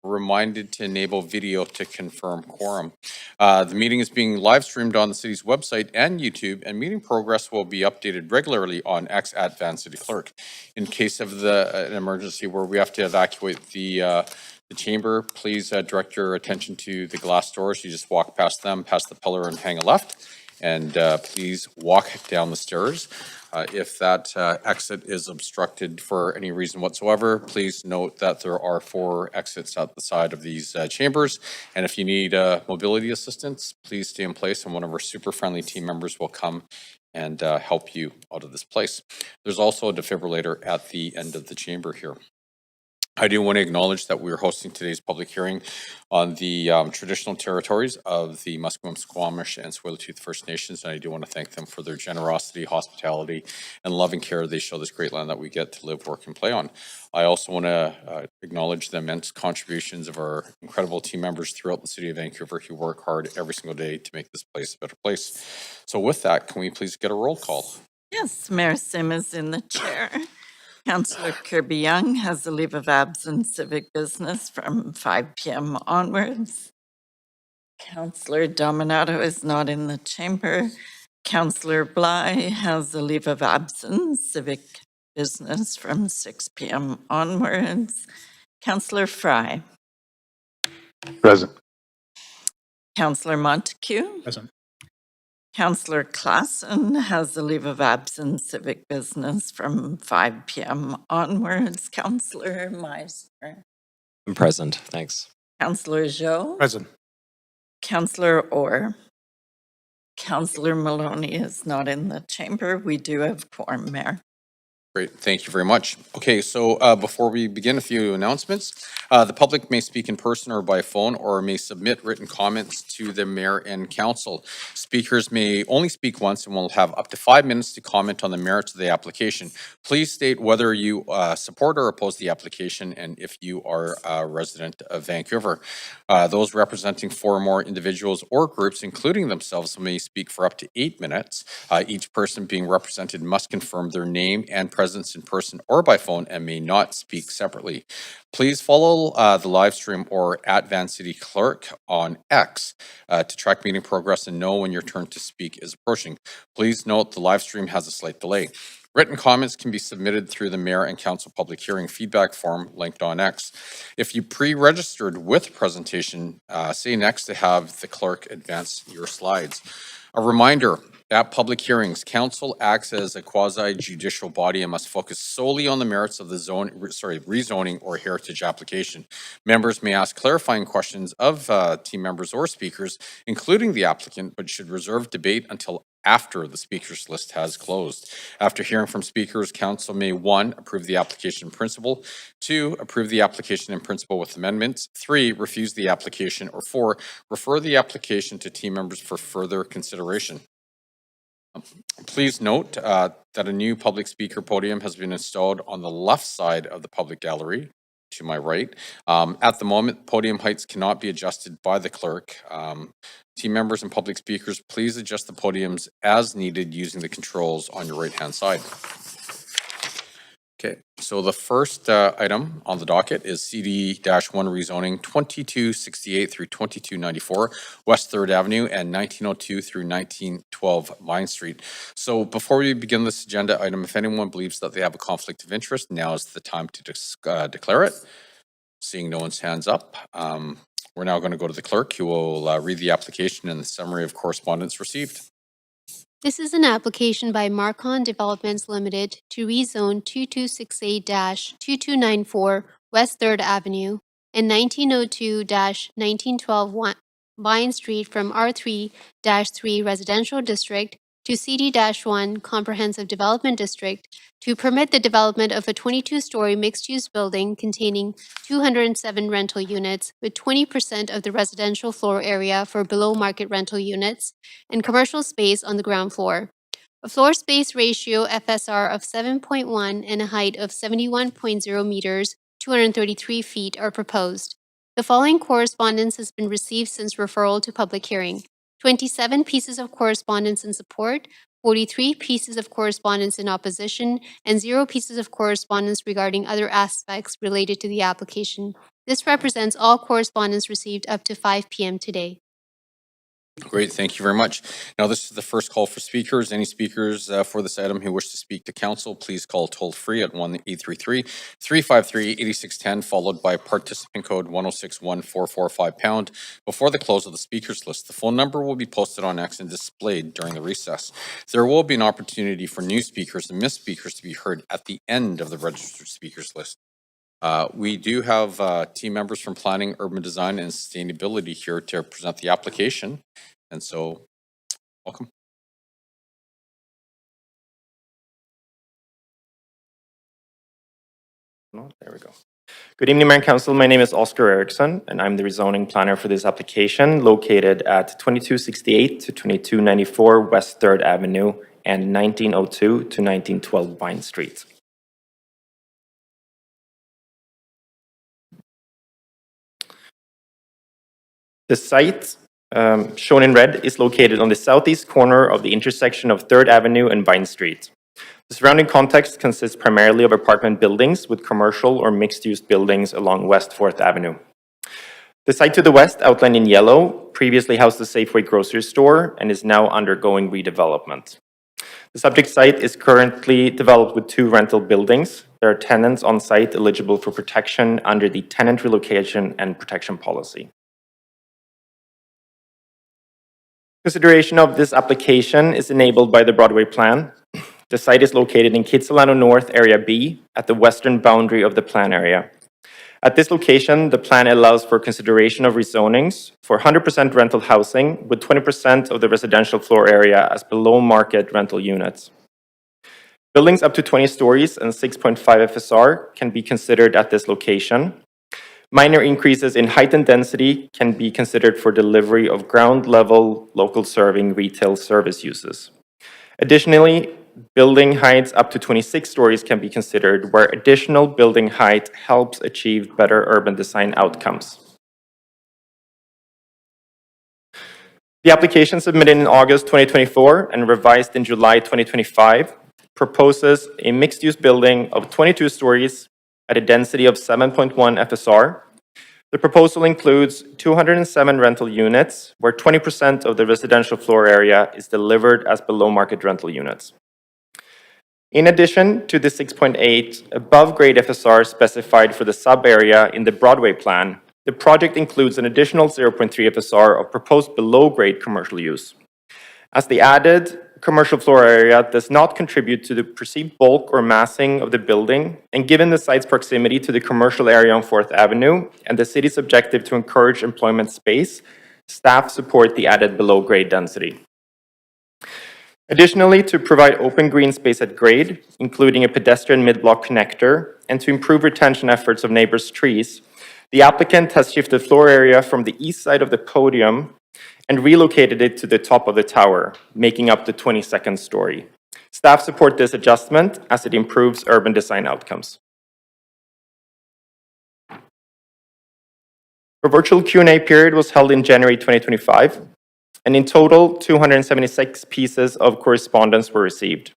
reminded to enable video to confirm quorum. The meeting is being live streamed on the city's website and YouTube, and meeting progress will be updated regularly on X at Van City Clerk. In case of an emergency where we have to evacuate the chamber, please direct your attention to the glass doors. You just walk past them, past the pillar, and hang a left. And please walk down the stairs. If that exit is obstructed for any reason whatsoever, please note that there are 4 exits at the side of these chambers. And if you need mobility assistance, please stay in place and one of our super friendly team members will come and help you out of this place. There's also a defibrillator at the end of the chamber here. I do want to acknowledge that we're hosting today's public hearing on the traditional territories of the Musqueam, Squamish, and Tsleil-Waututh First Nations, and I do want to thank them for their generosity, hospitality, and loving care they show this great land that we get to live, work, and play on. I also want to acknowledge the immense contributions of our incredible team members throughout the city of Vancouver who work hard every single day to make this place a better place. So with that, can we please get a roll call? Yes, Mayor Sim is in the chair. Councillor Kirby Young has a leave of absence, civic business from 5 p.m. onwards. Councillor Dominato is not in the chamber. Councillor Bly has a leave of absence, civic business from 6 p.m. onwards. Councillor Fry. Present. Councillor Montague. Present. Councillor Klassen has a leave of absence, civic business from 5 p.m. onwards. Councillor Meisner. I'm present, thanks. Councillor Jo. Present. Councillor Orr. Councillor Maloney is not in the chamber. We do have quorum, Mayor. Great, thank you very much. Okay, so before we begin, a few announcements. The public may speak in person or by phone or may submit written comments to the mayor and council. Speakers may only speak once and will have up to 5 minutes to comment on the merits of the application. Please state whether you support or oppose the application and if you are a resident of Vancouver. Those representing 4 or more individuals or groups, including themselves, may speak for up to 8 minutes. Each person being represented must confirm their name and presence in person or by phone and may not speak separately. Please follow the live stream or at Van City Clerk on X to track meeting progress and know when your turn to speak is approaching. Please note the live stream has a slight delay. Written comments can be submitted through the Mayor and Council public hearing feedback form linked on X. If you pre-registered with presentation, say next to have the clerk advance your slides. A reminder, at public hearings, council acts as a quasi-judicial body and must focus solely on the merits of the rezoning or heritage application. Members may ask clarifying questions of team members or speakers, including the applicant, but should reserve debate until after the speakers list has closed. After hearing from speakers, council may 1, approve the application in principle, 2, approve the application in principle with amendments, 3, refuse the application, or 4, refer the application to team members for further consideration. Please note that a new public speaker podium has been installed on the left side of the public gallery to my right. At the moment, podium heights cannot be adjusted by the clerk. Team members and public speakers, please adjust the podiums as needed using the controls on your right-hand side. Okay, so the first item on the docket is CD-1 rezoning 2268 through 2294 West 3rd Avenue and 1902 through 1912 Vine Street. So before we begin this agenda item, if anyone believes that they have a conflict of interest, now is the time to declare it. Seeing no one's hands up, we're now going to go to the clerk who will read the application and the summary of correspondence received. This is an application by Marcon Developments Limited to rezone 2268-2294 West 3rd Avenue and 1902-1912 Vine Street from R3-3 Residential District to CD-1 Comprehensive Development District to permit the development of a 22-story mixed-use building containing 207 rental units with 20% of the residential floor area for below-market rental units and commercial space on the ground floor. A floor space ratio FSR of 7.1 and a height of 71.0 meters, 233 feet are proposed. The following correspondence has been received since referral to public hearing. 27 pieces of correspondence in support, 43 pieces of correspondence in opposition, and 0 pieces of correspondence regarding other aspects related to the application. This represents all correspondence received up to 5 p.m. today. Great, thank you very much. Now, this is the first call for speakers. Any speakers for this item who wish to speak to council, please call toll-free at 1-833-353-8610, followed by participant code 1061445#. Before the close of the speakers list, the phone number will be posted on X and displayed during the recess. There will be an opportunity for new speakers and missed speakers to be heard at the end of the registered speakers list. We do have team members from Planning, Urban Design, and Sustainability here to present the application. And so, welcome. No, there we go. Good evening, Mayor and Council. My name is Oscar Eriksson, and I'm the rezoning planner for this application located at 2268 to 2294 West 3rd Avenue and 1902 to 1912 Vine Street. The site shown in red is located on the southeast corner of the intersection of 3rd Avenue and Vine Street. The surrounding context consists primarily of apartment buildings with commercial or mixed-use buildings along West 4th Avenue. The site to the west, outlined in yellow, previously housed a Safeway grocery store and is now undergoing redevelopment. The subject site is currently developed with 2 rental buildings. There are tenants on site eligible for protection under the tenant relocation and protection policy. Consideration of this application is enabled by the Broadway Plan. The site is located in Kitsilano North, Area B, at the western boundary of the plan area. At this location, the plan allows for consideration of rezonings for 100% rental housing with 20% of the residential floor area as below-market rental units. Buildings up to 20 stories and 6.5 FSR can be considered at this location. Minor increases in height and density can be considered for delivery of ground-level, local-serving retail service uses. Additionally, building heights up to 26 stories can be considered, where additional building height helps achieve better urban design outcomes. The application submitted in August 2024 and revised in July 2025 proposes a mixed-use building of 22 stories at a density of 7.1 FSR. The proposal includes 207 rental units, where 20% of the residential floor area is delivered as below-market rental units. In addition to the 6.8 above-grade FSR specified for the sub-area in the Broadway Plan, the project includes an additional 0.3 FSR of proposed below-grade commercial use. As the added commercial floor area does not contribute to the perceived bulk or massing of the building, and given the site's proximity to the commercial area on 4th Avenue and the city's objective to encourage employment space, staff support the added below-grade density. Additionally, to provide open green space at grade, including a pedestrian mid-block connector, and to improve retention efforts of neighbors' trees, the applicant has shifted floor area from the east side of the podium and relocated it to the top of the tower, making up the 22nd story. Staff support this adjustment as it improves urban design outcomes. A virtual Q&A period was held in January 2025, and in total, 276 pieces of correspondence were received.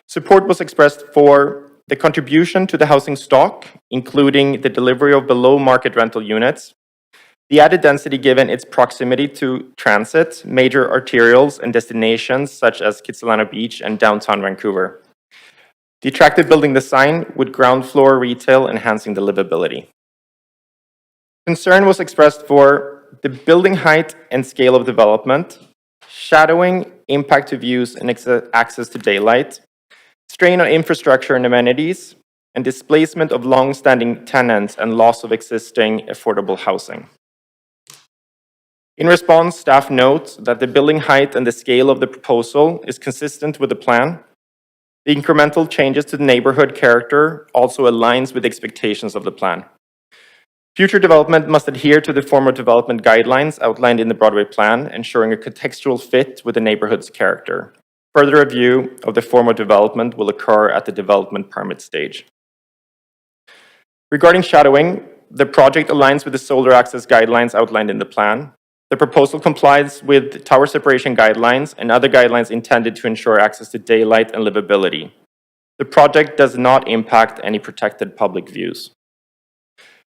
Support was expressed for the contribution to the housing stock, including the delivery of below-market rental units, the added density given its proximity to transit, major arterials, and destinations such as Kitsilano Beach and downtown Vancouver. The attractive building design with ground floor retail enhancing the livability. Concern was expressed for the building height and scale of development, shadowing, impact to views, and access to daylight, strain on infrastructure and amenities, and displacement of long-standing tenants and loss of existing affordable housing. In response, staff notes that the building height and the scale of the proposal is consistent with the plan. The incremental changes to the neighborhood character also aligns with expectations of the plan. Future development must adhere to the form of development guidelines outlined in the Broadway Plan, ensuring a contextual fit with the neighborhood's character. Further review of the form of development will occur at the development permit stage. Regarding shadowing, the project aligns with the solar access guidelines outlined in the plan. The proposal complies with tower separation guidelines and other guidelines intended to ensure access to daylight and livability. The project does not impact any protected public views.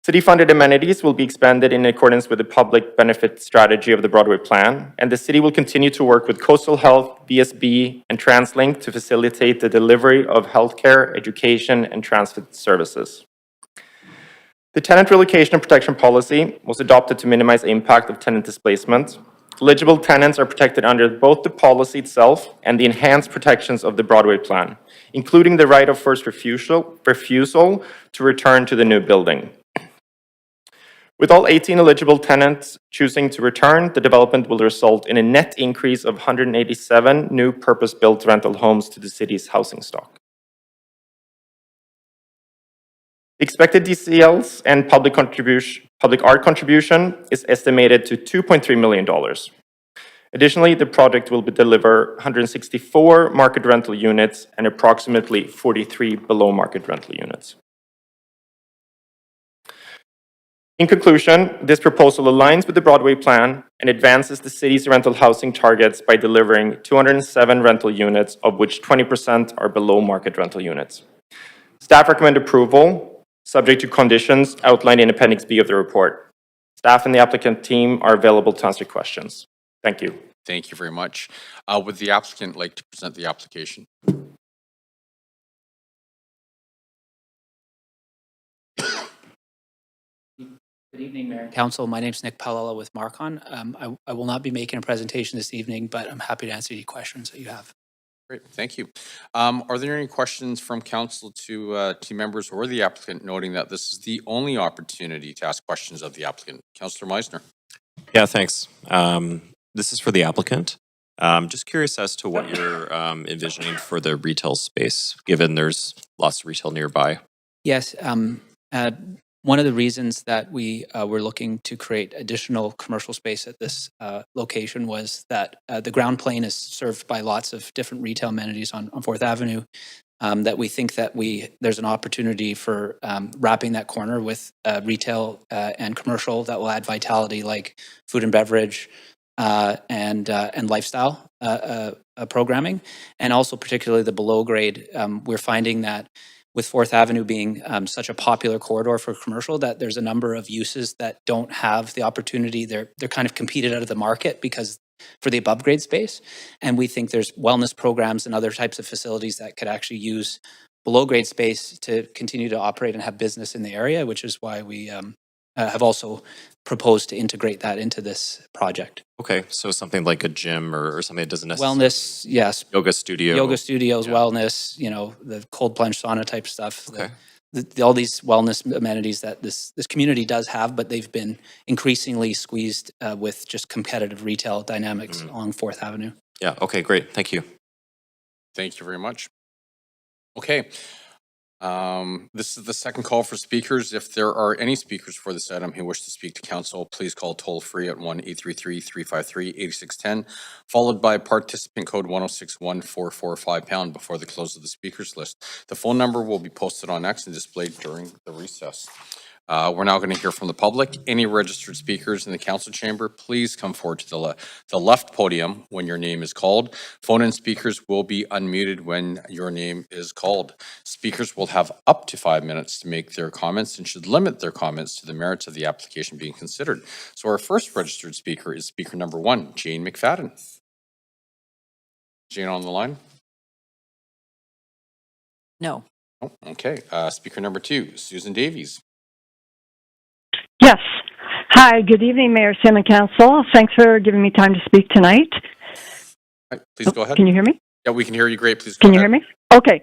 City-funded amenities will be expanded in accordance with the public benefit strategy of the Broadway Plan, and the city will continue to work with Coastal Health, VSB, and TransLink to facilitate the delivery of healthcare, education, and transit services. The tenant relocation and protection policy was adopted to minimize the impact of tenant displacement. Eligible tenants are protected under both the policy itself and the enhanced protections of the Broadway Plan, including the right of first refusal to return to the new building. With all 18 eligible tenants choosing to return, the development will result in a net increase of 187 new purpose-built rental homes to the city's housing stock. Expected DCLs and public art contribution is estimated to $2.3 million. Additionally, the project will deliver 164 market rental units and approximately 43 below market rental units. In conclusion, this proposal aligns with the Broadway Plan and advances the city's rental housing targets by delivering 207 rental units, of which 20% are below market rental units. Staff recommend approval, subject to conditions outlined in Appendix B of the report. Staff and the applicant team are available to answer questions. Thank you. Thank you very much. Would the applicant like to present the application? Good evening, Mayor and Council. My name is Nick Palala with Marcon. I will not be making a presentation this evening, but I'm happy to answer any questions that you have. Great, thank you. Are there any questions from council to team members or the applicant, noting that this is the only opportunity to ask questions of the applicant? Councillor Meisner. Yeah, thanks. This is for the applicant. Just curious as to what you're envisioning for the retail space, given there's lots of retail nearby. Yes, one of the reasons that we were looking to create additional commercial space at this location was that the ground plane is served by lots of different retail amenities on 4th Avenue, that we think that there's an opportunity for wrapping that corner with retail and commercial that will add vitality, like food and beverage and lifestyle programming, and also particularly the below grade. We're finding that with 4th Avenue being such a popular corridor for commercial, that there's a number of uses that don't have the opportunity. They're kind of competed out of the market because for the above grade space. And we think there's wellness programs and other types of facilities that could actually use below grade space to continue to operate and have business in the area, which is why we have also proposed to integrate that into this project. Okay, so something like a gym or something that doesn't necessarily... Wellness, yes. Yoga studio. Yoga studios, Yeah. Wellness, the cold plunge sauna type stuff. Okay. All these wellness amenities that this community does have, but they've been increasingly squeezed with just competitive retail dynamics along 4th Avenue. Yeah, okay, great. Thank you. Thank you very much. Okay. This is the second call for speakers. If there are any speakers for this item who wish to speak to council, please call toll free at 1-833-353-8610, followed by participant code 1061-445# before the close of the speakers list. The phone number will be posted on X and displayed during the recess. We're now going to hear from the public. Any registered speakers in the council chamber, please come forward to the left podium when your name is called. Phone-in speakers will be unmuted when your name is called. Speakers will have up to 5 minutes to make their comments and should limit their comments to the merits of the application being considered. So our first registered speaker is speaker number 1, Jane McFadden. Jane on the line? No. Oh, okay. Speaker number 2, Susan Davies. Yes. Hi, good evening, Mayor, Sim, and Council. Thanks for giving me time to speak tonight. Right, please go ahead. Can you hear me? Yeah, we can hear you great. Please go Can you ahead. hear me? Okay.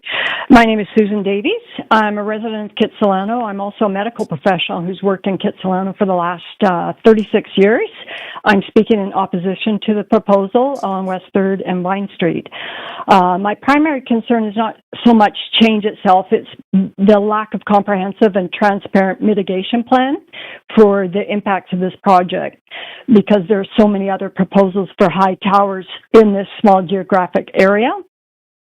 My name is Susan Davies. I'm a resident of Kitsilano. I'm also a medical professional who's worked in Kitsilano for the last 36 years. I'm speaking in opposition to the proposal on West 3rd and Vine Street. My primary concern is not so much change itself, it's the lack of comprehensive and transparent mitigation plan for the impacts of this project, because there are so many other proposals for high towers in this small geographic area.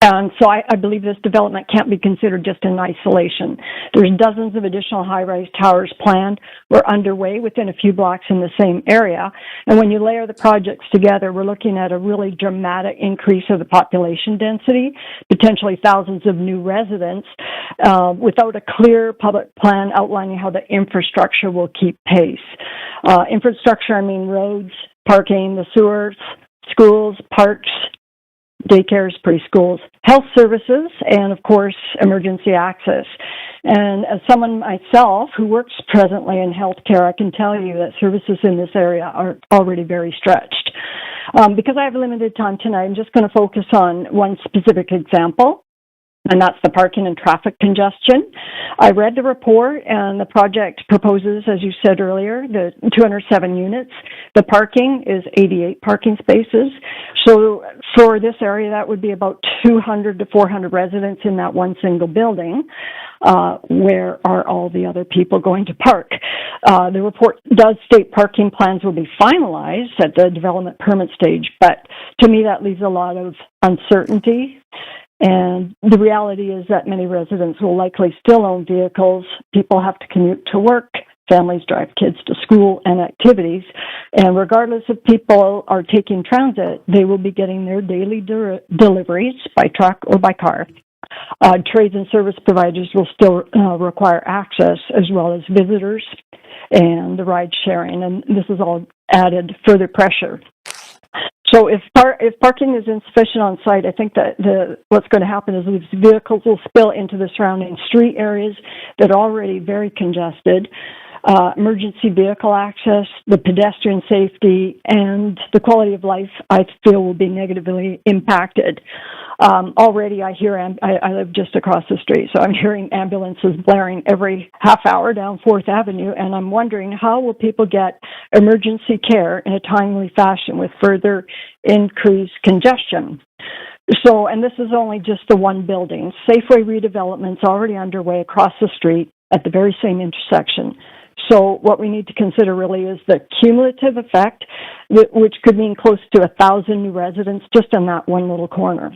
And so I believe this development can't be considered just in isolation. There's dozens of additional high-rise towers planned or underway within a few blocks in the same area. And when you layer the projects together, we're looking at a really dramatic increase of the population density, potentially thousands of new residents, without a clear public plan outlining how the infrastructure will keep pace. Infrastructure, I mean roads, parking, the sewers, schools, parks, daycares, preschools, health services, and of course, emergency access. And as someone myself who works presently in healthcare, I can tell you that services in this area are already very stretched. Because I have limited time tonight, I'm just going to focus on one specific example, and that's the parking and traffic congestion. I read the report, and the project proposes, as you said earlier, the 207 units. The parking is 88 parking spaces. So for this area, that would be about 200 to 400 residents in that one single building. Where are all the other people going to park? The report does state parking plans will be finalized at the development permit stage, but to me that leaves a lot of uncertainty. And the reality is that many residents will likely still own vehicles. People have to commute to work. Families drive kids to school and activities. And regardless if people are taking transit, they will be getting their daily deliveries by truck or by car. Trades and service providers will still require access, as well as visitors and the ride sharing. And this has all added further pressure. So if parking is insufficient on site, I think that what's going to happen is these vehicles will spill into the surrounding street areas that are already very congested. Emergency vehicle access, the pedestrian safety, and the quality of life, I feel, will be negatively impacted. Already I hear, I live just across the street, so I'm hearing ambulances blaring every half hour down 4th Avenue, and I'm wondering how will people get emergency care in a timely fashion with further increased congestion? So, and this is only just the one building. Safeway redevelopment's already underway across the street at the very same intersection. So what we need to consider really is the cumulative effect, which could mean close to 1,000 new residents just in that one little corner.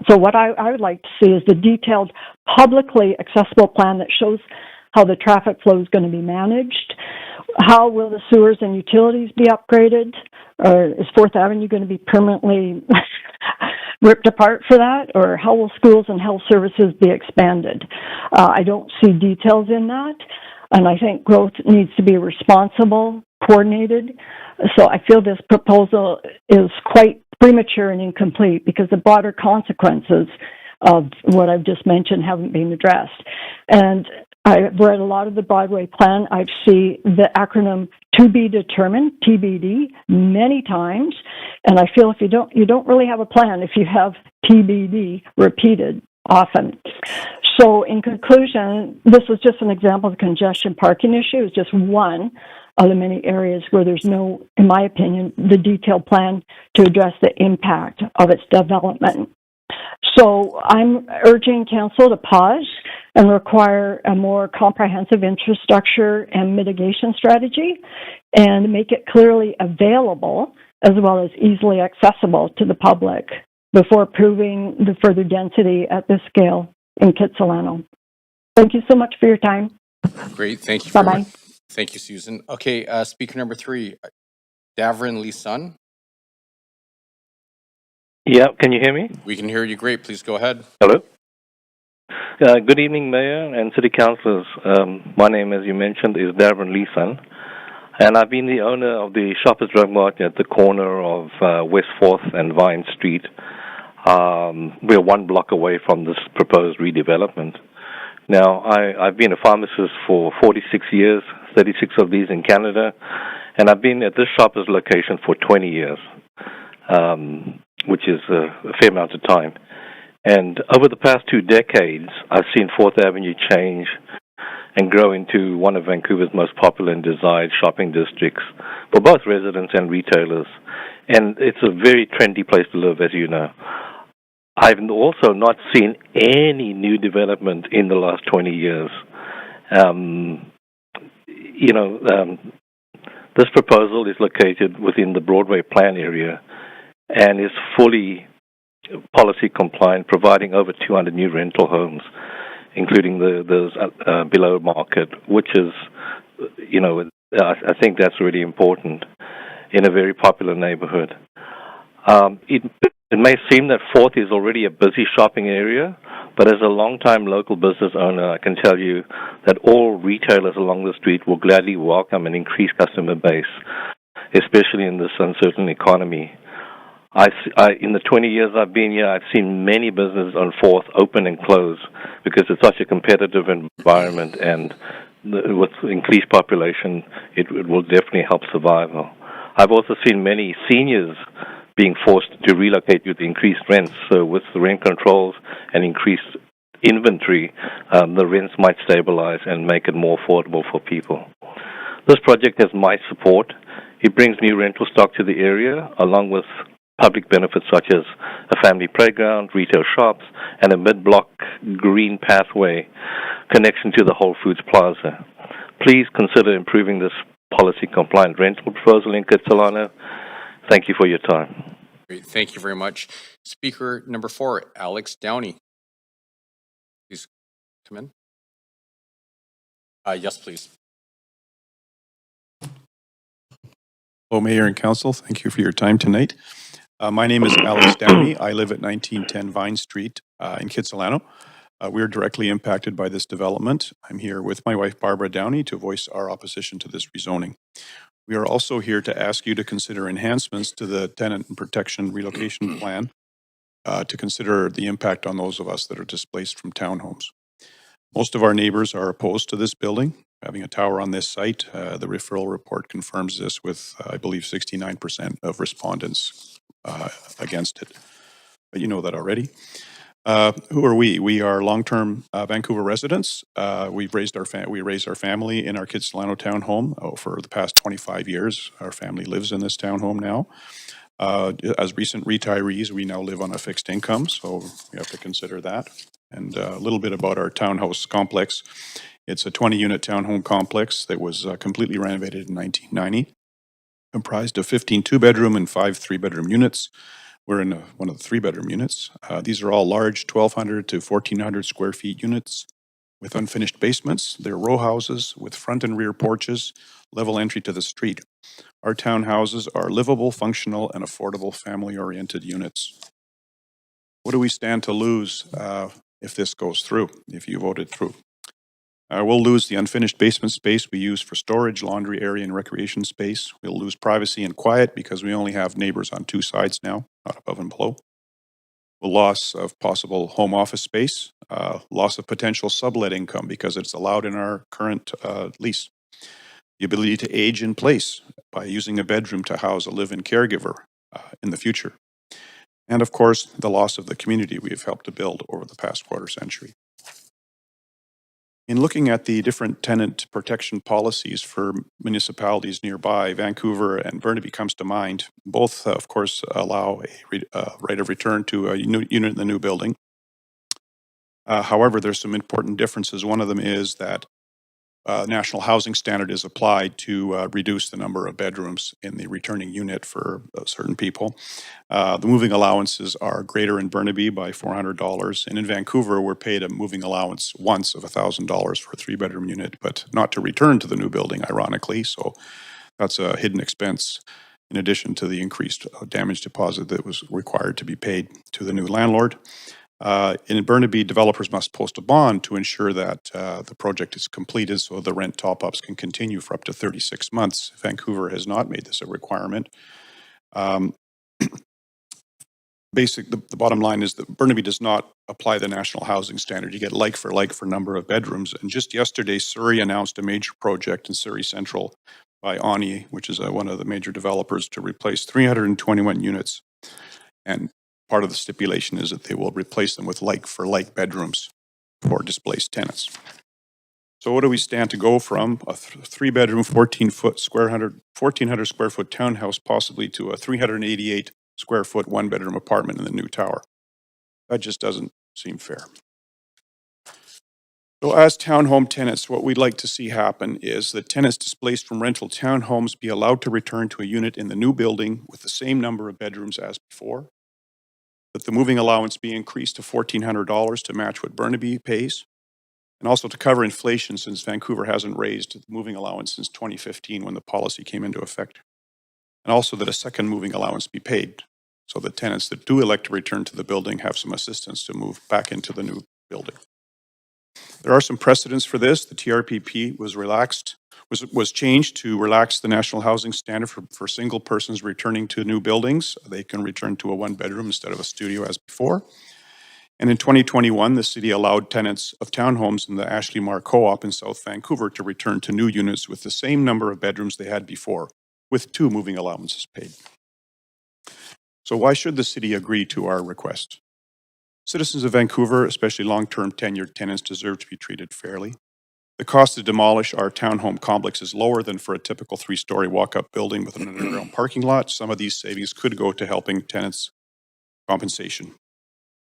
So what I would like to see is the detailed, publicly accessible plan that shows how the traffic flow is going to be managed. How will the sewers and utilities be upgraded? Or is 4th Avenue going to be permanently ripped apart for that? Or how will schools and health services be expanded? I don't see details in that. And I think growth needs to be responsible, coordinated. So I feel this proposal is quite premature and incomplete because the broader consequences of what I've just mentioned haven't been addressed. And I've read a lot of the Broadway plan. I've seen the acronym to be determined, TBD, many times. And I feel if you don't really have a plan if you have TBD repeated often. So in conclusion, this was just an example of the congestion parking issue. It's just one of the many areas where there's no, in my opinion, the detailed plan to address the impact of its development. So I'm urging Council to pause and require a more comprehensive infrastructure and mitigation strategy and make it clearly available as well as easily accessible to the public before approving the further density at this scale in Kitsilano. Thank you so much for your time. Great, thank you. Bye-bye. Thank you, Susan. Okay, speaker number 3, Davrin Lee Sun. Yeah, can you hear me? We can hear you great. Please go ahead. Hello. Good evening, Mayor and City Councillors. My name, as you mentioned, is Davrin Lee Sun, and I've been the owner of the Shoppers Drug Mart at the corner of West 4th and Vine Street. We're 1 block away from this proposed redevelopment. Now, I've been a pharmacist for 46 years, 36 of these in Canada, and I've been at this Shoppers location for 20 years, which is a fair amount of time. And over the past 2 decades, I've seen 4th Avenue change and grow into one of Vancouver's most popular and desired shopping districts for both residents and retailers. And it's a very trendy place to live, as you know. I've also not seen any new development in the last 20 years. This proposal is located within the Broadway plan area and is fully policy compliant, providing over 200 new rental homes, including those below market, which is, I think that's really important in a very popular neighborhood. It may seem that 4th is already a busy shopping area, But as a long-time local business owner, I can tell you that all retailers along the street will gladly welcome an increased customer base, especially in this uncertain economy. In the 20 years I've been here, I've seen many businesses on 4th open and close because it's such a competitive environment, and with increased population, it will definitely help survival. I've also seen many seniors being forced to relocate with increased rents. So with the rent controls and increased inventory, the rents might stabilize and make it more affordable for people. This project has my support. It brings new rental stock to the area, along with public benefits such as a family playground, retail shops, and a mid-block green pathway connection to the Whole Foods Plaza. Please consider improving this policy-compliant rental proposal in Kitsilano. Thank you for your time. Great. Thank you very much. Speaker number 4, Alex Downey. Please come in. Yes, please. Hello, Mayor and Council. Thank you for your time tonight. My name is Alex Downey. I live at 1910 Vine Street in Kitsilano. We're directly impacted by this development. I'm here with my wife, Barbara Downey, to voice our opposition to this rezoning. We are also here to ask you to consider enhancements to the tenant and protection relocation plan to consider the impact on those of us that are displaced from townhomes. Most of our neighbors are opposed to this building, having a tower on this site. The referral report confirms this with, I believe, 69% of respondents against it. But you know that already. Who are we? We are long-term Vancouver residents. We raised our family in our Kitsilano townhome for the past 25 years. Our family lives in this townhome now. As recent retirees, we now live on a fixed income, so we have to consider that. And a little bit about our townhouse complex. It's a 20-unit townhome complex that was completely renovated in 1990, comprised of 15 two-bedroom and 5 three-bedroom units. We're in one of the 3-bedroom units. These are all large 1,200 to 1,400 square feet units with unfinished basements. They're row houses with front and rear porches, level entry to the street. Our townhouses are livable, functional, and affordable family-oriented units. What do we stand to lose if this goes through, if you vote it through? We'll lose the unfinished basement space we use for storage, laundry area, and recreation space. We'll lose privacy and quiet because we only have neighbors on 2 sides now, not above and below. We'll loss of possible home office space, loss of potential sublet income because it's allowed in our current lease. The ability to age in place by using a bedroom to house a live-in caregiver in the future. And of course, the loss of the community we have helped to build over the past quarter century. In looking at the different tenant protection policies for municipalities nearby, Vancouver and Burnaby comes to mind. Both, of course, allow a right of return to a unit in the new building. However, there's some important differences. One of them is that National Housing Standard is applied to reduce the number of bedrooms in the returning unit for certain people. The moving allowances are greater in Burnaby by $400, and in Vancouver we're paid a moving allowance once of $1,000 for a 3-bedroom unit, but not to return to the new building, ironically, so that's a hidden expense in addition to the increased damage deposit that was required to be paid to the new landlord. In Burnaby, developers must post a bond to ensure that the project is completed so the rent top-ups can continue for up to 36 months. Vancouver has not made this a requirement. The bottom line is that Burnaby does not apply the National Housing Standard. You get like for number of bedrooms. And just yesterday, Surrey announced a major project in Surrey Central by Ani, which is one of the major developers, to replace 321 units. And part of the stipulation is that they will replace them with like for like bedrooms for displaced tenants. So what do we stand to go from a 3-bedroom, 1,400 square foot townhouse possibly to a 388 square foot 1-bedroom apartment in the new tower? That just doesn't seem fair. So as townhome tenants, what we'd like to see happen is that tenants displaced from rental townhomes be allowed to return to a unit in the new building with the same number of bedrooms as before. That the moving allowance be increased to $1,400 to match what Burnaby pays, and also to cover inflation since Vancouver hasn't raised the moving allowance since 2015 when the policy came into effect. And also that a second moving allowance be paid so that tenants that do elect to return to the building have some assistance to move back into the new building. There are some precedents for this. The TRPP was changed to relax the national housing standard for single persons returning to new buildings. They can return to a one-bedroom instead of a studio as before. And in 2021, the city allowed tenants of townhomes in the Ashley Mar Co-op in South Vancouver to return to new units with the same number of bedrooms they had before, with 2 moving allowances paid. So why should the city agree to our request? Citizens of Vancouver, especially long-term tenured tenants, deserve to be treated fairly. The cost to demolish our townhome complex is lower than for a typical 3-story walk-up building with an underground parking lot. Some of these savings could go to helping tenants' compensation.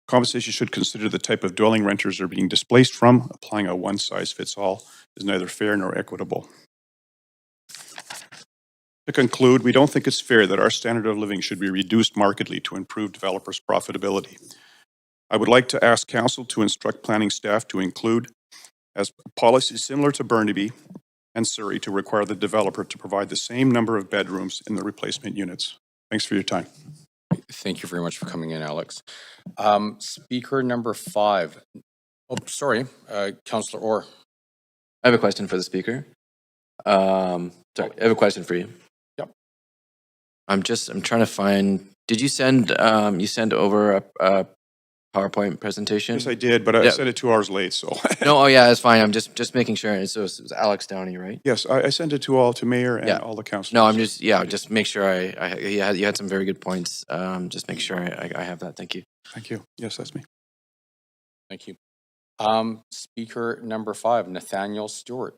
Compensation should consider the type of dwelling renters are being displaced from. Applying a one-size-fits-all is neither fair nor equitable. To conclude, we don't think it's fair that our standard of living should be reduced markedly to improve developers' profitability. I would like to ask Council to instruct planning staff to include as policies similar to Burnaby and Surrey to require the developer to provide the same number of bedrooms in the replacement units. Thanks for your time. Thank you very much for coming in, Alex. Speaker number 5. Oh, sorry, Councillor Orr. I have a question for the speaker. Sorry, I have a question for you. Yep. I'm trying to find, did you send over a PowerPoint presentation? Yes, I did, but I Yeah. sent it 2 hours late, so. No, oh yeah, that's fine. I'm just making sure. So it was Alex Downey, right? Yes, I sent it to Mayor and Yeah. all the councilors. No, I'm just make sure you had some very good points. Just make sure I have that. Thank you. Thank you. Yes, that's me. Thank you. Speaker number 5, Nathaniel Stewart.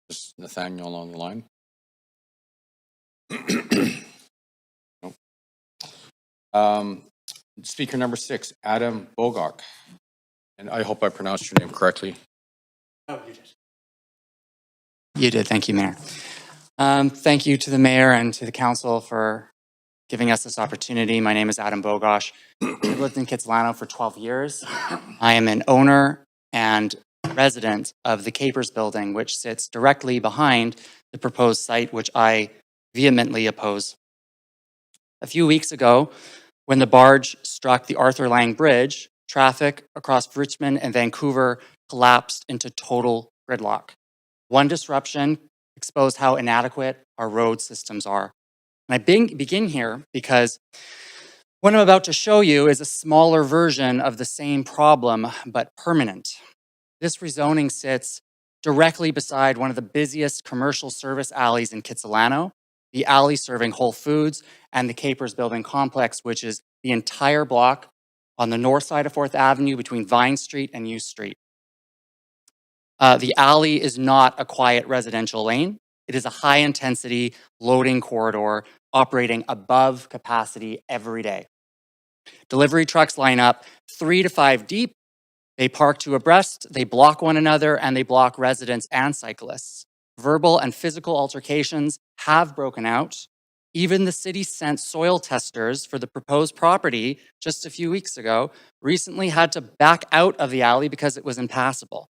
Is Nathaniel on the line? Nope. Speaker number 6, Adam Bogok. And I hope I pronounced your name correctly. Oh, you did. You did. Thank you, Mayor. Thank you to the Mayor and to the Council for giving us this opportunity. My name is Adam Bogosh. I've lived in Kitsilano for 12 years. I am an owner and resident of the Capers building, which sits directly behind the proposed site, which I vehemently oppose. A few weeks ago, when the barge struck the Arthur Lang Bridge, traffic across Richmond and Vancouver collapsed into total gridlock. One disruption exposed how inadequate our road systems are. And I begin here because what I'm about to show you is a smaller version of the same problem, but permanent. This rezoning sits directly beside one of the busiest commercial service alleys in Kitsilano, the alley serving Whole Foods, and the Capers building complex, which is the entire block on the north side of 4th Avenue between Vine Street and U Street. The alley is not a quiet residential lane. It is a high-intensity loading corridor operating above capacity every day. Delivery trucks line up 3 to 5 deep. They park 2 abreast, they block one another, and they block residents and cyclists. Verbal and physical altercations have broken out. Even the city sent soil testers for the proposed property just a few weeks ago recently had to back out of the alley because it was impassable.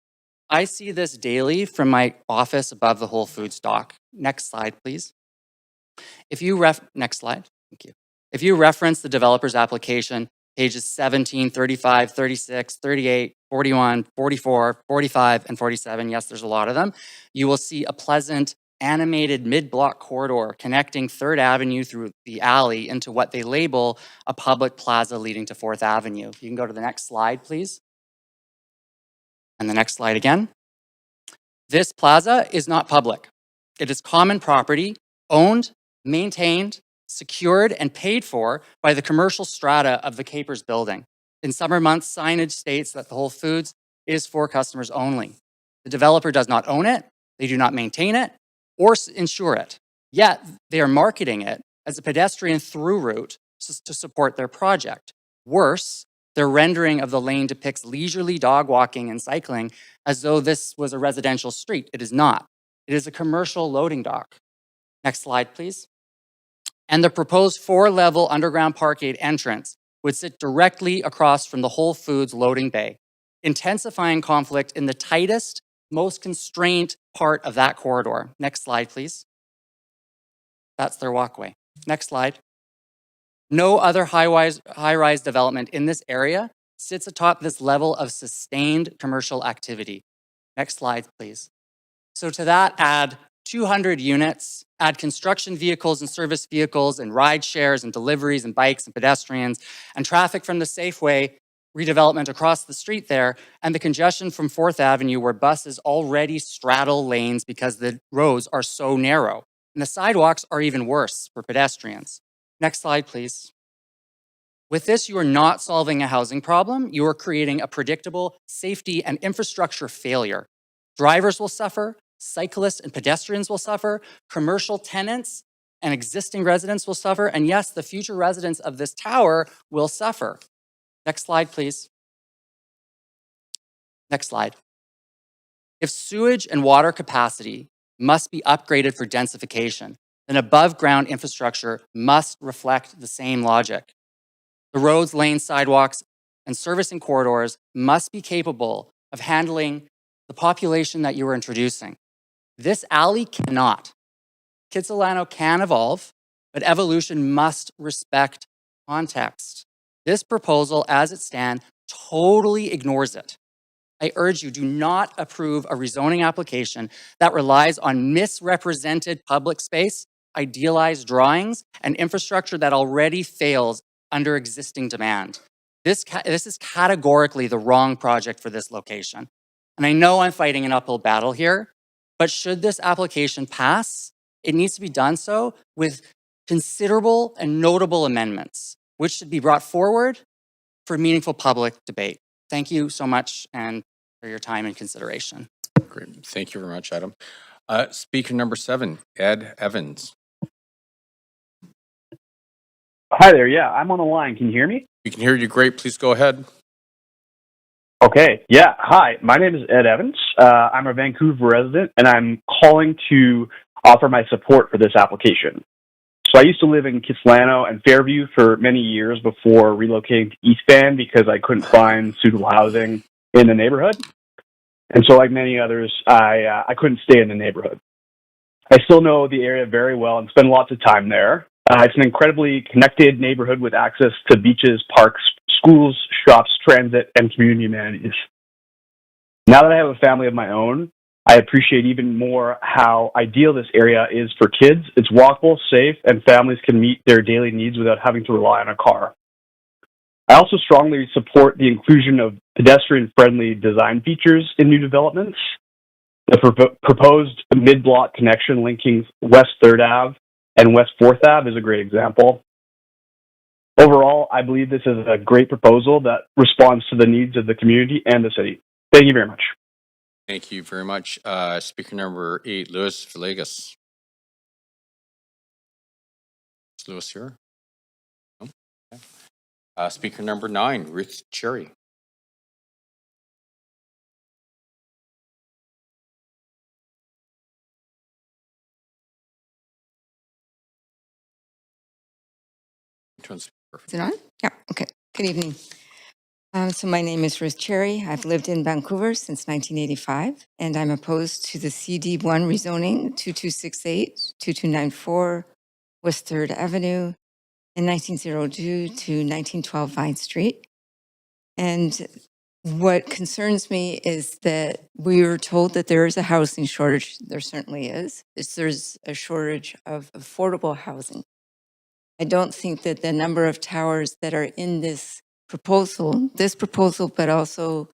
I see this daily from my office above the Whole Foods dock. Next slide, please. Next slide, thank you. If you reference the developer's application, pages 17, 35, 36, 38, 41, 44, 45, and 47, yes, there's a lot of them, you will see a pleasant animated mid-block corridor connecting 3rd Avenue through the alley into what they label a public plaza leading to 4th Avenue. You can go to the next slide, please. And the next slide again. This plaza is not public. It is common property, owned, maintained, secured, and paid for by the commercial strata of the Capers building. In summer months, signage states that the Whole Foods is for customers only. The developer does not own it, they do not maintain it, or insure it. Yet, they are marketing it as a pedestrian through route to support their project. Worse, their rendering of the lane depicts leisurely dog walking and cycling as though this was a residential street. It is not. It is a commercial loading dock. Next slide, please. And the proposed 4-level underground parkade entrance would sit directly across from the Whole Foods loading bay, intensifying conflict in the tightest, most constrained part of that corridor. Next slide, please. That's their walkway. Next slide. No other high-rise development in this area sits atop this level of sustained commercial activity. Next slide, please. So to that, add 200 units, add construction vehicles and service vehicles and ride shares and deliveries and bikes and pedestrians and traffic from the Safeway redevelopment across the street there, and the congestion from 4th Avenue where buses already straddle lanes because the roads are so narrow. And the sidewalks are even worse for pedestrians. Next slide, please. With this, you are not solving a housing problem. You are creating a predictable safety and infrastructure failure. Drivers will suffer, cyclists and pedestrians will suffer, commercial tenants and existing residents will suffer, and yes, the future residents of this tower will suffer. Next slide, please. Next slide. If sewage and water capacity must be upgraded for densification, then above ground infrastructure must reflect the same logic. The roads, lanes, sidewalks, and servicing corridors must be capable of handling the population that you are introducing. This alley cannot. Kitsilano can evolve, but evolution must respect context. This proposal, as it stands, totally ignores it. I urge you, do not approve a rezoning application that relies on misrepresented public space, idealized drawings, and infrastructure that already fails under existing demand. This is categorically the wrong project for this location. And I know I'm fighting an uphill battle here, but should this application pass, it needs to be done so with considerable and notable amendments, which should be brought forward for meaningful public debate. Thank you so much and for your time and consideration. Great. Thank you very much, Adam. Speaker number 7, Ed Evans. Hi there. Yeah, I'm on the line. Can you hear me? We can hear you great. Please go ahead. Okay. Yeah. Hi, my name is Ed Evans. I'm a Vancouver resident, and I'm calling to offer my support for this application. So I used to live in Kitsilano and Fairview for many years before relocating to East Van because I couldn't find suitable housing in the neighborhood. And so like many others, I couldn't stay in the neighborhood. I still know the area very well and spend lots of time there. It's an incredibly connected neighborhood with access to beaches, parks, schools, shops, transit, and community amenities. Now that I have a family of my own, I appreciate even more how ideal this area is for kids. It's walkable, safe, and families can meet their daily needs without having to rely on a car. I also strongly support the inclusion of pedestrian-friendly design features in new developments. The proposed mid-block connection linking West 3rd Ave and West 4th Ave is a great example. Overall, I believe this is a great proposal that responds to the needs of the community and the city. Thank you very much. Thank you very much. Speaker number 8, Louis Villegas. Is Louis here? No? Okay. Speaker number 9, Ruth Cherry. Is it on? Yeah, okay. Good evening. So my name is Ruth Cherry. I've lived in Vancouver since 1985, and I'm opposed to the CD1 rezoning 2268, 2294 West 3rd Avenue in 1902 to 1912 Vine Street. And what concerns me is that we were told that there is a housing shortage. There certainly is. There's a shortage of affordable housing. I don't think that the number of towers that are in this proposal, but also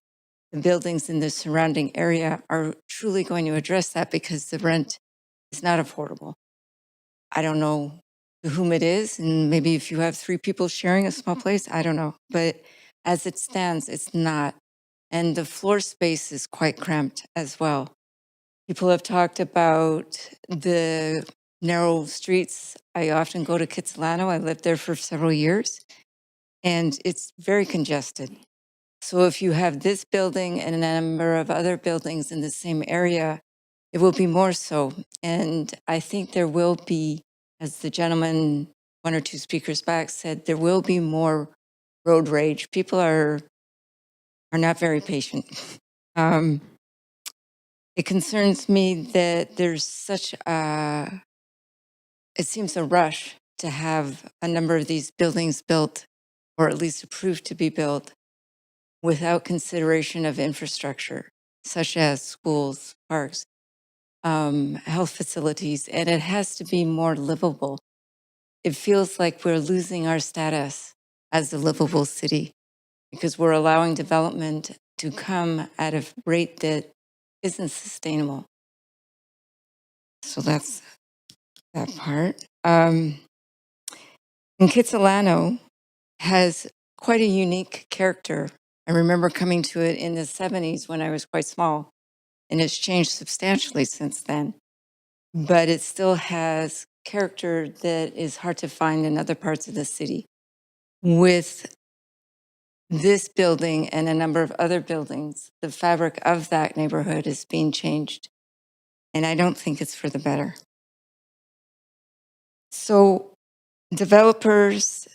the buildings in the surrounding area are truly going to address that because the rent is not affordable. I don't know to whom it is, and maybe if you have 3 people sharing a small place, I don't know. But as it stands, it's not. And the floor space is quite cramped as well. People have talked about the narrow streets. I often go to Kitsilano. I lived there for several years, and it's very congested. So if you have this building and a number of other buildings in the same area, it will be more so. And I think there will be, as the gentleman, 1 or 2 speakers back said, there will be more road rage. People are not very patient. It concerns me that there's such a, it seems a rush to have a number of these buildings built, or at least approved to be built, without consideration of infrastructure, such as schools, parks, health facilities, and it has to be more livable. It feels like we're losing our status as a livable city because we're allowing development to come at a rate that isn't sustainable. So that's that part. And Kitsilano has quite a unique character. I remember coming to it in the 70s when I was quite small, and it's changed substantially since then. But it still has character that is hard to find in other parts of the city. With this building and a number of other buildings, the fabric of that neighborhood is being changed. And I don't think it's for the better. So developers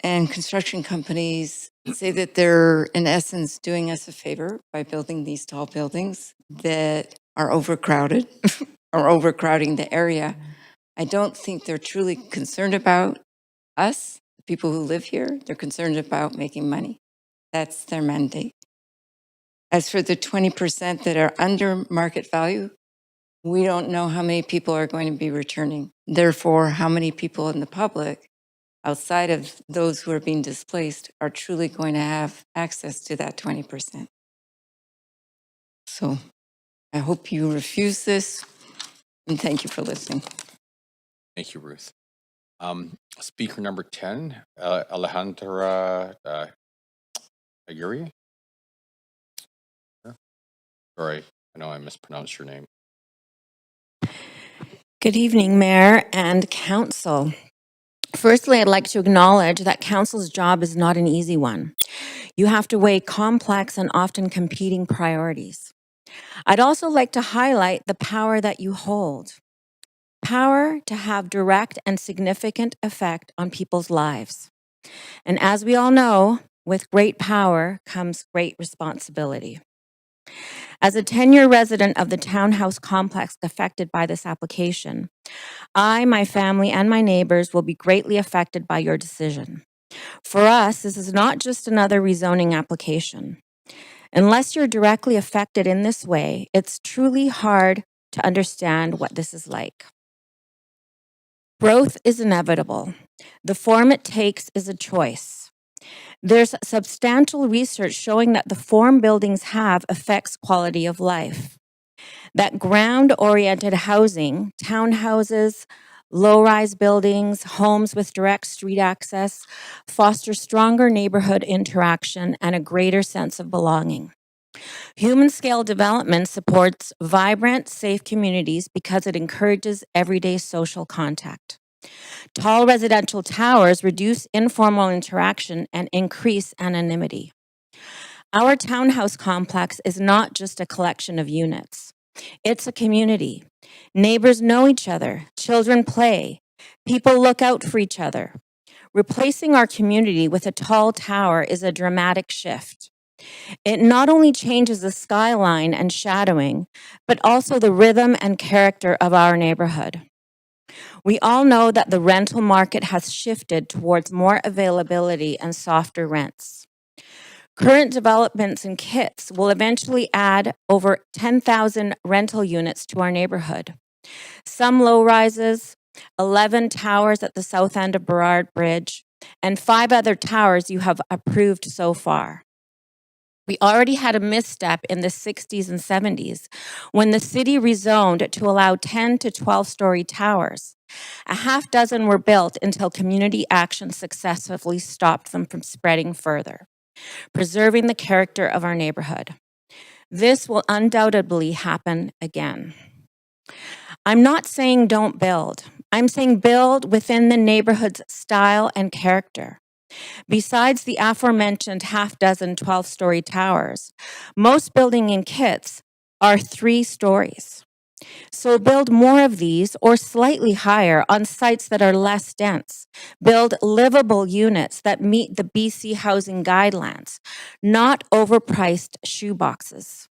and construction companies say that they're, in essence, doing us a favor by building these tall buildings that are overcrowded or overcrowding the area. I don't think they're truly concerned about us, the people who live here. They're concerned about making money. That's their mandate. As for the 20% that are under market value, we don't know how many people are going to be returning. Therefore, how many people in the public, outside of those who are being displaced, are truly going to have access to that 20%. So I hope you refuse this, and thank you for listening. Thank you, Ruth. Speaker number 10, Alejandra Aguirre. Sorry, I know I mispronounced your name. Good evening, Mayor and Council. Firstly, I'd like to acknowledge that Council's job is not an easy one. You have to weigh complex and often competing priorities. I'd also like to highlight the power that you hold. Power to have direct and significant effect on people's lives. And as we all know, with great power comes great responsibility. As a 10-year resident of the townhouse complex affected by this application, I, my family, and my neighbors will be greatly affected by your decision. For us, this is not just another rezoning application. Unless you're directly affected in this way, it's truly hard to understand what this is like. Growth is inevitable. The form it takes is a choice. There's substantial research showing that the form buildings have affects quality of life. That ground-oriented housing, townhouses, low-rise buildings, homes with direct street access, foster stronger neighborhood interaction and a greater sense of belonging. Human-scale development supports vibrant, safe communities because it encourages everyday social contact. Tall residential towers reduce informal interaction and increase anonymity. Our townhouse complex is not just a collection of units. It's a community. Neighbors know each other. Children play. People look out for each other. Replacing our community with a tall tower is a dramatic shift. It not only changes the skyline and shadowing, but also the rhythm and character of our neighborhood. We all know that the rental market has shifted towards more availability and softer rents. Current developments in Kits will eventually add over 10,000 rental units to our neighborhood. Some low-rises, 11 towers at the south end of Burrard Bridge, and 5 other towers you have approved so far. We already had a misstep in the 60s and 70s when the city rezoned to allow 10 to 12-story towers. A half dozen were built until community action successfully stopped them from spreading further, preserving the character of our neighborhood. This will undoubtedly happen again. I'm not saying don't build. I'm saying build within the neighborhood's style and character. Besides the aforementioned half dozen 12-story towers, most buildings in Kits are 3 stories. So build more of these or slightly higher on sites that are less dense. Build livable units that meet the BC housing guidelines, not overpriced shoeboxes.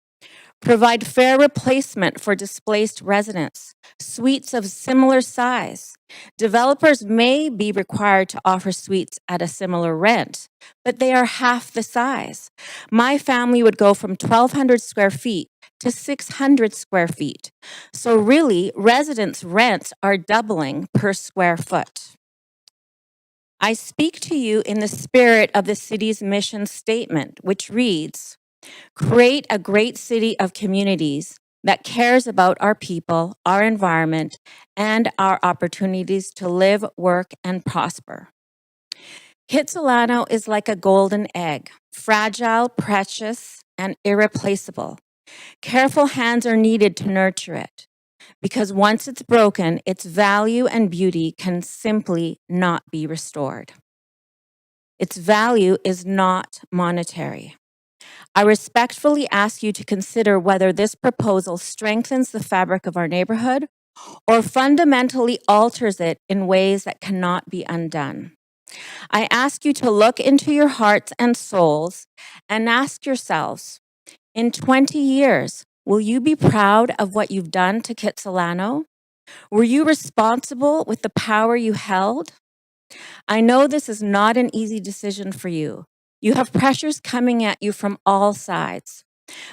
Provide fair replacement for displaced residents, suites of similar size. Developers may be required to offer suites at a similar rent, but they are half the size. My family would go from 1,200 square feet to 600 square feet. So really, residents' rents are doubling per square foot. I speak to you in the spirit of the city's mission statement, which reads, create a great city of communities that cares about our people, our environment, and our opportunities to live, work, and prosper. Kitsilano is like a golden egg, fragile, precious, and irreplaceable. Careful hands are needed to nurture it, because once it's broken, its value and beauty can simply not be restored. Its value is not monetary. I respectfully ask you to consider whether this proposal strengthens the fabric of our neighborhood or fundamentally alters it in ways that cannot be undone. I ask you to look into your hearts and souls and ask yourselves, in 20 years, will you be proud of what you've done to Kitsilano? Were you responsible with the power you held? I know this is not an easy decision for you. You have pressures coming at you from all sides.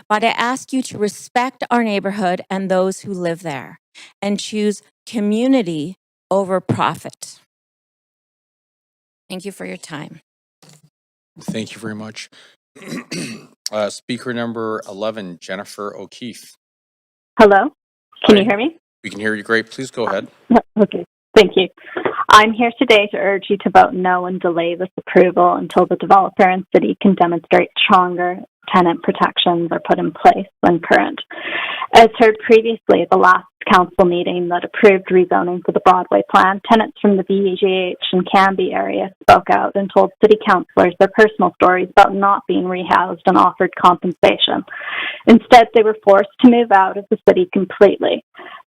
But I ask you to respect our neighborhood and those who live there and choose community over profit. Thank you for your time. Thank you very much. Speaker number 11, Jennifer O'Keefe. Hello, can you Hi. hear me? We can hear you great. Please go ahead. Okay, thank you. I'm here today to urge you to vote no and delay this approval until the developer and city can demonstrate stronger tenant protections are put in place than current. As heard previously at the last council meeting that approved rezoning for the Broadway plan, tenants from the VGH and Canby area spoke out and told city councillors their personal stories about not being rehoused and offered compensation. Instead, they were forced to move out of the city completely.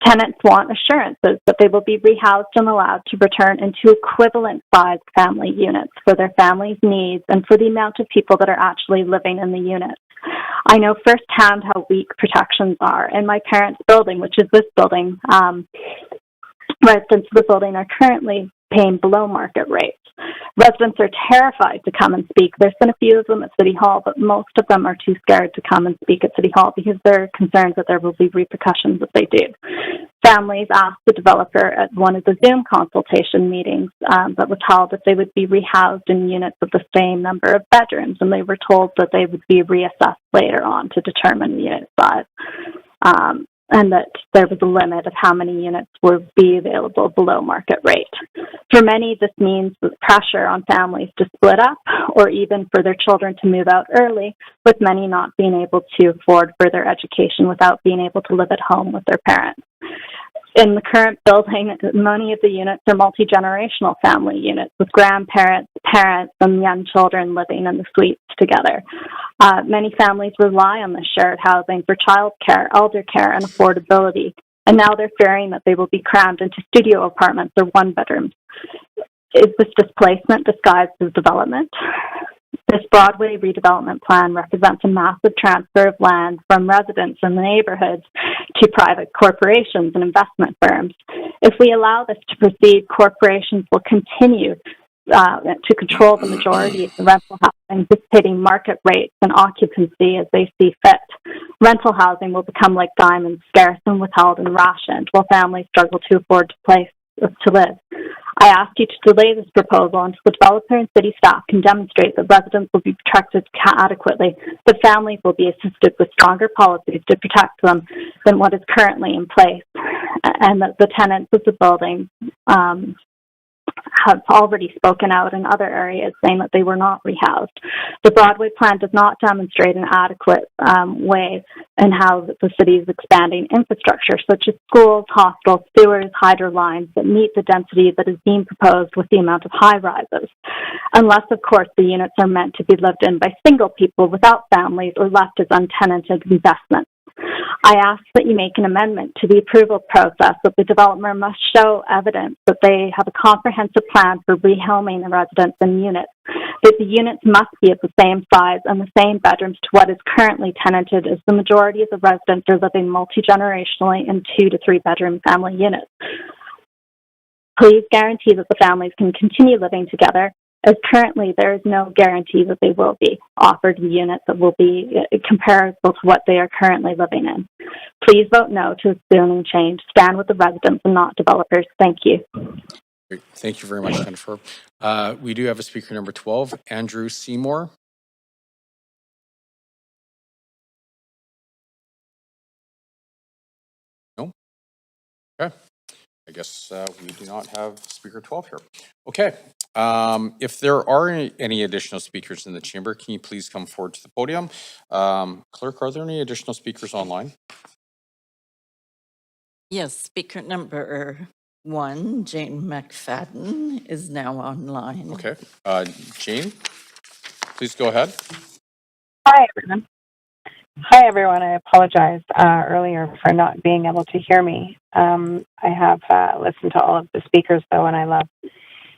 Tenants want assurances that they will be rehoused and allowed to return into equivalent-sized family units for their family's needs and for the amount of people that are actually living in the units. I know firsthand how weak protections are. In my parents' building, which is this building, residents of the building are currently paying below market rates. Residents are terrified to come and speak. There's been a few of them at City Hall, but most of them are too scared to come and speak at City Hall because they're concerned that there will be repercussions if they do. Families asked the developer at one of the Zoom consultation meetings that was held if they would be rehoused in units of the same number of bedrooms, and they were told that they would be reassessed later on to determine unit size. And that there was a limit of how many units would be available below market rate. For many, this means pressure on families to split up or even for their children to move out early, with many not being able to afford further education without being able to live at home with their parents. In the current building, many of the units are multi-generational family units with grandparents, parents, and young children living in the suites together. Many families rely on this shared housing for childcare, elder care, and affordability, and now they're fearing that they will be crammed into studio apartments or one-bedrooms. Is this displacement disguised as development? This Broadway redevelopment plan represents a massive transfer of land from residents in the neighborhoods to private corporations and investment firms. If we allow this to proceed, corporations will continue to control the majority of the rental housing, dictating market rates and occupancy as they see fit. Rental housing will become like diamonds, scarce and withheld and rationed, while families struggle to afford to live. I ask you to delay this proposal until the developer and city staff can demonstrate that residents will be protected adequately, that families will be assisted with stronger policies to protect them than what is currently in place, and that the tenants of the building have already spoken out in other areas saying that they were not rehoused. The Broadway plan does not demonstrate an adequate way in how the city is expanding infrastructure, such as schools, hospitals, sewers, hydro lines that meet the density that is being proposed with the amount of high rises. Unless, of course, the units are meant to be lived in by single people without families or left as untenanted investments. I ask that you make an amendment to the approval process that the developer must show evidence that they have a comprehensive plan for rehoming the residents and units, that the units must be of the same size and the same bedrooms to what is currently tenanted, as the majority of the residents are living multi-generationally in 2 to 3 bedroom family units. Please guarantee that the families can continue living together, as currently there is no guarantee that they will be offered units that will be comparable to what they are currently living in. Please vote no to the zoning change. Stand with the residents and not developers. Thank you. Great. Thank you very much, Jennifer. We do have a speaker number 12, Andrew Seymour. No? Okay. I guess we do not have speaker 12 here. Okay. If there are any additional speakers in the chamber, can you please come forward to the podium? Clerk, are there any additional speakers online? Yes, speaker number 1, Jane McFadden, is now online. Okay. Jane, please go ahead. Hi, everyone. Hi, everyone. I apologize earlier for not being able to hear me. I have listened to all of the speakers, though, and I love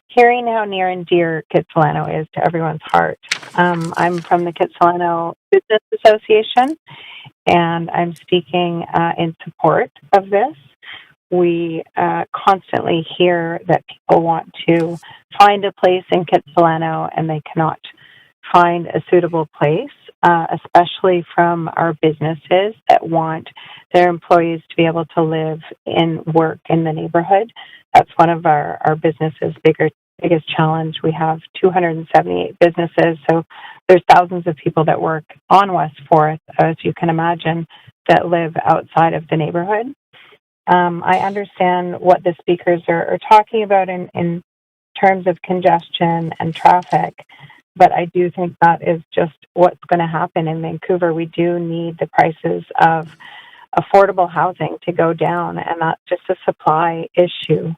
hearing how near and dear Kitsilano is to everyone's heart. I'm from the Kitsilano Business Association, and I'm speaking in support of this. We constantly hear that people want to find a place in Kitsilano, and they cannot find a suitable place, especially from our businesses that want their employees to be able to live and work in the neighborhood. That's one of our businesses' biggest challenge. We have 278 businesses, so there's thousands of people that work on West 4th, as you can imagine, that live outside of the neighborhood. I understand what the speakers are talking about in terms of congestion and traffic, but I do think that is just what's going to happen in Vancouver. We do need the prices of affordable housing to go down, and that's just a supply issue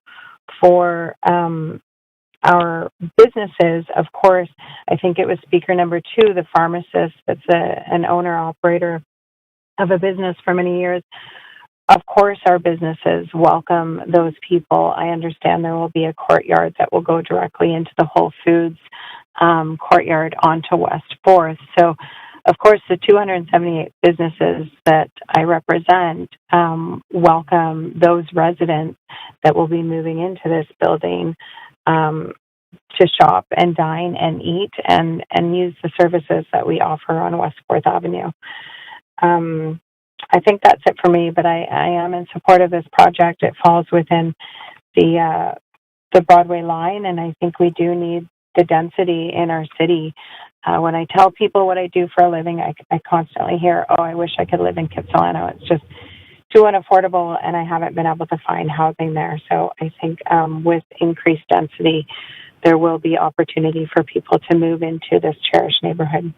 for our businesses. Of course, I think it was speaker number 2, the pharmacist that's an owner-operator of a business for many years. Of course, our businesses welcome those people. I understand there will be a courtyard that will go directly into the Whole Foods courtyard onto West 4th. So, of course, the 278 businesses that I represent welcome those residents that will be moving into this building to shop and dine and eat and use the services that we offer on West 4th Avenue. I think that's it for me, but I am in support of this project. It falls within the Broadway line, and I think we do need the density in our city. When I tell people what I do for a living, I constantly hear, oh, I wish I could live in Kitsilano. It's just too unaffordable, and I haven't been able to find housing there. So I think with increased density, there will be opportunity for people to move into this cherished neighborhood.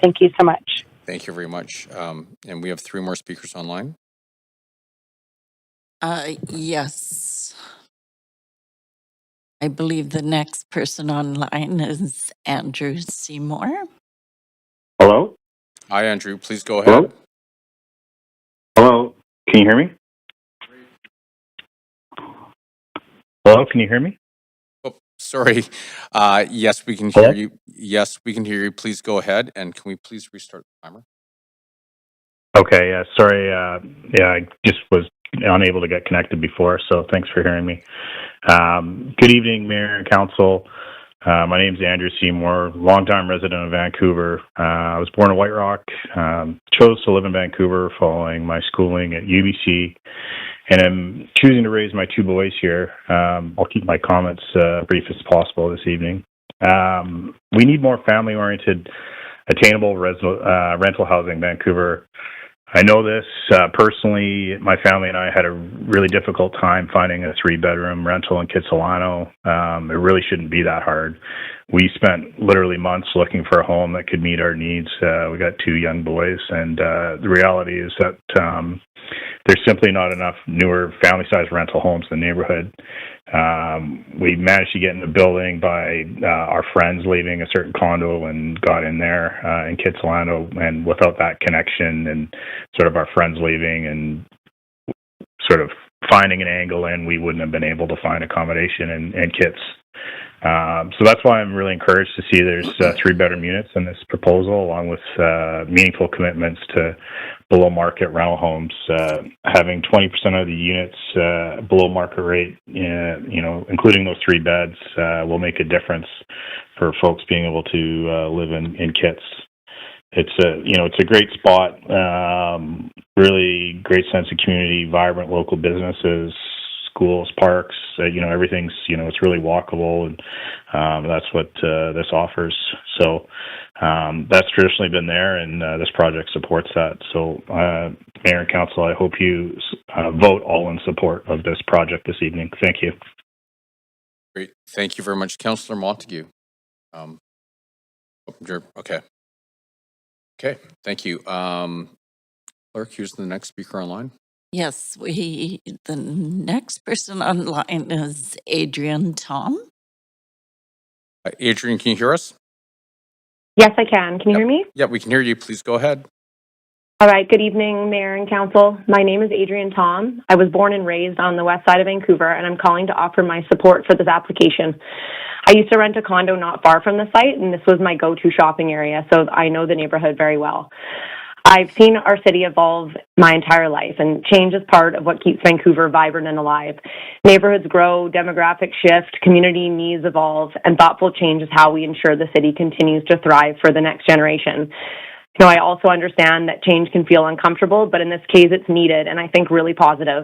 Thank you so much. Thank you very much. And we have 3 more speakers online. Yes. I believe the next person online is Andrew Seymour. Hello? Hi, Andrew. Please go ahead. Hello? Can you hear me? Hello? Can you hear me? Oh, sorry. Yes, we can Hello? hear you. Yes, we can hear you. Please go ahead. And can we please restart the timer? Okay, yeah, sorry. I just was unable to get connected before, so thanks for hearing me. Good evening, Mayor and Council. My name is Andrew Seymour, longtime resident of Vancouver. I was born in White Rock, chose to live in Vancouver following my schooling at UBC, and I'm choosing to raise my 2 boys here. I'll keep my comments brief as possible this evening. We need more family-oriented, attainable rental housing in Vancouver. I know this personally. My family and I had a really difficult time finding a 3-bedroom rental in Kitsilano. It really shouldn't be that hard. We spent literally months looking for a home that could meet our needs. We got 2 young boys, and the reality is that there's simply not enough newer family-sized rental homes in the neighborhood. We managed to get in the building by our friends leaving a certain condo and got in there in Kitsilano, and without that connection and sort of our friends leaving and sort of finding an angle in, we wouldn't have been able to find accommodation in Kits. So that's why I'm really encouraged to see there's 3-bedroom units in this proposal, along with meaningful commitments to below market rental homes. Having 20% of the units below market rate, including those 3 beds, will make a difference for folks being able to live in Kits. It's a great spot, really great sense of community, vibrant local businesses, schools, parks, everything's, it's really walkable, and that's what this offers. So that's traditionally been there, and this project supports that. So Mayor and Council, I hope you vote all in support of this project this evening. Thank you. Great. Thank you very much, Councillor Montague. Okay, thank you. Clerk, here's the next speaker online. Yes, the next person online is Adrian Tom. Adrian, can you hear us? Yes, I can. Can you hear me? Yeah, we can hear you. Please go ahead. All right. Good evening, Mayor and Council. My name is Adrian Tom. I was born and raised on the west side of Vancouver, and I'm calling to offer my support for this application. I used to rent a condo not far from the site, and this was my go-to shopping area, so I know the neighborhood very well. I've seen our city evolve my entire life, and change is part of what keeps Vancouver vibrant and alive. Neighborhoods grow, demographics shift, community needs evolve, and thoughtful change is how we ensure the city continues to thrive for the next generation. I also understand that change can feel uncomfortable, but in this case, it's needed, and I think really positive.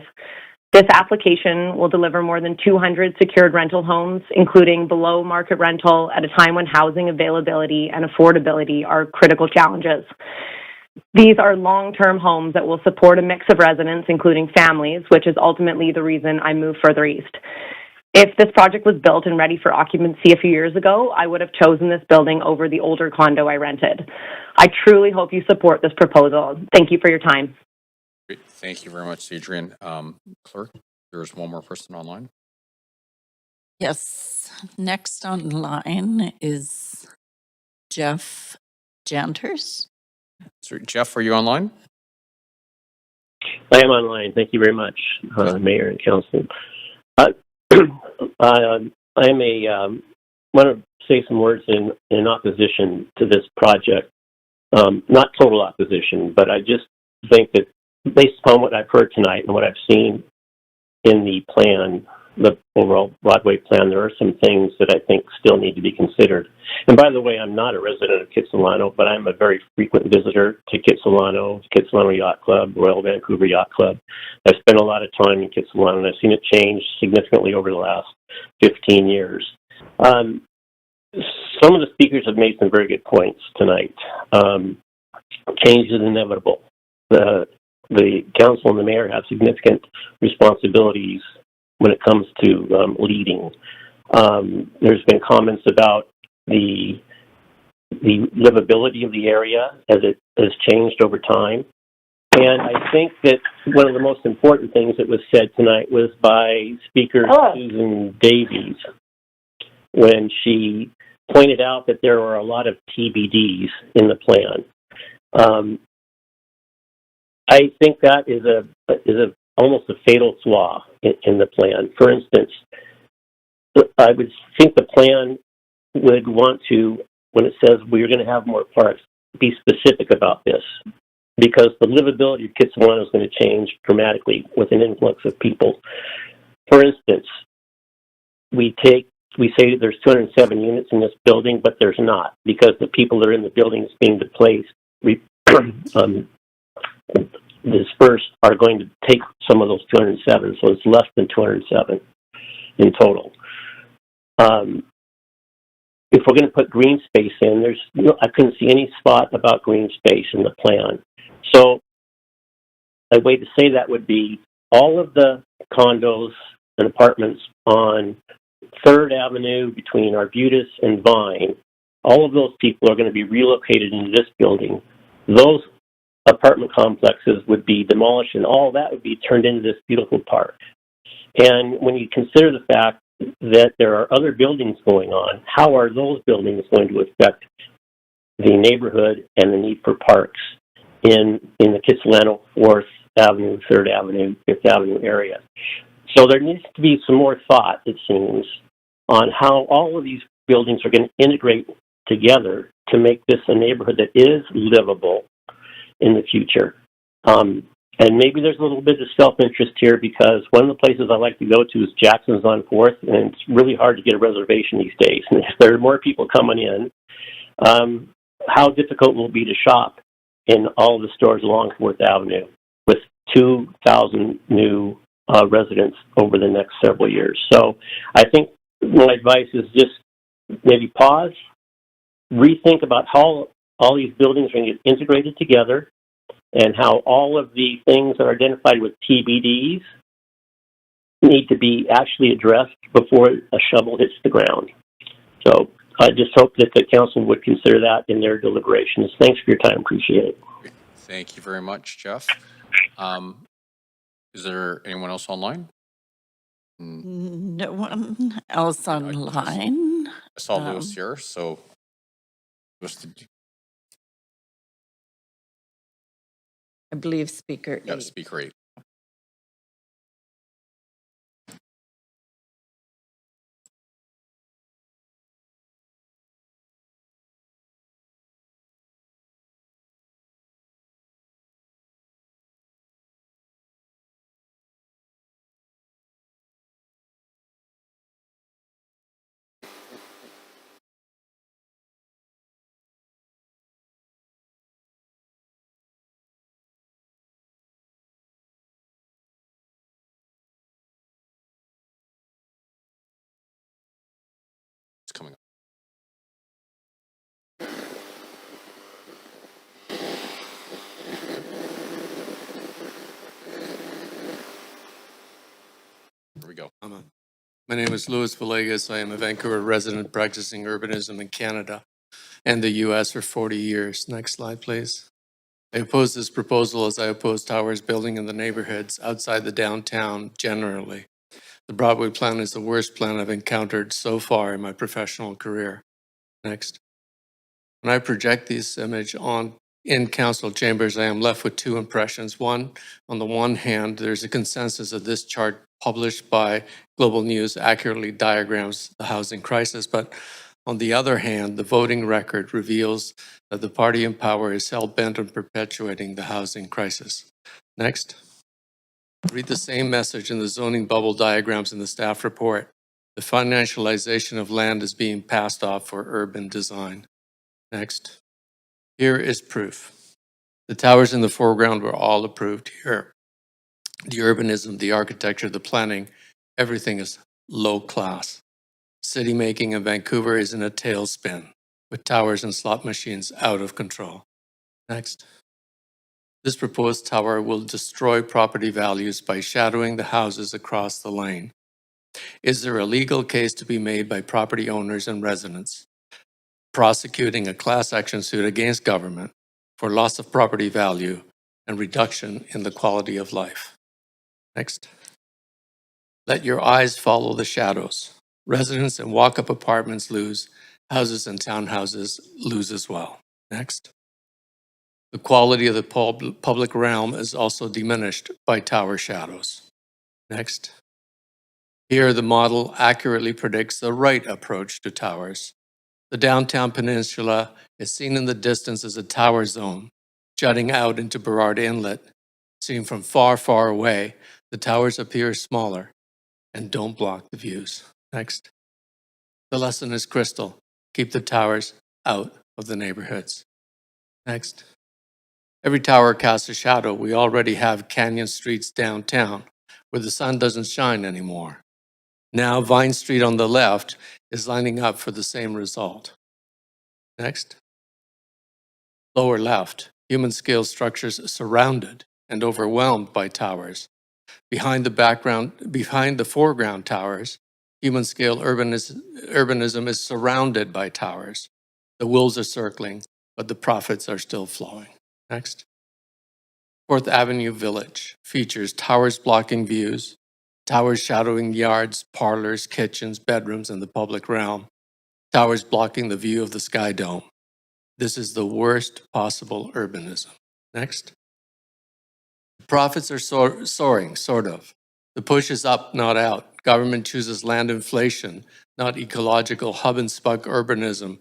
This application will deliver more than 200 secured rental homes, including below market rental, at a time when housing availability and affordability are critical challenges. These are long-term homes that will support a mix of residents, including families, which is ultimately the reason I moved further east. If this project was built and ready for occupancy a few years ago, I would have chosen this building over the older condo I rented. I truly hope you support this proposal. Thank you for your time. Great. Thank you very much, Adrian. Clerk, there's one more person online. Yes, next online is Jeff Janters. So, Jeff, are you online? I am online. Thank you very much, Mayor and Council. I want to say some words in opposition to this project. Not total opposition, but I just think that based upon what I've heard tonight and what I've seen in the plan, the overall Broadway plan, there are some things that I think still need to be considered. And by the way, I'm not a resident of Kitsilano, but I'm a very frequent visitor to Kitsilano Yacht Club, Royal Vancouver Yacht Club. I've spent a lot of time in Kitsilano, and I've seen it change significantly over the last 15 years. Some of the speakers have made some very good points tonight. Change is inevitable. The council and the mayor have significant responsibilities when it comes to leading. There's been comments about the livability of the area as it has changed over time. And I think that one of the most important things that was said tonight was by Speaker Susan Davies, when she pointed out that there are a lot of TBDs in the plan. I think that is almost a fatal flaw in the plan. For instance, I would think the plan would want to, when it says we're going to have more parks, be specific about this, because the livability of Kitsilano is going to change dramatically with an influx of people. For instance, we say there's 207 units in this building, but there's not, because the people that are in the building is being dispersed are going to take some of those 207, so it's less than 207 in total. If we're going to put green space in, I couldn't see any spot about green space in the plan. So a way to say that would be all of the condos and apartments on 3rd Avenue between Arbutus and Vine, all of those people are going to be relocated into this building. Those apartment complexes would be demolished and all that would be turned into this beautiful park. And when you consider the fact that there are other buildings going on, how are those buildings going to affect the neighborhood and the need for parks in the Kitsilano 4th Avenue, 3rd Avenue, 5th Avenue area? So there needs to be some more thought, it seems, on how all of these buildings are going to integrate together to make this a neighborhood that is livable in the future. And maybe there's a little bit of self-interest here because one of the places I like to go to is Jackson's on 4th, and it's really hard to get a reservation these days. And if there are more people coming in, how difficult will it be to shop in all of the stores along 4th Avenue with 2,000 new residents over the next several years? So I think my advice is just maybe pause, rethink about how all these buildings are going to get integrated together and how all of the things that are identified with TBDs need to be actually addressed before a shovel hits the ground. So I just hope that the council would consider that in their deliberations. Thanks for your time. Appreciate it. Thank you very much, Jeff. Is there anyone else online? No one else online. I saw Lewis here, so Lewis, I believe speaker 8. speaker 8. It's coming up. Here we go. My name is Louis Villegas. I am a Vancouver resident practicing urbanism in Canada and the U.S. for 40 years. Next slide, please. I oppose this proposal as I oppose towers building in the neighborhoods outside the downtown generally. The Broadway plan is the worst plan I've encountered so far in my professional career. Next. When I project this image in council chambers, I am left with two impressions. One, on the one hand, there's a consensus that this chart published by Global News accurately diagrams the housing crisis, but on the other hand, the voting record reveals that the party in power is hell-bent on perpetuating the housing crisis. Next. Read the same message in the zoning bubble diagrams in the staff report. The financialization of land is being passed off for urban design. Next. Here is proof. The towers in the foreground were all approved here. The urbanism, the architecture, the planning, everything is low class. City making in Vancouver is in a tailspin with towers and slot machines out of control. Next. This proposed tower will destroy property values by shadowing the houses across the lane. Is there a legal case to be made by property owners and residents prosecuting a class action suit against government for loss of property value and reduction in the quality of life? Next. Let your eyes follow the shadows. Residents in walk-up apartments lose, houses and townhouses lose as well. Next. The quality of the public realm is also diminished by tower shadows. Next. Here, the model accurately predicts the right approach to towers. The downtown peninsula is seen in the distance as a tower zone, jutting out into Burrard Inlet. Seen from far, far away, the towers appear smaller and don't block the views. Next. The lesson is crystal. Keep the towers out of the neighborhoods. Next. Every tower casts a shadow. We already have canyon streets downtown where the sun doesn't shine anymore. Now Vine Street on the left is lining up for the same result. Next. Lower left, human scale structures surrounded and overwhelmed by towers. Behind the foreground towers, human scale urbanism is surrounded by towers. The wolves are circling, but the profits are still flowing. Next. Fourth Avenue Village features towers blocking views, towers shadowing yards, parlors, kitchens, bedrooms, and the public realm, towers blocking the view of the Sky Dome. This is the worst possible urbanism. Next. Profits are soaring, sort of. The push is up, not out. Government chooses land inflation, not ecological hub and spoke urbanism,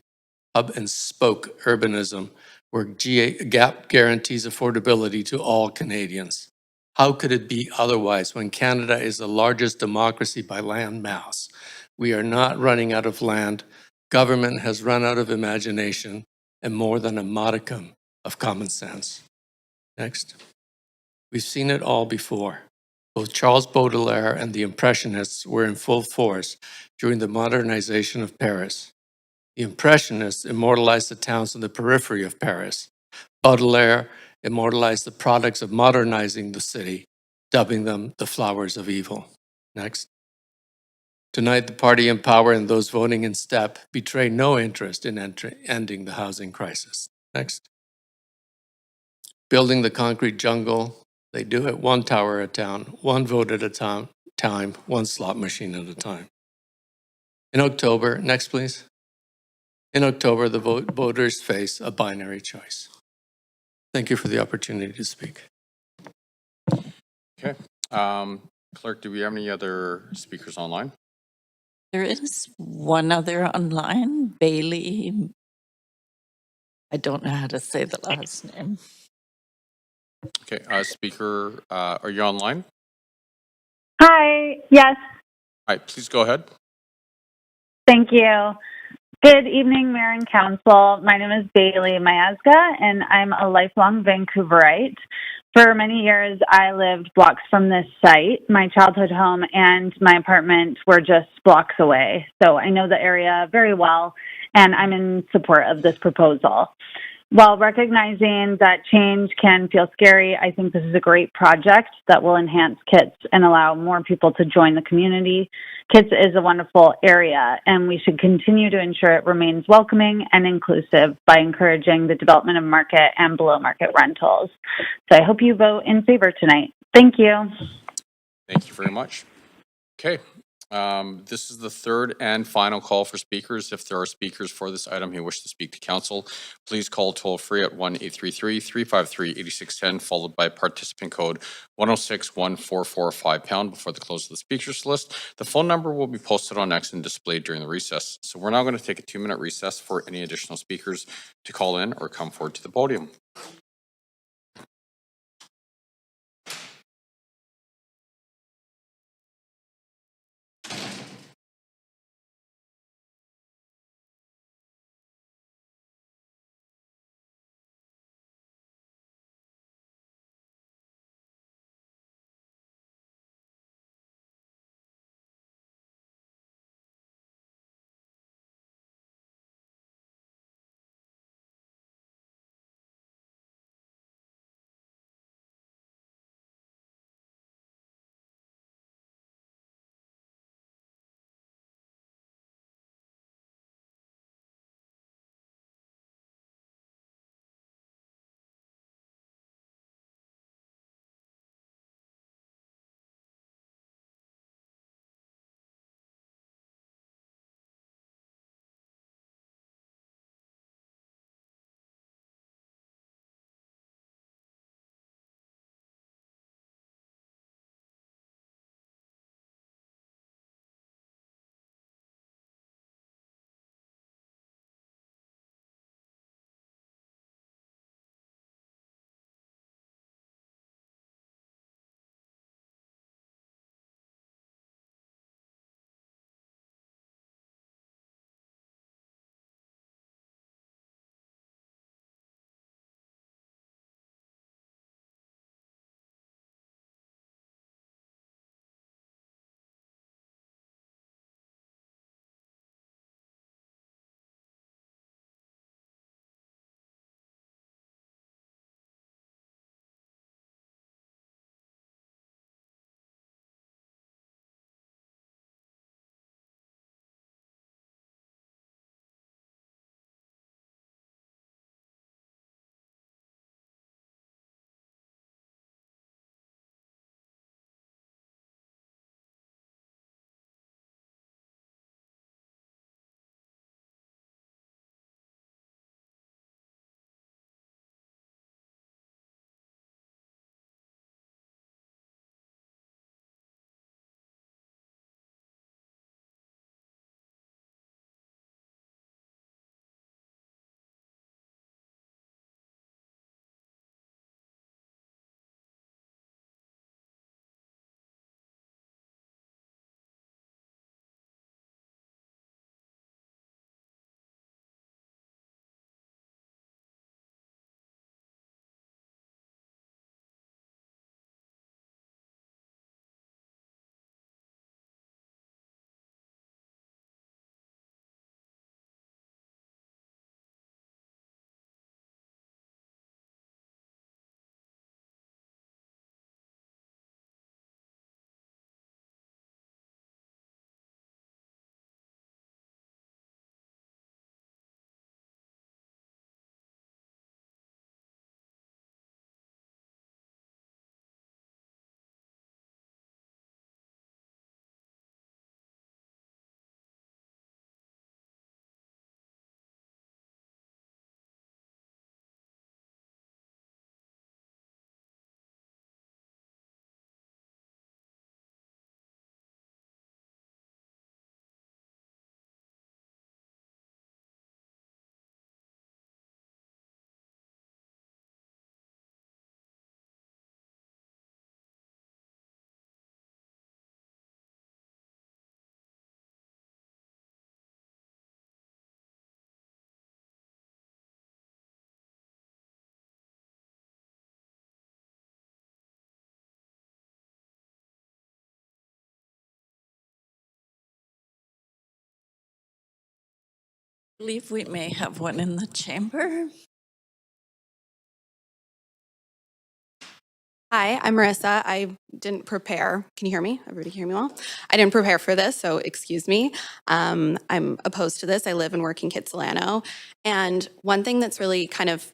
where GAP guarantees affordability to all Canadians. How could it be otherwise when Canada is the largest democracy by land mass? We are not running out of land. Government has run out of imagination and more than a modicum of common sense. Next. We've seen it all before. Both Charles Baudelaire and the Impressionists were in full force during the modernization of Paris. The Impressionists immortalized the towns on the periphery of Paris. Baudelaire immortalized the products of modernizing the city, dubbing them the flowers of evil. Next. Tonight, the party in power and those voting in step betray no interest in ending the housing crisis. Next. Building the concrete jungle, they do it one tower at a time, one vote at a time, one slot machine at a time. In October, next please. In October, the voters face a binary choice. Thank you for the opportunity to speak. Okay. Clerk, do we have any other speakers online? There is one other online, Bailey. I don't know how to say the last name. Okay, speaker, are you online? Hi, yes, All right, please go ahead. thank you. Good evening, Mayor and Council. My name is Bailey Miazga, and I'm a lifelong Vancouverite. For many years, I lived blocks from this site. My childhood home and my apartment were just blocks away. So I know the area very well, and I'm in support of this proposal. While recognizing that change can feel scary, I think this is a great project that will enhance Kits and allow more people to join the community. Kits is a wonderful area, and we should continue to ensure it remains welcoming and inclusive by encouraging the development of market and below market rentals. So I hope you vote in favor tonight. Thank you. Thank you very much. Okay. This is the third and final call for speakers. If there are speakers for this item who wish to speak to council, please call toll free at 1-833-353-8610, followed by participant code 1061445 # before the close of the speakers list. The phone number will be posted on X and displayed during the recess. So we're now going to take a 2-minute recess for any additional speakers to call in or come forward to the podium. believe we may have one in the chamber. Hi, I'm Marissa. I didn't prepare. Can you hear me? Everybody hear me well? I didn't prepare for this, so excuse me. I'm opposed to this. I live and work in Kitsilano. And one thing that's really kind of,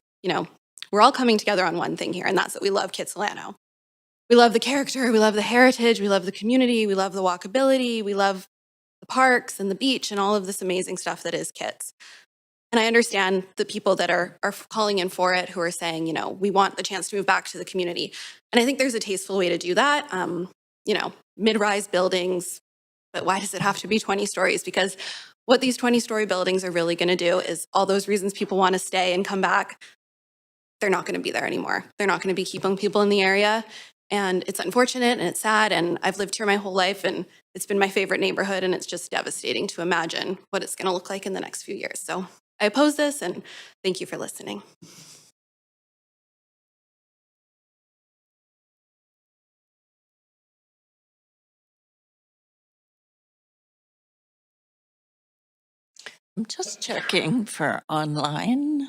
we're all coming together on one thing here, and that's that we love Kitsilano. We love the character, we love the heritage, we love the community, we love the walkability, we love the parks and the beach and all of this amazing stuff that is Kits. And I understand the people that are calling in for it who are saying, we want the chance to move back to the community. And I think there's a tasteful way to do that. Mid-rise buildings, but why does it have to be 20 stories? Because what these 20-story buildings are really going to do is all those reasons people want to stay and come back, they're not going to be there anymore. They're not going to be keeping people in the area. And it's unfortunate and it's sad. And I've lived here my whole life and it's been my favorite neighborhood. And it's just devastating to imagine what it's going to look like in the next few years. So I oppose this, and thank you for listening. I'm just checking for online.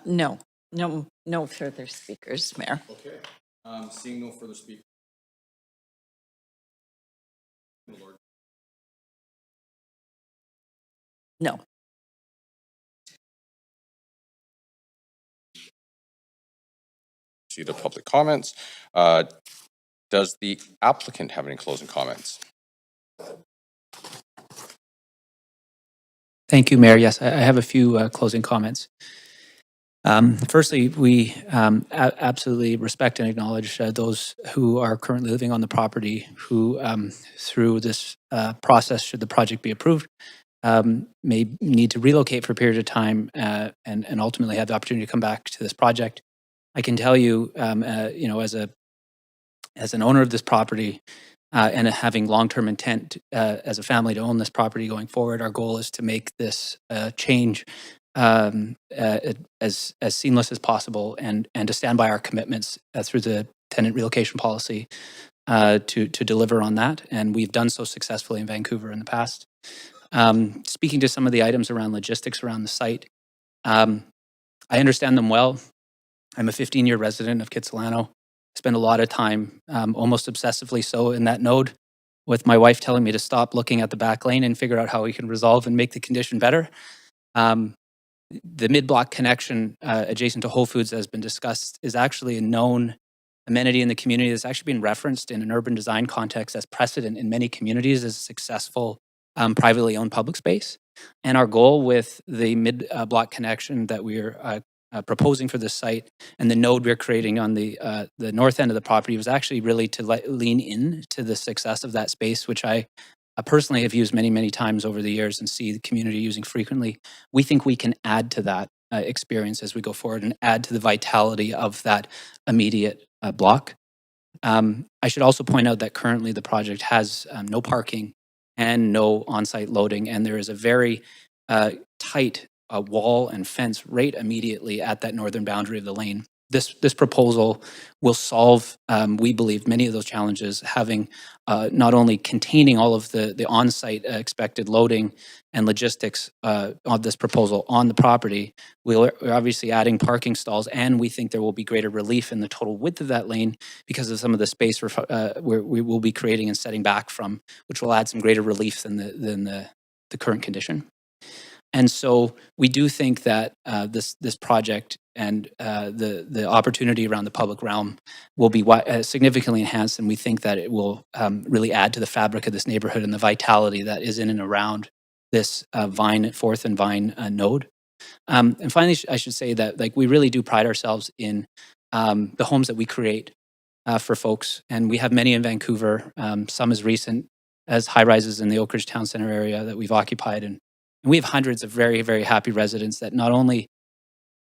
No further speakers, Mayor. Okay. Seeing no further speakers. No. See the public comments. Does the applicant have any closing comments? Thank you, Mayor. Yes, I have a few closing comments. Firstly, we absolutely respect and acknowledge those who are currently living on the property who, through this process, should the project be approved, may need to relocate for a period of time and ultimately have the opportunity to come back to this project. I can tell you, as an owner of this property and having long-term intent as a family to own this property going forward, our goal is to make this change as seamless as possible and to stand by our commitments through the tenant relocation policy to deliver on that. And we've done so successfully in Vancouver in the past. Speaking to some of the items around logistics around the site, I understand them well. I'm a 15-year resident of Kitsilano. I spend a lot of time, almost obsessively so, in that node, with my wife telling me to stop looking at the back lane and figure out how we can resolve and make the condition better. The mid-block connection adjacent to Whole Foods, as has been discussed, is actually a known amenity in the community that's actually been referenced in an urban design context as precedent in many communities as a successful privately owned public space. And our goal with the mid-block connection that we're proposing for this site and the node we're creating on the north end of the property was actually really to lean in to the success of that space, which I personally have used many, many times over the years and see the community using frequently. We think we can add to that experience as we go forward and add to the vitality of that immediate block. I should also point out that currently the project has no parking and no on-site loading, and there is a very tight wall and fence right immediately at that northern boundary of the lane. This proposal will solve, we believe, many of those challenges, having not only containing all of the on-site expected loading and logistics of this proposal on the property. We're obviously adding parking stalls, and we think there will be greater relief in the total width of that lane because of some of the space we will be creating and setting back from, which will add some greater relief than the current condition. And so we do think that this project and the opportunity around the public realm will be significantly enhanced, and we think that it will really add to the fabric of this neighborhood and the vitality that is in and around this Fourth and Vine node. And finally, I should say that we really do pride ourselves in the homes that we create for folks, and we have many in Vancouver, some as recent as high-rises in the Oak Ridge Town Center area that we've occupied, and we have hundreds of very, very happy residents that not only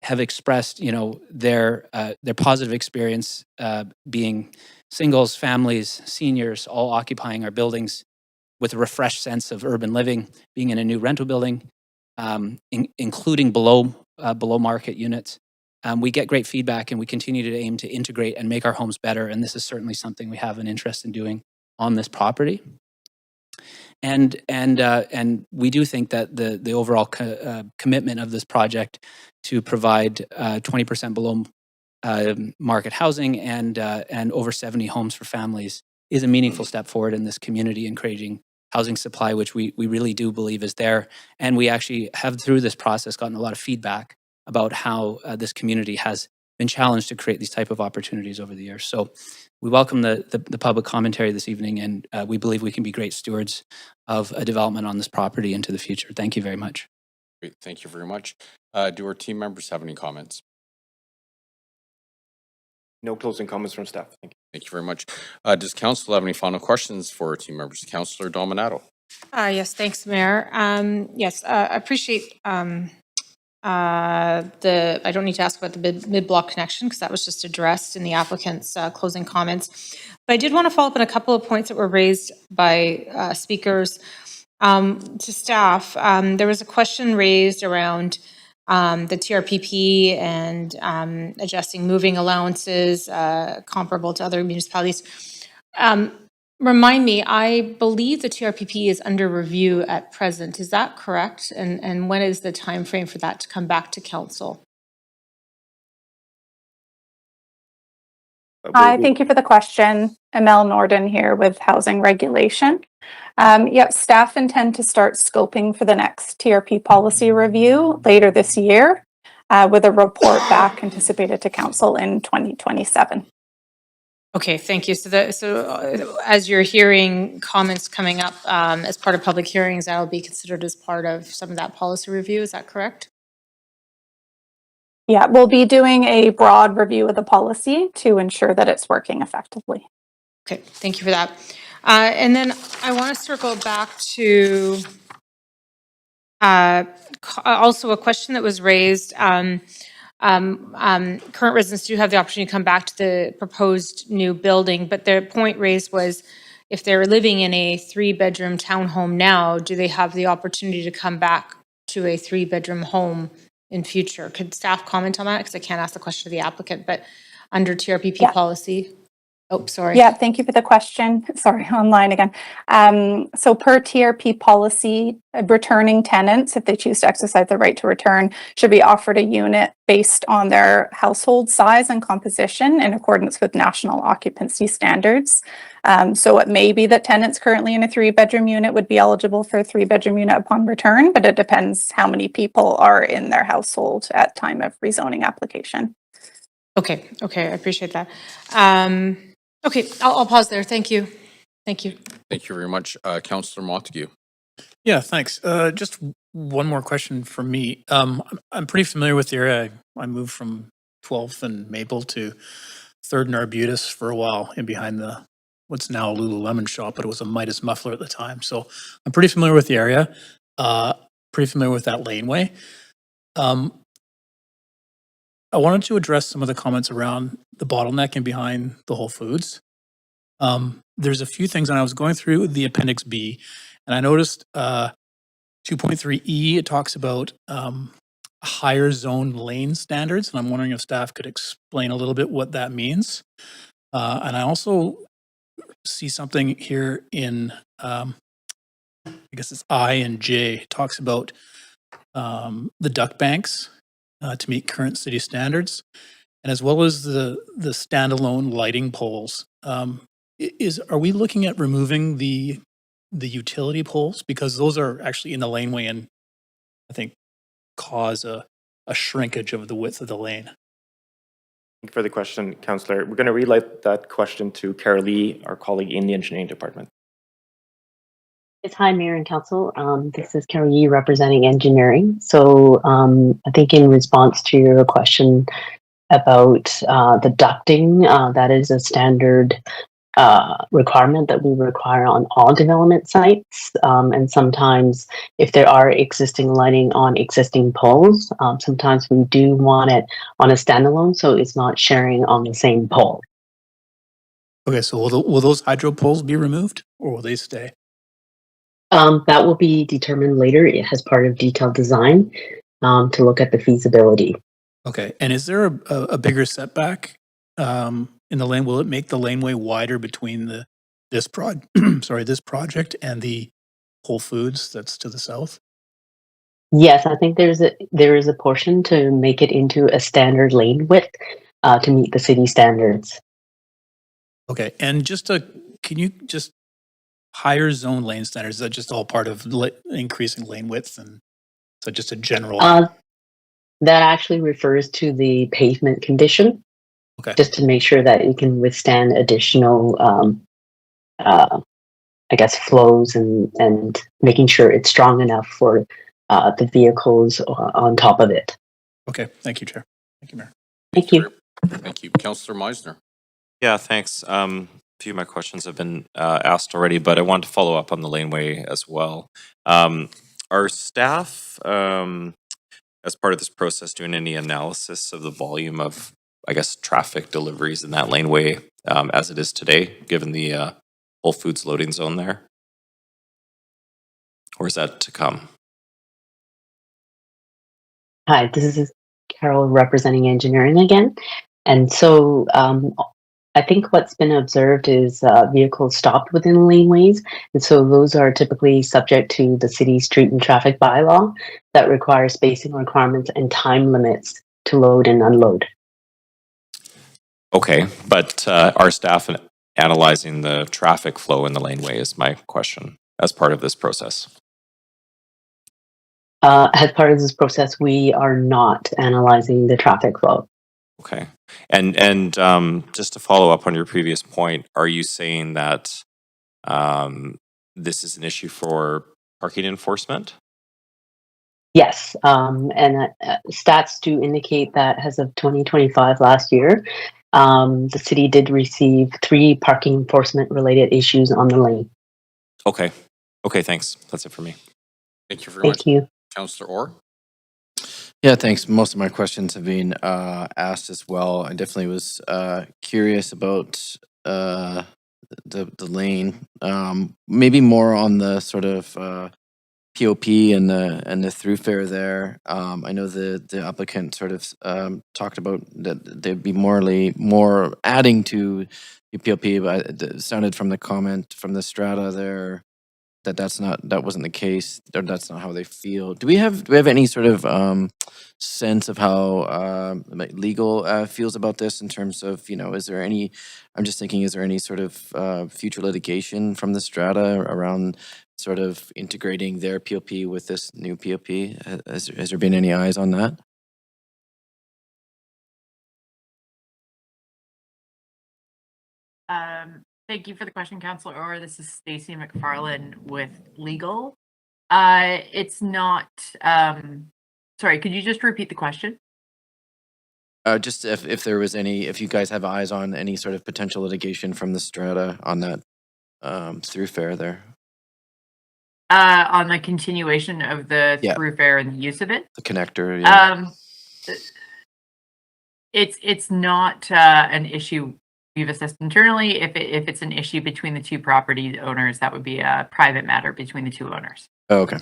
have expressed, their positive experience being singles, families, seniors, all occupying our buildings with a refreshed sense of urban living, being in a new rental building, including below market units. We get great feedback, and we continue to aim to integrate and make our homes better. And this is certainly something we have an interest in doing on this property. And we do think that the overall commitment of this project to provide 20% below market housing and over 70 homes for families is a meaningful step forward in this community in creating housing supply, which we really do believe is there. And we actually have, through this process, gotten a lot of feedback about how this community has been challenged to create these type of opportunities over the years. So we welcome the public commentary this evening, and we believe we can be great stewards of a development on this property into the future. Thank you very much. Great, thank you very much. Do our team members have any comments? No closing comments from staff. Thank you. Thank you very much. Does council have any final questions for our team members? Councillor Dominato. Yes, thanks, Mayor. Yes, I appreciate I don't need to ask about the mid-block connection because that was just addressed in the applicant's closing comments. But I did want to follow up on a couple of points that were raised by speakers to staff. There was a question raised around the TRPP and adjusting moving allowances comparable to other municipalities. Remind me, I believe the TRPP is under review at present. Is that correct? And when is the time frame for that to come back to council? Hi, thank you for the question. Amel Norden here with Housing Regulation. Yep, staff intend to start scoping for the next TRP policy review later this year with a report back anticipated to council in 2027. Okay, thank you. So as you're hearing comments coming up as part of public hearings, that'll be considered as part of some of that policy review. Is that correct? Yeah, we'll be doing a broad review of the policy to ensure that it's working effectively. Okay, thank you for that. And then I want to circle back to also a question that was raised. Current residents do have the opportunity to come back to the proposed new building, but their point raised was if they're living in a 3-bedroom townhome now, do they have the opportunity to come back to a 3-bedroom home in future? Could staff comment on that? Because I can't ask the question to the applicant, but under TRPP policy. Oh, sorry. Yeah, thank you for the question. Sorry, online again. So per TRP policy, returning tenants, if they choose to exercise the right to return, should be offered a unit based on their household size and composition in accordance with national occupancy standards. So it may be that tenants currently in a 3-bedroom unit would be eligible for a 3-bedroom unit upon return, but it depends how many people are in their household at time of rezoning application. Okay, I appreciate that. Okay, I'll pause there. Thank you. Thank you. Thank you very much. Councillor Montague. Yeah, thanks. Just one more question from me. I'm pretty familiar with the area. I moved from 12th and Maple to 3rd and Arbutus for a while in behind the what's now a Lululemon shop, but it was a Midas Muffler at the time. So I'm pretty familiar with the area, pretty familiar with that laneway. I wanted to address some of the comments around the bottleneck and behind the Whole Foods. There's a few things when I was going through the Appendix B, and I noticed 2.3E, it talks about higher zone lane standards, and I'm wondering if staff could explain a little bit what that means. And I also see something here in, I guess it's I and J, it talks about the duck banks to meet current city standards, and as well as the standalone lighting poles. Are we looking at removing the utility poles, because those are actually in the laneway and I think cause a shrinkage of the width of the lane? Thank you for the question, Councillor. We're going to relay that question to Carol Lee, our colleague in the engineering department. Yes, hi, Mayor and Council. This is Carol Yee representing engineering. So I think in response to your question about the ducting, that is a standard requirement that we require on all development sites. And sometimes if there are existing lighting on existing poles, sometimes we do want it on a standalone so it's not sharing on the same pole. Okay, so will those hydro poles be removed or will they stay? That will be determined later. It has part of detailed design to look at the feasibility. Okay, and is there a bigger setback in the lane? Will it make the laneway wider between the this this project and the Whole Foods that's to the south? Yes, I think there is a portion to make it into a standard lane width to meet the city standards. Okay, and can you just higher zone lane standards, is that just all part of increasing lane width, and so just a general? That actually refers to the pavement condition, Okay. just to make sure that it can withstand additional, I guess, flows and making sure it's strong enough for the vehicles on top of it. Okay, thank you, Chair. Thank you, Mayor. Thank you. Thank you. Councillor Meisner. Yeah, thanks. A few of my questions have been asked already, but I want to follow up on the laneway as well. Are staff, as part of this process, doing any analysis of the volume of, I guess, traffic deliveries in that laneway as it is today, given the Whole Foods loading zone there? Or is that to come? Hi, this is Carol representing engineering again. And so I think what's been observed is vehicles stopped within laneways. And so those are typically subject to the city street and traffic bylaw that requires spacing requirements and time limits to load and unload. Okay, but are staff analyzing the traffic flow in the laneway is my question as part of this process? As part of this process, we are not analyzing the traffic flow. Okay. And just to follow up on your previous point, are you saying that this is an issue for parking enforcement? Yes, and stats do indicate that as of 2025 last year, the city did receive 3 parking enforcement related issues on the lane. Okay. Okay, thanks. That's it for me. Thank you very much. Thank you. Councillor Orr. Yeah, thanks. Most of my questions have been asked as well. I definitely was curious about the lane, maybe more on the sort of POP and the throughfare there. I know the applicant sort of talked about that they'd be more adding to your POP, but it sounded from the comment from the strata there that wasn't the case, or that's not how they feel. Do we have any sort of sense of how legal feels about this in terms of, is there any, I'm just thinking, is there any sort of future litigation from the strata around sort of integrating their POP with this new POP? Has there been any eyes on that? Thank you for the question, Councillor Orr. This is Stacey McFarland with legal. It's not, sorry, could you just repeat the question? Just if there was any, if you guys have eyes on any sort of potential litigation from the strata on that throughfare there. On the continuation of the throughfare and the use of it? The connector, yeah. It's not an issue we've assessed internally. If it's an issue between the 2 property owners, that would be a private matter between the 2 owners. Oh, okay.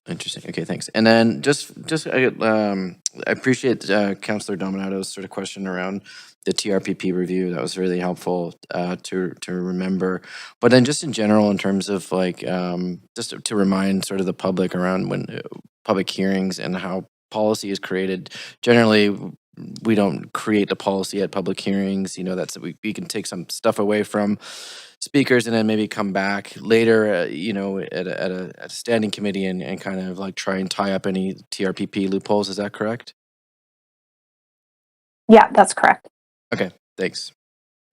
Interesting. Okay, thanks. And then I appreciate Councillor Dominato's sort of question around the TRPP review. That was really helpful to remember. But then just in general, in terms of like, just to remind sort of the public around when public hearings and how policy is created. Generally, we don't create the policy at public hearings. That's we can take some stuff away from speakers and then maybe come back later, at a standing committee and kind of like try and tie up any TRPP loopholes. Is that correct? Yeah, that's correct. Okay, thanks.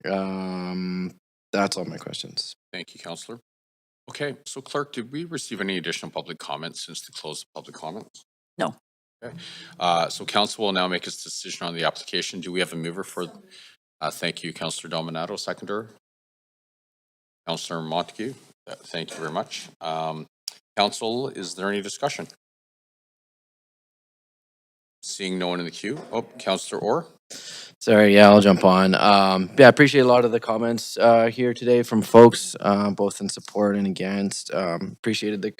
That's all my questions. Thank you, Councillor. Okay, so Clerk, did we receive any additional public comments since the close of public comments? No. Okay. So council will now make its decision on the application. Do we have a mover for? Thank you, Councillor Dominato. Seconder. Councillor Montague. Thank you very much. Council, is there any discussion? Seeing no one in the queue. Oh, Councillor Orr. Sorry, yeah, I'll jump on. Yeah, I appreciate a lot of the comments here today from folks, both in support and against. Appreciated the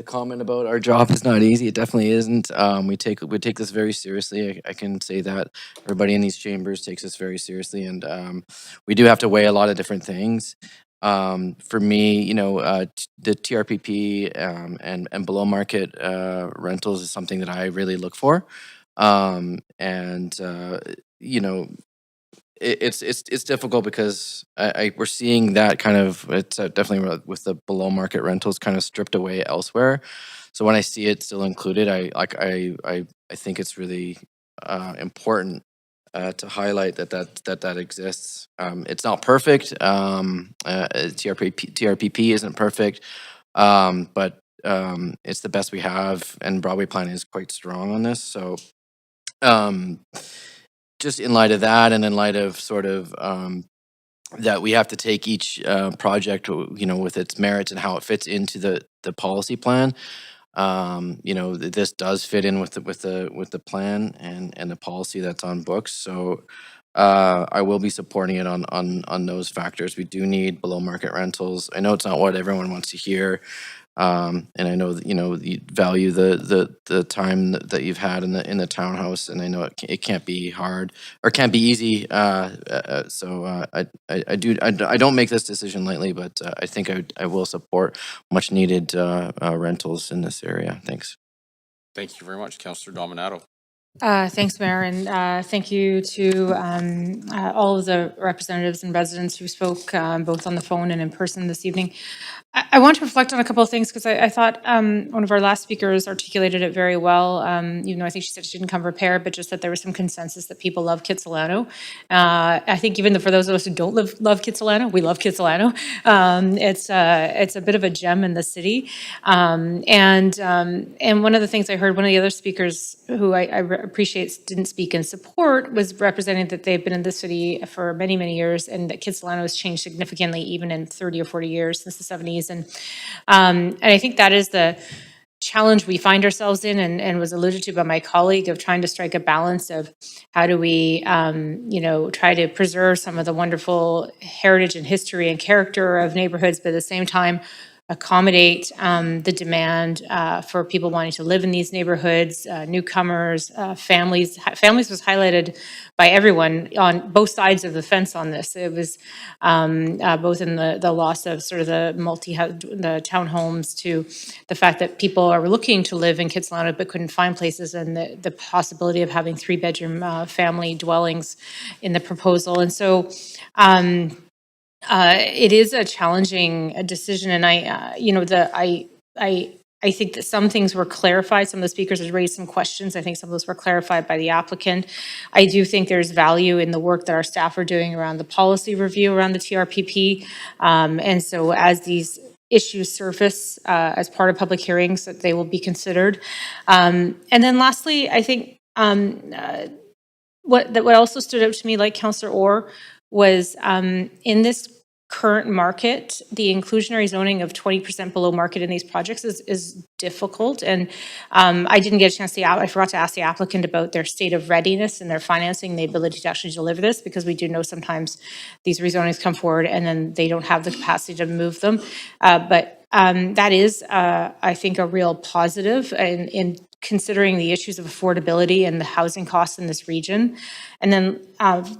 comment about our job is not easy. It definitely isn't. We take this very seriously. I can say that everybody in these chambers takes this very seriously, and we do have to weigh a lot of different things. For me, the TRPP and below market rentals is something that I really look for. And it's difficult because we're seeing that kind of, it's definitely with the below market rentals kind of stripped away elsewhere. So when I see it still included, I think it's really important to highlight that exists. It's not perfect. TRPP isn't perfect, but it's the best we have, and Broadway Plan is quite strong on this. So just in light of that, and in light of sort of that we have to take each project, with its merits and how it fits into the policy plan. This does fit in with the plan and the policy that's on books. So I will be supporting it on those factors. We do need below market rentals. I know it's not what everyone wants to hear. And I know that, you value the time that you've had in the townhouse, and I know it can't be hard or can't be easy. So I don't make this decision lightly, but I think I will support much needed rentals in this area. Thanks. Thank you very much, Councillor Dominato. Thanks, Mayor, and thank you to all of the representatives and residents who spoke both on the phone and in person this evening. I want to reflect on a couple of things because I thought one of our last speakers articulated it very well, even though I think she said she didn't come prepared, but just that there was some consensus that people love Kitsilano. I think even for those of us who don't love Kitsilano, we love Kitsilano. It's a bit of a gem in the city. And one of the things I heard, one of the other speakers who I appreciate didn't speak in support, was representing that they've been in the city for many, many years, and that Kitsilano has changed significantly even in 30 or 40 years since the 70s. And I think that is the challenge we find ourselves in, and was alluded to by my colleague, of trying to strike a balance of how do we, try to preserve some of the wonderful heritage and history and character of neighborhoods, but at the same time accommodate the demand for people wanting to live in these neighborhoods, newcomers, families. Families was highlighted by everyone on both sides of the fence on this. It was both in the loss of sort of the the townhomes, to the fact that people are looking to live in Kitsilano but couldn't find places, and the possibility of having 3-bedroom family dwellings in the proposal. And so it is a challenging decision, and I think that some things were clarified. Some of the speakers have raised some questions. I think some of those were clarified by the applicant. I do think there's value in the work that our staff are doing around the policy review around the TRPP, and so as these issues surface as part of public hearings, that they will be considered. And then lastly, I think what also stood out to me, like Councillor Orr, was in this current market, the inclusionary zoning of 20% below market in these projects is difficult. And I didn't get a chance to, I forgot to ask the applicant about their state of readiness and their financing, the ability to actually deliver this, because we do know sometimes these rezonings come forward and then they don't have the capacity to move them. But that is, I think, a real positive in considering the issues of affordability and the housing costs in this region. And then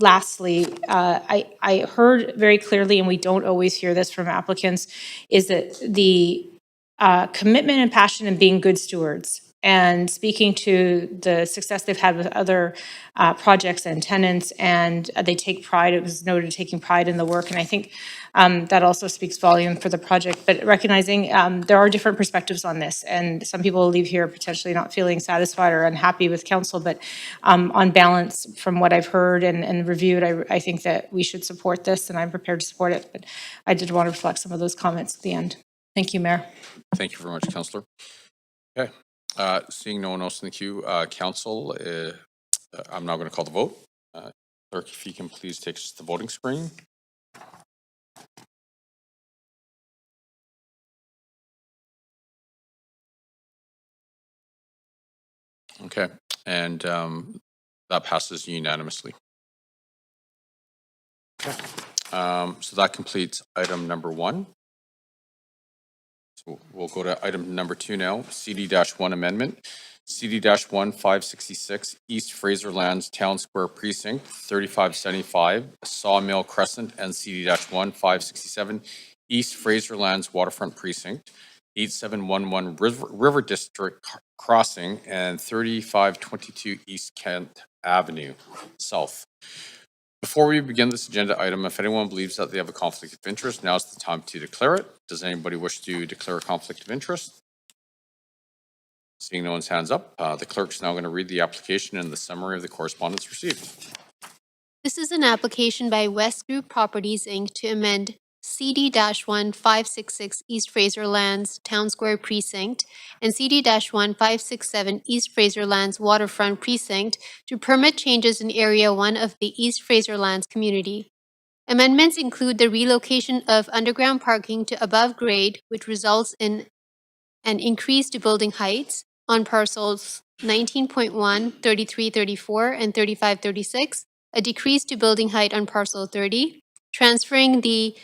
lastly, I heard very clearly, and we don't always hear this from applicants, is that the commitment and passion in being good stewards, and speaking to the success they've had with other projects and tenants, and they take pride, it was noted, taking pride in the work. And I think that also speaks volume for the project, but recognizing there are different perspectives on this, and some people will leave here potentially not feeling satisfied or unhappy with council, but on balance, from what I've heard and reviewed, I think that we should support this, and I'm prepared to support it, but I did want to reflect some of those comments at the end. Thank you, Mayor. Thank you very much, Councillor. Okay, seeing no one else in the queue, Council, I'm now going to call the vote. Clerk, if you can please take us to the voting screen. Okay, and that passes unanimously. Okay, so that completes item number 1. So we'll go to item number 2 now, CD-1 amendment, CD-1566 East Fraserlands Town Square Precinct, 3575 Sawmill Crescent, and CD-1567 East Fraserlands Waterfront Precinct, 8711 River District Crossing, and 3522 East Kent Avenue South. Before we begin this agenda item, if anyone believes that they have a conflict of interest, now's the time to declare it. Does anybody wish to declare a conflict of interest? Seeing no one's hands up, the clerk's now going to read the application and the summary of the correspondence received. This is an application by West Group Properties, Inc. to amend CD-1566 East Fraserlands Town Square Precinct and CD-1567 East Fraserlands Waterfront Precinct to permit changes in Area 1 of the East Fraserlands community. Amendments include the relocation of underground parking to above grade, which results in an increase to building heights on parcels 19.1, 3334, and 3536, a decrease to building height on parcel 30, transferring the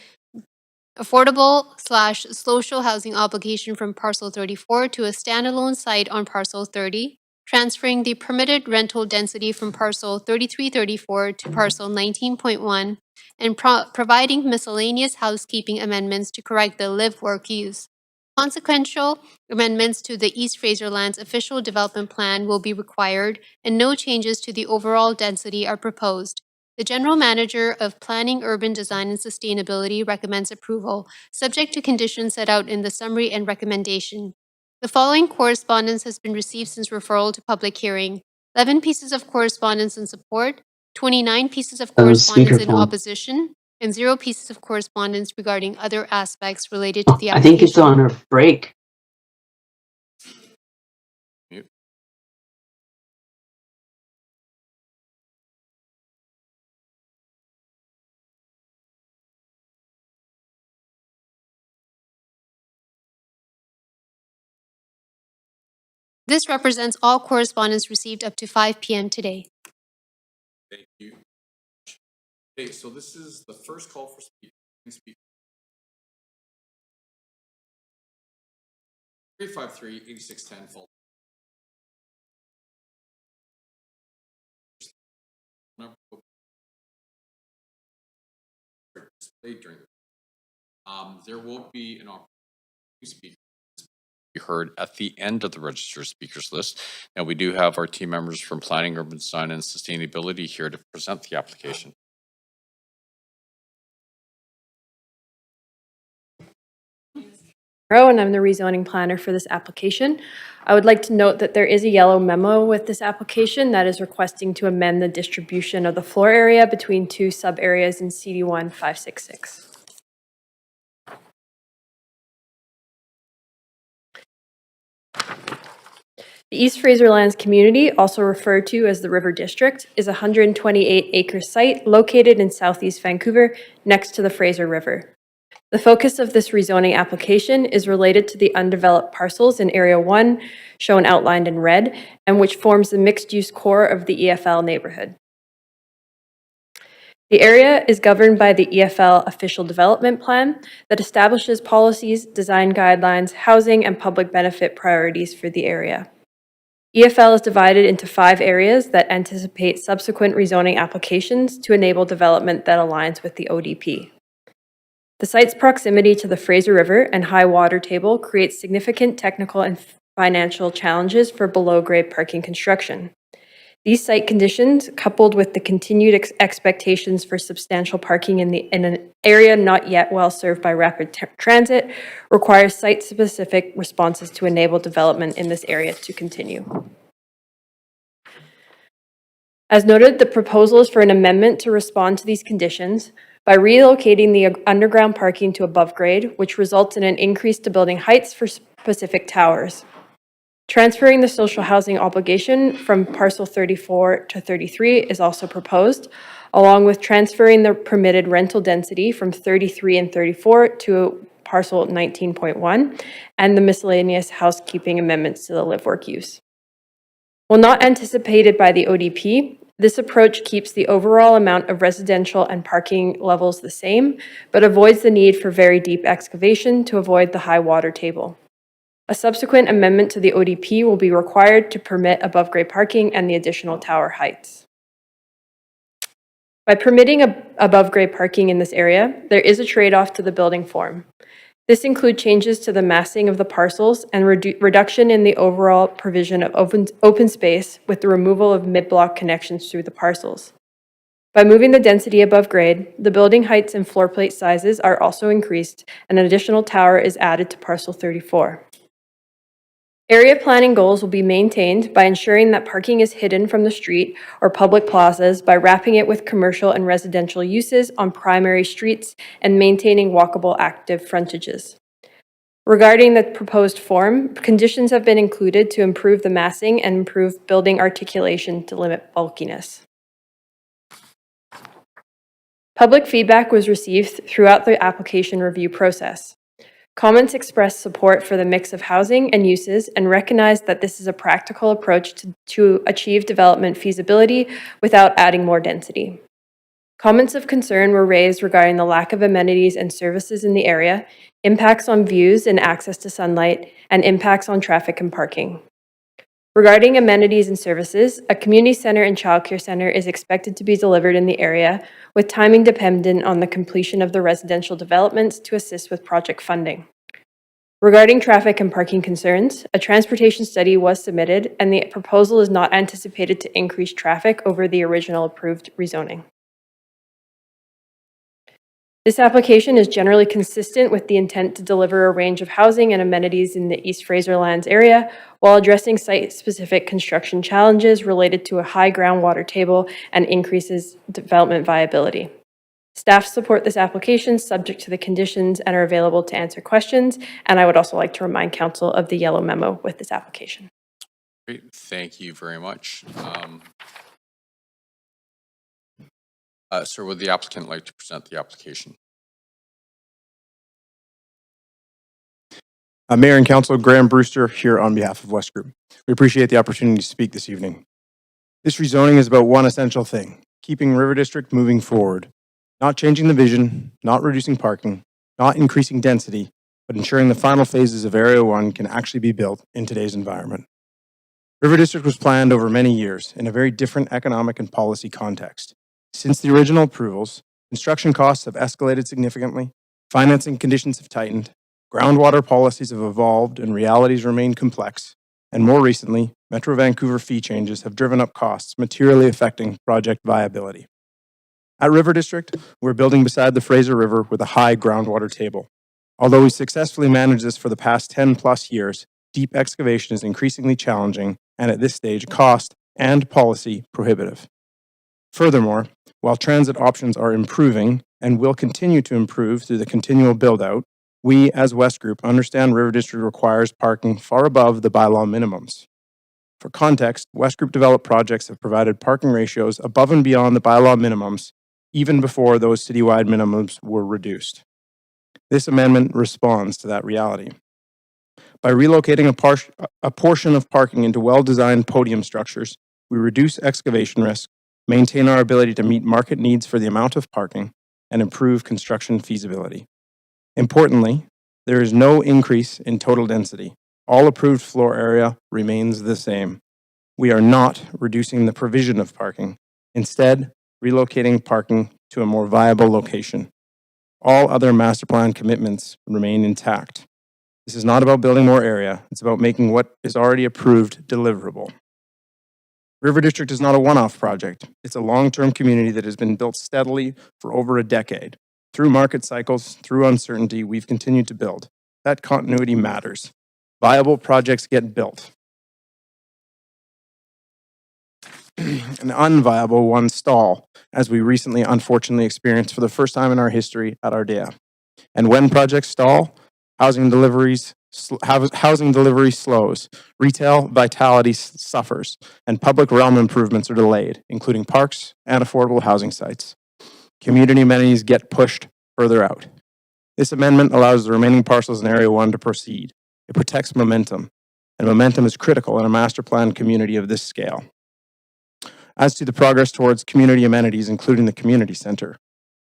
affordable/social housing obligation from parcel 34 to a standalone site on parcel 30, transferring the permitted rental density from parcel 3334 to parcel 19.1, and providing miscellaneous housekeeping amendments to correct the live-work use. Consequential amendments to the East Fraserlands official development plan will be required, and no changes to the overall density are proposed. The General Manager of Planning, Urban Design and Sustainability recommends approval, subject to conditions set out in the summary and recommendation. The following correspondence has been received since referral to public hearing: 11 pieces of correspondence in support, 29 pieces of correspondence in opposition, and 0 pieces of correspondence regarding other aspects related to the I application. think it's on a break. This represents all correspondence received up to 5 p.m. today. Thank you. Okay, so this is the first call for speakers. 353-8610. There will be an opportunity to speak. You heard at the end of the registered speakers list. Now we do have our team members from Planning, Urban Design and Sustainability here to present the application. And I'm the rezoning planner for this application. I would like to note that there is a yellow memo with this application that is requesting to amend the distribution of the floor area between 2 sub-areas in CD1 566. The East Fraserlands community, also referred to as the River District, is a 128-acre site located in southeast Vancouver next to the Fraser River. The focus of this rezoning application is related to the undeveloped parcels in Area 1, shown outlined in red, and which forms the mixed-use core of the EFL neighborhood. The area is governed by the EFL Official Development Plan that establishes policies, design guidelines, housing, and public benefit priorities for the area. EFL is divided into 5 areas that anticipate subsequent rezoning applications to enable development that aligns with the ODP. The site's proximity to the Fraser River and high water table creates significant technical and financial challenges for below-grade parking construction. These site conditions, coupled with the continued expectations for substantial parking in an area not yet well served by rapid transit, require site-specific responses to enable development in this area to continue. As noted, the proposal is for an amendment to respond to these conditions by relocating the underground parking to above grade, which results in an increase to building heights for specific towers. Transferring the social housing obligation from parcel 34 to 33 is also proposed, along with transferring the permitted rental density from 33 and 34 to parcel 19.1 and the miscellaneous housekeeping amendments to the live-work use. While not anticipated by the ODP, this approach keeps the overall amount of residential and parking levels the same, but avoids the need for very deep excavation to avoid the high water table. A subsequent amendment to the ODP will be required to permit above-grade parking and the additional tower heights. By permitting above-grade parking in this area, there is a trade-off to the building form. This includes changes to the massing of the parcels and reduction in the overall provision of open space with the removal of mid-block connections through the parcels. By moving the density above grade, the building heights and floor plate sizes are also increased, and an additional tower is added to parcel 34. Area planning goals will be maintained by ensuring that parking is hidden from the street or public plazas by wrapping it with commercial and residential uses on primary streets and maintaining walkable active frontages. Regarding the proposed form, conditions have been included to improve the massing and improve building articulation to limit bulkiness. Public feedback was received throughout the application review process. Comments expressed support for the mix of housing and uses and recognized that this is a practical approach to achieve development feasibility without adding more density. Comments of concern were raised regarding the lack of amenities and services in the area, impacts on views and access to sunlight, and impacts on traffic and parking. Regarding amenities and services, a community center and childcare center is expected to be delivered in the area, with timing dependent on the completion of the residential developments to assist with project funding. Regarding traffic and parking concerns, a transportation study was submitted, and the proposal is not anticipated to increase traffic over the original approved rezoning. This application is generally consistent with the intent to deliver a range of housing and amenities in the East Fraserlands area while addressing site-specific construction challenges related to a high groundwater table and increases development viability. Staff support this application subject to the conditions and are available to answer questions, and I would also like to remind Council of the yellow memo with this application. Great, thank you very much. Sir, would the applicant like to present the application? Mayor and Council, Graham Brewster here on behalf of West Group. We appreciate the opportunity to speak this evening. This rezoning is about one essential thing: keeping River District moving forward, not changing the vision, not reducing parking, not increasing density, but ensuring the final phases of Area 1 can actually be built in today's environment. River District was planned over many years in a very different economic and policy context. Since the original approvals, construction costs have escalated significantly, financing conditions have tightened, groundwater policies have evolved and realities remain complex, and more recently, Metro Vancouver fee changes have driven up costs, materially affecting project viability. At River District, we're building beside the Fraser River with a high groundwater table. Although we successfully managed this for the past 10 plus years, deep excavation is increasingly challenging and at this stage cost and policy prohibitive. Furthermore, while transit options are improving and will continue to improve through the continual build-out, we as West Group understand River District requires parking far above the bylaw minimums. For context, West Group developed projects have provided parking ratios above and beyond the bylaw minimums even before those citywide minimums were reduced. This amendment responds to that reality. By relocating a portion of parking into well-designed podium structures, we reduce excavation risk, maintain our ability to meet market needs for the amount of parking, and improve construction feasibility. Importantly, there is no increase in total density. All approved floor area remains the same. We are not reducing the provision of parking, instead relocating parking to a more viable location. All other master plan commitments remain intact. This is not about building more area, it's about making what is already approved deliverable. River District is not a one-off project. It's a long-term community that has been built steadily for over a decade. Through market cycles, through uncertainty, we've continued to build. That continuity matters. Viable projects get built. And unviable ones stall, as we recently unfortunately experienced for the first time in our history at Ardea. And when projects stall, housing delivery slows, retail vitality suffers, and public realm improvements are delayed, including parks and affordable housing sites. Community amenities get pushed further out. This amendment allows the remaining parcels in Area 1 to proceed. It protects momentum, and momentum is critical in a master plan community of this scale. As to the progress towards community amenities, including the community center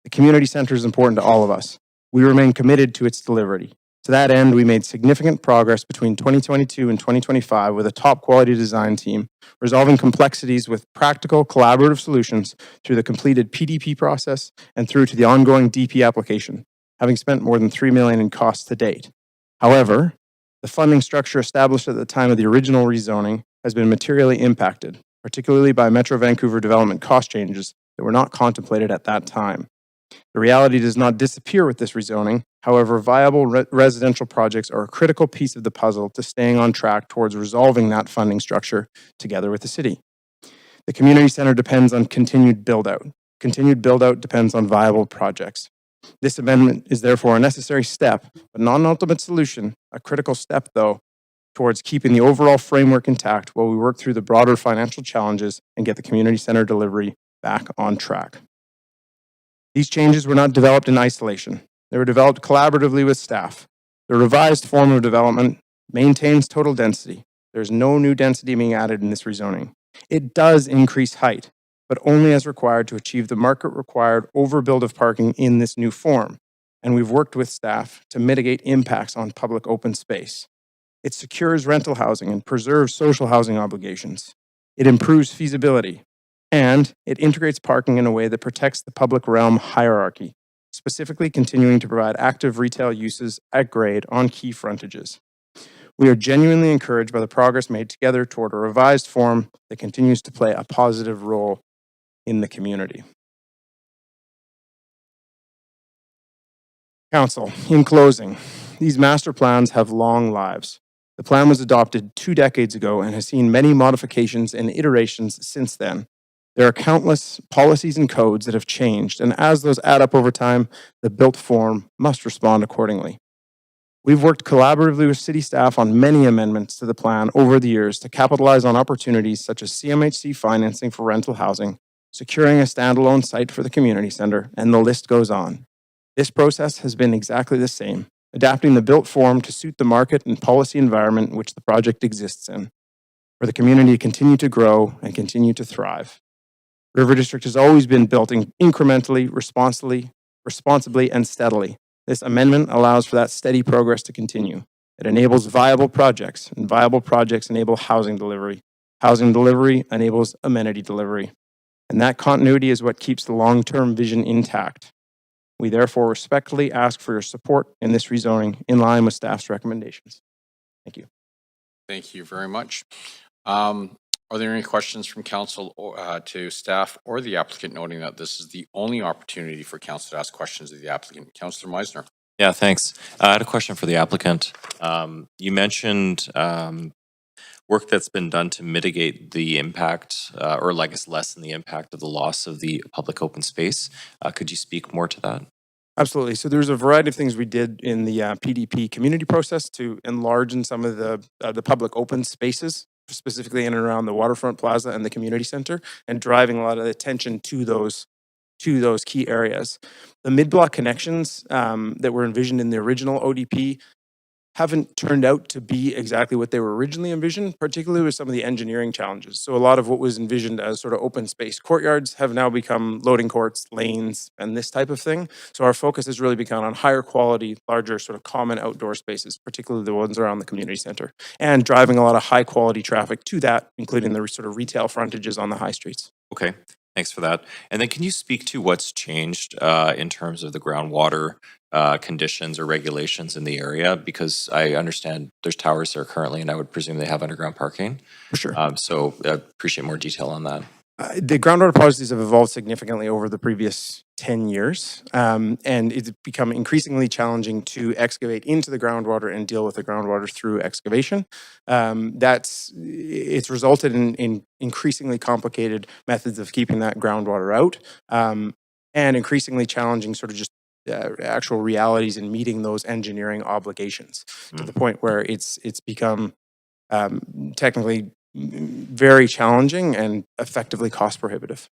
is important to all of us. We remain committed to its delivery. To that end, we made significant progress between 2022 and 2025 with a top quality design team, resolving complexities with practical collaborative solutions through the completed PDP process and through to the ongoing DP application, having spent more than $3 million in costs to date. However, the funding structure established at the time of the original rezoning has been materially impacted, particularly by Metro Vancouver development cost changes that were not contemplated at that time. The reality does not disappear with this rezoning. However, viable residential projects are a critical piece of the puzzle to staying on track towards resolving that funding structure together with the city. The community center depends on continued build-out. Continued build-out depends on viable projects. This amendment is therefore a necessary step, but not an ultimate solution, a critical step, though, towards keeping the overall framework intact while we work through the broader financial challenges and get the community center delivery back on track. These changes were not developed in isolation. They were developed collaboratively with staff. The revised form of development maintains total density. There's no new density being added in this rezoning. It does increase height, but only as required to achieve the market-required overbuild of parking in this new form. And we've worked with staff to mitigate impacts on public open space. It secures rental housing and preserves social housing obligations. It improves feasibility. And it integrates parking in a way that protects the public realm hierarchy, specifically continuing to provide active retail uses at grade on key frontages. We are genuinely encouraged by the progress made together toward a revised form that continues to play a positive role in the community. Council, in closing, these master plans have long lives. The plan was adopted 2 decades ago and has seen many modifications and iterations since then. There are countless policies and codes that have changed, and as those add up over time, the built form must respond accordingly. We've worked collaboratively with city staff on many amendments to the plan over the years to capitalize on opportunities such as CMHC financing for rental housing, securing a standalone site for the community center, and the list goes on. This process has been exactly the same, adapting the built form to suit the market and policy environment in which the project exists in, for the community to continue to grow and continue to thrive. River District has always been built incrementally, responsibly, and steadily. This amendment allows for that steady progress to continue. It enables viable projects, and viable projects enable housing delivery. Housing delivery enables amenity delivery. And that continuity is what keeps the long-term vision intact. We therefore respectfully ask for your support in this rezoning in line with staff's recommendations. Thank you. Thank you very much. Are there any questions from council to staff or the applicant, noting that this is the only opportunity for council to ask questions of the applicant? Councillor Meisner. Yeah, thanks. I had a question for the applicant. You mentioned work that's been done to mitigate the impact, or I guess lessen the impact of the loss of the public open space. Could you speak more to that? Absolutely. So there's a variety of things we did in the PDP community process to enlarge in some of the public open spaces, specifically in and around the waterfront plaza and the community center, and driving a lot of attention to those key areas. The mid-block connections that were envisioned in the original ODP haven't turned out to be exactly what they were originally envisioned, particularly with some of the engineering challenges. So a lot of what was envisioned as sort of open space courtyards have now become loading courts, lanes, and this type of thing. So our focus has really become on higher quality, larger sort of common outdoor spaces, particularly the ones around the community center, and driving a lot of high quality traffic to that, including the sort of retail frontages on the high streets. Okay, thanks for that. And then can you speak to what's changed in terms of the groundwater conditions or regulations in the area? Because I understand there's towers there currently, and I would presume they have underground parking. For sure. So I appreciate more detail on that. The groundwater policies have evolved significantly over the previous 10 years, and it's become increasingly challenging to excavate into the groundwater and deal with the groundwater through excavation. It's resulted in increasingly complicated methods of keeping that groundwater out, and increasingly challenging sort of just actual realities in meeting those engineering obligations to the point where it's become technically very challenging and effectively cost prohibitive.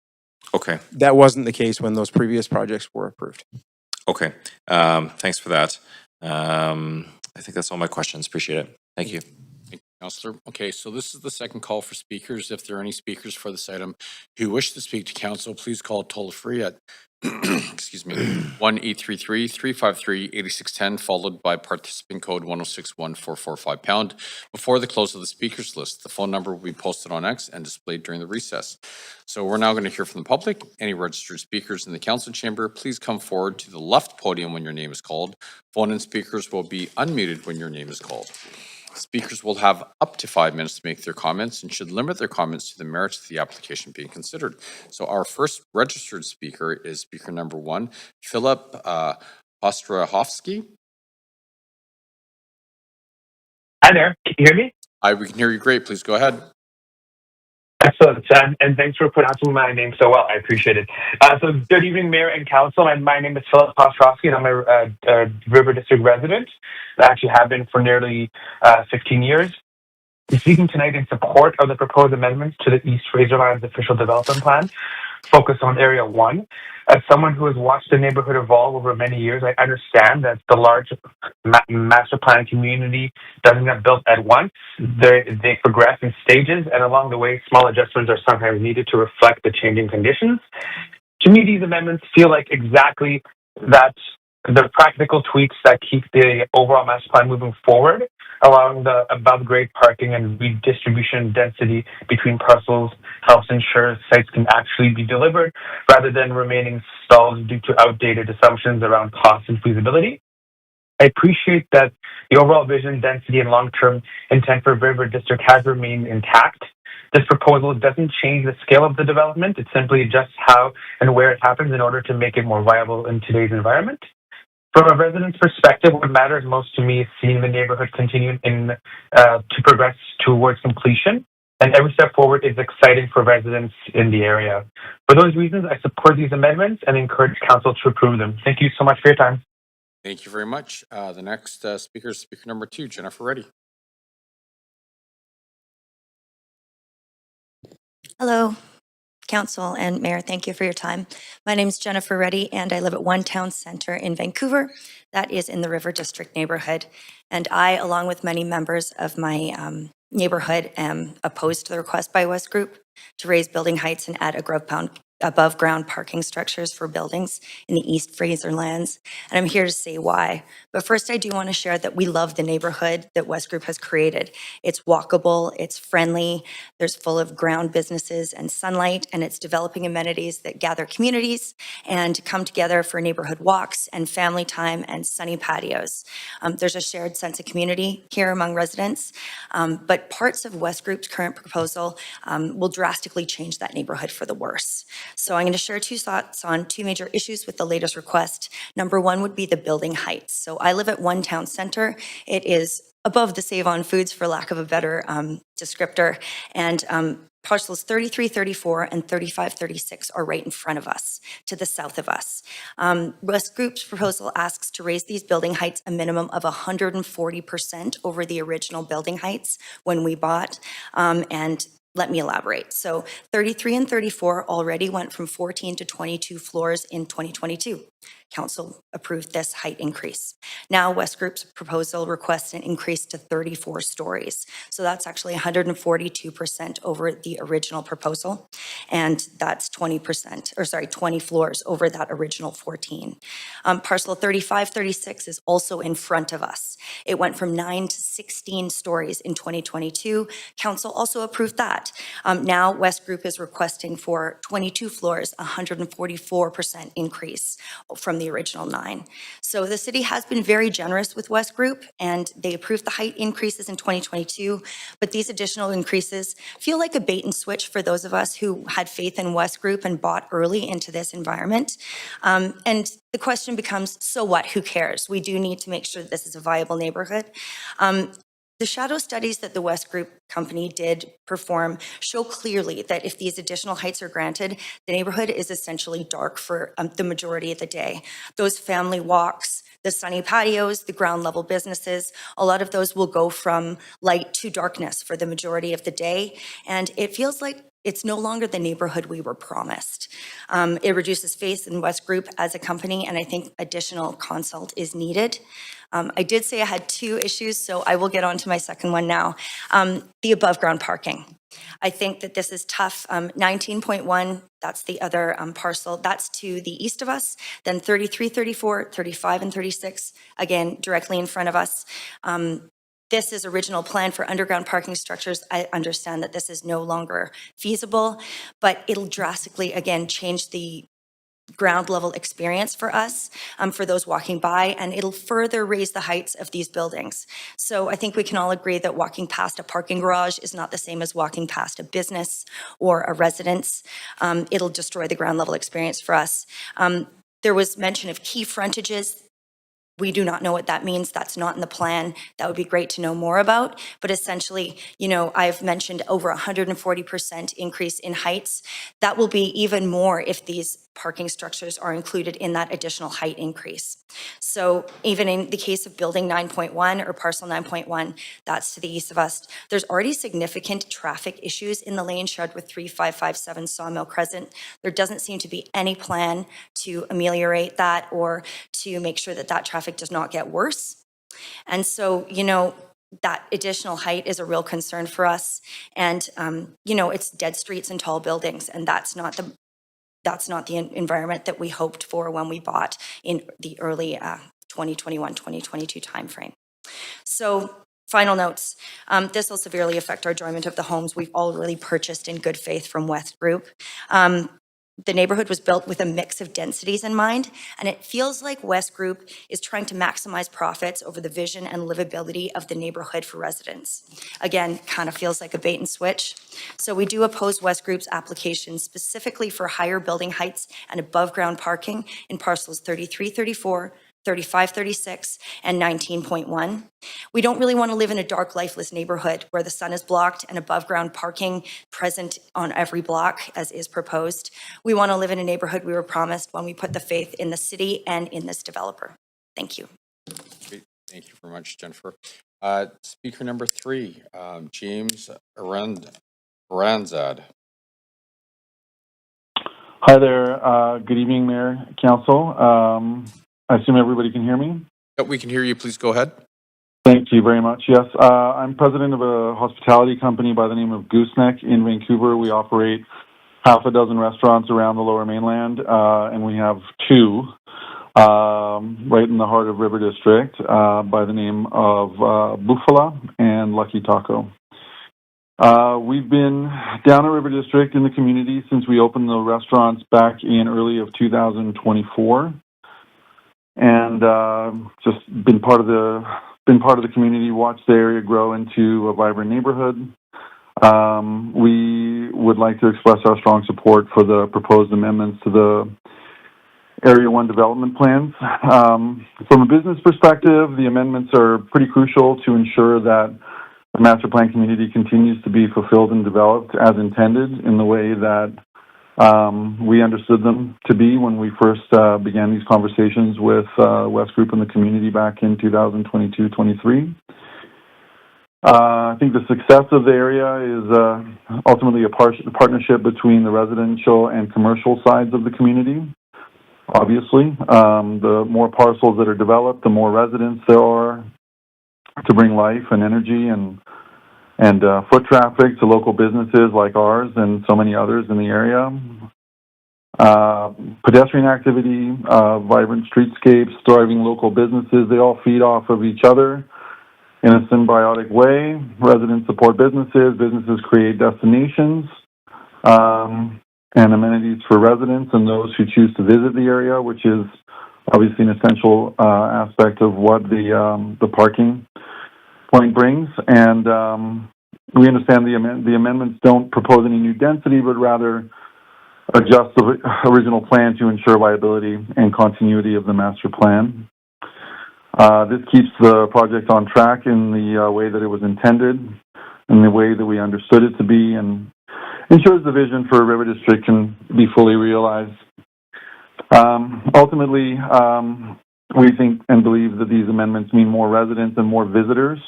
Okay. That wasn't the case when those previous projects were approved. Okay. Thanks for that. I think that's all my questions. Appreciate it. Thank you. Counselor. Okay, so this is the second call for speakers. If there are any speakers for this item who wish to speak to council, please call toll free at excuse me, 1-833-353-8610, followed by participant code 1061445 # before the close of the speakers list. The phone number will be posted on X and displayed during the recess. So we're now going to hear from the public. Any registered speakers in the council chamber, please come forward to the left podium when your name is called. Phone-in speakers will be unmuted when your name is called. Speakers will have up to 5 minutes to make their comments and should limit their comments to the merits of the application being considered. So our first registered speaker is speaker number 1, Philip Ostrahovsky. Hi there, can you hear me? Hi, we can hear you great. Please go ahead. Excellent, and thanks for pronouncing my name so well. I appreciate it. So good evening, Mayor and Council. And my name is Philip Ostrowski, and I'm a River District resident. I actually have been for nearly 15 years. I'm speaking tonight in support of the proposed amendments to the East Fraserlands Official Development Plan, focus on Area 1. As someone who has watched the neighborhood evolve over many years, I understand that the large master plan community doesn't get built at once. They progress in stages, and along the way, small adjustments are sometimes needed to reflect the changing conditions. To me, these amendments feel like exactly that, the practical tweaks that keep the overall master plan moving forward, allowing the above-grade parking and redistribution density between parcels helps ensure sites can actually be delivered rather than remaining stalled due to outdated assumptions around cost and feasibility. I appreciate that the overall vision, density, and long-term intent for River District has remained intact. This proposal doesn't change the scale of the development. It simply adjusts how and where it happens in order to make it more viable in today's environment. From a resident's perspective, what matters most to me is seeing the neighborhood continue to progress towards completion, and every step forward is exciting for residents in the area. For those reasons, I support these amendments and encourage council to approve them. Thank you so much for your time. Thank you very much. The next speaker is speaker number 2, Jennifer Reddy. Hello, Council and Mayor. Thank you for your time. My name is Jennifer Reddy, and I live at One Town Center in Vancouver. That is in the River District neighborhood. And I, along with many members of my neighborhood, am opposed to the request by West Group to raise building heights and add above ground parking structures for buildings in the East Fraserlands. And I'm here to say why. But first, I do want to share that we love the neighborhood that West Group has created. It's walkable, it's friendly, there's full of ground businesses and sunlight, and it's developing amenities that gather communities and come together for neighborhood walks and family time and sunny patios. There's a shared sense of community here among residents, but parts of West Group's current proposal will drastically change that neighborhood for the worse. So I'm going to share 2 thoughts on 2 major issues with the latest request. Number 1 would be the building heights. So I live at One Town Center. It is above the Save-On Foods, for lack of a better descriptor, and parcels 3334 and 3536 are right in front of us, to the south of us. West Group's proposal asks to raise these building heights a minimum of 140% over the original building heights when we bought, and let me elaborate. So 33 and 34 already went from 14 to 22 floors in 2022. Council approved this height increase. Now West Group's proposal requests an increase to 34 stories. So that's actually 142% over the original proposal. And that's 20 floors over that original 14. Parcel 3536 is also in front of us. It went from 9 to 16 stories in 2022. Council also approved that. Now West Group is requesting for 22 floors, 144% increase from the original 9. So the city has been very generous with West Group, and they approved the height increases in 2022, but these additional increases feel like a bait and switch for those of us who had faith in West Group and bought early into this environment. And the question becomes, so what? Who cares? We do need to make sure that this is a viable neighborhood. The shadow studies that the West Group company did perform show clearly that if these additional heights are granted, the neighborhood is essentially dark for the majority of the day. Those family walks, the sunny patios, the ground level businesses, a lot of those will go from light to darkness for the majority of the day. And it feels like it's no longer the neighborhood we were promised. It reduces faith in West Group as a company, and I think additional consult is needed. I did say I had 2 issues, so I will get on to my second one now. The above ground parking. I think that this is tough. 19.1, that's the other parcel. That's to the east of us. Then 33, 34, 35, and 36, again, directly in front of us. This is original plan for underground parking structures. I understand that this is no longer feasible, but it'll drastically, again, change the ground level experience for us, for those walking by, and it'll further raise the heights of these buildings. So I think we can all agree that walking past a parking garage is not the same as walking past a business or a residence. It'll destroy the ground level experience for us. There was mention of key frontages. We do not know what that means. That's not in the plan. That would be great to know more about. But essentially, you know, I've mentioned over 140% increase in heights. That will be even more if these parking structures are included in that additional height increase. So even in the case of building 9.1 or parcel 9.1, that's to the east of us, there's already significant traffic issues in the lane shared with 3557 Sawmill Crescent. There doesn't seem to be any plan to ameliorate that or to make sure that that traffic does not get worse. And so, you know, that additional height is a real concern for us. And, you know, it's dead streets and tall buildings, and that's not the environment that we hoped for when we bought in the early 2021, 2022 timeframe. So final notes, this will severely affect our enjoyment of the homes we've already purchased in good faith from West Group. The neighborhood was built with a mix of densities in mind, and it feels like West Group is trying to maximize profits over the vision and livability of the neighborhood for residents. Again, kind of feels like a bait and switch. So we do oppose West Group's application specifically for higher building heights and above ground parking in parcels 33, 34, 35, 36, and 19.1. We don't really want to live in a dark, lifeless neighborhood where the sun is blocked and above ground parking present on every block as is proposed. We want to live in a neighborhood we were promised when we put the faith in the city and in this developer. Thank you. Great. Thank you very much, Jennifer. Speaker number 3, James Aranzad. Hi there. Good evening, Mayor, Council. I assume everybody can hear me? Yep, we can hear you. Please go ahead. Thank you very much. Yes, I'm president of a hospitality company by the name of Gooseneck in Vancouver. We operate half a dozen restaurants around the Lower Mainland, and we have 2 right in the heart of River District by the name of Buffalo and Lucky Taco. We've been down at River District in the community since we opened the restaurants back in early of 2024. And just been part of the community, watched the area grow into a vibrant neighborhood. We would like to express our strong support for the proposed amendments to the Area 1 development plans. From a business perspective, the amendments are pretty crucial to ensure that the master plan community continues to be fulfilled and developed as intended in the way that we understood them to be when we first began these conversations with West Group and the community back in 2022-23. I think the success of the area is ultimately a partnership between the residential and commercial sides of the community. Obviously, the more parcels that are developed, the more residents there are to bring life and energy and foot traffic to local businesses like ours and so many others in the area. Pedestrian activity, vibrant streetscapes, thriving local businesses, they all feed off of each other in a symbiotic way. Residents support businesses, businesses create destinations and amenities for residents and those who choose to visit the area, which is obviously an essential aspect of what the parking point brings. And we understand the amendments don't propose any new density, but rather adjust the original plan to ensure viability and continuity of the master plan. This keeps the project on track in the way that it was intended, in the way that we understood it to be, and ensures the vision for River District can be fully realized. Ultimately, we think and believe that these amendments mean more residents and more visitors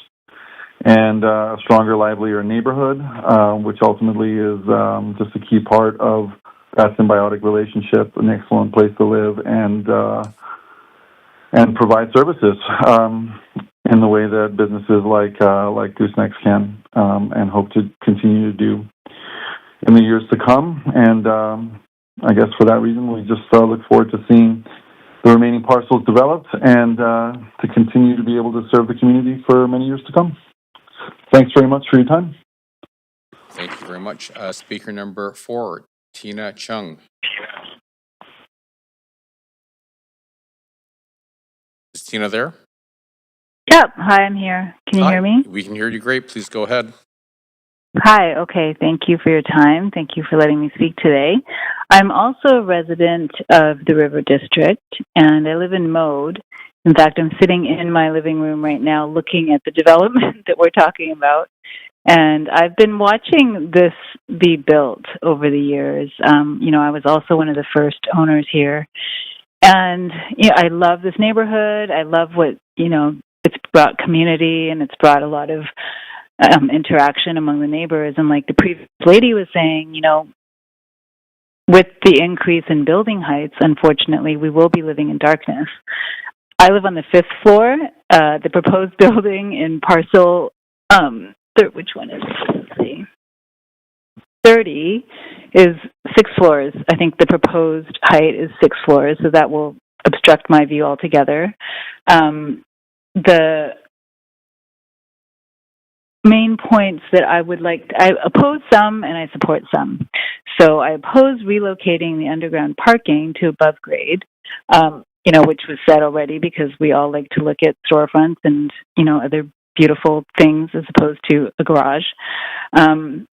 and a stronger, livelier neighborhood, which ultimately is just a key part of that symbiotic relationship, an excellent place to live and provide services in the way that businesses like Goosenecks can and hope to continue to do in the years to come. And I guess for that reason, we just look forward to seeing the remaining parcels developed and to continue to be able to serve the community for many years to come. Thanks very much for your time. Thank you very much. Speaker number 4, Tina Chung. Is Tina there? Yep. Hi, I'm here. Can you hear me? We can hear you great. Please go ahead. Hi. Okay. Thank you for your time. Thank you for letting me speak today. I'm also a resident of the River District, and I live in Mode. In fact, I'm sitting in my living room right now looking at the development that we're talking about. And I've been watching this be built over the years. I was also one of the first owners here. And I love this neighborhood. I love what, it's brought community and it's brought a lot of interaction among the neighbors. And like the previous lady was saying, with the increase in building heights, unfortunately, we will be living in darkness. I live on the 5th floor. The proposed building in parcel, which one is it? Let's see. 30 is 6 floors. I think the proposed height is 6 floors, so that will obstruct my view altogether. The main points that I would I oppose some and I support some. So I oppose relocating the underground parking to above grade, which was said already because we all like to look at storefronts and, other beautiful things as opposed to a garage. And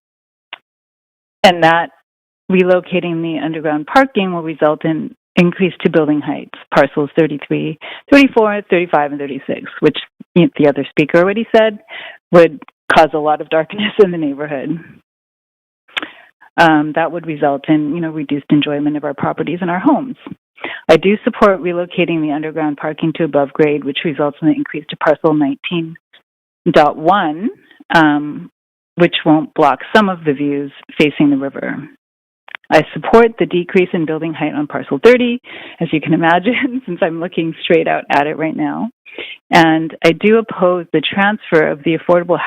that relocating the underground parking will result in increase to building heights, parcels 33, 34, 35, and 36, which the other speaker already said would cause a lot of darkness in the neighborhood. That would result in, reduced enjoyment of our properties and our homes. I do support relocating the underground parking to above grade, which results in an increase to parcel 19.1, which won't block some of the views facing the river. I support the decrease in building height on parcel 30, as you can imagine, since I'm looking straight out at it right now. And I do oppose the transfer of the affordable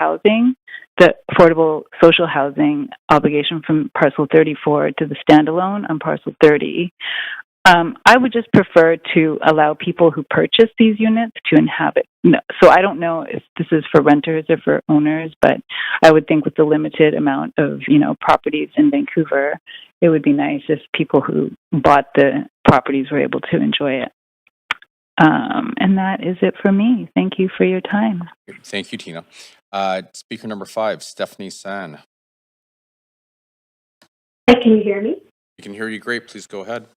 social housing obligation from parcel 34 to the standalone on parcel 30. I would just prefer to allow people who purchase these units to inhabit. No, so I don't know if this is for renters or for owners, but I would think with the limited amount of, properties in Vancouver, it would be nice if people who bought the properties were able to enjoy it. And that is it for me. Thank you for your time. Thank you, Tina. Speaker number 5, Stephanie San. Hi, can you hear me? We can hear you great. Please go ahead.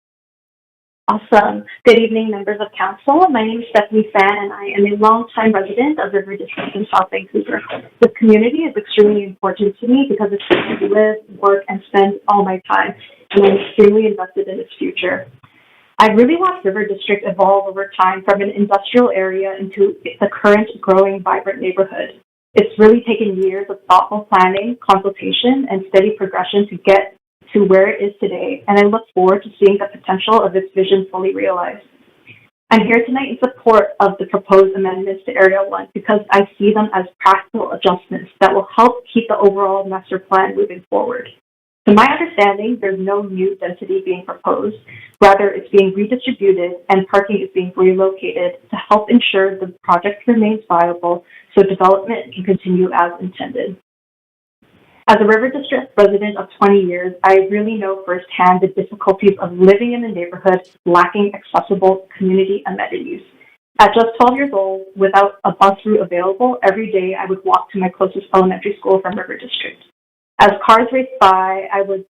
Awesome. Good evening, members of council. My name is Stephanie Fan, and I am a longtime resident of River District in South Vancouver. This community is extremely important to me because it's where I live, work, and spend all my time, and I'm extremely invested in its future. I really watched River District evolve over time from an industrial area into the current growing, vibrant neighborhood. It's really taken years of thoughtful planning, consultation, and steady progression to get to where it is today, and I look forward to seeing the potential of its vision fully realized. I'm here tonight in support of the proposed amendments to Area 1 because I see them as practical adjustments that will help keep the overall master plan moving forward. To my understanding, there's no new density being proposed. Rather, it's being redistributed and parking is being relocated to help ensure the project remains viable so development can continue as intended. As a River District resident of 20 years, I really know firsthand the difficulties of living in a neighborhood lacking accessible community amenities. At just 12 years old, without a bus route available, every day I would walk to my closest elementary school from River District. As cars raced by, I would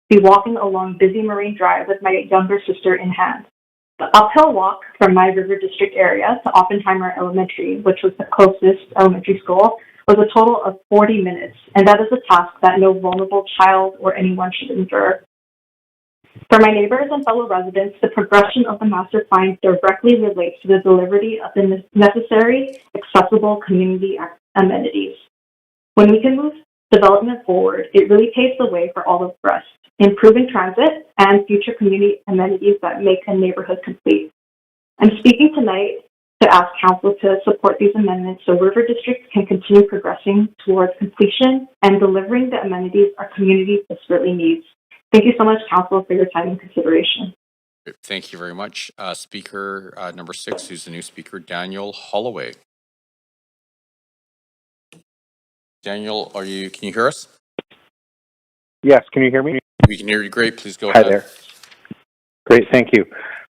be walking along busy Marine Drive with my younger sister in hand. The uphill walk from my River District area to Oppenheimer Elementary, which was the closest elementary school, was a total of 40 minutes, and that is a task that no vulnerable child or anyone should endure. For my neighbors and fellow residents, the progression of the master plan directly relates to the delivery of the necessary, accessible community amenities. When we can move development forward, it really paves the way for all of us, improving transit and future community amenities that make a neighborhood complete. I'm speaking tonight to ask Council to support these amendments so River District can continue progressing towards completion and delivering the amenities our community desperately needs. Thank you so much, Council, for your time and consideration. Thank you very much. Speaker number 6, who's the new speaker, Daniel Holloway. Daniel, can you hear us? Yes, can you hear me? We can hear you great. Please go Hi ahead. there. Great, thank you.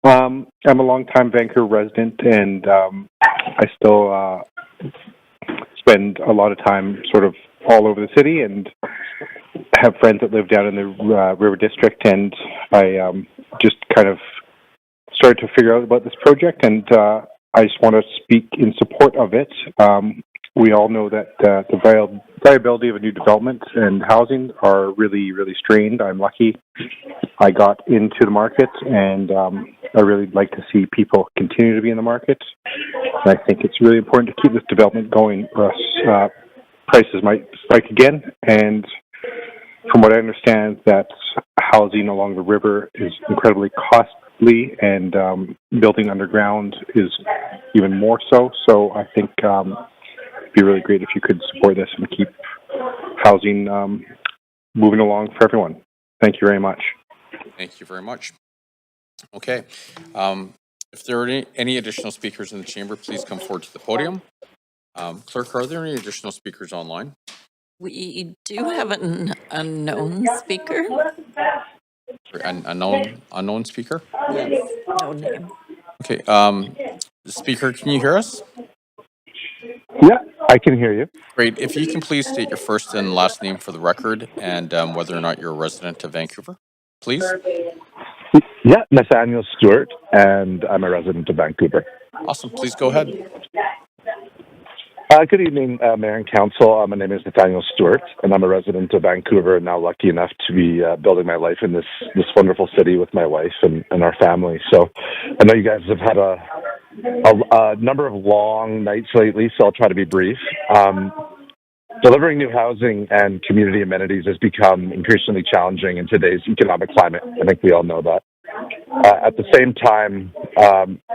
I'm a longtime Vancouver resident, and I still spend a lot of time sort of all over the city, and have friends that live down in the River District, and I just kind of started to figure out about this project, and I just want to speak in support of it. We all know that the viability of a new development and housing are really, really strained. I'm lucky I got into the market, and I really like to see people continue to be in the market. And I think it's really important to keep this development going, or else prices might spike again. And from what I understand, that housing along the river is incredibly costly, and building underground is even more so. So I think it'd be really great if you could support this and keep housing moving along for everyone. Thank you very much. Thank you very much. Okay. If there are any additional speakers in the chamber, please come forward to the podium. Clerk, are there any additional speakers online? We do have an unknown speaker. An unknown speaker? Yes, no name. Okay. The speaker, can you hear us? Yeah, I can hear you. Great. If you can please state your first and last name for the record, and whether or not you're a resident of Vancouver, please. Yeah, Nathaniel Stewart, and I'm a resident of Vancouver. Awesome. Please go ahead. Good evening, Mayor and Council. My name is Nathaniel Stewart, and I'm a resident of Vancouver, and now lucky enough to be building my life in this wonderful city with my wife and our family. So I know you guys have had a number of long nights lately, so I'll try to be brief. Delivering new housing and community amenities has become increasingly challenging in today's economic climate. I think we all know that. At the same time,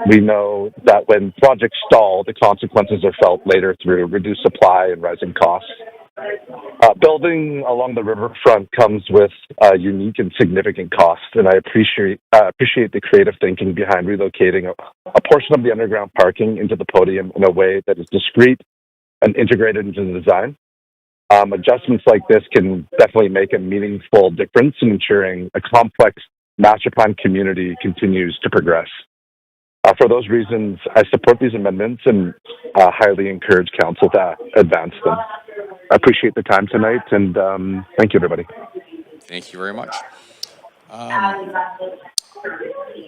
we know that when projects stall, the consequences are felt later through reduced supply and rising costs. Building along the riverfront comes with unique and significant costs, and I appreciate the creative thinking behind relocating a portion of the underground parking into the podium in a way that is discreet and integrated into the design. Adjustments like this can definitely make a meaningful difference in ensuring a complex master plan community continues to progress. For those reasons, I support these amendments and highly encourage Council to advance them. I appreciate the time tonight, and thank you, everybody. Thank you very much.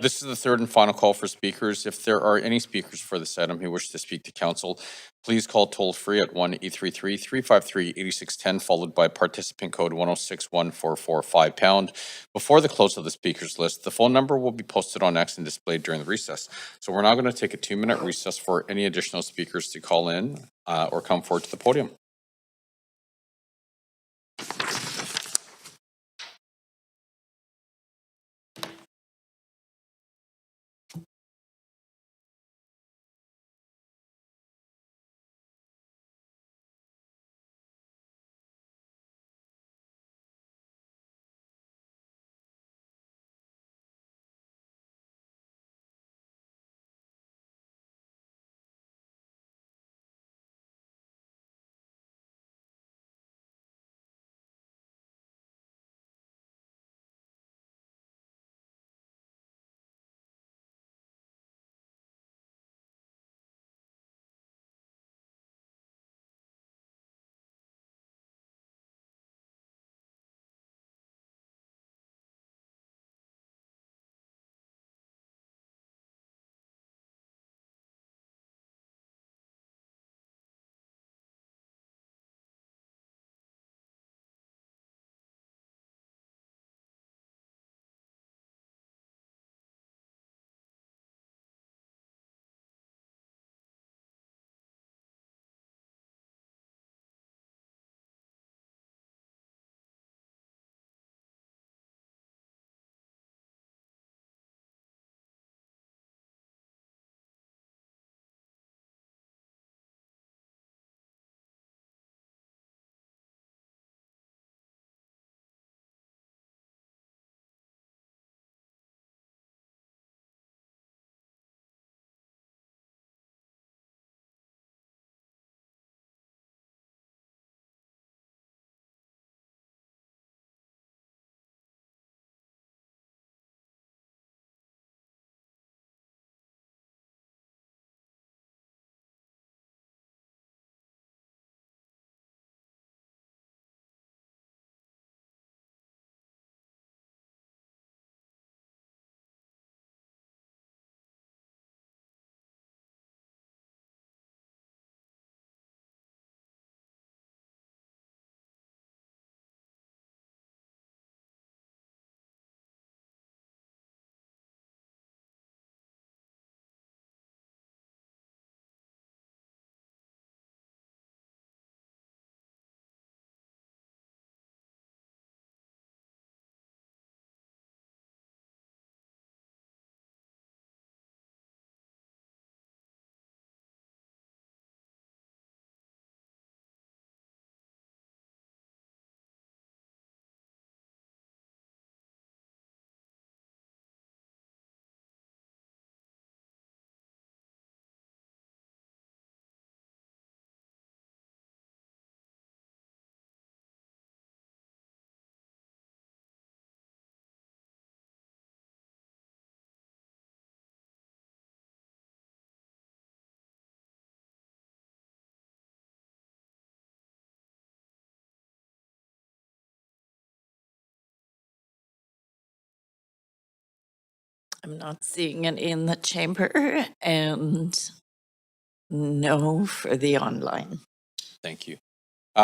This is the third and final call for speakers. If there are any speakers for this item who wish to speak to Council, please call toll-free at 1-833-353-8610, followed by participant code 1061445#. Before the close of the speakers list, the phone number will be posted on X and displayed during the recess. So we're now going to take a 2-minute recess for any additional speakers to call in or come forward to the podium. I'm not seeing any in the chamber, and no for the online. Thank you.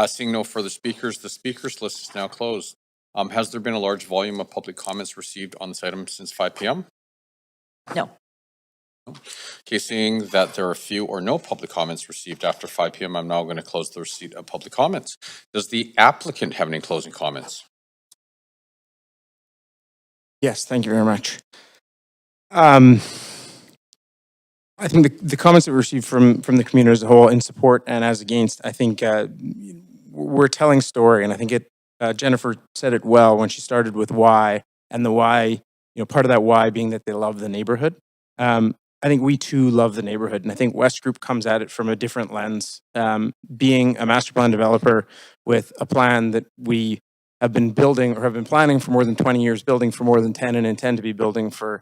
Seeing no further speakers, the speakers list is now closed. Has there been a large volume of public comments received on this item since 5 p.m.? No. Okay, seeing that there are few or no public comments received after 5 p.m., I'm now going to close the receipt of public comments. Does the applicant have any closing comments? Yes, thank you very much. I think the comments that we received from the community as a whole, in support and as against, I think we're telling story, and I think Jennifer said it well when she started with why, and the why, part of that why being that they love the neighborhood. I think we too love the neighborhood, and I think West Group comes at it from a different lens. Being a master plan developer with a plan that we have been building or have been planning for more than 20 years, building for more than 10, and intend to be building for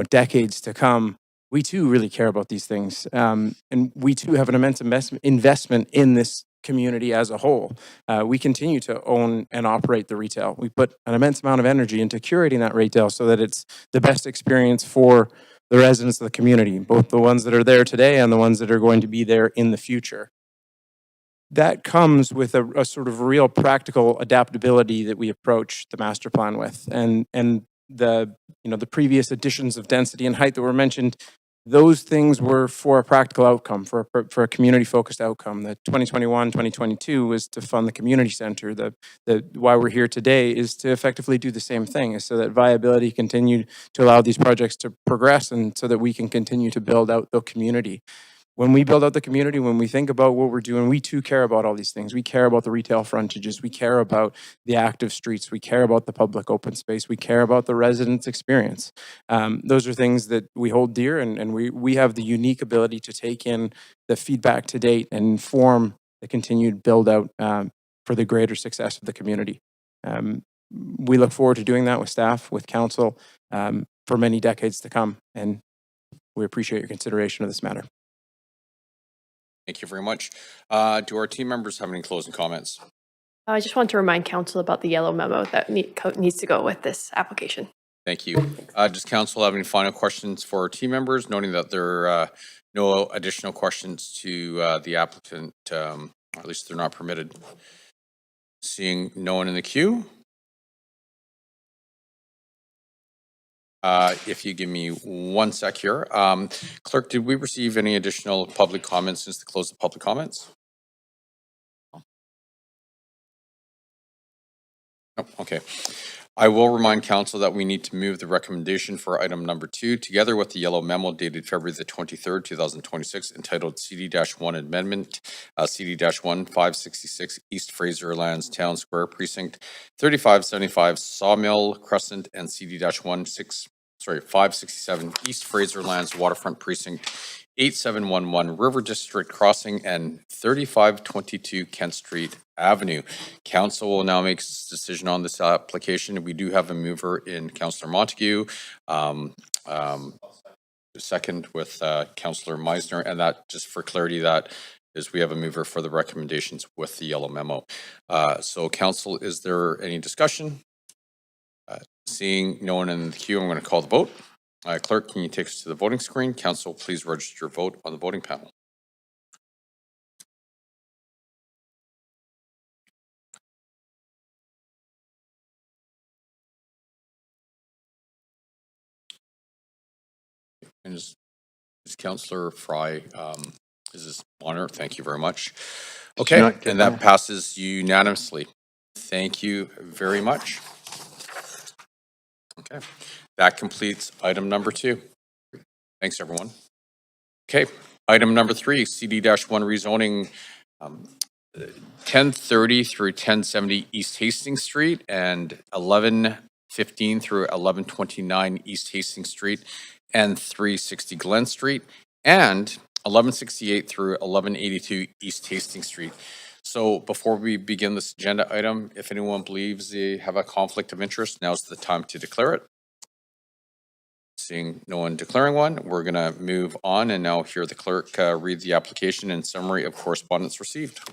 decades to come. We too really care about these things, and we too have an immense investment in this community as a whole. We continue to own and operate the retail. We put an immense amount of energy into curating that retail so that it's the best experience for the residents of the community, both the ones that are there today and the ones that are going to be there in the future. That comes with a sort of real practical adaptability that we approach the master plan with, and the previous additions of density and height that were mentioned. Those things were for a practical outcome, for a community-focused outcome. The 2021, 2022 was to fund the community center. The why we're here today is to effectively do the same thing, is so that viability continue to allow these projects to progress, and so that we can continue to build out the community. When we build out the community, when we think about what we're doing, we too care about all these things. We care about the retail frontages. We care about the active streets. We care about the public open space. We care about the residents' experience. Those are things that we hold dear, and we have the unique ability to take in the feedback to date and inform the continued build out for the greater success of the community. We look forward to doing that with staff, with council, for many decades to come, and we appreciate your consideration of this matter. Thank you very much. Do our team members have any closing comments? I just want to remind council about the yellow memo that needs to go with this application. Thank you. Does council have any final questions for our team members, noting that there are no additional questions to the applicant, or at least they're not permitted? Seeing no one in the queue. If you give me 1 sec here. Clerk, did we receive any additional public comments since the close of public comments? Oh, okay. I will remind council that we need to move the recommendation for item number 2 together with the yellow memo dated February the 23rd, 2026, entitled CD-1 Amendment, CD-1 566 East Fraserlands Town Square Precinct 3575 Sawmill Crescent, and CD-1 567 East Fraserlands Waterfront Precinct 8711 River District Crossing and 3522 Kent Street Avenue. Council will now make its decision on this application. We do have a mover in Councillor Montague, second with Councillor Meisner, and that, just for clarity, that is we have a mover for the recommendations with the yellow memo. So council, is there any discussion? Seeing no one in the queue, I'm going to call the vote. Clerk, can you take us to the voting screen? Council, please register your vote on the voting panel. And is Councillor Fry, is this honor? Thank you very much. Okay, and that passes unanimously. Thank you very much. Okay, that completes item number 2. Thanks, everyone. Okay, item number 3, CD-1 rezoning 1030 through 1070 East Hastings Street and 1115 through 1129 East Hastings Street and 360 Glen Street and 1168 through 1182 East Hastings Street. So before we begin this agenda item, if anyone believes they have a conflict of interest, now's the time to declare it. Seeing no one declaring one, we're going to move on and now hear the clerk read the application and summary of correspondence received.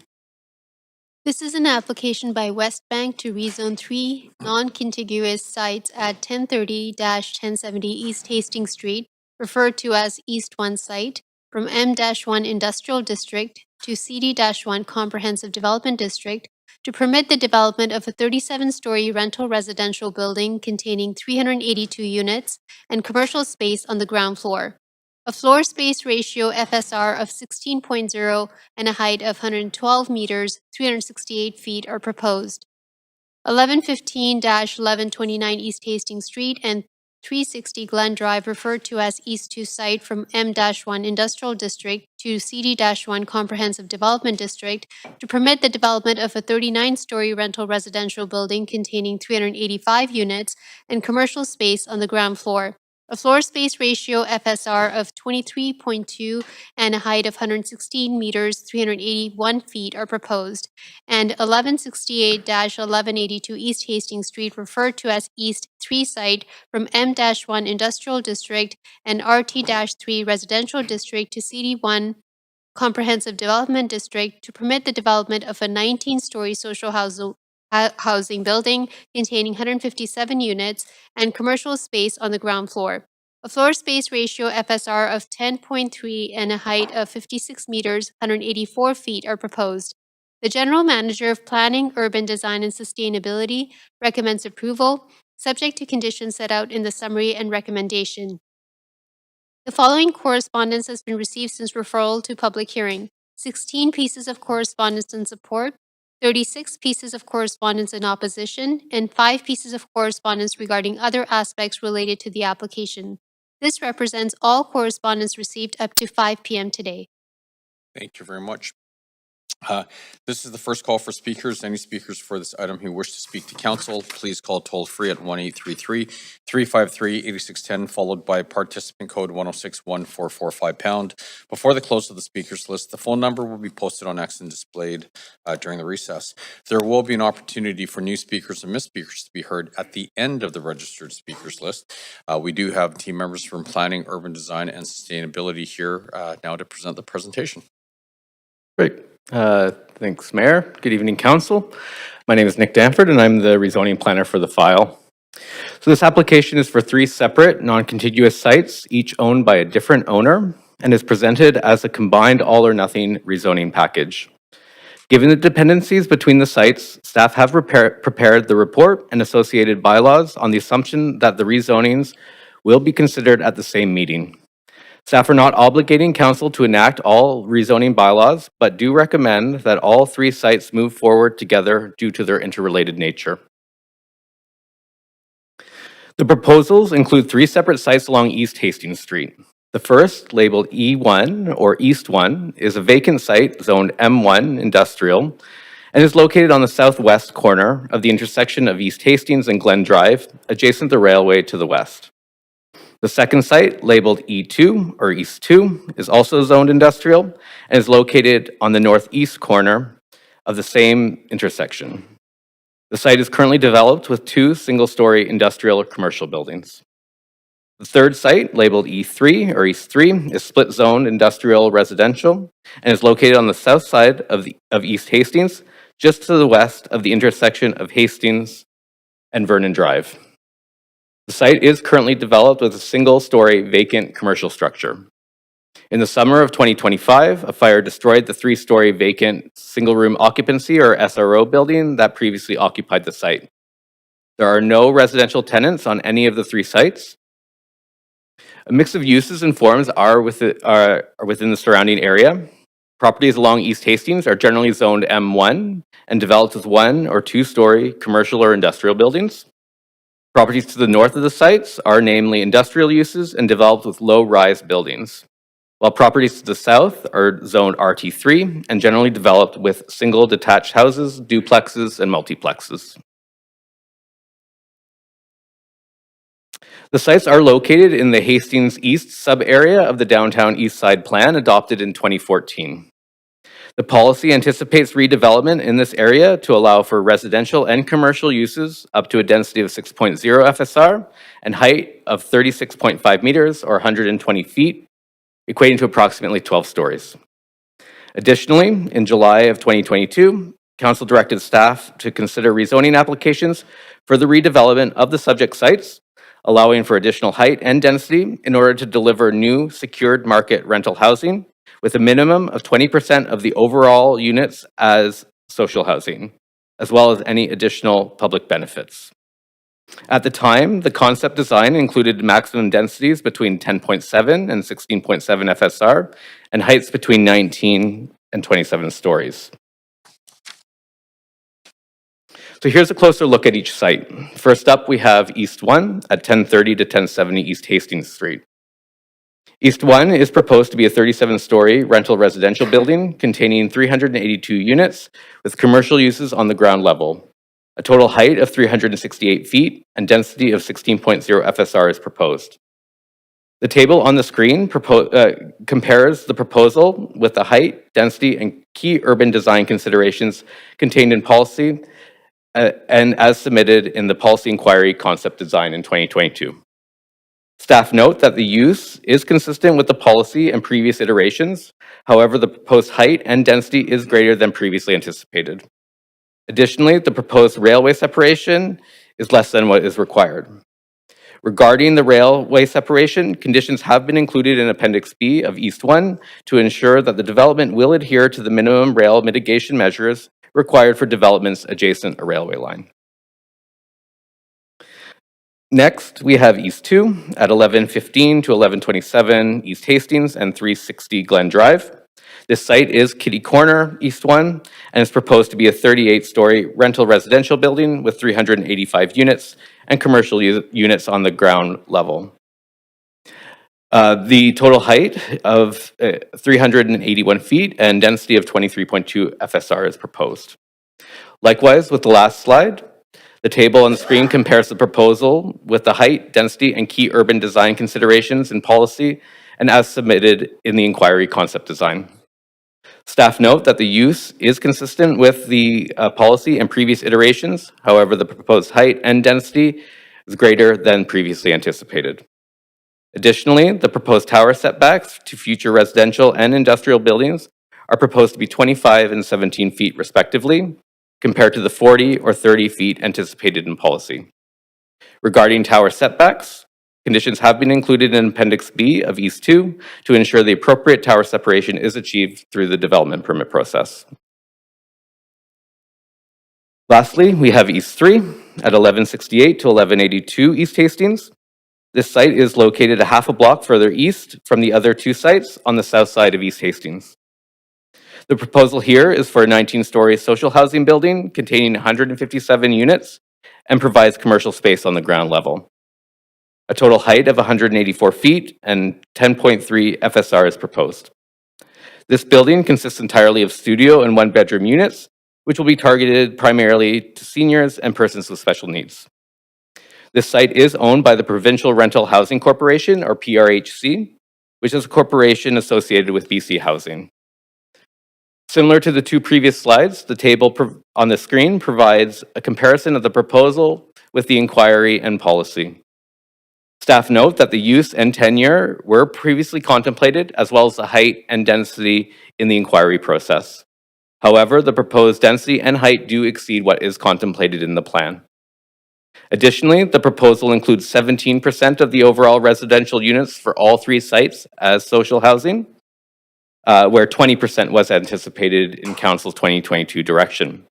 This is an application by West Bank to rezone 3 non-contiguous sites at 1030-1070 East Hastings Street, referred to as East 1 site, from M-1 Industrial District to CD-1 Comprehensive Development District to permit the development of a 37-story rental residential building containing 382 units and commercial space on the ground floor. A floor space ratio FSR of 16.0 and a height of 112 meters, 368 feet are proposed. 1115-1129 East Hastings Street and 360 Glen Drive, referred to as East 2 site, from M-1 Industrial District to CD-1 Comprehensive Development District to permit the development of a 39-story rental residential building containing 385 units and commercial space on the ground floor. A floor space ratio FSR of 23.2 and a height of 116 meters, 381 feet are proposed. And 1168-1182 East Hastings Street, referred to as East 3 site, from M-1 Industrial District and RT-3 Residential District to CD1 Comprehensive Development District to permit the development of a 19-story social housing building containing 157 units and commercial space on the ground floor. A floor space ratio FSR of 10.3 and a height of 56 meters, 184 feet are proposed. The General Manager of Planning, Urban Design and Sustainability recommends approval, subject to conditions set out in the summary and recommendation. The following correspondence has been received since referral to public hearing: 16 pieces of correspondence in support, 36 pieces of correspondence in opposition, and 5 pieces of correspondence regarding other aspects related to the application. This represents all correspondence received up to 5 p.m. today. Thank you very much. This is the first call for speakers. Any speakers for this item who wish to speak to council, please call toll free at 1-833-353-8610, followed by participant code 1061445#. Before the close of the speakers list, the phone number will be posted on X and displayed during the recess. There will be an opportunity for new speakers and missed speakers to be heard at the end of the registered speakers list. We do have team members from Planning, Urban Design, and Sustainability here now to present the presentation. Great. Thanks, Mayor. Good evening, Council. My name is Nick Danford, and I'm the rezoning planner for the file. So this application is for 3 separate, non-contiguous sites, each owned by a different owner, and is presented as a combined all-or-nothing rezoning package. Given the dependencies between the sites, staff have prepared the report and associated bylaws on the assumption that the rezonings will be considered at the same meeting. Staff are not obligating council to enact all rezoning bylaws, but do recommend that all 3 sites move forward together due to their interrelated nature. The proposals include 3 separate sites along East Hastings Street. The first, labeled E1 or East 1, is a vacant site zoned M1 Industrial and is located on the southwest corner of the intersection of East Hastings and Glen Drive, adjacent the railway to the west. The second site, labeled E2 or East 2, is also zoned industrial and is located on the northeast corner of the same intersection. The site is currently developed with 2 single-story industrial or commercial buildings. The third site, labeled E3 or East 3, is split-zoned industrial residential and is located on the south side of East Hastings, just to the west of the intersection of Hastings and Vernon Drive. The site is currently developed with a single-story vacant commercial structure. In the summer of 2025, a fire destroyed the 3-story vacant single-room occupancy or SRO building that previously occupied the site. There are no residential tenants on any of the 3 sites. A mix of uses and forms are within the surrounding area. Properties along East Hastings are generally zoned M1 and developed with 1 or 2-story commercial or industrial buildings. Properties to the north of the sites are namely industrial uses and developed with low-rise buildings, while properties to the south are zoned RT3 and generally developed with single detached houses, duplexes, and multiplexes. The sites are located in the Hastings East sub-area of the Downtown East Side Plan adopted in 2014. The policy anticipates redevelopment in this area to allow for residential and commercial uses up to a density of 6.0 FSR and height of 36.5 meters or 120 feet, equating to approximately 12 stories. Additionally, in July of 2022, Council directed staff to consider rezoning applications for the redevelopment of the subject sites, allowing for additional height and density in order to deliver new secured market rental housing with a minimum of 20% of the overall units as social housing, as well as any additional public benefits. At the time, the concept design included maximum densities between 10.7 and 16.7 FSR and heights between 19 and 27 stories. So here's a closer look at each site. First up, we have East 1 at 1030 to 1070 East Hastings Street. East 1 is proposed to be a 37-story rental residential building containing 382 units with commercial uses on the ground level. A total height of 368 feet and density of 16.0 FSR is proposed. The table on the screen compares the proposal with the height, density, and key urban design considerations contained in policy and as submitted in the policy inquiry concept design in 2022. Staff note that the use is consistent with the policy and previous iterations. However, the proposed height and density is greater than previously anticipated. Additionally, the proposed railway separation is less than what is required. Regarding the railway separation, conditions have been included in Appendix B of East 1 to ensure that the development will adhere to the minimum rail mitigation measures required for developments adjacent a railway line. Next, we have East 2 at 1115 to 1127 East Hastings and 360 Glen Drive. This site is Kitty Corner, East 1, and is proposed to be a 38-story rental residential building with 385 units and commercial units on the ground level. The total height of 381 feet and density of 23.2 FSR is proposed. Likewise, with the last slide, the table on the screen compares the proposal with the height, density, and key urban design considerations in policy and as submitted in the inquiry concept design. Staff note that the use is consistent with the policy and previous iterations. However, the proposed height and density is greater than previously anticipated. Additionally, the proposed tower setbacks to future residential and industrial buildings are proposed to be 25 and 17 feet respectively, compared to the 40 or 30 feet anticipated in policy. Regarding tower setbacks, conditions have been included in Appendix B of East 2 to ensure the appropriate tower separation is achieved through the development permit process. Lastly, we have East 3 at 1168 to 1182 East Hastings. This site is located a half a block further east from the other two sites on the south side of East Hastings. The proposal here is for a 19-story social housing building containing 157 units and provides commercial space on the ground level. A total height of 184 feet and 10.3 FSR is proposed. This building consists entirely of studio and one-bedroom units, which will be targeted primarily to seniors and persons with special needs. This site is owned by the Provincial Rental Housing Corporation, or PRHC, which is a corporation associated with BC Housing. Similar to the two previous slides, the table on the screen provides a comparison of the proposal with the inquiry and policy. Staff note that the use and tenure were previously contemplated, as well as the height and density in the inquiry process. However, the proposed density and height do exceed what is contemplated in the plan. Additionally, the proposal includes 17% of the overall residential units for all three sites as social housing, where 20% was anticipated in Council's 2022 direction.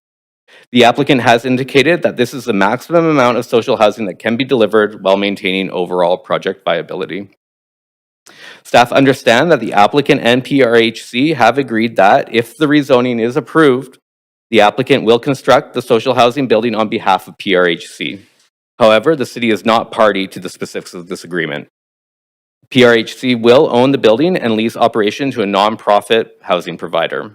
The applicant has indicated that this is the maximum amount of social housing that can be delivered while maintaining overall project viability. Staff understand that the applicant and PRHC have agreed that if the rezoning is approved, the applicant will construct the social housing building on behalf of PRHC. However, the city is not party to the specifics of this agreement. PRHC will own the building and lease operation to a nonprofit housing provider.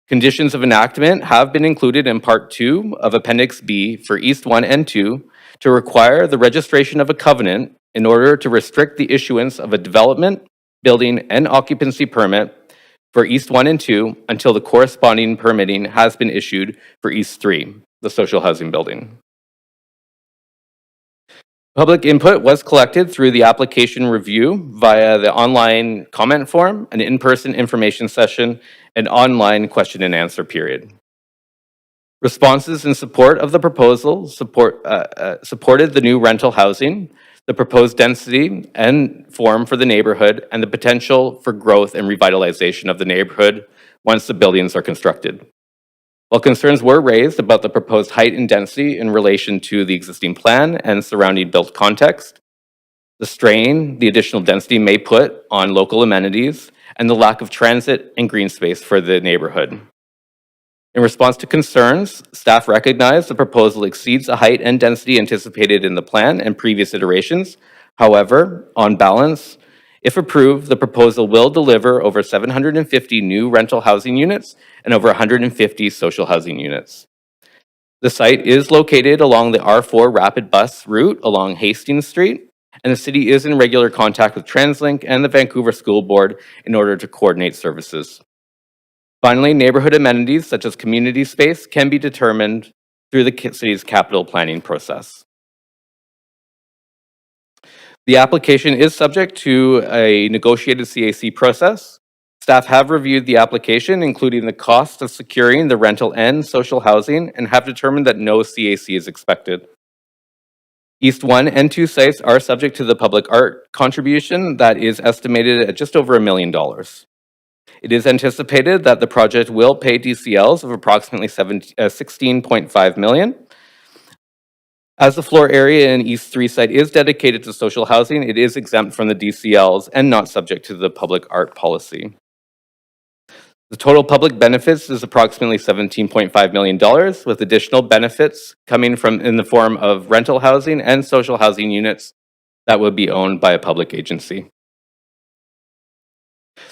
Conditions of enactment have been included in Part 2 of Appendix B for East 1 and 2 to require the registration of a covenant in order to restrict the issuance of a development, building, and occupancy permit for East 1 and 2 until the corresponding permitting has been issued for East 3, the social housing building. Public input was collected through the application review via the online comment form, an in-person information session, and online question and answer period. Responses in support of the proposal supported the new rental housing, the proposed density and form for the neighborhood, and the potential for growth and revitalization of the neighborhood once the buildings are constructed. While concerns were raised about the proposed height and density in relation to the existing plan and surrounding built context, the strain the additional density may put on local amenities, and the lack of transit and green space for the neighborhood. In response to concerns, staff recognized the proposal exceeds the height and density anticipated in the plan and previous iterations. However, on balance, if approved, the proposal will deliver over 750 new rental housing units and over 150 social housing units. The site is located along the R4 rapid bus route along Hastings Street, and the city is in regular contact with TransLink and the Vancouver School Board in order to coordinate services. Finally, neighborhood amenities such as community space can be determined through the city's capital planning process. The application is subject to a negotiated CAC process. Staff have reviewed the application, including the cost of securing the rental and social housing, and have determined that no CAC is expected. East 1 and 2 sites are subject to the public art contribution that is estimated at just over $1 million. It is anticipated that the project will pay DCLs of approximately $16.5 million. As the floor area in East 3 site is dedicated to social housing, it is exempt from the DCLs and not subject to the public art policy. The total public benefits is approximately $17.5 million, with additional benefits coming from in the form of rental housing and social housing units that would be owned by a public agency.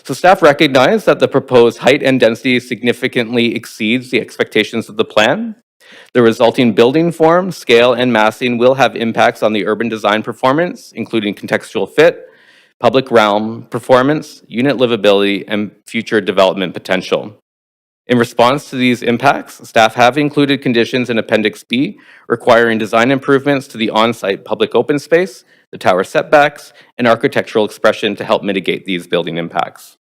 So staff recognize that the proposed height and density significantly exceeds the expectations of the plan. The resulting building form, scale, and massing will have impacts on the urban design performance, including contextual fit, public realm performance, unit livability, and future development potential. In response to these impacts, staff have included conditions in Appendix B requiring design improvements to the on-site public open space, the tower setbacks, and architectural expression to help mitigate these building impacts.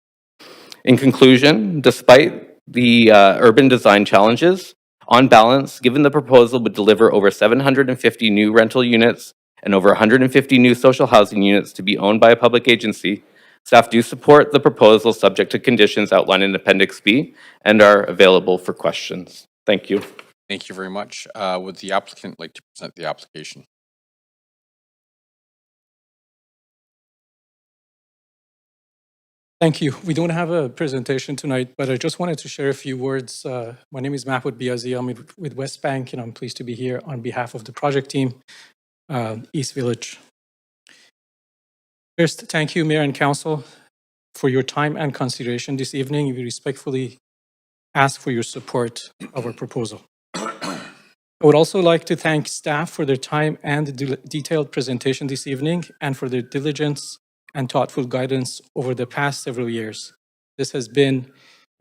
In conclusion, despite the urban design challenges, on balance, given the proposal would deliver over 750 new rental units and over 150 new social housing units to be owned by a public agency, staff do support the proposal subject to conditions outlined in Appendix B and are available for questions. Thank you. Thank you very much. Would the applicant like to present the application? Thank you. We don't have a presentation tonight, but I just wanted to share a few words. My name is Mahmoud Biazi. I'm with West Bank, and I'm pleased to be here on behalf of the project team, East Village. First, thank you, Mayor and Council, for your time and consideration this evening. We respectfully ask for your support of our proposal. I would also like to thank staff for their time and the detailed presentation this evening and for their diligence and thoughtful guidance over the past several years. This has been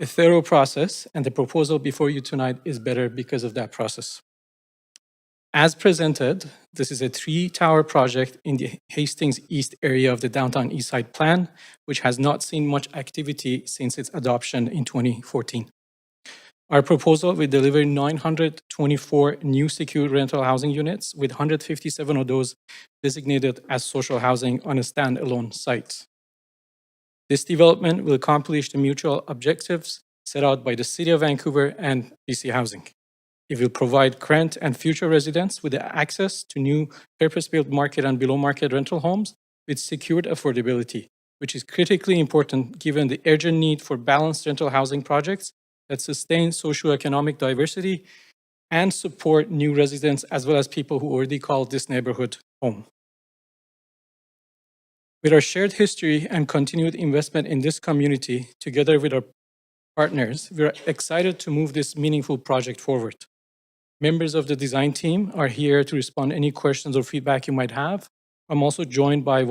a thorough process, and the proposal before you tonight is better because of that process. As presented, this is a 3-tower project in the Hastings East area of the Downtown East Side Plan, which has not seen much activity since its adoption in 2014. Our proposal will deliver 924 new secure rental housing units, with 157 of those designated as social housing on a standalone site. This development will accomplish the mutual objectives set out by the City of Vancouver and BC Housing. It will provide current and future residents with access to new purpose-built market and below-market rental homes with secured affordability, which is critically important given the urgent need for balanced rental housing projects that sustain socioeconomic diversity and support new residents as well as people who already call this neighborhood home. With our shared history and continued investment in this community, together with our partners, we are excited to move this meaningful project forward. Members of the design team are here to respond to any questions or feedback you might have. I'm also joined by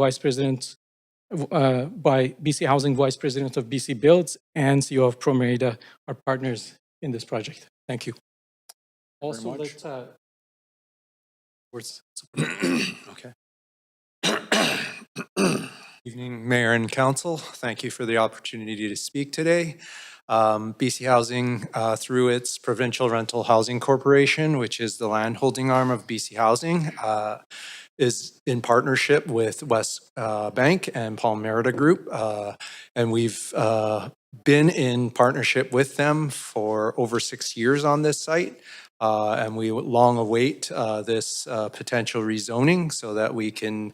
BC Housing Vice President of BC Builds and CEO of Promerida, our partners in this project. Thank you. Also, let's okay. Evening, Mayor and Council. Thank you for the opportunity to speak today. BC Housing, through its Provincial Rental Housing Corporation, which is the landholding arm of BC Housing, is in partnership with West Bank and Palmerita Group. And we've been in partnership with them for over 6 years on this site. And we long await this potential rezoning so that we can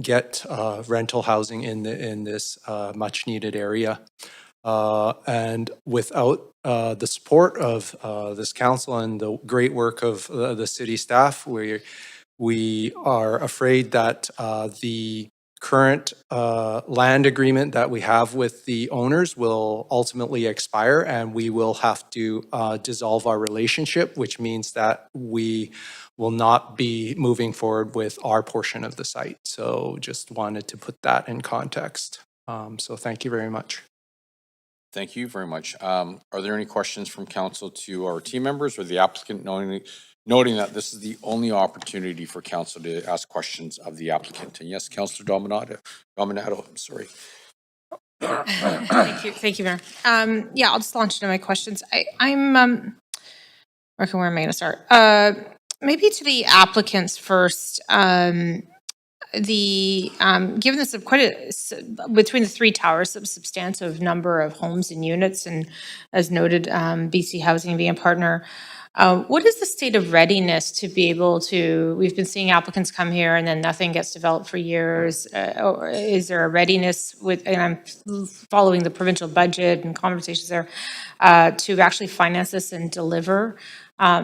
get rental housing in this much needed area. And without the support of this council and the great work of the city staff, we are afraid that the current land agreement that we have with the owners will ultimately expire, and we will have to dissolve our relationship, which means that we will not be moving forward with our portion of the site. So just wanted to put that in context. So thank you very much. Thank you very much. Are there any questions from council to our team members or the applicant, noting that this is the only opportunity for council to ask questions of the applicant? And yes, Councillor Dominato, I'm sorry. Thank you, Mayor. Yeah, I'll just launch into my questions. I'm where am I going to start? Maybe to the applicants first. Given this between the three towers, a substantive number of homes and units, and as noted, BC Housing being a partner, what is the state of readiness to be able to? We've been seeing applicants come here and then nothing gets developed for years. Or is there a readiness and I'm following the provincial budget and conversations there to actually finance this and deliver? I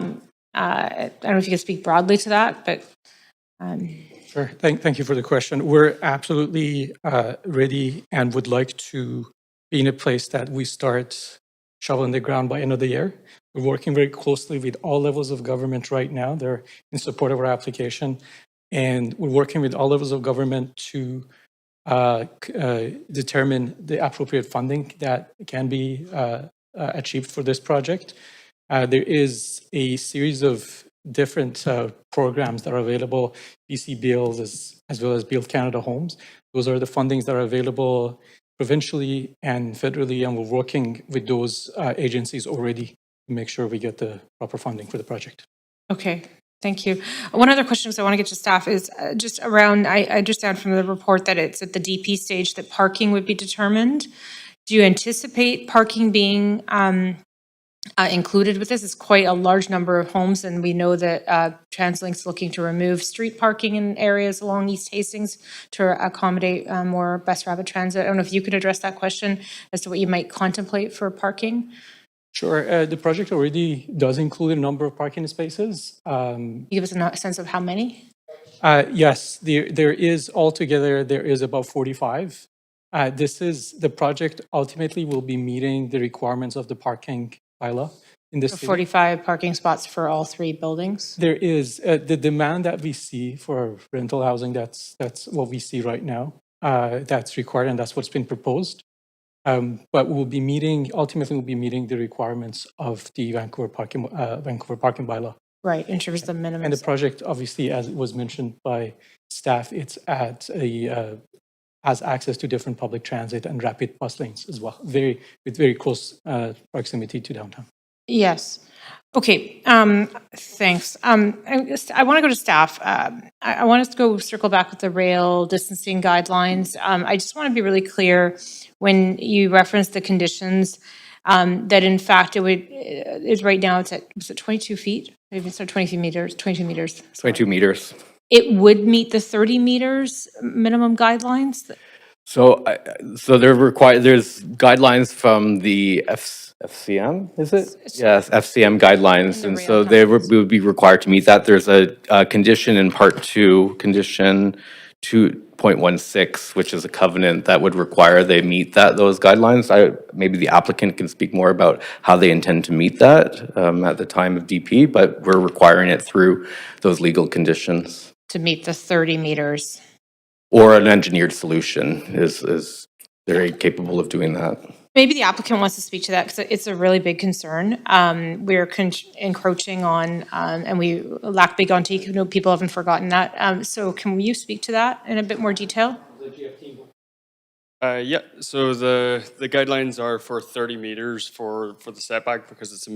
don't know if you can speak broadly to that, but. Sure. Thank you for the question. We're absolutely ready and would like to be in a place that we start shoveling the ground by end of the year. We're working very closely with all levels of government right now. They're in support of our application. And we're working with all levels of government to determine the appropriate funding that can be achieved for this project. There is a series of different programs that are available, BC Builds as well as Build Canada Homes. Those are the fundings that are available provincially and federally, and we're working with those agencies already to make sure we get the proper funding for the project. Okay, thank you. One other question I want to get to staff is just around, I understand from the report that it's at the DP stage that parking would be determined. Do you anticipate parking being included with this? It's quite a large number of homes, and we know that TransLink's looking to remove street parking in areas along East Hastings to accommodate more bus rapid transit. I don't know if you could address that question as to what you might contemplate for parking. Sure. The project already does include a number of parking spaces. Give us a sense of how many? Yes, there is altogether, there is about 45. The project ultimately will be meeting the requirements of the parking bylaw in this city. 45 parking spots for all three buildings? There is the demand that we see for rental housing. That's what we see right now. That's required, and that's what's been proposed. But ultimately we'll be meeting the requirements of the Vancouver parking bylaw. Right, in terms of the minimum. And the project, obviously, as it was mentioned by staff, it's has access to different public transit and rapid bus lanes as well, with very close proximity to downtown. Yes. Okay, thanks. I want to go to staff. I want us to go circle back with the rail distancing guidelines. I just want to be really clear when you reference the conditions that in fact it's right now it's at, was it 22 feet? Maybe it's 22 meters. 22 meters. 22 meters. It would meet the 30 meters minimum guidelines? So there's guidelines from the FCM, is it? Yes, FCM guidelines, and so they would be required to meet that. There's a condition in Part 2, Condition 2.16, which is a covenant that would require they meet those guidelines. Maybe the applicant can speak more about how they intend to meet that at the time of DP, but we're requiring it through those legal conditions. To meet the 30 meters. Or an engineered solution is very capable of doing that. Maybe the applicant wants to speak to that because it's a really big concern. We're encroaching on, and we lack big antique. No, people haven't forgotten that. So can you speak to that in a bit more detail? Yeah, so the guidelines are for 30 meters for the setback because it's a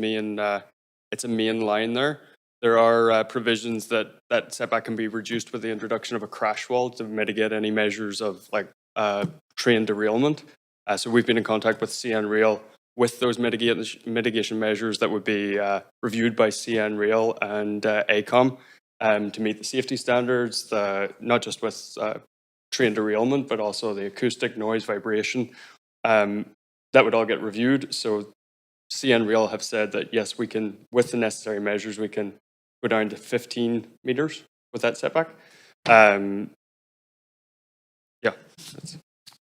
main line there. There are provisions that setback can be reduced with the introduction of a crash wall to mitigate any measures of like train derailment. So we've been in contact with CN Rail with those mitigation measures that would be reviewed by CN Rail and AECOM to meet the safety standards, not just with train derailment, but also the acoustic, noise, vibration. That would all get reviewed. So CN Rail have said that yes, we can, with the necessary measures, we can go down to 15 meters with that setback. Yeah.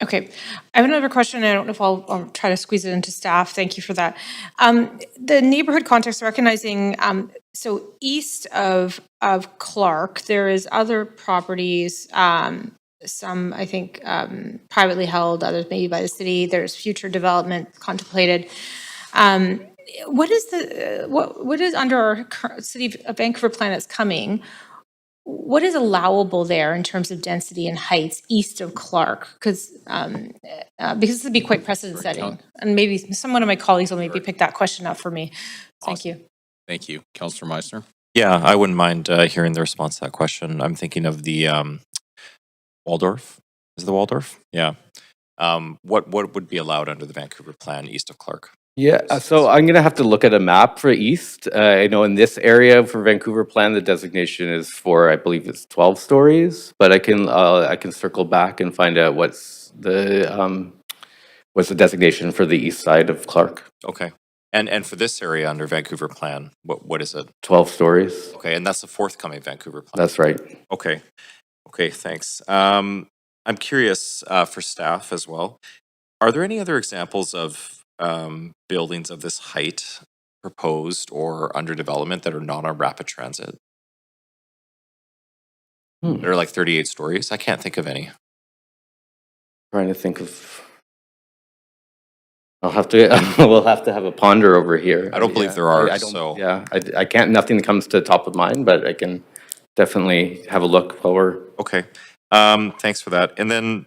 Okay, I have another question. I don't know if I'll try to squeeze it into staff. Thank you for that. The neighborhood context recognizing, so east of Clark, there is other properties, some I think privately held, others maybe by the city. There's future development contemplated. What is under our city of Vancouver plan that's coming? What is allowable there in terms of density and heights east of Clark? Because this would be quite precedent setting, and maybe one of my colleagues will maybe pick that question up for me. Thank you. Thank you. Councillor Meissner. Yeah, I wouldn't mind hearing the response to that question. I'm thinking of the Waldorf. Is it the Waldorf? Yeah. What would be allowed under the Vancouver plan east of Clark? Yeah, so I'm gonna have to look at a map for east. I know in this area for Vancouver plan, the designation is for, I believe it's 12 stories, but I can circle back and find out what's the designation for the east side of Clark. Okay. And for this area under Vancouver plan, what is it? 12 stories. Okay, and that's the forthcoming Vancouver plan. That's right. Okay. Okay, thanks. I'm curious for staff as well. Are there any other examples of buildings of this height proposed or under development that are not on rapid transit? They're like 38 stories. I can't think of any. Trying to think of. We'll have to have a ponder over here. I don't believe there are. I don't, so yeah, I can't. Nothing comes to the top of mind, but I can definitely have a look while we're. Okay. Thanks for that. And then,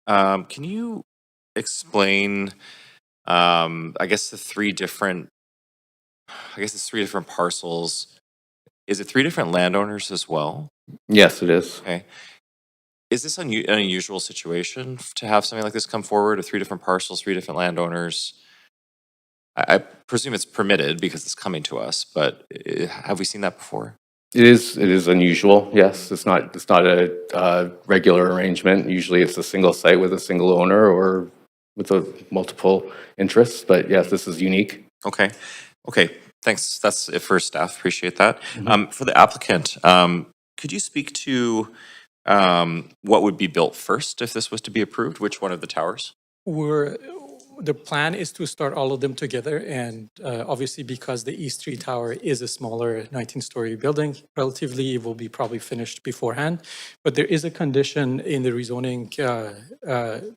can you explain? I guess the three different parcels. Is it three different landowners as well? Yes, it is. Okay. Is this an unusual situation to have something like this come forward of three different parcels, three different landowners? I presume it's permitted because it's coming to us, but have we seen that before? It is unusual. Yes, it's not a regular arrangement. Usually, it's a single site with a single owner or with multiple interests. But yes, this is unique. Okay. Okay. Thanks. That's it for staff. Appreciate that. For the applicant, could you speak to what would be built first if this was to be approved? Which one of the towers? The plan is to start all of them together, and obviously because the East 3 Tower is a smaller 19-story building, relatively it will be probably finished beforehand. But there is a condition in the rezoning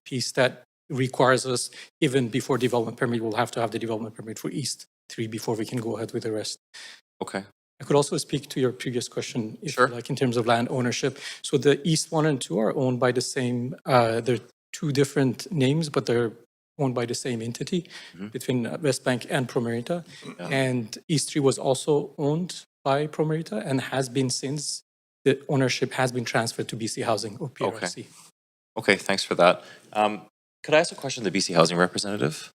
piece that requires us, even before development permit, we'll have to have the development permit for East 3 before we can go ahead with the rest. Okay. I could also speak to your previous question, if Sure. you like, in terms of land ownership. So the East 1 and 2 are owned by the same, they're two different names, but they're owned by the same entity between West Bank and Promerita. Yeah. And East 3 was also owned by Promerita and has been since the ownership has been transferred to BC Housing or PRC. Okay, thanks for that. Could I ask a question to the BC Housing representative?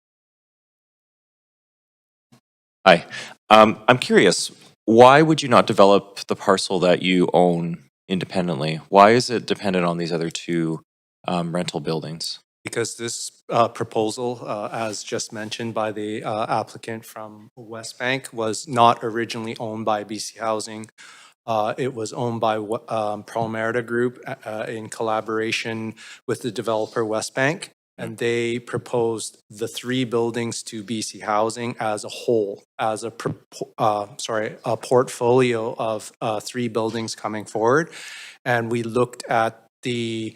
Hi. I'm curious, why would you not develop the parcel that you own independently? Why is it dependent on these other two rental buildings? Because this proposal, as just mentioned by the applicant from West Bank, was not originally owned by BC Housing. It was owned by Promerita Group in collaboration with the developer West Bank, and they proposed the three buildings to BC Housing as a whole, as a portfolio of three buildings coming forward. And we looked at the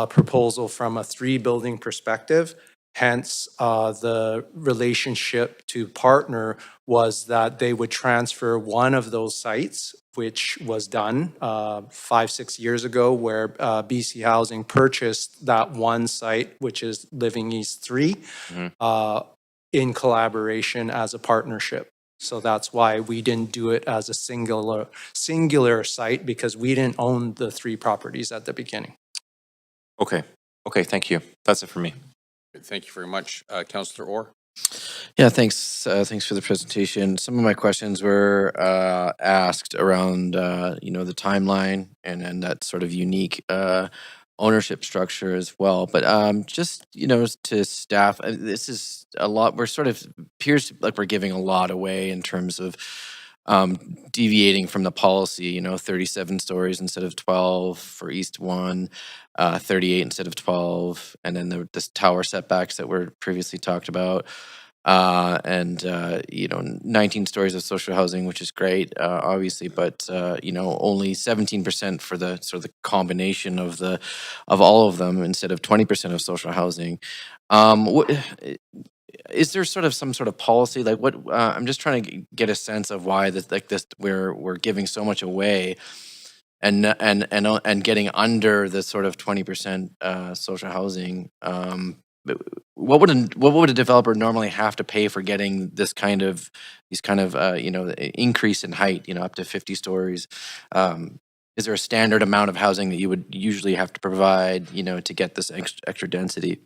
proposal from a three-building perspective. Hence, the relationship to partner was that they would transfer one of those sites which was done 5-6 years ago, where BC Housing purchased that one site, which is Living East 3, in collaboration as a partnership. So that's why we didn't do it as a singular site, because we didn't own the 3 properties at the beginning. Okay. Okay, thank you. That's it for me. Thank you very much. Councillor Orr? Yeah, thanks. Thanks for the presentation. Some of my questions were asked around, the timeline and then that sort of unique ownership structure as well. But just, to staff, this is a lot. We're sort of appears like we're giving a lot away in terms of deviating from the policy. 37 stories instead of 12 for East 1, 38 instead of 12, and then the tower setbacks that were previously talked about. And 19 stories of social housing, which is great, obviously, but only 17% for the sort of the combination of all of them instead of 20% of social housing. Is there sort of some sort of policy, like what? I'm just trying to get a sense of why this, like this, we're giving so much away, and getting under the sort of 20% social housing. What would a developer normally have to pay for getting these kind of increase in height, up to 50 stories? Is there a standard amount of housing that you would usually have to provide, to get this extra density?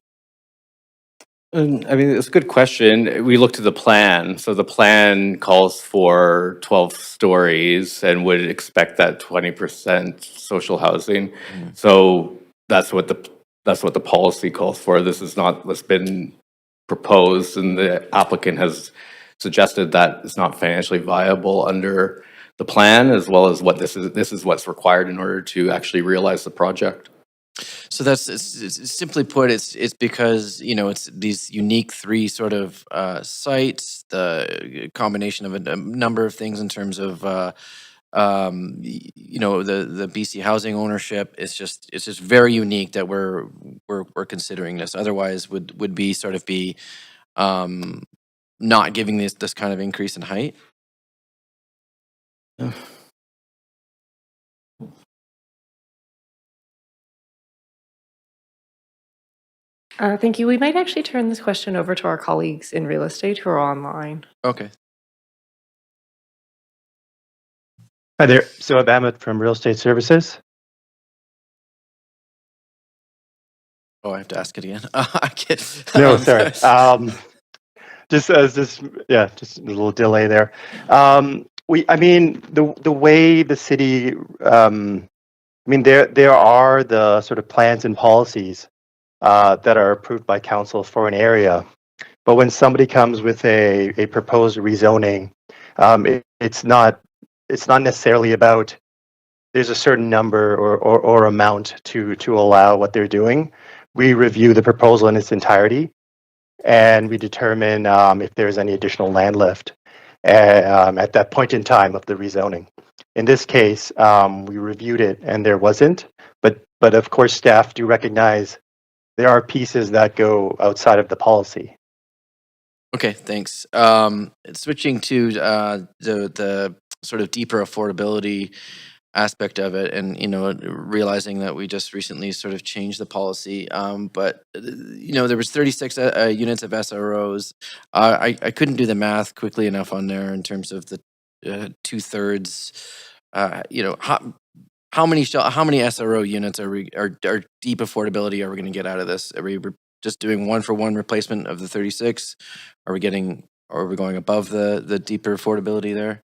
I mean, it's a good question. We looked at the plan. So the plan calls for 12 stories and would expect that 20% social housing. So that's what the policy calls for. This is not what's been proposed, and the applicant has suggested that it's not financially viable under the plan, as well as what this is what's required in order to actually realize the project. So it's simply put, it's because it's these unique 3 sort of sites, the combination of a number of things in terms of the BC housing ownership. It's just very unique that we're considering this. Otherwise, would be sort of be not giving this kind of increase in height. Thank you. We might actually turn this question over to our colleagues in real estate who are online. Okay. Hi there, Soab Ahmed from Real Estate Services. Oh, I have to ask it again. No, sorry. Just a little delay there. The way the city, there are the sort of plans and policies that are approved by council for an area, but when somebody comes with a proposed rezoning, it's not necessarily about there's a certain number or amount to allow what they're doing. We review the proposal in its entirety, and we determine if there's any additional land left at that point in time of the rezoning. In this case, we reviewed it and there wasn't, but of course staff do recognize there are pieces that go outside of the policy. Okay, thanks. Switching to the sort of deeper affordability aspect of it, and realizing that we just recently sort of changed the policy, but there was 36 units of SROs. I couldn't do the math quickly enough on there in terms of the 2/3. How many SRO units are deep affordability are we going to get out of this? Are we just doing 1-for-1 replacement of the 36? Are we going above the deeper affordability there?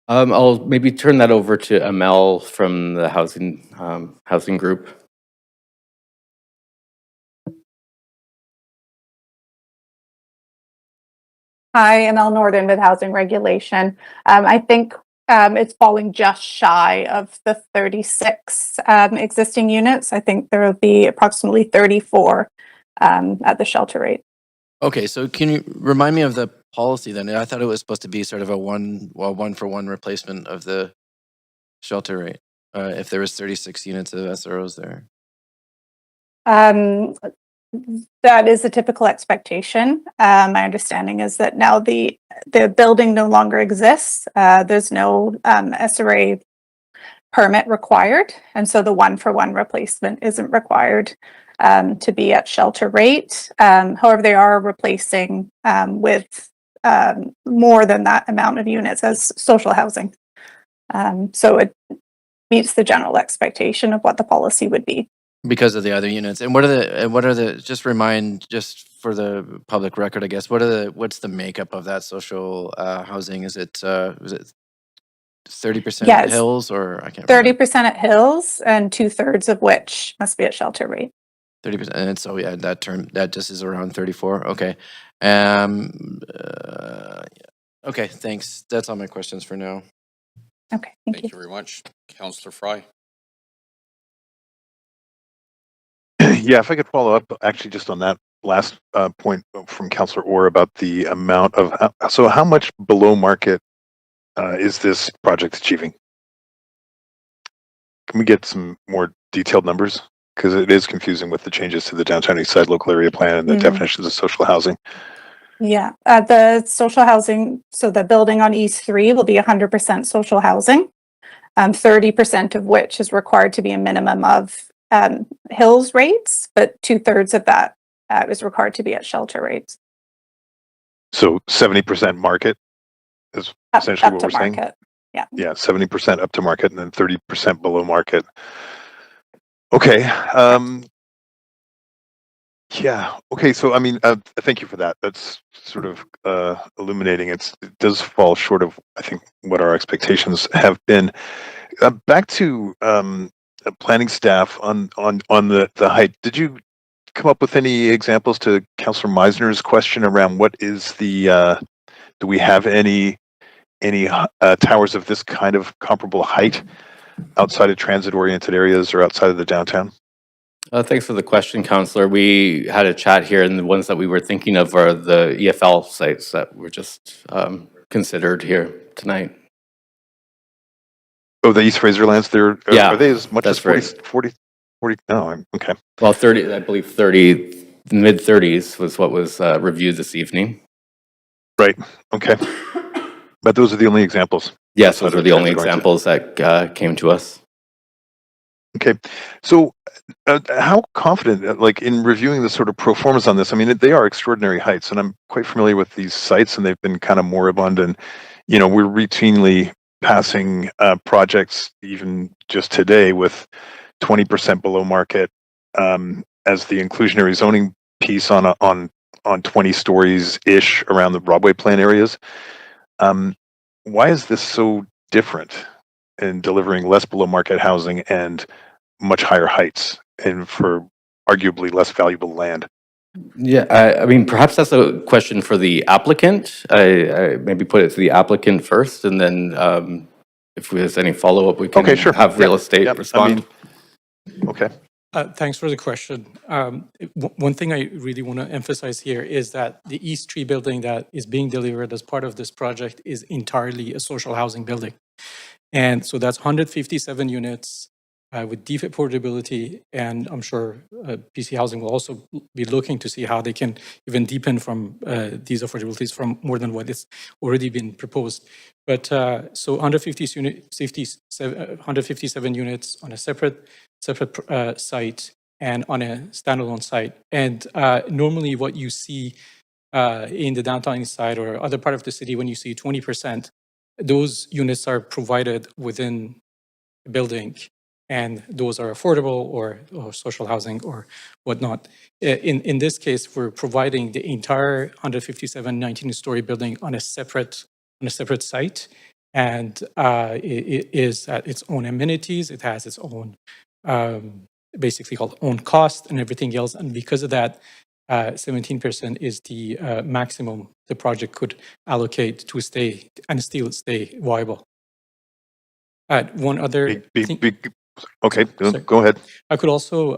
I'll maybe turn that over to Amel from the housing group. Hi, Amel Norden with Housing Regulation. I think it's falling just shy of the 36 existing units. I think there will be approximately 34 at the shelter rate. Okay, so can you remind me of the policy then? I thought it was supposed to be sort of a 1-for-1 replacement of the shelter rate, if there was 36 units of SROs there. That is a typical expectation. My understanding is that now the building no longer exists. There's no SRA permit required, and so the one-for-one replacement isn't required to be at shelter rate. However, they are replacing with more than that amount of units as social housing. So it meets the general expectation of what the policy would be. Because of the other units. And what are the, just remind, just for the public record, I guess, what's the makeup of that social housing? Is it 30% Yes. hills, or I can't remember? 30% at hills and 2/3 of which must be at shelter rate. 30%, and so yeah, that just is around 34. Okay. Okay, thanks. That's all my questions for now. Okay, Thank you very much. Councillor Fry. Yeah, if I could follow up actually just on that last point from Councillor Orr about the amount of, so how much below market is this project achieving? Can we get some more detailed numbers? Because it is confusing with the changes to the downtown east side local area plan and the definitions of social housing. Yeah, the social housing, so the building on East 3 will be 100% social housing, 30% of which is required to be a minimum of hills rates, but 2/3 of that is required to be at shelter rates. So 70% market is essentially Up what to we're saying? market. Yeah. Yeah, 70% up to market and then 30% below market. Okay. Yeah. Okay. So, I mean, thank you for that. That's sort of illuminating. It does fall short of, I think, what our expectations have been. Back to planning staff on the height. Did you come up with any examples to Councillor Meisner's question around what is the? Do we have any towers of this kind of comparable height outside of transit-oriented areas or outside of the downtown? Thanks for the question, Councillor. We had a chat here, and the ones that we were thinking of are the EFL sites that were just considered here tonight. Oh, the East Fraser lands, are they as much as 40? Oh, okay. Well, 30, I believe 30, mid-30s was what was reviewed this evening. Right, okay. But those are the only examples? Yes, those were the only examples that came to us. Okay, so how confident, like in reviewing the sort of pro formas on this, I mean, they are extraordinary heights, and I'm quite familiar with these sites, and they've been kind of moribund, and, you know, we're routinely passing projects, even just today, with 20% below market as the inclusionary zoning piece on 20 stories-ish around the Broadway plan areas. Why is this so different in delivering less below market housing and much higher heights and for arguably less valuable land? Yeah, I mean, perhaps that's a question for the applicant. I maybe put it to the applicant first, and then if there's any follow-up, we can have real estate respond. Okay. Thanks for the question. One thing I really want to emphasize here is that the East 3 building that is being delivered as part of this project is entirely a social housing building. And so that's 157 units with deep affordability, and I'm sure BC Housing will also be looking to see how they can even deepen from these affordabilities from more than what is already been proposed. But so 157 units on a separate site and on a standalone site. And normally what you see in the downtown east side or other part of the city, when you see 20%, those units are provided within the building, and those are affordable or social housing or whatnot. In this case, we're providing the entire 157 19-story building on a separate site, and it is at its own amenities. It has its own basically called own cost and everything else. And because of that, 17% is the maximum the project could allocate to stay and still stay viable. One other thing. Okay, go ahead. I could also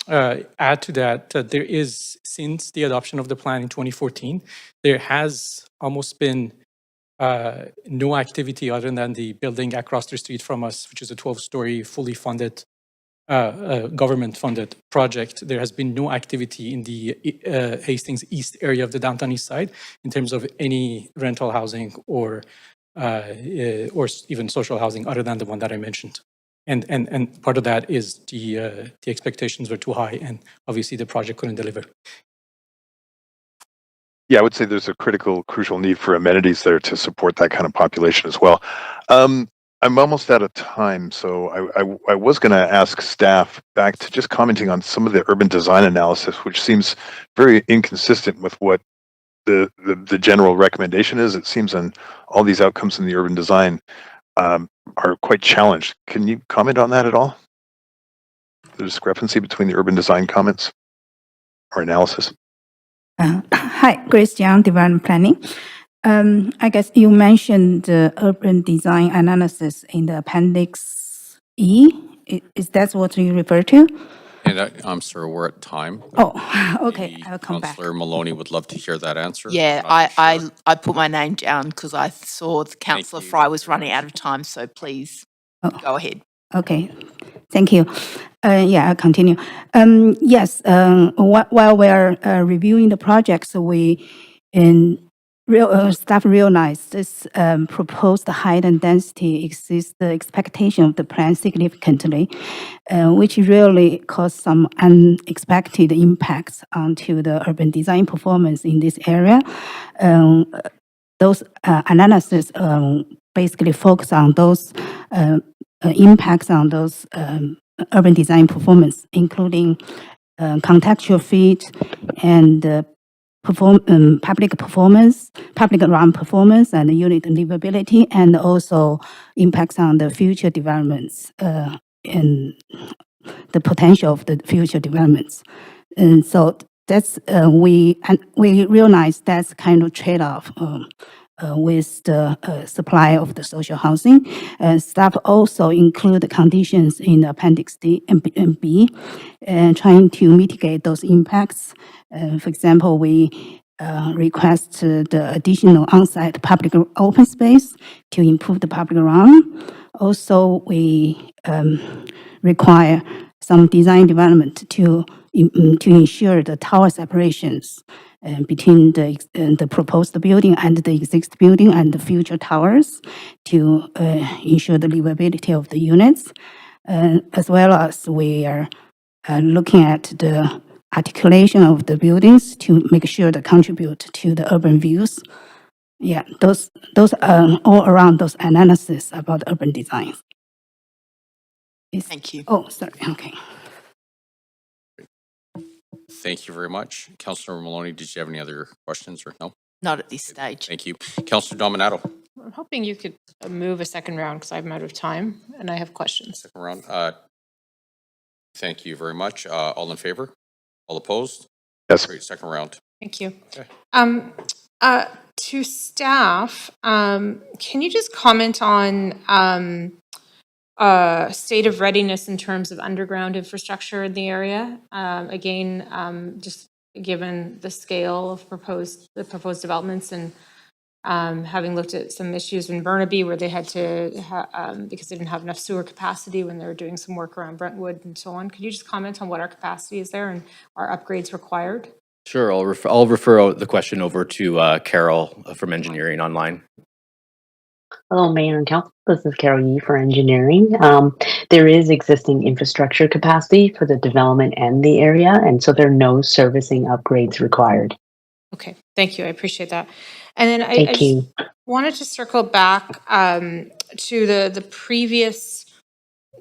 add to that there is, since the adoption of the plan in 2014, there has almost been no activity other than the building across the street from us, which is a 12-story fully funded government-funded project, there has been no activity in the Hastings East area of the downtown east side in terms of any rental housing or even social housing other than the one that I mentioned. And part of that is the expectations were too high, and obviously the project couldn't deliver. Yeah, I would say there's a crucial need for amenities there to support that kind of population as well. I'm almost out of time, so I was going to ask staff back to just commenting on some of the urban design analysis, which seems very inconsistent with what the general recommendation is. It seems on all these outcomes in the urban design are quite challenged. Can you comment on that at all? The discrepancy between the urban design comments or analysis? Hi, Grace Young, Development Planning. I guess you mentioned the urban design analysis in the Appendix E. Is that what you refer to? And I'm sorry, we're at time. Oh, okay, I'll come back. Councillor Maloney would love to hear that answer. Yeah, I'm not sure. I put my name down because I saw Councillor you Fry was very running much. out of time, so please Oh. go ahead. Okay, thank you. Yeah, I'll continue. Yes, while we're reviewing the projects, staff realized this proposed height and density exceeds the expectation of the plan significantly, which really caused some unexpected impacts onto the urban design performance in this area. Those analysis basically focus on those impacts on those urban design performance, including contextual fit and public performance, public around performance and unit livability, and also impacts on the future developments and the potential of the future developments. And so that's we realize that's kind of trade-off with the supply of the social housing. Staff also include the conditions in the Appendix D and B, trying to mitigate those impacts. For example, we request the additional on-site public open space to improve the public realm. Also, we require some design development to ensure the tower separations between the proposed building and the existing building and the future towers to ensure the livability of the units, as well as we are looking at the articulation of the buildings to make sure they contribute to the urban views. Yeah, those are all around those analysis about urban design. Thank you. Oh, sorry. Okay. Thank you very much. Councillor Maloney, did you have any other questions or no? Not at this stage. Thank you. Councillor Dominato, I'm hoping you could move a second round because I'm out of time and I have questions. second round. Thank you very much. All in favor? All opposed? Yes. Great, second round. Thank you. Okay. To staff, can you just comment on state of readiness in terms of underground infrastructure in the area? Again, just given the scale of the proposed developments and having looked at some issues in Burnaby where they had to, because they didn't have enough sewer capacity when they were doing some work around Brentwood and so on. Could you just comment on what our capacity is there and are upgrades required? Sure, I'll refer the question over to Carol from engineering online. Hello, Mayor and Council. This is Carol Yee for engineering. There is existing infrastructure capacity for the development and the area, and so there are no servicing upgrades required. Okay, thank you. I appreciate that. And then I Thank you. just wanted to circle back to the previous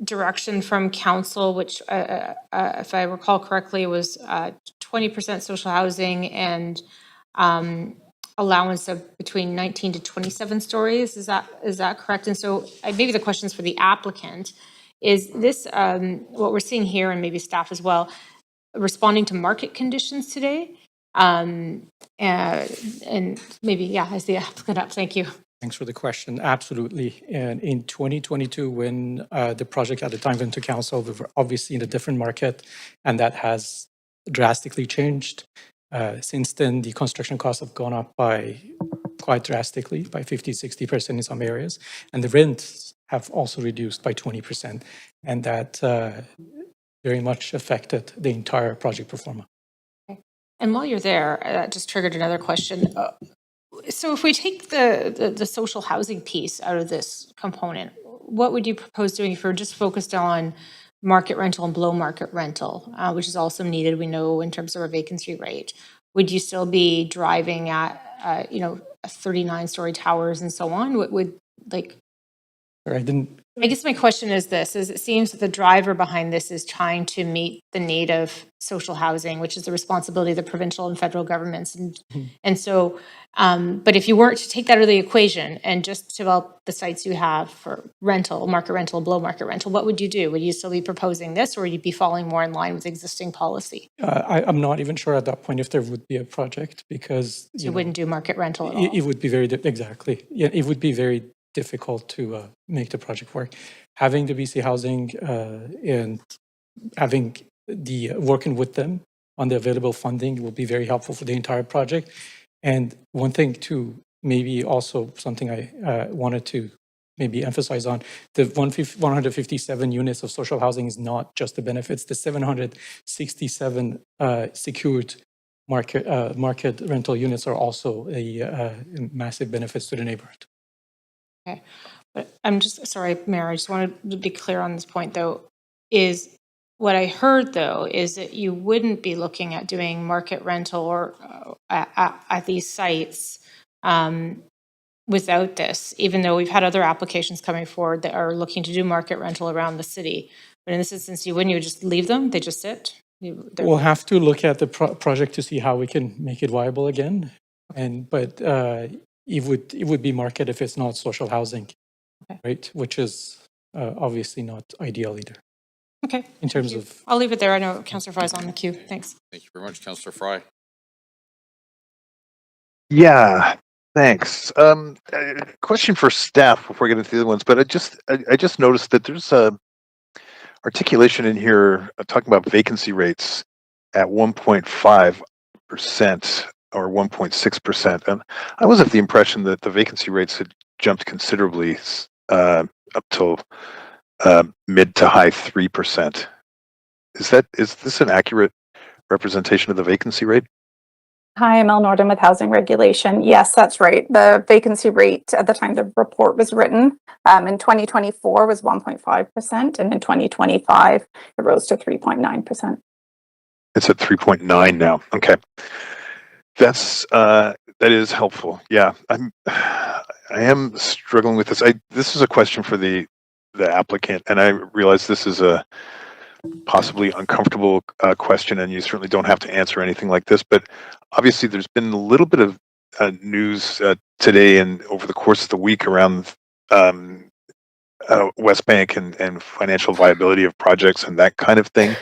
direction from council, which, if I recall correctly, was 20% social housing and allowance of between 19 to 27 stories. Is that correct? And so maybe the questions for the applicant is this what we're seeing here, and maybe staff as well, responding to market conditions today? And maybe, yeah, I see the applicant up. Thank you. Thanks for the question. Absolutely. And in 2022, when the project at the time went to council, we were obviously in a different market, and that has drastically changed. Since then, the construction costs have gone up by quite drastically, by 50-60% in some areas, and the rents have also reduced by 20%. And that very much affected the entire project performance. And while you're there, that just triggered another question. So if we take the social housing piece out of this component, what would you propose doing if we're just focused on market rental and below market rental, which is also needed, we know, in terms of our vacancy rate? Would you still be driving at, 39-story towers and so on? I didn't. I guess my question is this, is it seems that the driver behind this is trying to meet the need of social housing, which is the responsibility of the provincial and federal governments. And so, but if you weren't to take that out of the equation and just develop the sites you have for rental, market rental, below market rental, what would you do? Would you still be proposing this, or would you be falling more in line with existing policy? I'm not even sure at that point if there would be a project, because So you wouldn't do market rental at all? it would be very, exactly. Yeah, it would be very difficult to make the project work. Having the BC Housing and having working with them on the available funding will be very helpful for the entire project. And one thing too, maybe also something I wanted to maybe emphasize on, the 157 units of social housing is not just the benefits. The 767 secured market rental units are also a massive benefits to the neighborhood. Okay, but I'm just, sorry, Mayor, I just wanted to be clear on this point, though, is what I heard, though, is that you wouldn't be looking at doing market rental or at these sites without this, even though we've had other applications coming forward that are looking to do market rental around the city. But in this instance, you wouldn't just leave them? They just sit? We'll have to look at the project to see how we can make it viable again. But it would be market if it's not social housing, right? Which is obviously not ideal either. Okay. In terms of, I'll leave it there. I know Councillor Fry's on the queue. Thanks. Thank you very much, Councillor Fry. Yeah, thanks. Question for staff before I get into the other ones, but I just noticed that there's a articulation in here talking about vacancy rates at 1.5% or 1.6%, and I was of the impression that the vacancy rates had jumped considerably up till mid to high 3%. Is this an accurate representation of the vacancy rate? Hi, I'm Elle Norden with Housing Regulation. Yes, that's right. The vacancy rate at the time the report was written in 2024 was 1.5%, and in 2025 it rose to 3.9%. It's at 3.9 now. Okay, that is helpful. Yeah, I am struggling with this. This is a question for the applicant, and I realize this is a possibly uncomfortable question, and you certainly don't have to answer anything like this, but obviously there's been a little bit of news today and over the course of the week around West Bank and financial viability of projects and that kind of thing.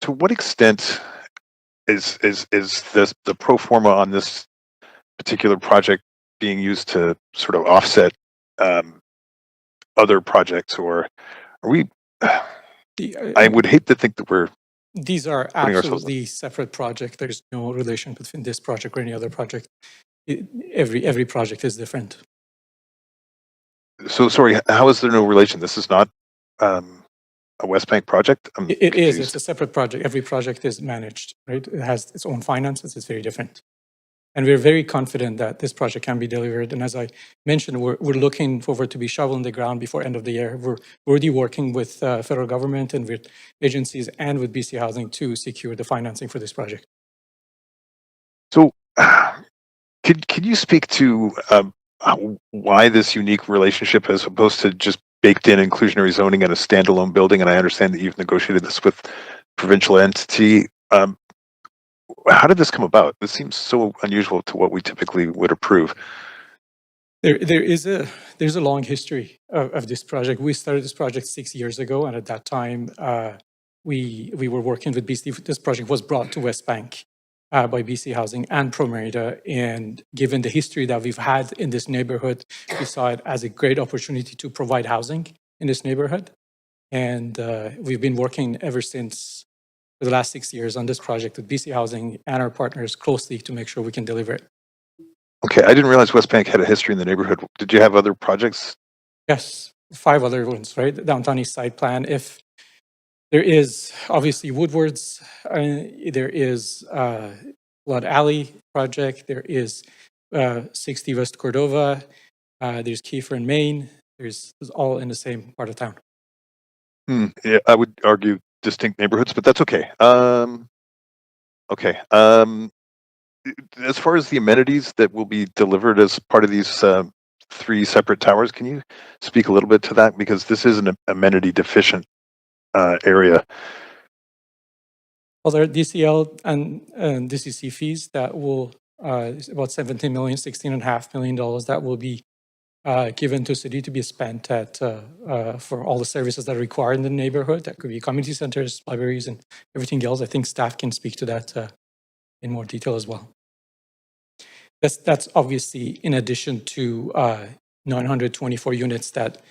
To what extent is the pro forma on this particular project being used to sort of offset other projects, or are we? I would hate to think that we're. These are absolutely separate projects. There's no relation between this project or any other project. Every project is different. So sorry, how is there no relation? This is not a West Bank project? It is. It's a separate project. Every project is managed, right? It has its own finances. It's very different. And we're very confident that this project can be delivered. And as I mentioned, we're looking forward to be shovel in the ground before end of the year. We're already working with federal government and with agencies and with BC Housing to secure the financing for this project. So could you speak to why this unique relationship as opposed to just baked in inclusionary zoning in a standalone building? And I understand that you've negotiated this with provincial entity. How did this come about? This seems so unusual to what we typically would approve. There's a long history of this project. We started this project 6 years ago, and at that time, we were working with BC. This project was brought to West Bank by BC Housing and ProMerida, and given the history that we've had in this neighborhood, we saw it as a great opportunity to provide housing in this neighborhood. And we've been working ever since for the last 6 years on this project with BC Housing and our partners closely to make sure we can deliver it. Okay, I didn't realize West Bank had a history in the neighborhood. Did you have other projects? Yes, 5 other ones, right? Downtown East Side Plan. If There is obviously Woodwards, there is Blood Alley project, there is 60 West Cordova, there's Kiefer in Maine, there's all in the same part of town. Yeah, I would argue distinct neighborhoods, but that's okay. Okay. As far as the amenities that will be delivered as part of these 3 separate towers, can you speak a little bit to that? Because this is an amenity deficient area. Well, there are DCL and DCC fees that will, it's about 17 million, $16.5 million that will be given to city to be spent at, for all the services that are required in the neighborhood. That could be community centers, libraries, and everything else. I think staff can speak to that in more detail as well. That's obviously in addition to 924 units that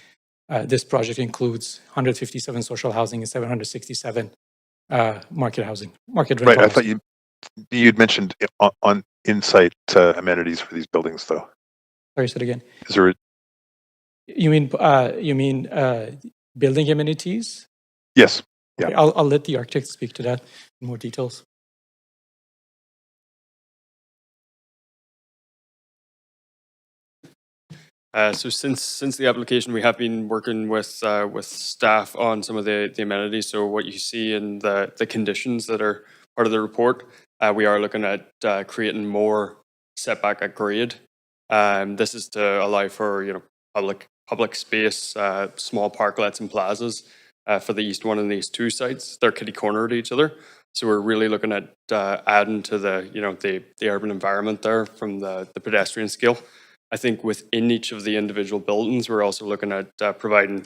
this project includes, 157 social housing and 767 market housing, market rental. Right. I thought you'd mentioned on in-site amenities for these buildings, though. Sorry, say it again. Is there? You mean building amenities? Yes. Okay, Yeah. I'll let the architect speak to that in more details. So since the application, we have been working with staff on some of the amenities. So what you see in the conditions that are part of the report, we are looking at creating more setback at grade. This is to allow for public space, small parklets and plazas for the East 1 and the East 2 sites. They're kitty corner to each other. So we're really looking at adding to the urban environment there from the pedestrian scale. I think within each of the individual buildings, we're also looking at providing,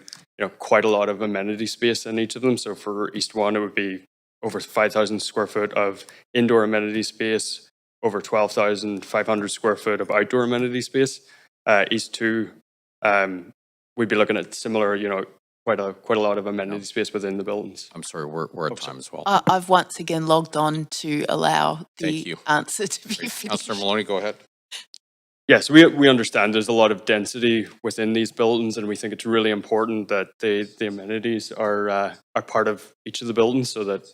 quite a lot of amenity space in each of them. So for East 1, it would be over 5,000 square foot of indoor amenity space, over 12,500 square foot of outdoor amenity space. East 2, we'd be looking at similar, quite a lot of amenity space within the buildings. I'm sorry, we're at time as well. I've once again logged on to allow Thank the you. answer to be Great. finished. Councillor Maloney, go ahead. Yes, we understand there's a lot of density within these buildings, and we think it's really important that the amenities are part of each of the buildings, so that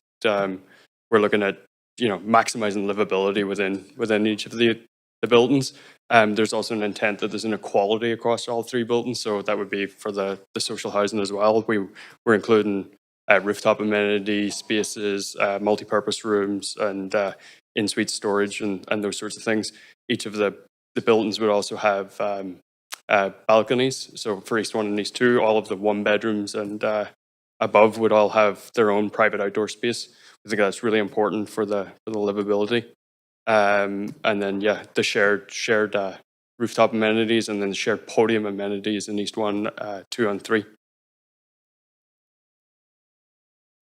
we're looking at maximizing livability within each of the buildings. There's also an intent that there's an equality across all 3 buildings, so that would be for the social housing as well. We're including rooftop amenity spaces, multi-purpose rooms, and in-suite storage and those sorts of things. Each of the buildings would also have balconies. So for East 1 and East 2, all of the 1 bedrooms and above would all have their own private outdoor space. I think that's really important for the livability. And then the shared rooftop amenities, and then the shared podium amenities in East 1, 2, and 3.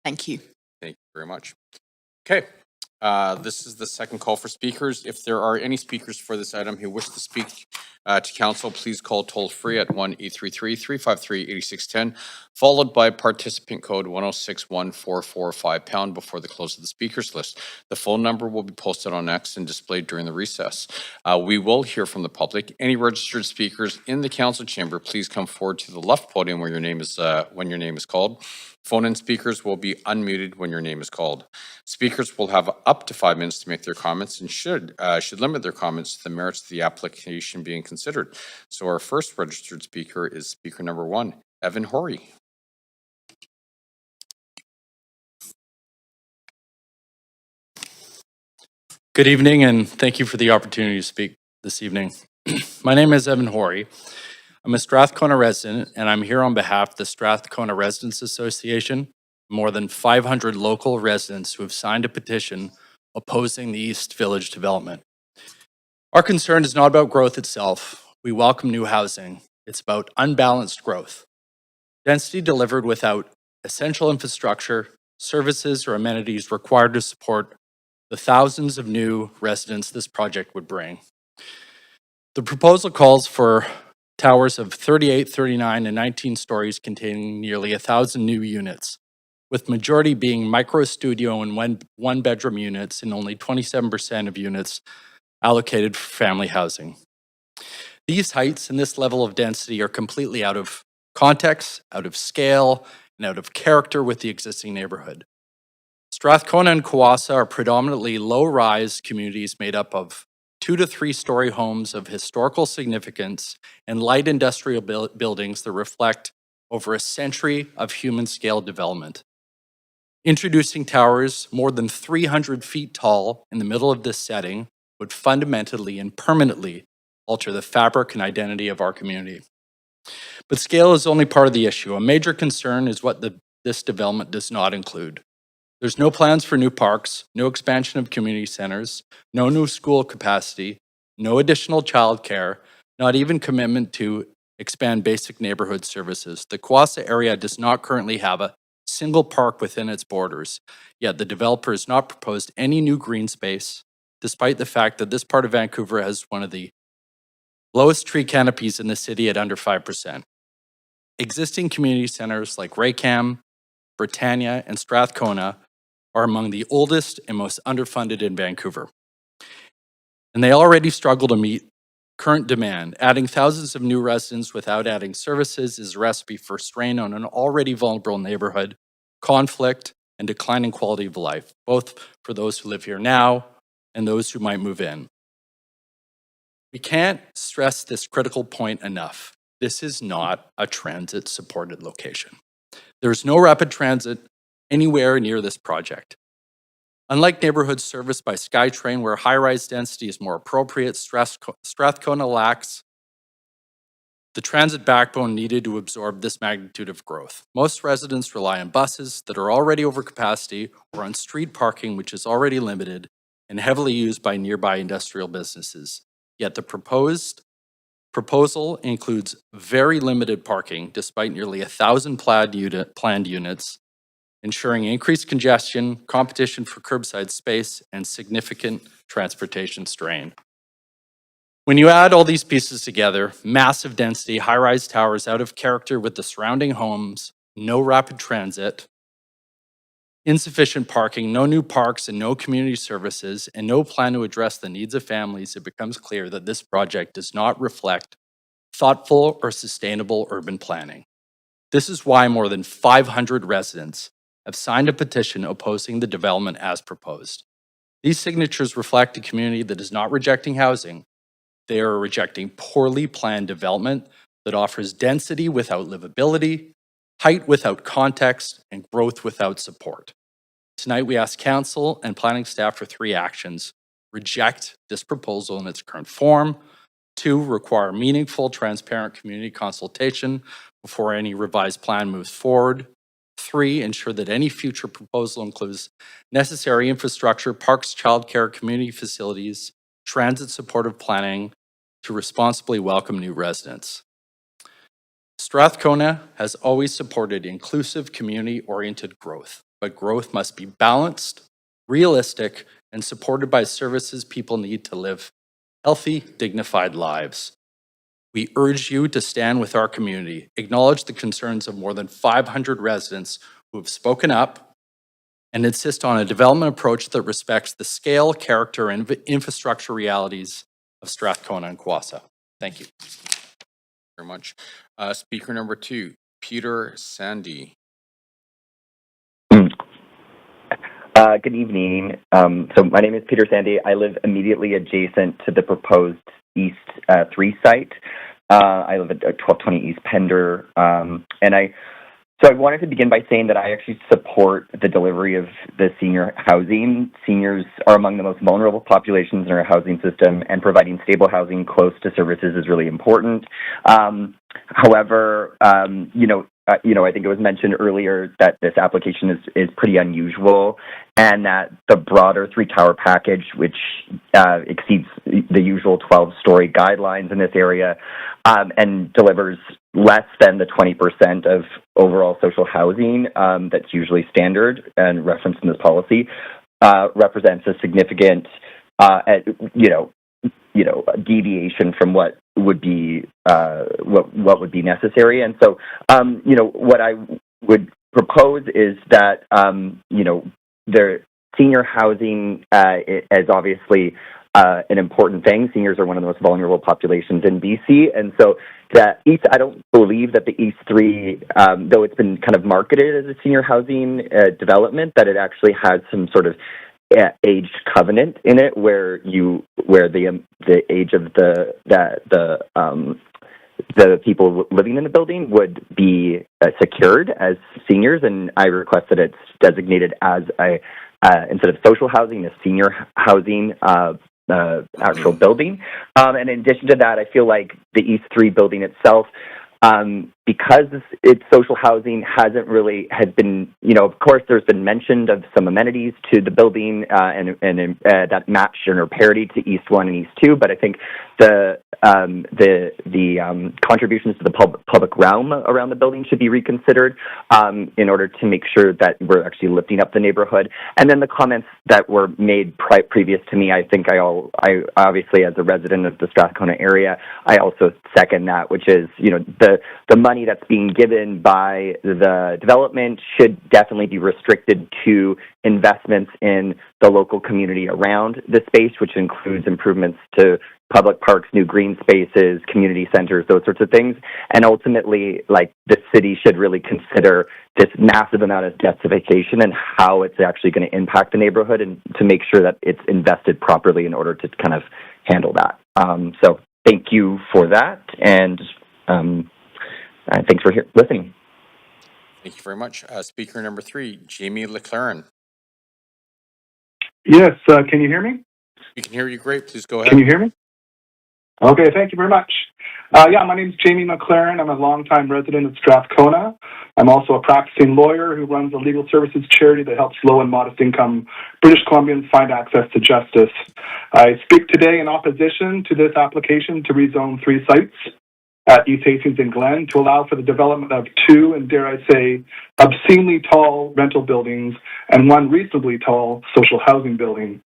Thank you. Thank you very much. Okay. This is the second call for speakers. If there are any speakers for this item who wish to speak to council, please call toll free at 1-833-353-8610, followed by participant code 1061445# before the close of the speakers list. The phone number will be posted on X and displayed during the recess. We will hear from the public. Any registered speakers in the council chamber, please come forward to the left podium where your name is when your name is called. Phone-in speakers will be unmuted when your name is called. Speakers will have up to 5 minutes to make their comments and should limit their comments to the merits of the application being considered. So our first registered speaker is speaker number 1, Evan Horry. Good evening, and thank you for the opportunity to speak this evening. My name is Evan Horry. I'm a Strathcona resident, and I'm here on behalf of the Strathcona Residents Association, more than 500 local residents who have signed a petition opposing the East Village development. Our concern is not about growth itself. We welcome new housing. It's about unbalanced growth. Density delivered without essential infrastructure, services, or amenities required to support the thousands of new residents this project would bring. The proposal calls for towers of 38, 39, and 19 stories containing nearly 1,000 new units, with majority being micro studio and one-bedroom units and only 27% of units allocated for family housing. These heights and this level of density are completely out of context, out of scale, and out of character with the existing neighborhood. Strathcona and Kawasa are predominantly low-rise communities made up of 2 to 3 story homes of historical significance and light industrial buildings that reflect over a century of human-scale development. Introducing towers more than 300 feet tall in the middle of this setting would fundamentally and permanently alter the fabric and identity of our community. But scale is only part of the issue. A major concern is what this development does not include. There's no plans for new parks, no expansion of community centers, no new school capacity, no additional childcare, not even commitment to expand basic neighborhood services. The Kawasa area does not currently have a single park within its borders, yet the developer has not proposed any new green space, despite the fact that this part of Vancouver has one of the lowest tree canopies in the city at under 5%. Existing community centers like Raycam, Britannia, and Strathcona are among the oldest and most underfunded in Vancouver. And they already struggle to meet current demand. Adding thousands of new residents without adding services is a recipe for strain on an already vulnerable neighborhood, conflict, and declining quality of life, both for those who live here now and those who might move in. We can't stress this critical point enough. This is not a transit-supported location. There's no rapid transit anywhere near this project. Unlike neighborhoods serviced by SkyTrain, where high-rise density is more appropriate, Strathcona lacks the transit backbone needed to absorb this magnitude of growth. Most residents rely on buses that are already over capacity or on street parking, which is already limited and heavily used by nearby industrial businesses. Yet the proposal includes very limited parking, despite nearly 1,000 planned units, ensuring increased congestion, competition for curbside space, and significant transportation strain. When you add all these pieces together, massive density, high-rise towers out of character with the surrounding homes, no rapid transit, insufficient parking, no new parks and no community services, and no plan to address the needs of families, it becomes clear that this project does not reflect thoughtful or sustainable urban planning. This is why more than 500 residents have signed a petition opposing the development as proposed. These signatures reflect a community that is not rejecting housing. They are rejecting poorly planned development that offers density without livability, height without context, and growth without support. Tonight, we ask Council and planning staff for 3 actions. Reject this proposal in its current form. 2, require meaningful, transparent community consultation before any revised plan moves forward. 3, ensure that any future proposal includes necessary infrastructure, parks, childcare, community facilities, transit supportive planning to responsibly welcome new residents. Strathcona has always supported inclusive, community-oriented growth, but growth must be balanced, realistic, and supported by services people need to live healthy, dignified lives. We urge you to stand with our community, acknowledge the concerns of more than 500 residents who have spoken up, and insist on a development approach that respects the scale, character, and infrastructure realities of Strathcona and Kawasa. Thank you. Very much. Speaker number 2, Peter Sandy. Good evening. So my name is Peter Sandy. I live immediately adjacent to the proposed East 3 site. I live at 1220 East Pender, So I wanted to begin by saying that I actually support the delivery of the senior housing. Seniors are among the most vulnerable populations in our housing system, and providing stable housing close to services is really important. However, I think it was mentioned earlier that this application is pretty unusual, and that the broader 3-tower package, which exceeds the usual 12-story guidelines in this area, and delivers less than the 20% of overall social housing that's usually standard and referenced in this policy, represents a significant, deviation from what would be what would be necessary. And so, what I would propose is that their senior housing is obviously an important thing. Seniors are one of the most vulnerable populations in BC, and so I don't believe that the East 3, though it's been kind of marketed as a senior housing development, that it actually has some sort of aged covenant in it, where the age of the people living in the building would be secured as seniors, and I request that it's designated as instead of social housing, a senior housing actual building. And in addition to that, I feel like the East 3 building itself, because it's social housing, has been, of course, there's been mentioned of some amenities to the building and that match and are parity to East 1 and East 2, but I think the contributions to the public realm around the building should be reconsidered in order to make sure that we're actually lifting up the neighborhood. And then the comments that were made previous to me, I think I obviously, as a resident of the Strathcona area, I also second that, which is, the money that's being given by the development should definitely be restricted to investments in the local community around the space, which includes improvements to public parks, new green spaces, community centers, those sorts of things. And ultimately, the city should really consider this massive amount of densification and how it's actually going to impact the neighborhood, and to make sure that it's invested properly in order to kind of handle that. So thank you for that, and thanks for listening. Thank you very much. Speaker number 3, Jamie LeClaren. Yes, can you hear me? We can hear you great. Please go ahead. Can you hear me? Okay, thank you very much. My name is Jamie McLaren. I'm a longtime resident of Strathcona. I'm also a practicing lawyer who runs a legal services charity that helps low and modest income British Columbians find access to justice. I speak today in opposition to this application to rezone 3 sites at East Hastings and Glen to allow for the development of 2, and dare I say, obscenely tall rental buildings and 1 reasonably tall social housing building.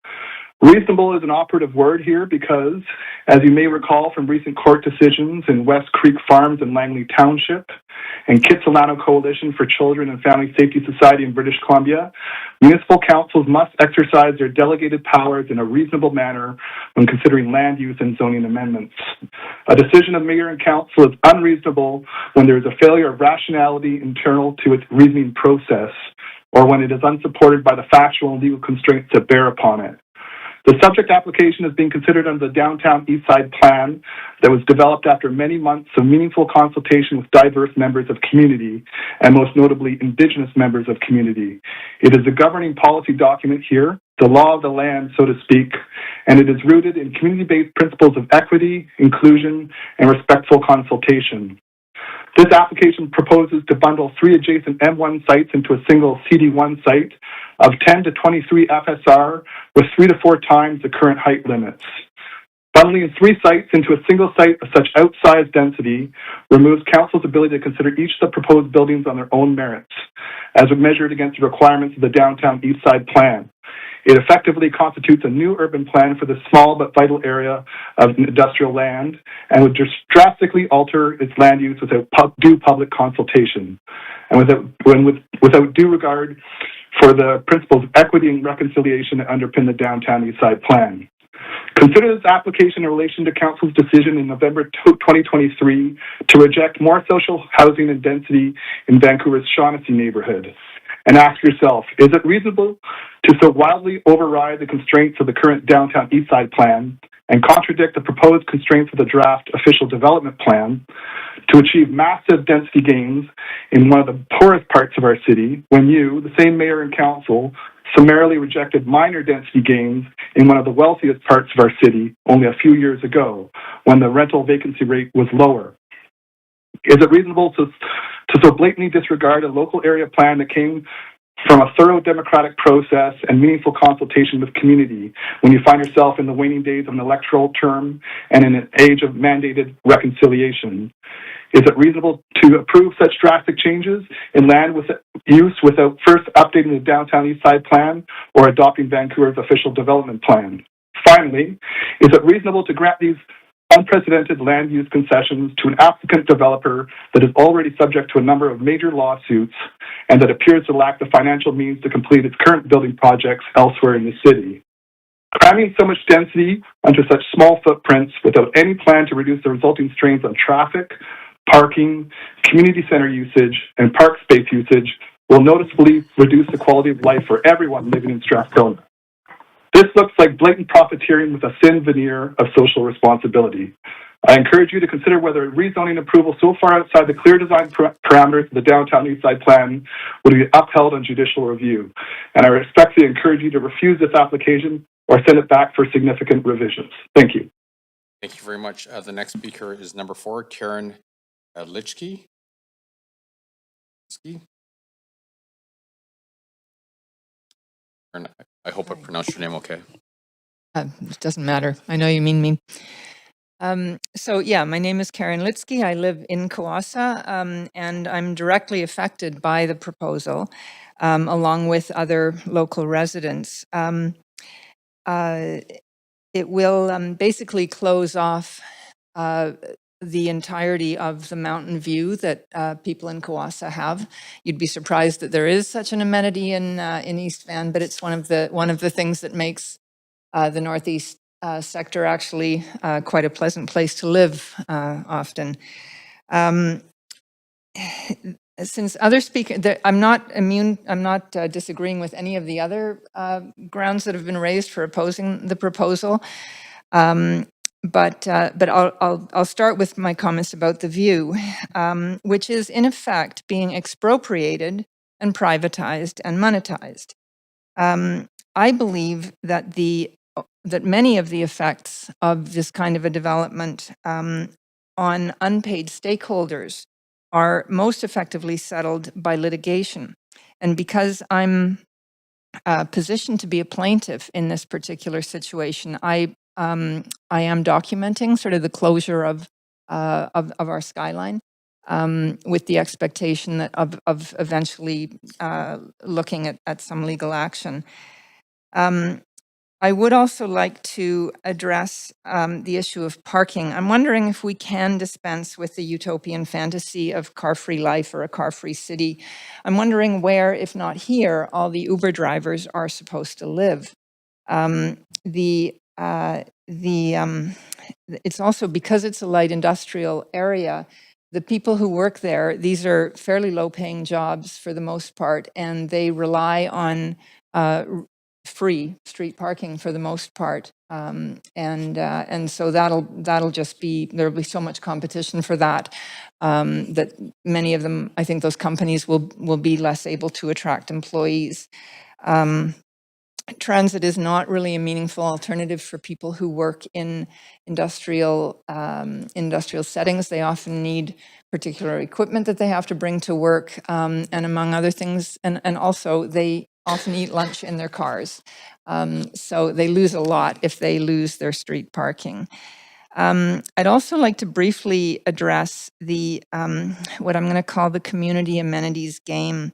Reasonable is an operative word here because, as you may recall from recent court decisions in West Creek Farms and Langley Township and Kitsilano Coalition for Children and Family Safety Society in British Columbia, municipal councils must exercise their delegated powers in a reasonable manner when considering land use and zoning amendments. A decision of mayor and council is unreasonable when there is a failure of rationality internal to its reasoning process, or when it is unsupported by the factual and legal constraints that bear upon it. The subject application is being considered under the Downtown Eastside Plan that was developed after many months of meaningful consultation with diverse members of community, and most notably Indigenous members of community. It is a governing policy document here, the law of the land, so to speak, and it is rooted in community-based principles of equity, inclusion, and respectful consultation. This application proposes to bundle 3 adjacent M1 sites into a single CD1 site of 10 to 23 FSR with 3 to 4 times the current height limits. Bundling 3 sites into a single site of such outsized density removes council's ability to consider each of the proposed buildings on their own merits, as measured against the requirements of the Downtown Eastside Plan. It effectively constitutes a new urban plan for the small but vital area of industrial land and would just drastically alter its land use without due public consultation and without due regard for the principles of equity and reconciliation that underpin the Downtown Eastside Plan. Consider this application in relation to Council's decision in November 2023 to reject more social housing and density in Vancouver's Shaughnessy neighborhood. And ask yourself, is it reasonable to so wildly override the constraints of the current Downtown Eastside Plan and contradict the proposed constraints of the draft official development plan to achieve massive density gains in one of the poorest parts of our city when you, the same mayor and council, summarily rejected minor density gains in one of the wealthiest parts of our city only a few years ago when the rental vacancy rate was lower? Is it reasonable to so blatantly disregard a local area plan that came from a thorough democratic process and meaningful consultation with community when you find yourself in the waning days of an electoral term and in an age of mandated reconciliation? Is it reasonable to approve such drastic changes in land use without first updating the Downtown Eastside Plan or adopting Vancouver's official development plan? Finally, is it reasonable to grant these unprecedented land use concessions to an applicant developer that is already subject to a number of major lawsuits and that appears to lack the financial means to complete its current building projects elsewhere in the city? Cramming so much density onto such small footprints without any plan to reduce the resulting strains on traffic, parking, community center usage, and park space usage will noticeably reduce the quality of life for everyone living in Strathcona. This looks like blatant profiteering with a thin veneer of social responsibility. I encourage you to consider whether rezoning approval so far outside the clear design parameters of the downtown Eastside plan would be upheld on judicial review. And I respectfully encourage you to refuse this application or send it back for significant revisions. Thank you. Thank you very much. The next speaker is number 4, Karen Litschke. I hope I pronounced your name okay. It doesn't matter. I know you mean me. So yeah, my name is Karen Litschke. I live in Kawasa, and I'm directly affected by the proposal, along with other local residents. It will basically close off the entirety of the mountain view that people in Kawasa have. You'd be surprised that there is such an amenity in East Van, but it's one of the things that makes the Northeast sector actually quite a pleasant place to live often. Since other speakers, I'm not disagreeing with any of the other grounds that have been raised for opposing the proposal. But I'll start with my comments about the view, which is in effect being expropriated and privatized and monetized. I believe that many of the effects of this kind of a development on unpaid stakeholders are most effectively settled by litigation. And because I'm positioned to be a plaintiff in this particular situation, I am documenting sort of the closure of our skyline, with the expectation that of eventually looking at some legal action. I would also like to address the issue of parking. I'm wondering if we can dispense with the utopian fantasy of car-free life or a car-free city. I'm wondering where, if not here, all the Uber drivers are supposed to live. It's also because it's a light industrial area, the people who work there, these are fairly low-paying jobs for the most part, and they rely on free street parking for the most part, and so that'll just be, there'll be so much competition for that that many of them, I think those companies will be less able to attract employees. Transit is not really a meaningful alternative for people who work in industrial settings. They often need particular equipment that they have to bring to work, and among other things, and also they often eat lunch in their cars. So they lose a lot if they lose their street parking. I'd also like to briefly address the what I'm going to call the community amenities game.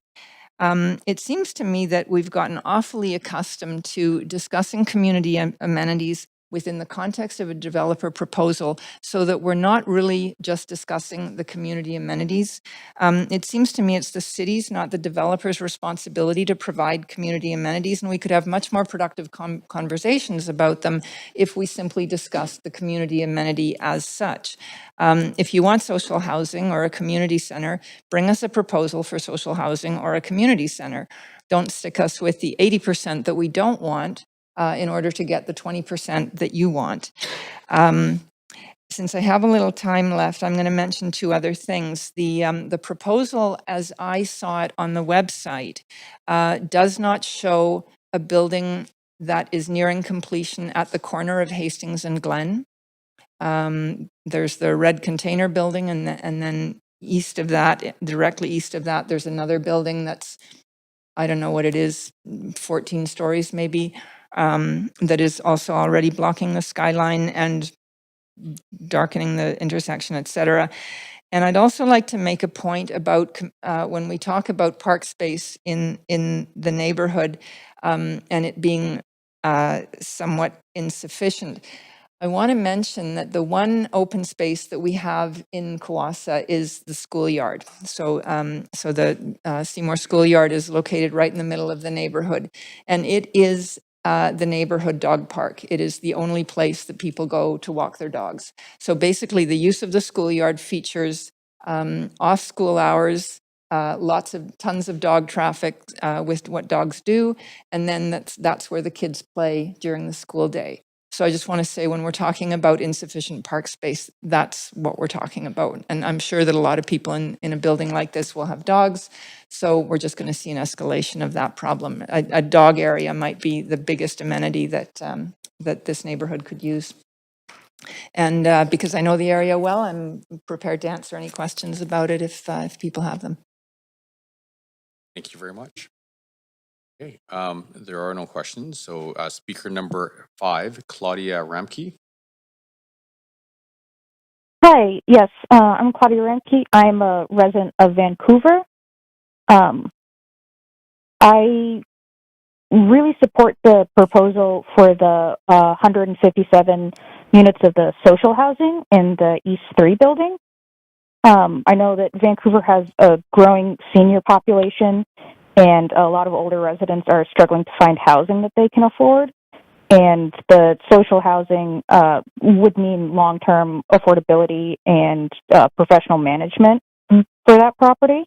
It seems to me that we've gotten awfully accustomed to discussing community amenities within the context of a developer proposal, so that we're not really just discussing the community amenities. It seems to me it's the city's, not the developer's responsibility to provide community amenities, and we could have much more productive conversations about them if we simply discuss the community amenity as such. If you want social housing or a community center, bring us a proposal for social housing or a community center. Don't stick us with the 80% that we don't want in order to get the 20% that you want. Since I have a little time left, I'm going to mention 2 other things. The proposal, as I saw it on the website, does not show a building that is nearing completion at the corner of Hastings and Glen. There's the red container building, and then east of that, directly east of that, there's another building that's, I don't know what it is, 14 stories maybe, that is also already blocking the skyline and darkening the intersection, et cetera. And I'd also like to make a point about when we talk about park space in the neighborhood and it being somewhat insufficient. I want to mention that the one open space that we have in Kawasa is the schoolyard. So, the Seymour Schoolyard is located right in the middle of the neighborhood, and it is the neighborhood dog park. It is the only place that people go to walk their dogs. So basically, the use of the schoolyard features off school hours, tons of dog traffic with what dogs do, and then that's where the kids play during the school day. So I just want to say, when we're talking about insufficient park space, that's what we're talking about. And I'm sure that a lot of people in a building like this will have dogs, so we're just going to see an escalation of that problem. A dog area might be the biggest amenity that this neighborhood could use. And because I know the area well, I'm prepared to answer any questions about it if people have them. Thank you very much. Okay, there are no questions. So speaker number 5, Claudia Ramke. Hi, yes, I'm Claudia Remke. I'm a resident of Vancouver. I really support the proposal for the 157 units of the social housing in the East 3 building. I know that Vancouver has a growing senior population, and a lot of older residents are struggling to find housing that they can afford. And the social housing would mean long-term affordability and professional management for that property.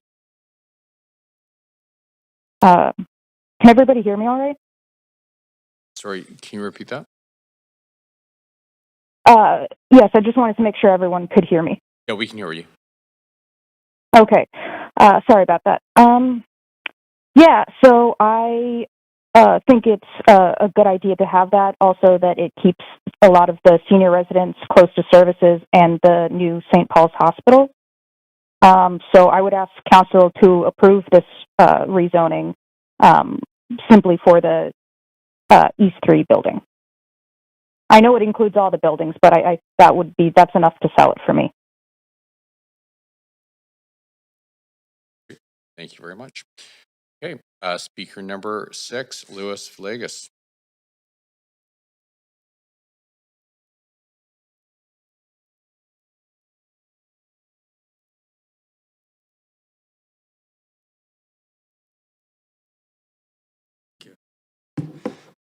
Can everybody hear me all right? Sorry, can you repeat that? Yes, I just wanted to make sure everyone could hear me. Yeah, we can hear you. Okay, sorry about that. Yeah, so I think it's a good idea to have that. Also, that it keeps a lot of the senior residents close to services and the new St. Paul's Hospital. So I would ask council to approve this rezoning simply for the East 3 building. I know it includes all the buildings, but that's enough to sell it for me. Thank you very much. Okay, speaker number 6, Louis Villegas.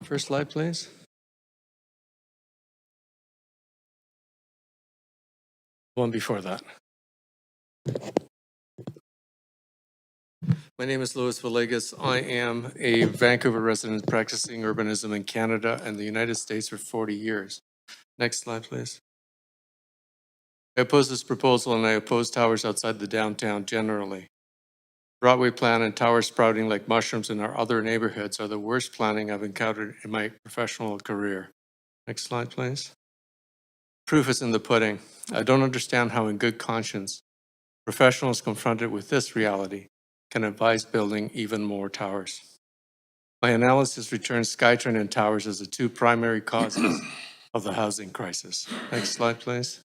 First slide, please. One before that. My name is Louis Villegas. I am a Vancouver resident practicing urbanism in Canada and the United States for 40 years. Next slide, please. I oppose this proposal, and I oppose towers outside the downtown generally. Broadway plan and towers sprouting like mushrooms in our other neighborhoods are the worst planning I've encountered in my professional career. Next slide, please. Proof is in the pudding. I don't understand how, in good conscience, professionals confronted with this reality can advise building even more towers. My analysis returns SkyTrain and towers as the 2 primary causes of the housing crisis. Next slide, please.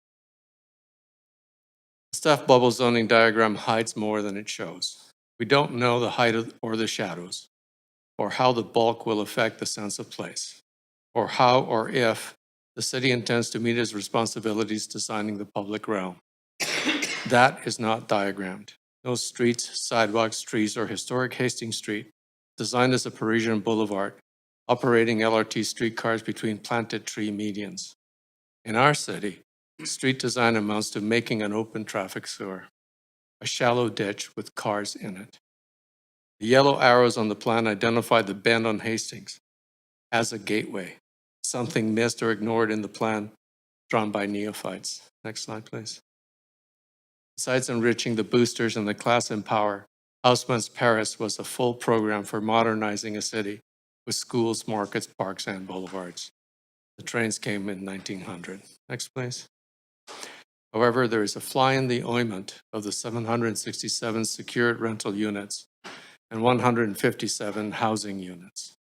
The stuff bubble zoning diagram hides more than it shows. We don't know the height or the shadows, or how the bulk will affect the sense of place, or how or if the city intends to meet its responsibilities designing the public realm. That is not diagrammed. No streets, sidewalks, trees, or historic Hastings Street, designed as a Parisian boulevard, operating LRT streetcars between planted tree medians. In our city, street design amounts to making an open traffic sewer, a shallow ditch with cars in it. The yellow arrows on the plan identify the bend on Hastings as a gateway, something missed or ignored in the plan drawn by neophytes. Next slide, please. Besides enriching the boosters and the class in power, Haussmann's Paris was a full program for modernizing a city with schools, markets, parks, and boulevards. The trains came in 1900. Next, please. However, there is a fly in the ointment of the 767 secured rental units and 157 housing units.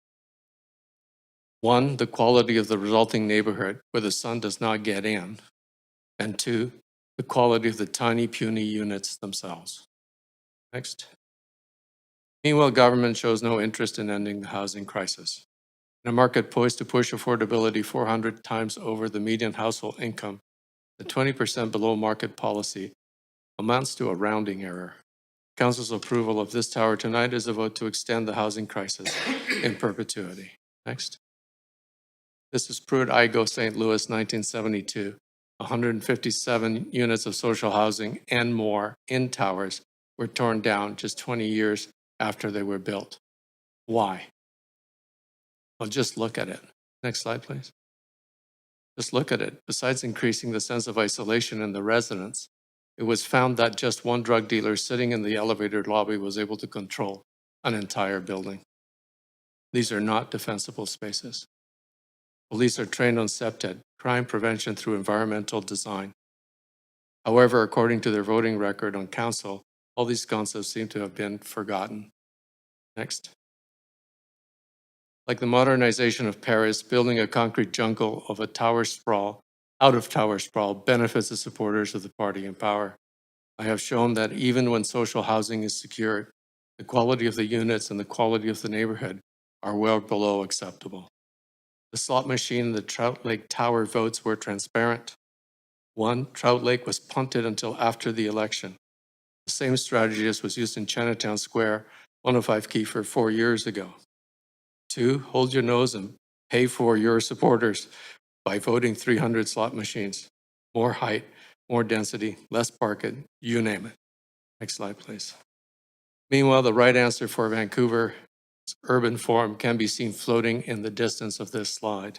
1, the quality of the resulting neighborhood where the sun does not get in, and 2, the quality of the tiny, puny units themselves. Next. Meanwhile, government shows no interest in ending the housing crisis. In a market poised to push affordability 400 times over the median household income, the 20% below market policy amounts to a rounding error. Council's approval of this tower tonight is a vote to extend the housing crisis in perpetuity. Next. This is Pruitt-Igoe, St. Louis, 1972. 157 units of social housing and more in towers were torn down just 20 years after they were built. Why? Well, just look at it. Next slide, please. Just look at it. Besides increasing the sense of isolation in the residents, it was found that just one drug dealer sitting in the elevator lobby was able to control an entire building. These are not defensible spaces. Police are trained on CPTED, crime prevention through environmental design. However, according to their voting record on council, all these concepts seem to have been forgotten. Next. Like the modernization of Paris, building a concrete jungle of a tower sprawl, out of tower sprawl, benefits the supporters of the party in power. I have shown that even when social housing is secured, the quality of the units and the quality of the neighborhood are well below acceptable. The slot machine and the Trout Lake Tower votes were transparent. One, Trout Lake was punted until after the election. The same strategy as was used in Chinatown Square, 105 Kiefer 4 years ago. Two, hold your nose and pay for your supporters by voting 300 slot machines. More height, more density, less parking, you name it. Next slide, please. Meanwhile, the right answer for Vancouver's urban form can be seen floating in the distance of this slide.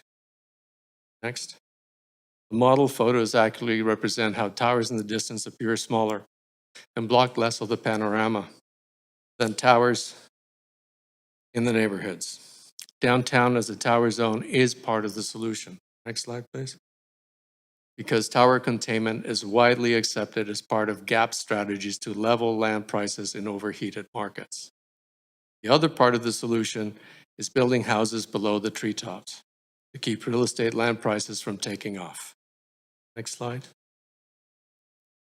Next. The model photos accurately represent how towers in the distance appear smaller and block less of the panorama than towers in the neighborhoods. Downtown as a tower zone is part of the solution. Next slide, please. Because tower containment is widely accepted as part of GAP strategies to level land prices in overheated markets. The other part of the solution is building houses below the treetops to keep real estate land prices from taking off. Next slide.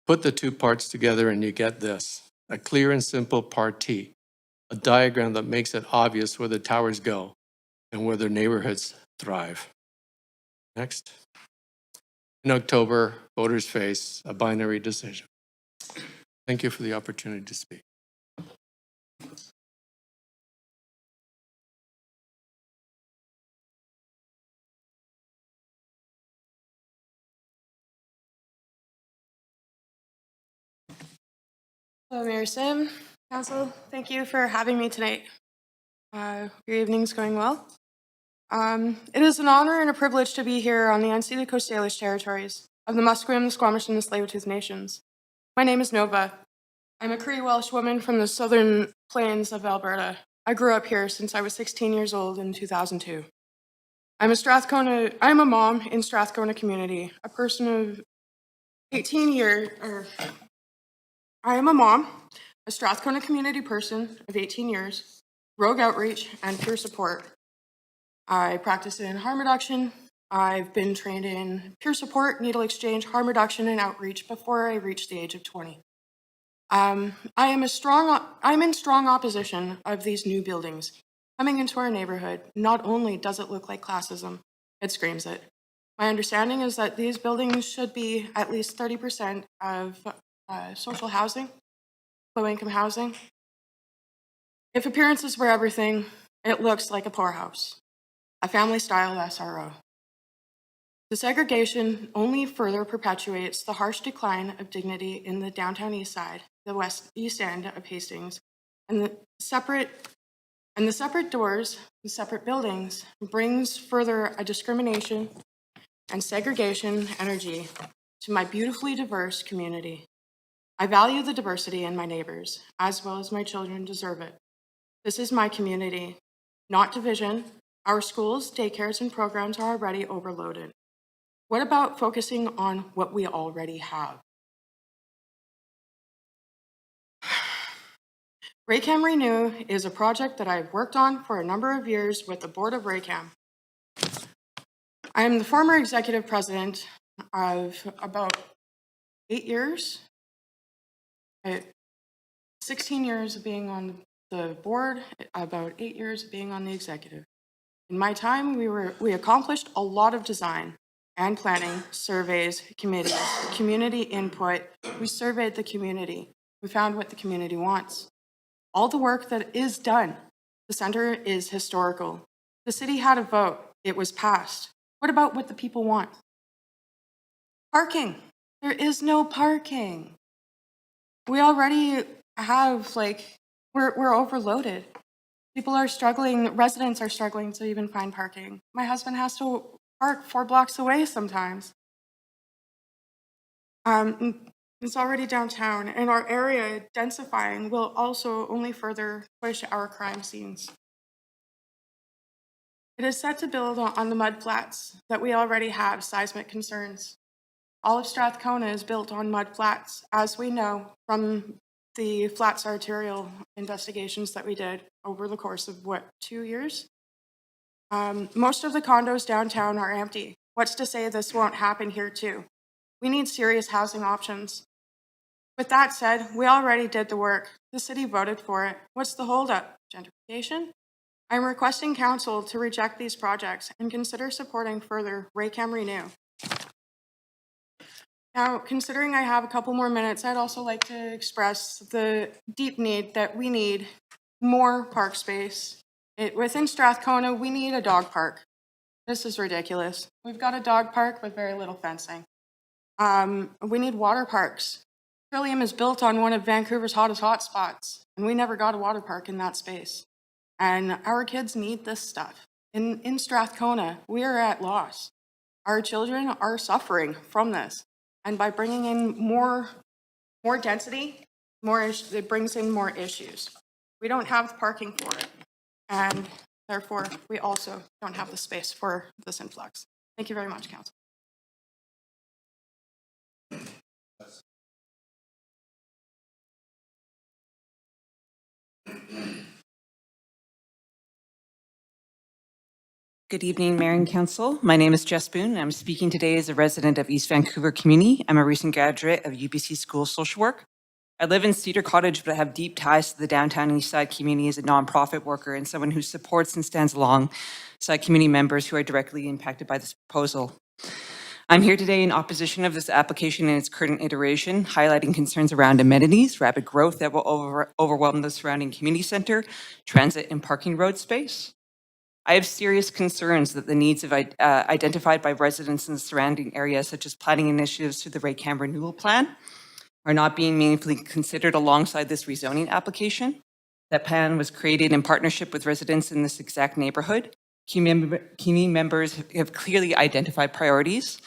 Put the two parts together and you get this, a clear and simple part T, a diagram that makes it obvious where the towers go and where the neighborhoods thrive. Next. In October, voters face a binary decision. Thank you for the opportunity to speak. Hello, Mayor Sim, Council. Thank you for having me tonight. Your evening's going well. It is an honor and a privilege to be here on the unceded Coast Salish territories of the Musqueam, the Squamish, and the Tsleil-Waututh nations. My name is Nova. I'm a Cree Welsh woman from the southern plains of Alberta. I grew up here since I was 16 years old in 2002. I'm a mom in Strathcona community, a person of 18 years, I am a mom, a Strathcona community person of 18 years, rogue outreach, and peer support. I practice in harm reduction. I've been trained in peer support, needle exchange, harm reduction, and outreach before I reached the age of 20. I'm in strong opposition of these new buildings coming into our neighborhood. Not only does it look like classism, it screams it. My understanding is that these buildings should be at least 30% of social housing, low-income housing. If appearances were everything, it looks like a poorhouse, a family-style SRO. The segregation only further perpetuates the harsh decline of dignity in the downtown east side, the east end of Hastings, and the separate doors, the separate buildings, brings further a discrimination and segregation energy to my beautifully diverse community. I value the diversity in my neighbors, as well as my children deserve it. This is my community, not division. Our schools, daycares, and programs are already overloaded. What about focusing on what we already have? Raycam Renew is a project that I've worked on for a number of years with the board of Raycam. I am the former executive president of about 8 years. 16 years of being on the board, about 8 years of being on the executive. In my time, we accomplished a lot of design and planning, surveys, committees, community input. We surveyed the community. We found what the community wants. All the work that is done. The center is historical. The city had a vote. It was passed. What about what the people want? Parking. There is no parking. We already have, we're overloaded. People are struggling, residents are struggling to even find parking. My husband has to park 4 blocks away sometimes. It's already downtown, and our area densifying will also only further push our crime scenes. It is set to build on the mud flats that we already have seismic concerns. All of Strathcona is built on mud flats, as we know from the flats arterial investigations that we did over the course of, 2 years? Most of the condos downtown are empty. What's to say this won't happen here too? We need serious housing options. With that said, we already did the work. The city voted for it. What's the holdup? Gentrification? I'm requesting council to reject these projects and consider supporting further Raycam Renew. Now, considering I have a couple more minutes, I'd also like to express the deep need that we need more park space. Within Strathcona, we need a dog park. This is ridiculous. We've got a dog park with very little fencing. We need water parks. Trillium is built on one of Vancouver's hottest hotspots, and we never got a water park in that space. And our kids need this stuff. In Strathcona, we are at loss. Our children are suffering from this. And by bringing in more density, it brings in more issues. We don't have parking for it. And therefore, we also don't have the space for this influx. Thank you very much, Council. Good evening, Mayor and Council. My name is Jess Boone, and I'm speaking today as a resident of East Vancouver Community. I'm a recent graduate of UBC School of Social Work. I live in Cedar Cottage, but I have deep ties to the downtown East Side community as a nonprofit worker and someone who supports and stands alongside community members who are directly impacted by this proposal. I'm here today in opposition of this application in its current iteration, highlighting concerns around amenities, rapid growth that will overwhelm the surrounding community center, transit and parking road space. I have serious concerns that the needs identified by residents in the surrounding area, such as planning initiatives through the Raycam Renewal Plan, are not being meaningfully considered alongside this rezoning application. That plan was created in partnership with residents in this exact neighborhood. Community members have clearly identified priorities.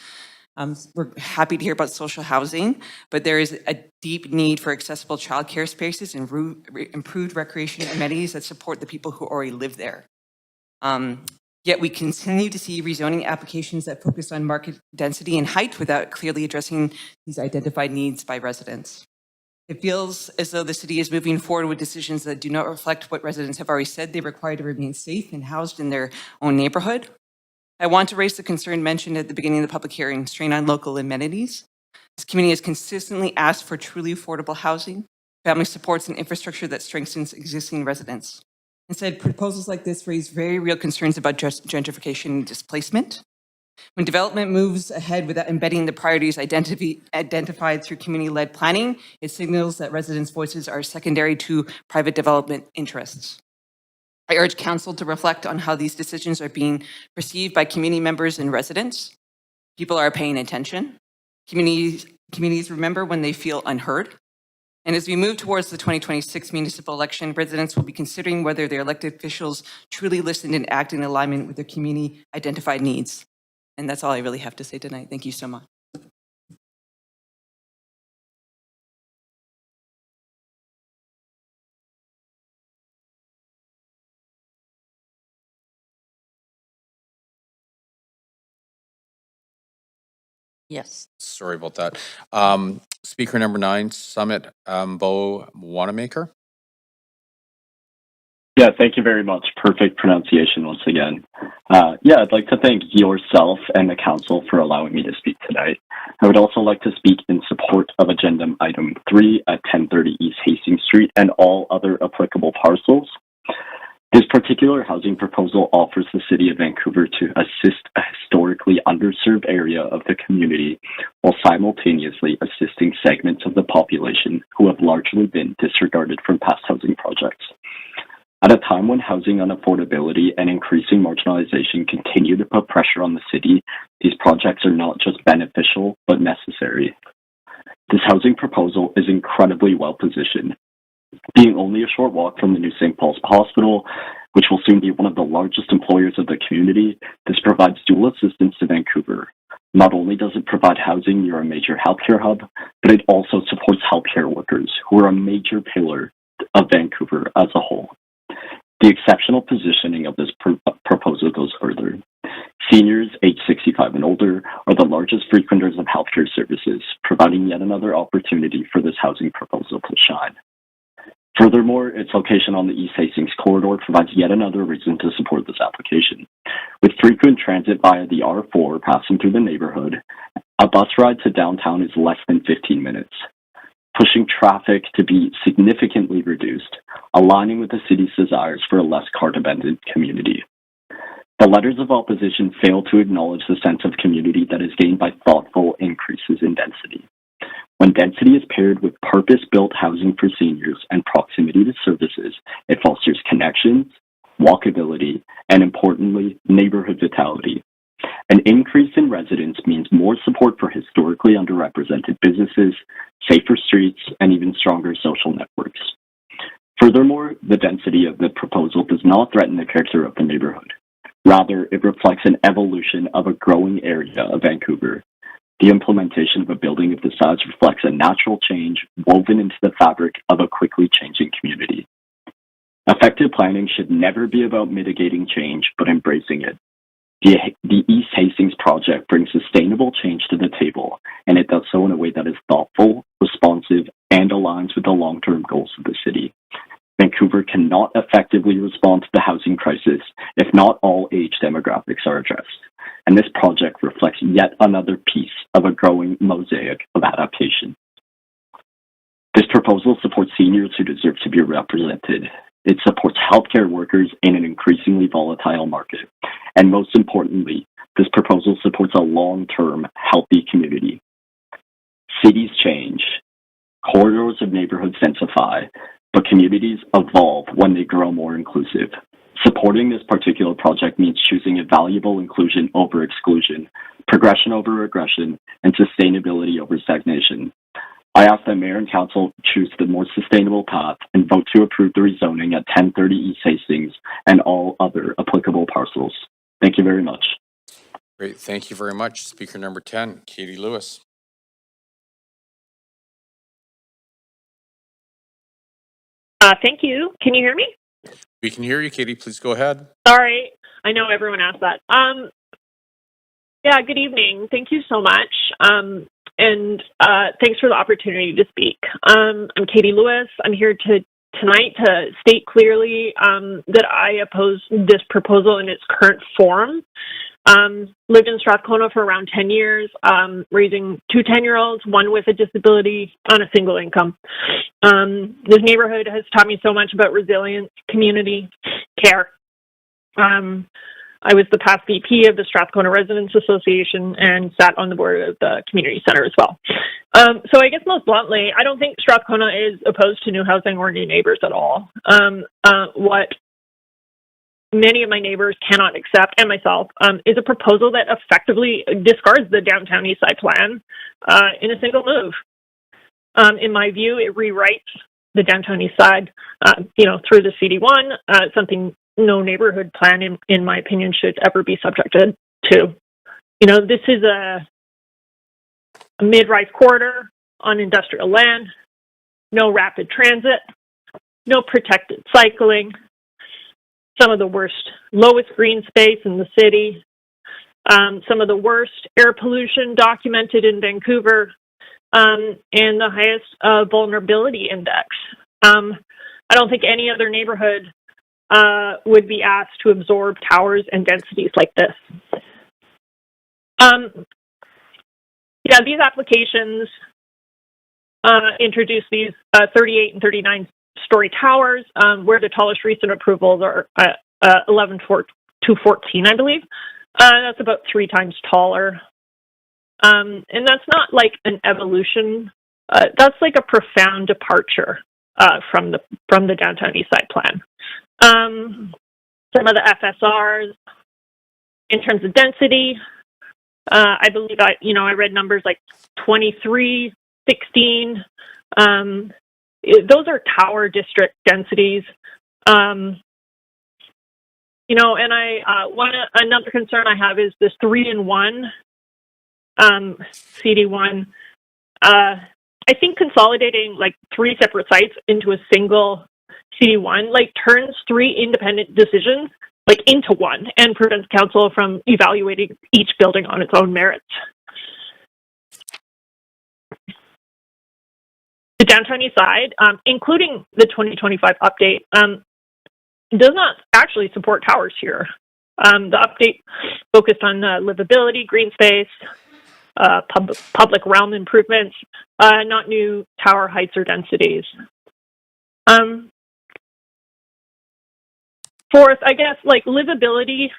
We're happy to hear about social housing, but there is a deep need for accessible childcare spaces and improved recreation amenities that support the people who already live there. Yet we continue to see rezoning applications that focus on market density and height without clearly addressing these identified needs by residents. It feels as though the city is moving forward with decisions that do not reflect what residents have already said they require to remain safe and housed in their own neighborhood. I want to raise the concern mentioned at the beginning of the public hearing, strain on local amenities. This community has consistently asked for truly affordable housing, family supports, and infrastructure that strengthens existing residents. Instead, proposals like this raise very real concerns about gentrification and displacement. When development moves ahead without embedding the priorities identified through community-led planning, it signals that residents' voices are secondary to private development interests. I urge Council to reflect on how these decisions are being perceived by community members and residents. People are paying attention. Communities remember when they feel unheard. And as we move towards the 2026 municipal election, residents will be considering whether their elected officials truly listened and act in alignment with their community identified needs. And that's all I really have to say tonight. Thank you so much. Yes. Sorry about that. Speaker number 9, Summit Bo Wanamaker. Yeah, thank you very much. Perfect pronunciation once again. I'd like to thank yourself and the council for allowing me to speak tonight. I would also like to speak in support of Agenda Item 3 at 1030 East Hastings Street and all other applicable parcels. This particular housing proposal offers the City of Vancouver to assist a historically underserved area of the community while simultaneously assisting segments of the population who have largely been disregarded from past housing projects. At a time when housing unaffordability and increasing marginalization continue to put pressure on the city, these projects are not just beneficial, but necessary. This housing proposal is incredibly well positioned. Being only a short walk from the new St. Paul's Hospital, which will soon be one of the largest employers of the community, this provides dual assistance to Vancouver. Not only does it provide housing near a major healthcare hub, but it also supports healthcare workers, who are a major pillar of Vancouver as a whole. The exceptional positioning of this proposal goes further. Seniors aged 65 and older are the largest frequenters of healthcare services, providing yet another opportunity for this housing proposal to shine. Furthermore, its location on the East Hastings corridor provides yet another reason to support this application. With frequent transit via the R4 passing through the neighborhood, a bus ride to downtown is less than 15 minutes, pushing traffic to be significantly reduced, aligning with the city's desires for a less car-dependent community. The letters of opposition fail to acknowledge the sense of community that is gained by thoughtful increases in density. When density is paired with purpose-built housing for seniors and proximity to services, it fosters connections, walkability, and importantly, neighborhood vitality. An increase in residents means more support for historically underrepresented businesses, safer streets, and even stronger social networks. Furthermore, the density of the proposal does not threaten the character of the neighborhood. Rather, it reflects an evolution of a growing area of Vancouver. The implementation of a building of this size reflects a natural change woven into the fabric of a quickly changing community. Effective planning should never be about mitigating change, but embracing it. The East Hastings project brings sustainable change to the table, and it does so in a way that is thoughtful, responsive, and aligns with the long-term goals of the city. Vancouver cannot effectively respond to the housing crisis if not all age demographics are addressed, and this project reflects yet another piece of a growing mosaic of adaptation. This proposal supports seniors who deserve to be represented. It supports healthcare workers in an increasingly volatile market. And most importantly, this proposal supports a long-term, healthy community. Cities change. Corridors of neighborhoods densify, but communities evolve when they grow more inclusive. Supporting this particular project means choosing a valuable inclusion over exclusion, progression over regression, and sustainability over stagnation. I ask that Mayor and Council choose the more sustainable path and vote to approve the rezoning at 1030 East Hastings and all other applicable parcels. Thank you very much. Great, thank you very much. Speaker number 10, Katie Lewis. Thank you. Can you hear me? We can hear you, Katie. Please go ahead. All right. I know everyone asked that. Yeah, good evening. Thank you so much. And thanks for the opportunity to speak. I'm Katie Lewis. I'm here tonight to state clearly that I oppose this proposal in its current form. Lived in Strathcona for around 10 years, raising two 10-year-olds, one with a disability on a single income. This neighborhood has taught me so much about resilience, community, care. I was the past VP of the Strathcona Residents Association and sat on the board of the community center as well. So I guess most bluntly, I don't think Strathcona is opposed to new housing or new neighbors at all. What many of my neighbors cannot accept, and myself, is a proposal that effectively discards the downtown east side plan in a single move. In my view, it rewrites the downtown east side, through the CD1, something no neighborhood plan, in my opinion, should ever be subjected to. This is a mid-rise corridor on industrial land, no rapid transit, no protected cycling, some of the lowest green space in the city, some of the worst air pollution documented in Vancouver, and the highest vulnerability index. I don't think any other neighborhood would be asked to absorb towers and densities like this. These applications introduce these 38 and 39-story towers, where the tallest recent approvals are 11 to 14, I believe. That's about 3 times taller. And that's not like an evolution. That's like a profound departure from the downtown east side plan. Some of the FSRs in terms of density. I believe I read numbers like 23, 16. Those are tower district densities. And another concern I have is this 3-in-1 CD1. I think consolidating like 3 separate sites into a single CD1 like turns 3 independent decisions like into one and prevents council from evaluating each building on its own merits. The downtown east side, including the 2025 update, does not actually support towers here. The update focused on livability, green space, public realm improvements, not new tower heights or densities. Fourth, I guess, like livability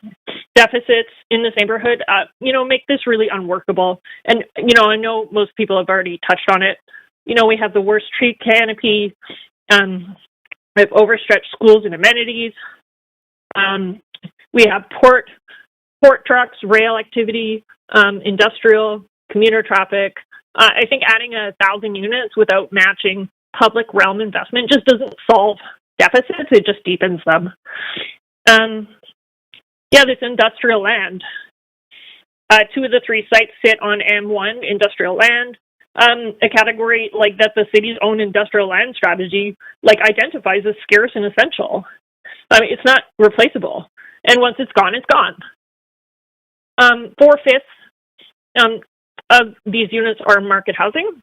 deficits in this neighborhood, make this really unworkable. And, I know most people have already touched on it. We have the worst tree canopy. We have overstretched schools and amenities. We have port trucks, rail activity, industrial, commuter traffic. I think adding 1,000 units without matching public realm investment just doesn't solve deficits, it just deepens them. This industrial land. 2 of the 3 sites sit on M1 industrial land, a category like that the city's own industrial land strategy like identifies as scarce and essential. It's not replaceable. And once it's gone, it's gone. 4/5 of these units are market housing,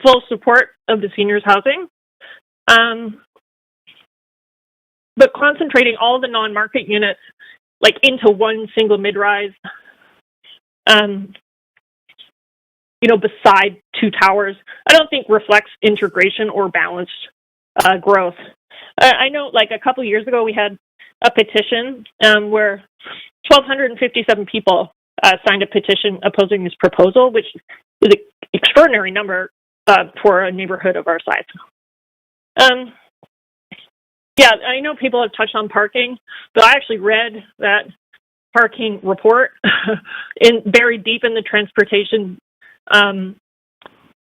full support of the seniors housing. But concentrating all the non-market units like into one single mid-rise, beside 2 towers, I don't think reflects integration or balanced growth. I know like a couple years ago we had a petition where 1,257 people signed a petition opposing this proposal, which is an extraordinary number for a neighborhood of our size. I know people have touched on parking, but I actually read that parking report buried deep in the transportation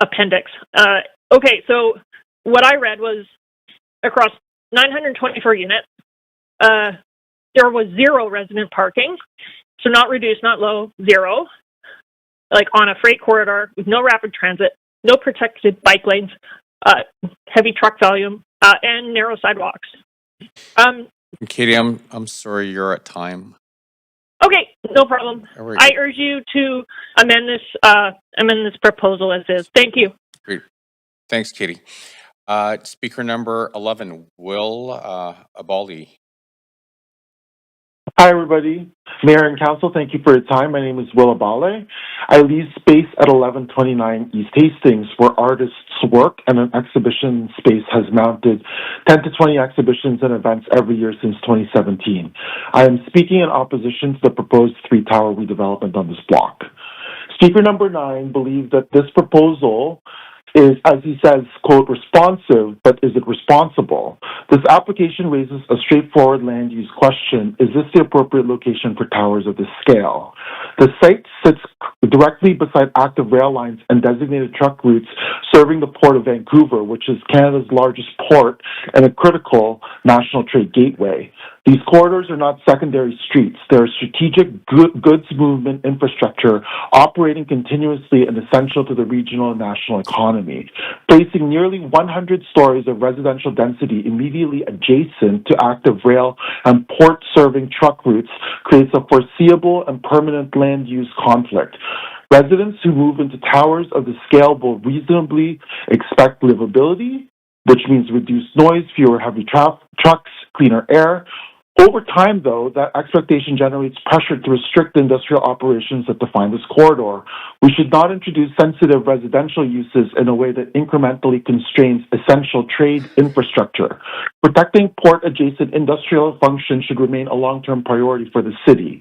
appendix. So what I read was across 924 units, there was 0 resident parking. So not reduced, not low, 0. Like on a freight corridor with no rapid transit, no protected bike lanes, heavy truck volume, and narrow sidewalks. Katie, I'm sorry you're at time. Okay, no problem. I urge you to amend this proposal as is. Thank you. Great. Thanks, Katie. Speaker number 11, Will Abali. Hi, everybody. Mayor and Council, thank you for your time. My name is Will Abale. I lease space at 1129 East Hastings, where artists work, and an exhibition space has mounted 10 to 20 exhibitions and events every year since 2017. I am speaking in opposition to the proposed 3-tower redevelopment on this block. Speaker number 9 believed that this proposal is, as he says, quote, responsive, but is it responsible? This application raises a straightforward land use question. Is this the appropriate location for towers of this scale? The site sits directly beside active rail lines and designated truck routes serving the Port of Vancouver, which is Canada's largest port and a critical national trade gateway. These corridors are not secondary streets. They're strategic goods movement infrastructure operating continuously and essential to the regional and national economy. Placing nearly 100 stories of residential density immediately adjacent to active rail and port-serving truck routes creates a foreseeable and permanent land use conflict. Residents who move into towers of the scale will reasonably expect livability, which means reduced noise, fewer heavy trucks, cleaner air. Over time, though, that expectation generates pressure to restrict the industrial operations that define this corridor. We should not introduce sensitive residential uses in a way that incrementally constrains essential trade infrastructure. Protecting port-adjacent industrial functions should remain a long-term priority for the city.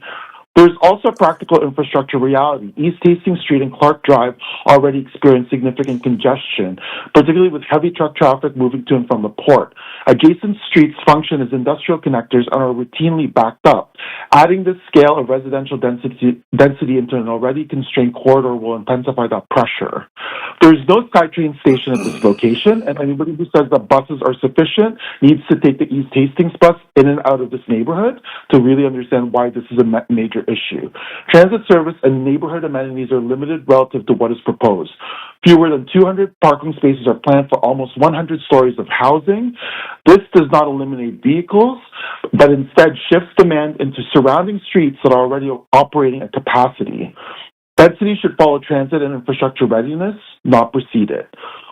There's also practical infrastructure reality. East Hastings Street and Clark Drive already experience significant congestion, particularly with heavy truck traffic moving to and from the port. Adjacent streets function as industrial connectors and are routinely backed up. Adding this scale of residential density into an already constrained corridor will intensify that pressure. There is no SkyTrain station at this location, and anybody who says that buses are sufficient needs to take the East Hastings bus in and out of this neighborhood to really understand why this is a major issue. Transit service and neighborhood amenities are limited relative to what is proposed. Fewer than 200 parking spaces are planned for almost 100 stories of housing. This does not eliminate vehicles, but instead shifts demand into surrounding streets that are already operating at capacity. Density should follow transit and infrastructure readiness, not precede it.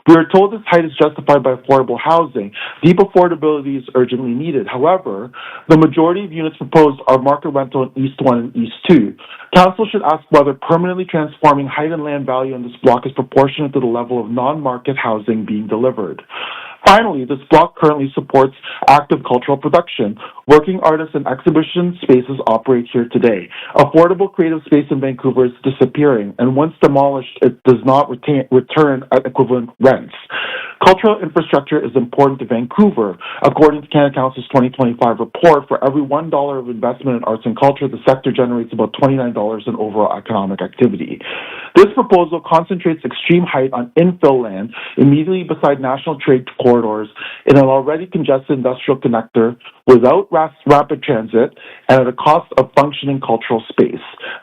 We are told this height is justified by affordable housing. Deep affordability is urgently needed. However, the majority of units proposed are market rental in East 1 and East 2. Council should ask whether permanently transforming height and land value in this block is proportionate to the level of non-market housing being delivered. Finally, this block currently supports active cultural production. Working artists and exhibition spaces operate here today. Affordable creative space in Vancouver is disappearing, and once demolished, it does not return at equivalent rents. Cultural infrastructure is important to Vancouver. According to Canada Council's 2025 report, for every $1 of investment in arts and culture, the sector generates about $29 in overall economic activity. This proposal concentrates extreme height on infill land immediately beside national trade corridors in an already congested industrial connector without rapid transit and at a cost of functioning cultural space.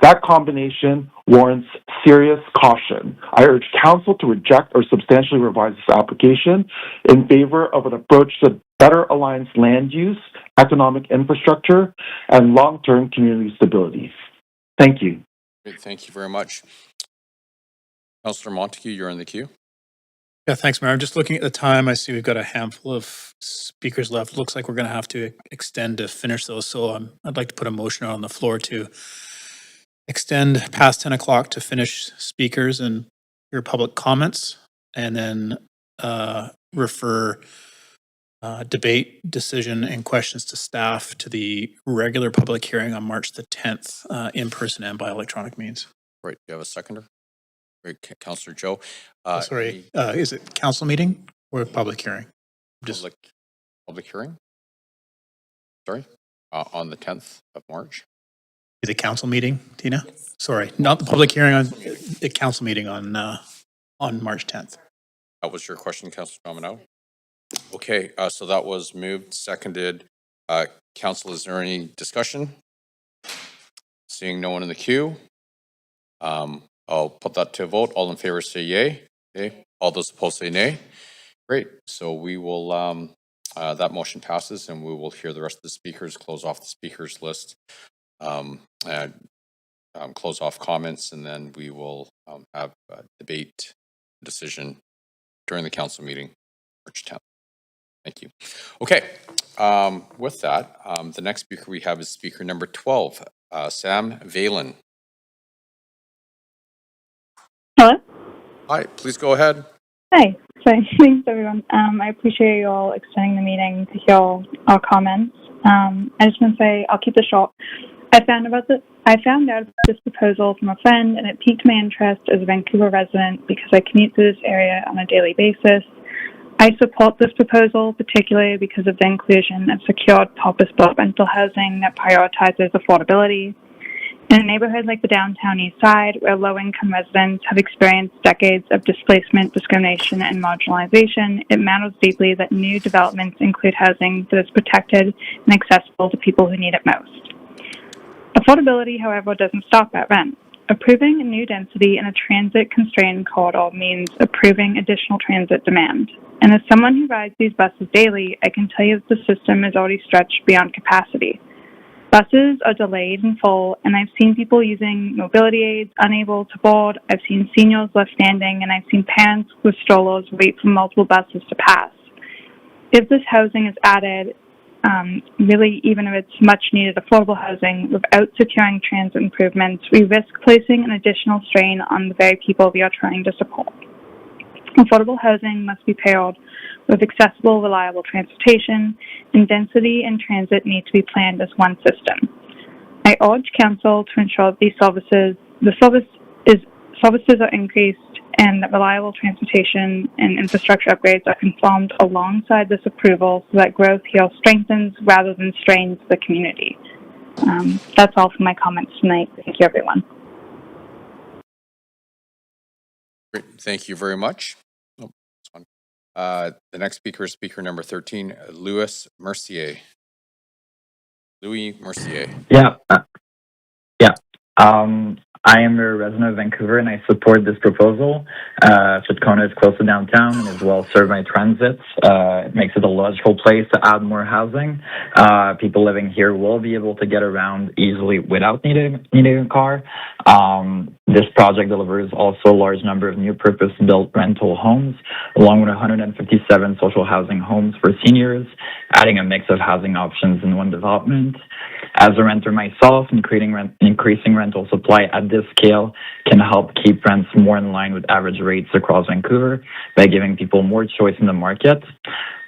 That combination warrants serious caution. I urge Council to reject or substantially revise this application in favor of an approach that better aligns land use, economic infrastructure, and long-term community stability. Thank you. Great, thank you very much. Councillor Montague, you're in the queue. Yeah, thanks, Mayor. I'm just looking at the time. I see we've got a handful of speakers left. Looks like we're going to have to extend to finish those. So I'd like to put a motion on the floor to extend past 10 o'clock to finish speakers and your public comments, and then refer debate, decision, and questions to staff to the regular public hearing on March the 10th, in person and by electronic means. Right, you have a seconder? Great, Councillor Joe. Is it council meeting or public hearing? Public hearing? Sorry, on the 10th of March. Is it council meeting, Tina? Yes. Sorry, not the public hearing, on the council meeting on March 10th. That was your question, Councillor Domino? Okay, so that was moved, seconded. Council, is there any discussion? Seeing no one in the queue, I'll put that to a vote. All in favor say yay. Okay. All those opposed say nay. Great. So we will, that motion passes and we will hear the rest of the speakers, close off the speakers list, close off comments, and then we will have a debate decision during the council meeting, March 10th. Thank you. Okay. With that, the next speaker we have is speaker number 12, Sam Valen. Hello? Hi, please go ahead. Hi. So thanks, everyone. I appreciate you all extending the meeting to hear our comments. I just want to say, I'll keep this short. I found out about this proposal from a friend, and it piqued my interest as a Vancouver resident because I commute through this area on a daily basis. I support this proposal, particularly because of the inclusion of secured purpose-built rental housing that prioritizes affordability. In a neighborhood like the downtown east side, where low-income residents have experienced decades of displacement, discrimination, and marginalization, it matters deeply that new developments include housing that is protected and accessible to people who need it most. Affordability, however, doesn't stop at rent. Approving a new density in a transit-constrained corridor means approving additional transit demand. And as someone who rides these buses daily, I can tell you that the system is already stretched beyond capacity. Buses are delayed and full, and I've seen people using mobility aids unable to board. I've seen seniors left standing, and I've seen parents with strollers wait for multiple buses to pass. If this housing is added, really even if it's much needed affordable housing, without securing transit improvements, we risk placing an additional strain on the very people we are trying to support. Affordable housing must be paired with accessible, reliable transportation, and density and transit need to be planned as one system. I urge Council to ensure that services are increased and that reliable transportation and infrastructure upgrades are confirmed alongside this approval so that growth here strengthens rather than strains the community. That's all for my comments tonight. Thank you, everyone. Great. Thank you very much. Oh, this one. The next speaker is speaker number 13, Louis Mercier. Louis Mercier. Yeah. I am a resident of Vancouver and I support this proposal. Strathcona is close to downtown and is well served by transits. It makes it a logical place to add more housing. People living here will be able to get around easily without needing a car. This project delivers also a large number of new purpose-built rental homes, along with 157 social housing homes for seniors, adding a mix of housing options in one development. As a renter myself, increasing rental supply at this scale can help keep rents more in line with average rates across Vancouver by giving people more choice in the market.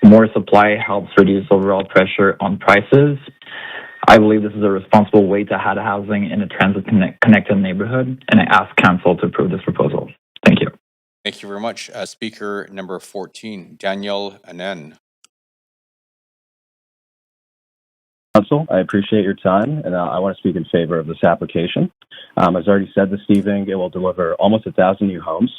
More supply helps reduce overall pressure on prices. I believe this is a responsible way to add housing in a transit-connected neighborhood, and I ask Council to approve this proposal. Thank you. Thank you very much. Speaker number 14, Daniel Anen. Council, I appreciate your time, and I want to speak in favor of this application. As already said this evening, it will deliver almost 1,000 new homes,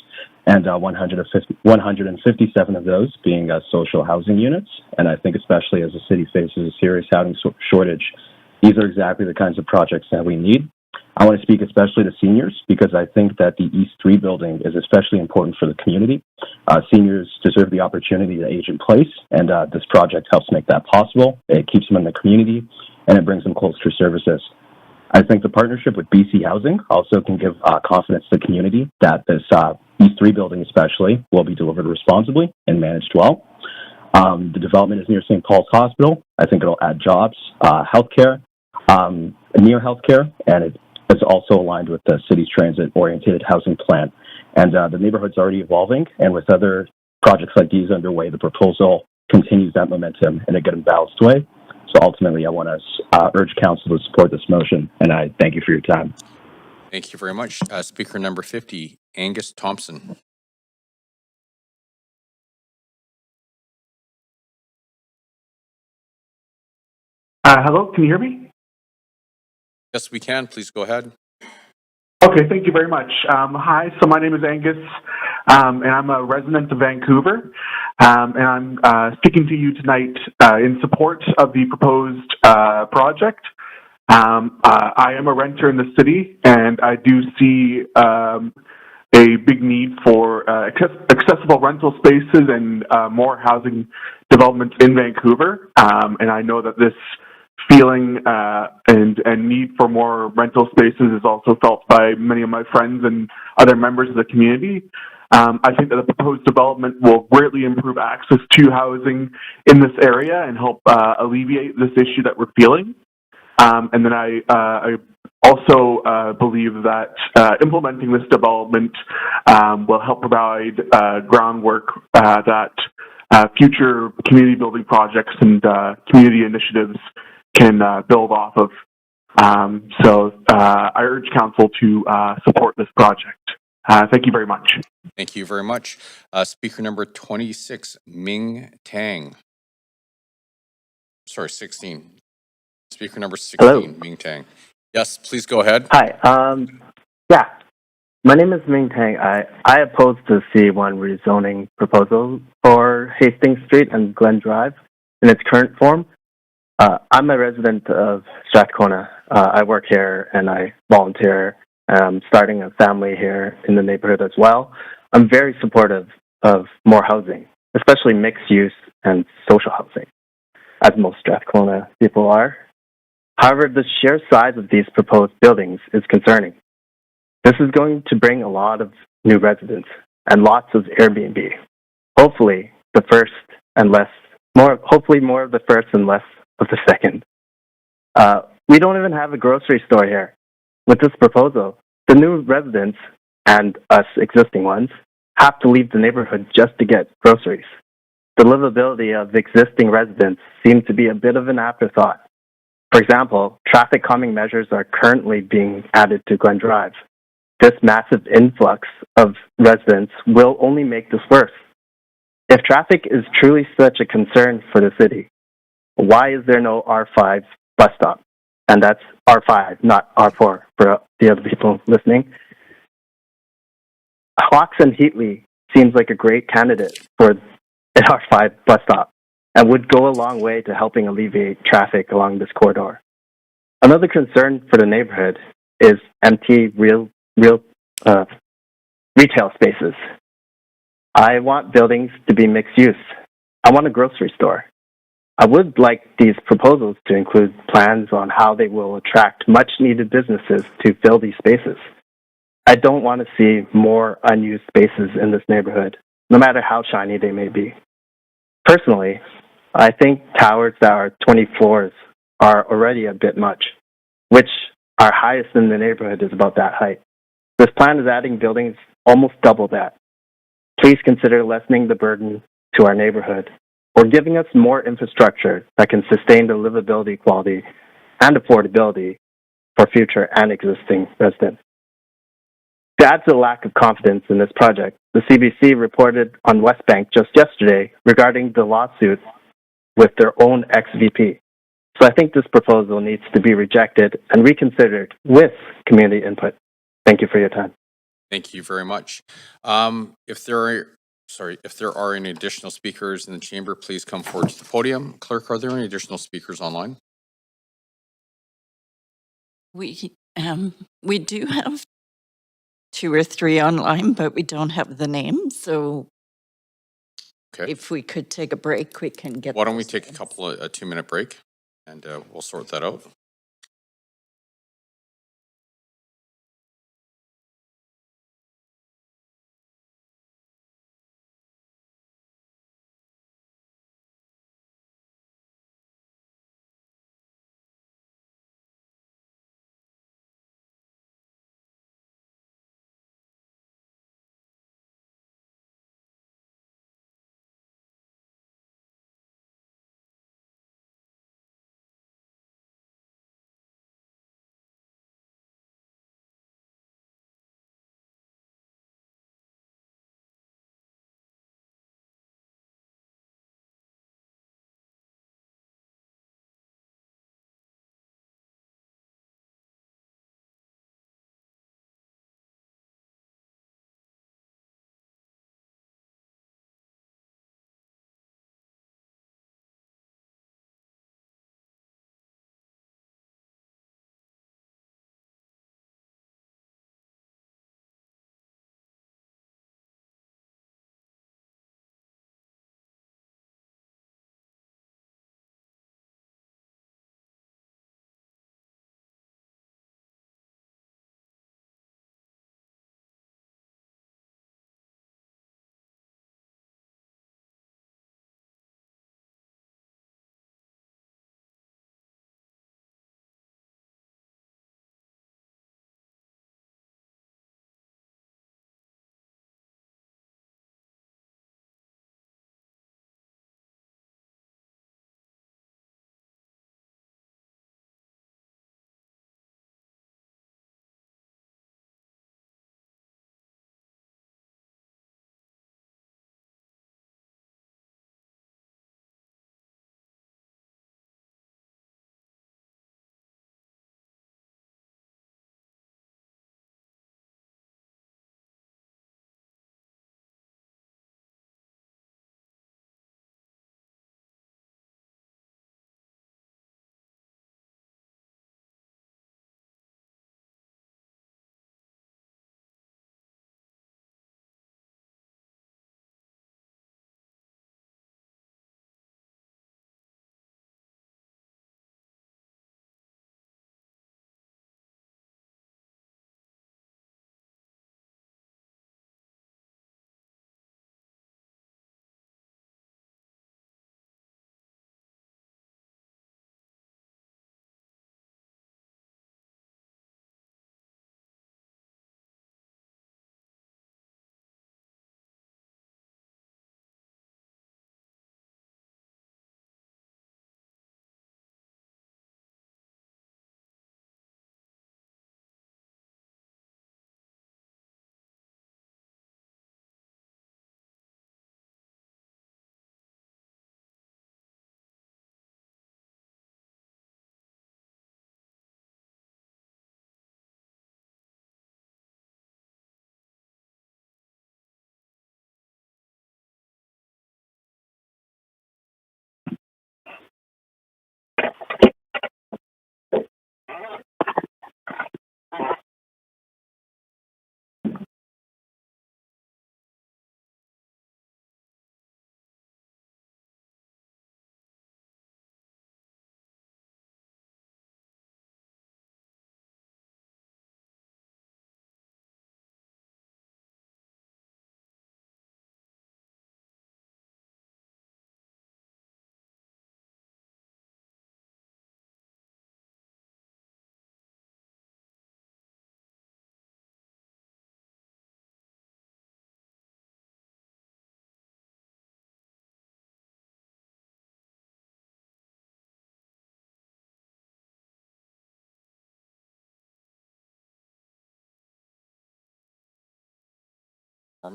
and 157 of those being social housing units. And I think especially as the city faces a serious housing shortage, these are exactly the kinds of projects that we need. I want to speak especially to seniors because I think that the East 3 building is especially important for the community. Seniors deserve the opportunity to age in place, and this project helps make that possible. It keeps them in the community, and it brings them closer to services. I think the partnership with BC Housing also can give confidence to the community that this East 3 building especially will be delivered responsibly and managed well. The development is near St. Paul's Hospital. I think it'll add jobs, healthcare, near healthcare, and it's also aligned with the city's transit-oriented housing plan. And the neighborhood's already evolving, and with other projects like these underway, the proposal continues that momentum in a good and balanced way. So ultimately, I want to urge Council to support this motion, and I thank you for your time. Thank you very much. Speaker number 50, Angus Thompson. Hello, can you hear me? Yes, we can. Please go ahead. Okay, thank you very much. Hi, so my name is Angus, and I'm a resident of Vancouver, and I'm speaking to you tonight in support of the proposed project. I am a renter in the city, and I do see a big need for accessible rental spaces and more housing development in Vancouver, and I know that this feeling and need for more rental spaces is also felt by many of my friends and other members of the community. I think that the proposed development will greatly improve access to housing in this area and help alleviate this issue that we're feeling. And then I also believe that implementing this development will help provide groundwork that future community building projects and community initiatives can build off of. So I urge Council to support this project. Thank you very much. Thank you very much. Speaker number 26, Ming Tang. Sorry, 16. Speaker number 16, Hello. Ming Tang. Yes, please go ahead. Hi. Yeah. My name is Ming Tang. I oppose the C1 rezoning proposal for Hastings Street and Glen Drive in its current form. I'm a resident of Strathcona. I work here and I volunteer. I'm starting a family here in the neighborhood as well. I'm very supportive of more housing, especially mixed use and social housing, as most Strathcona people are. However, the sheer size of these proposed buildings is concerning. This is going to bring a lot of new residents and lots of Airbnb. Hopefully, more of the first and less of the second. We don't even have a grocery store here. With this proposal, the new residents and us existing ones have to leave the neighborhood just to get groceries. The livability of existing residents seems to be a bit of an afterthought. For example, traffic calming measures are currently being added to Glen Drive. This massive influx of residents will only make this worse. If traffic is truly such a concern for the city, why is there no R5 bus stop? And that's R5, not R4 for the other people listening. Hawks and Heatley seems like a great candidate for an R5 bus stop and would go a long way to helping alleviate traffic along this corridor. Another concern for the neighborhood is empty retail spaces. I want buildings to be mixed use. I want a grocery store. I would like these proposals to include plans on how they will attract much-needed businesses to fill these spaces. I don't want to see more unused spaces in this neighborhood, no matter how shiny they may be. Personally, I think towers that are 20 floors are already a bit much, which our highest in the neighborhood is about that height. This plan is adding buildings almost double that. Please consider lessening the burden to our neighborhood or giving us more infrastructure that can sustain the livability quality and affordability for future and existing residents. To add to the lack of confidence in this project, the CBC reported on West Bank just yesterday regarding the lawsuit with their own ex-VP. So I think this proposal needs to be rejected and reconsidered with community input. Thank you for your time. Thank you very much. If there are any additional speakers in the chamber, please come forward to the podium. Clerk, are there any additional speakers online? We do have 2 or 3 online, but we don't have the name. So Okay. if we could take a break, we can get. Why don't we take a 2-minute break and we'll sort that out.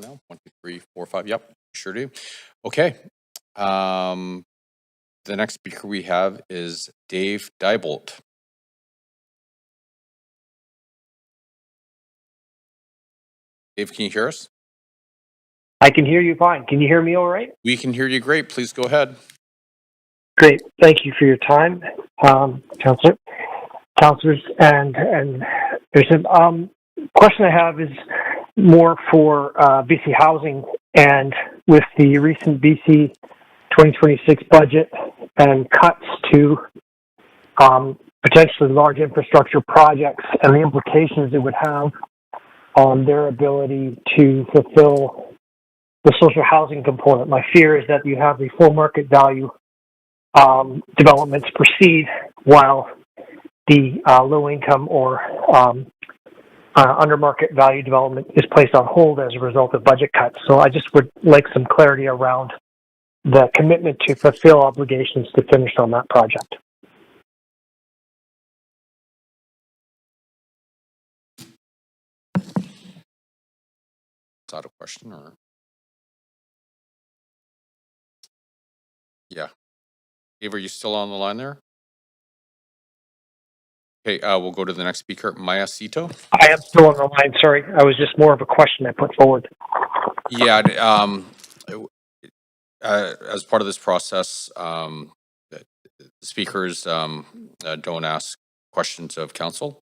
now? 1, 2, 3, 4, 5. Yep, sure do. Okay. The next speaker we have is Dave Diebold. Dave, can you hear us? I can hear you fine. Can you hear me all right? We can hear you great. Please go ahead. Great. Thank you for your time, counselors, and there's a question I have is more for BC Housing, and with the recent BC 2026 budget and cuts to potentially large infrastructure projects and the implications it would have on their ability to fulfill the social housing component. My fear is that you have the full market value developments proceed while the low income or under market value development is placed on hold as a result of budget cuts. So I just would like some clarity around the commitment to fulfill obligations to finish on that project. Is that a question or? Yeah. Dave, are you still on the line there? Okay, we'll go to the next speaker, Maya Sito. I am still on the line. Sorry, I was just more of a question I put forward. Yeah, as part of this process, the speakers don't ask questions of council.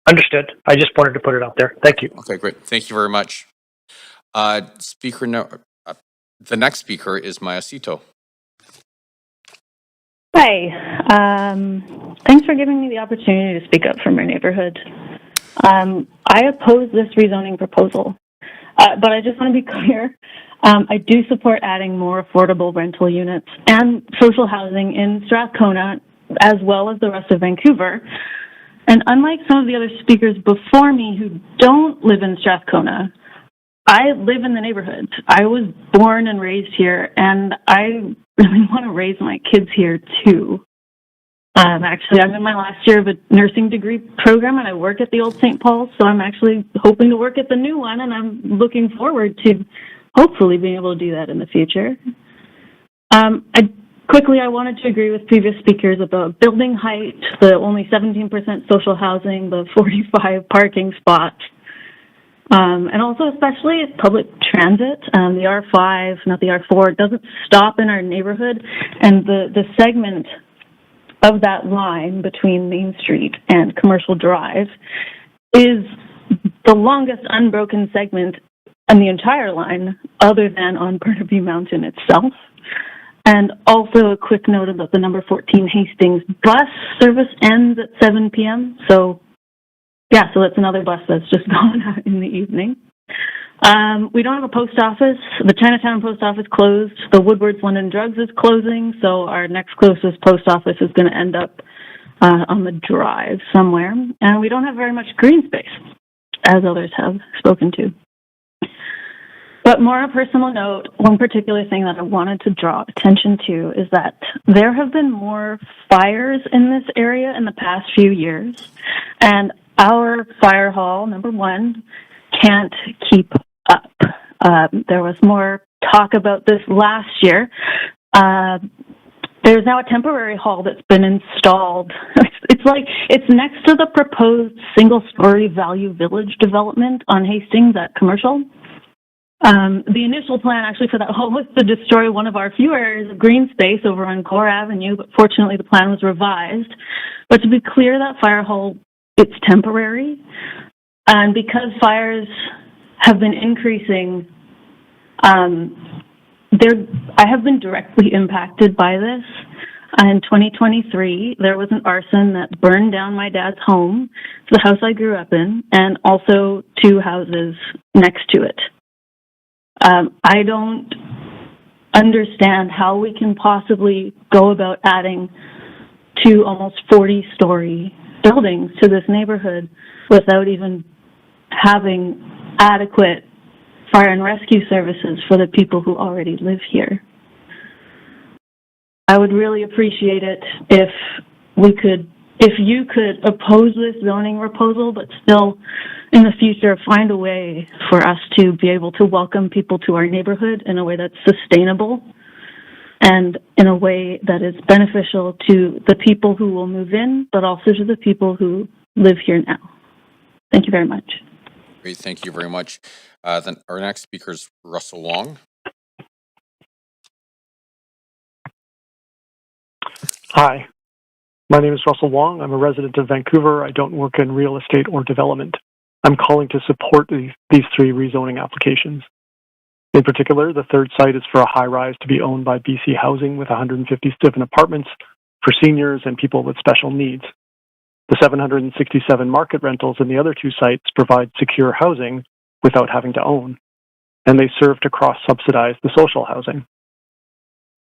Understood. I just wanted to put it out there. Thank you. Okay, great. Thank you very much. The next speaker is Maya Sito. Hi. Thanks for giving me the opportunity to speak up for my neighborhood. I oppose this rezoning proposal, but I just want to be clear. I do support adding more affordable rental units and social housing in Strathcona as well as the rest of Vancouver. And unlike some of the other speakers before me who don't live in Strathcona, I live in the neighborhood. I was born and raised here, and I really want to raise my kids here too. Actually, I'm in my last year of a nursing degree program, and I work at the old St. Paul's, so I'm actually hoping to work at the new one, and I'm looking forward to hopefully being able to do that in the future. I wanted to agree with previous speakers about building height, the only 17% social housing, the 45 parking spots, and also especially public transit. The R5, not the R4, doesn't stop in our neighborhood, and the segment of that line between Main Street and Commercial Drive is the longest unbroken segment on the entire line other than on Burnaby Mountain itself. And also a quick note about the number 14 Hastings bus service ends at 7 p.m. So that's another bus that's just gone out in the evening. We don't have a post office. The Chinatown post office closed. The Woodward's London Drugs is closing. So our next closest post office is going to end up on the drive somewhere. And we don't have very much green space, as others have spoken to. But more on a personal note, one particular thing that I wanted to draw attention to is that there have been more fires in this area in the past few years, and our fire hall, number one, can't keep up. There was more talk about this last year. There's now a temporary hall that's been installed. It's next to the proposed single-story Value Village development on Hastings at Commercial. The initial plan actually for that hall was to destroy one of our few areas of green space over on Gore Avenue, but fortunately the plan was revised. But to be clear, that fire hall, it's temporary. And because fires have been increasing, I have been directly impacted by this. In 2023, there was an arson that burned down my dad's home, the house I grew up in, and also 2 houses next to it. I don't understand how we can possibly go about adding 2 almost 40-story buildings to this neighborhood without even having adequate fire and rescue services for the people who already live here. I would really appreciate it if we could if you could oppose this zoning proposal, but still in the future find a way for us to be able to welcome people to our neighborhood in a way that's sustainable and in a way that is beneficial to the people who will move in, but also to the people who live here now. Thank you very much. Great, thank you very much. Then our next speaker is Russell Wong. Hi, my name is Russell Wong. I'm a resident of Vancouver. I don't work in real estate or development. I'm calling to support these three rezoning applications. In particular, the third site is for a high-rise to be owned by BC Housing with 157 apartments for seniors and people with special needs. The 767 market rentals in the other two sites provide secure housing without having to own, and they serve to cross-subsidize the social housing.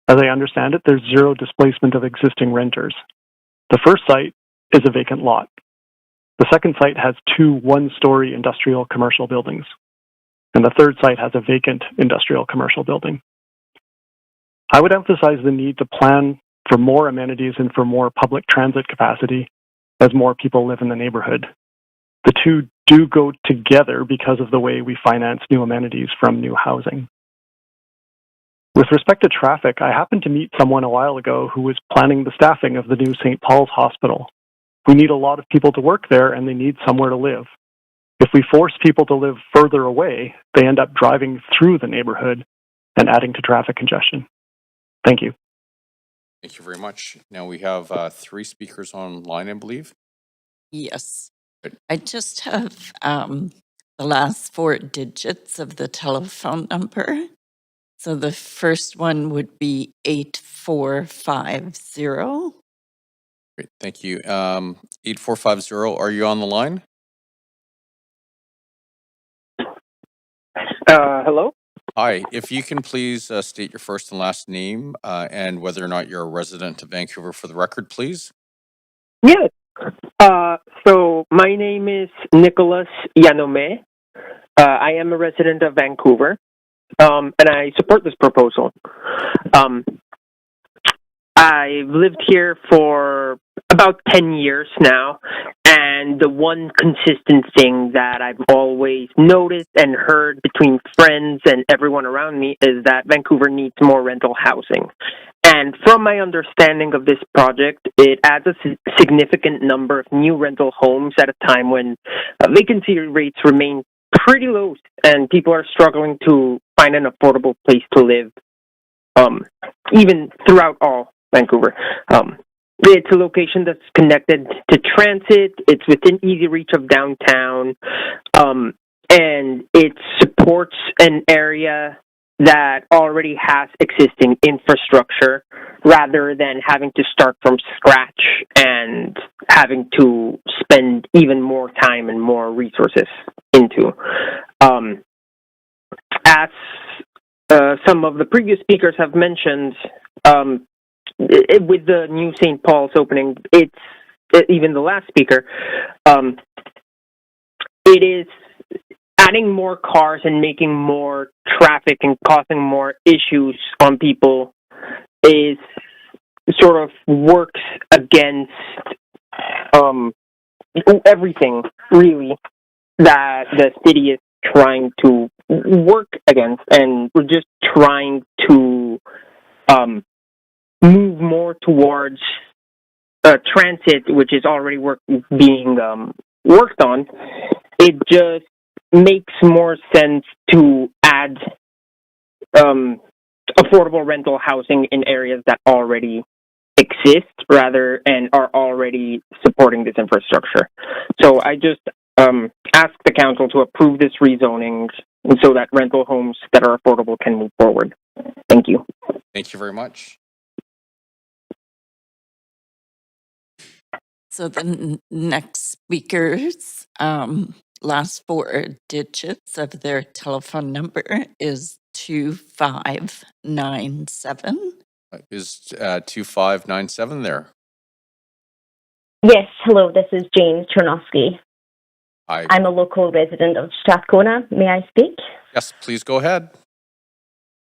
As I understand it, there's zero displacement of existing renters. The first site is a vacant lot. The second site has two one-story industrial commercial buildings, and the third site has a vacant industrial commercial building. I would emphasize the need to plan for more amenities and for more public transit capacity as more people live in the neighborhood. The two do go together because of the way we finance new amenities from new housing. With respect to traffic, I happened to meet someone a while ago who was planning the staffing of the new St. Paul's Hospital. We need a lot of people to work there, and they need somewhere to live. If we force people to live further away, they end up driving through the neighborhood and adding to traffic congestion. Thank you. Thank you very much. Now we have three speakers online, I believe. Yes. I just have the last four digits of the telephone number. So the first one would be 8450. Great, thank you. 8450, are you on the line? Hello? Hi, if you can please state your first and last name and whether or not you're a resident of Vancouver for the record, please. Yes. So my name is Nicholas Yanome. I am a resident of Vancouver, and I support this proposal. I've lived here for about 10 years now, and the one consistent thing that I've always noticed and heard between friends and everyone around me is that Vancouver needs more rental housing. And from my understanding of this project, it adds a significant number of new rental homes at a time when vacancy rates remain pretty low and people are struggling to find an affordable place to live, even throughout all Vancouver. It's a location that's connected to transit. It's within easy reach of downtown, and it supports an area that already has existing infrastructure rather than having to start from scratch and having to spend even more time and more resources into. As some of the previous speakers have mentioned, with the new St. Paul's opening, even the last speaker, it is adding more cars and making more traffic and causing more issues on people is sort of works against everything, really, that the city is trying to work against. And we're just trying to move more towards transit, which is already being worked on. It just makes more sense to add affordable rental housing in areas that already exist and are already supporting this infrastructure. So I just ask the council to approve this rezoning so that rental homes that are affordable can move forward. Thank you. Thank you very much. So the next speaker's last four digits of their telephone number is 2597. Is 2597 there? Yes, hello, this is Jane Chernovsky. Hi. I'm a local resident of Strathcona. May I speak? Yes, please go ahead.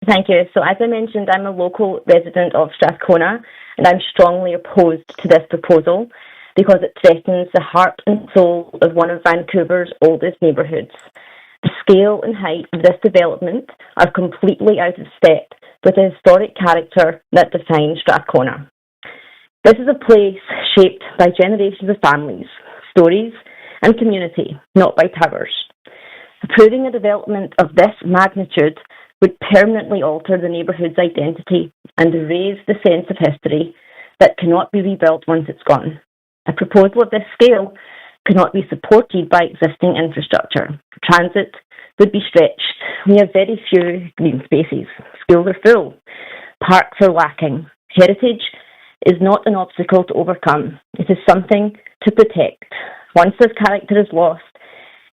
Thank you. So as I mentioned, I'm a local resident of Strathcona, and I'm strongly opposed to this proposal. because it threatens the heart and soul of one of Vancouver's oldest neighbourhoods. The scale and height of this development are completely out of step with the historic character that defines Strathcona. This is a place shaped by generations of families, stories, and community, not by towers. Approving a development of this magnitude would permanently alter the neighbourhood's identity and erase the sense of history that cannot be rebuilt once it's gone. A proposal of this scale cannot be supported by existing infrastructure. Transit would be stretched. We have very few green spaces. Schools are full. Parks are lacking. Heritage is not an obstacle to overcome. It is something to protect. Once this character is lost,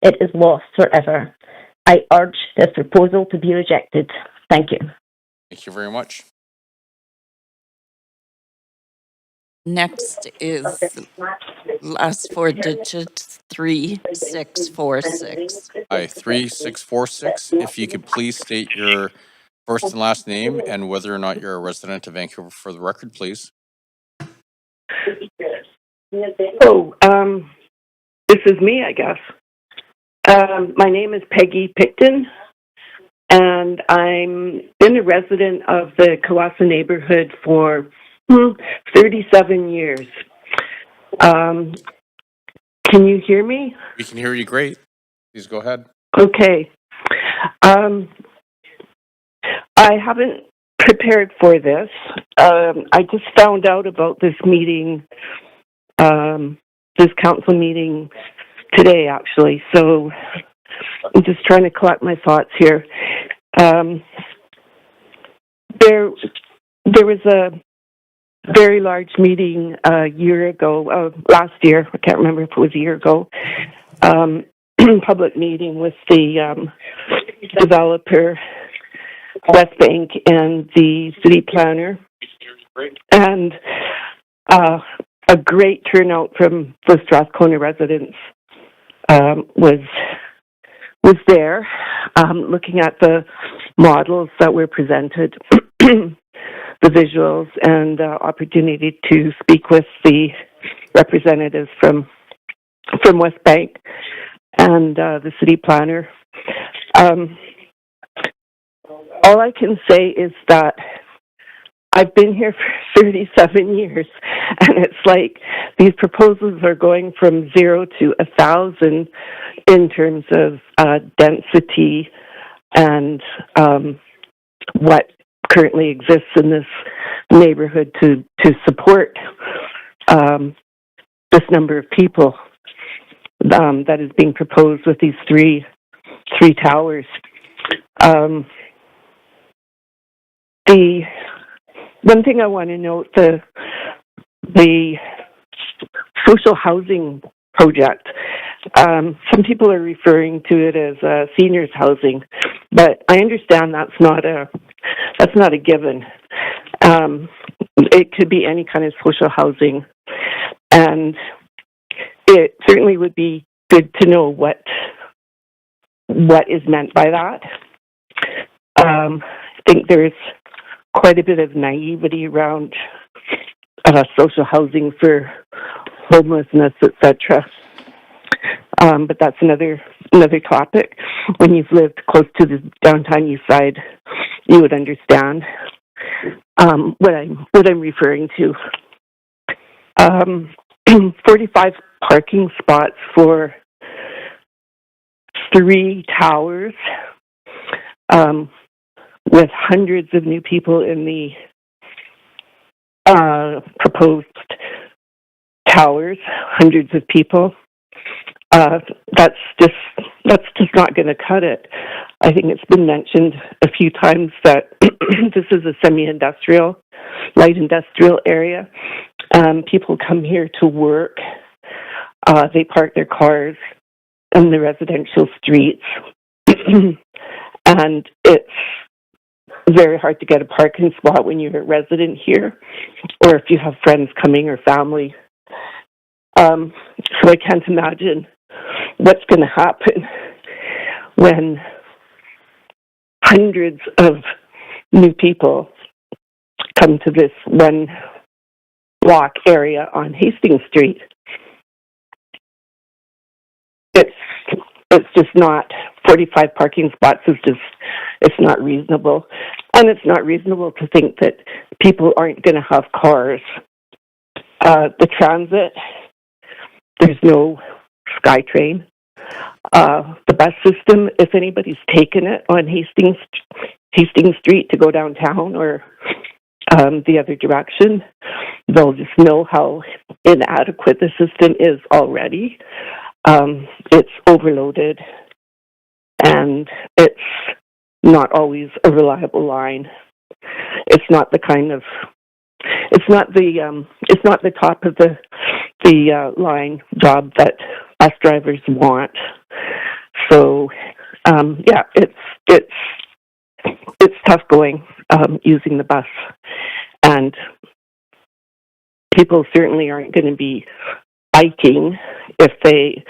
it is lost forever. I urge this proposal to be rejected. Thank you. Thank you very much. Next is last four digits, 3646. Hi, 3646. If you could please state your first and last name and whether or not you're a resident of Vancouver for the record, please. Oh, this is me, I guess. My name is Peggy Picton, and I'm been a resident of the Kawasa neighborhood for 37 years. Can you hear me? We can hear you great. Please go ahead. Okay. I haven't prepared for this. I just found out about this meeting, this council meeting today, actually. So I'm just trying to collect my thoughts here. There was a very large meeting a year ago, last year. I can't remember if it was a year ago. Public meeting with the developer, West Bank, and the city planner, and a great turnout from the Strathcona residents was there, looking at the models that were presented, the visuals, and opportunity to speak with the representatives from West Bank and the city planner. All I can say is that I've been here for 37 years, and it's like these proposals are going from 0 to 1,000 in terms of density and what currently exists in this neighborhood to support this number of people that is being proposed with these three towers. The one thing I want to note, the social housing project, some people are referring to it as seniors housing, but I understand that's not a given. It could be any kind of social housing, and it certainly would be good to know what is meant by that. I think there's quite a bit of naivety around social housing for homelessness, etc. But that's another topic. When you've lived close to the downtown east side, you would understand what I'm referring to. 45 parking spots for 3 towers, with hundreds of new people in the proposed towers, hundreds of people. That's just not going to cut it. I think it's been mentioned a few times that this is a semi-industrial, light industrial area. People come here to work. They park their cars in the residential streets, and it's very hard to get a parking spot when you're a resident here, or if you have friends coming or family. So I can't imagine what's going to happen when hundreds of new people come to this one block area on Hastings Street. it's just not, 45 parking spots is just, it's not reasonable. And it's not reasonable to think that people aren't going to have cars. The transit, there's no SkyTrain. The bus system, if anybody's taken it on Hastings Street to go downtown or the other direction, they'll just know how inadequate the system is already. It's overloaded, and it's not always a reliable line. It's not the kind of, it's not the top of the line job that us drivers want. So, yeah, it's tough going using the bus, and people certainly aren't going to be biking if they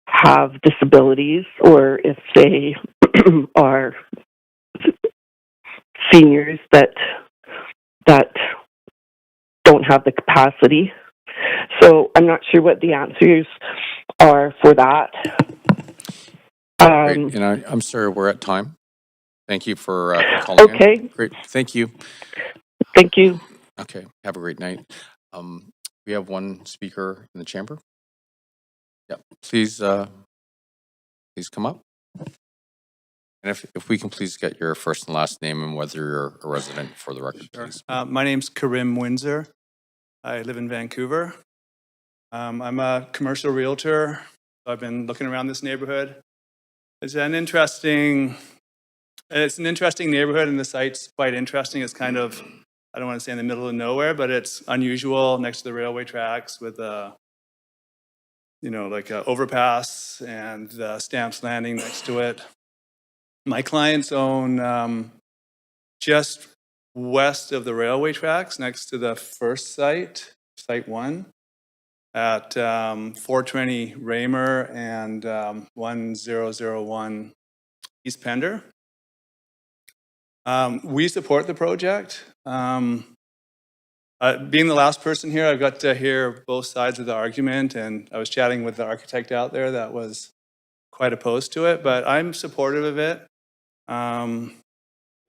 have disabilities or if they are seniors that don't have the capacity. So I'm not sure what the answers are for that. Great. And I'm sorry, we're at time. Thank you for calling Okay. in. Great. Thank you. Thank you. Okay. Have a great night. We have one speaker in the chamber. Yeah. Please come up. And if we can please get your first and last name and whether you're a resident for the record, please. My name's Karim Windsor. I live in Vancouver. I'm a commercial realtor. I've been looking around this neighborhood. It's an interesting neighborhood, and the site's quite interesting. It's kind of, I don't want to say in the middle of nowhere, but it's unusual next to the railway tracks with like a overpass and Stamps Landing next to it. My clients own just west of the railway tracks, next to the first site, Site 1, at 420 Raymer and 1001 East Pender. We support the project. Being the last person here, I've got to hear both sides of the argument, and I was chatting with the architect out there that was quite opposed to it, but I'm supportive of it.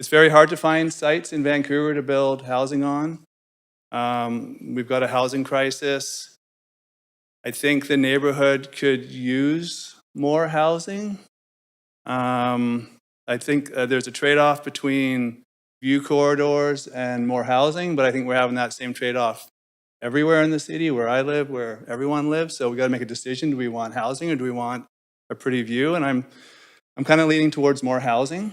It's very hard to find sites in Vancouver to build housing on. We've got a housing crisis. I think the neighborhood could use more housing. I think there's a trade-off between view corridors and more housing, but I think we're having that same trade-off everywhere in the city, where I live, where everyone lives. So we got to make a decision. Do we want housing or do we want a pretty view? And I'm kind of leaning towards more housing.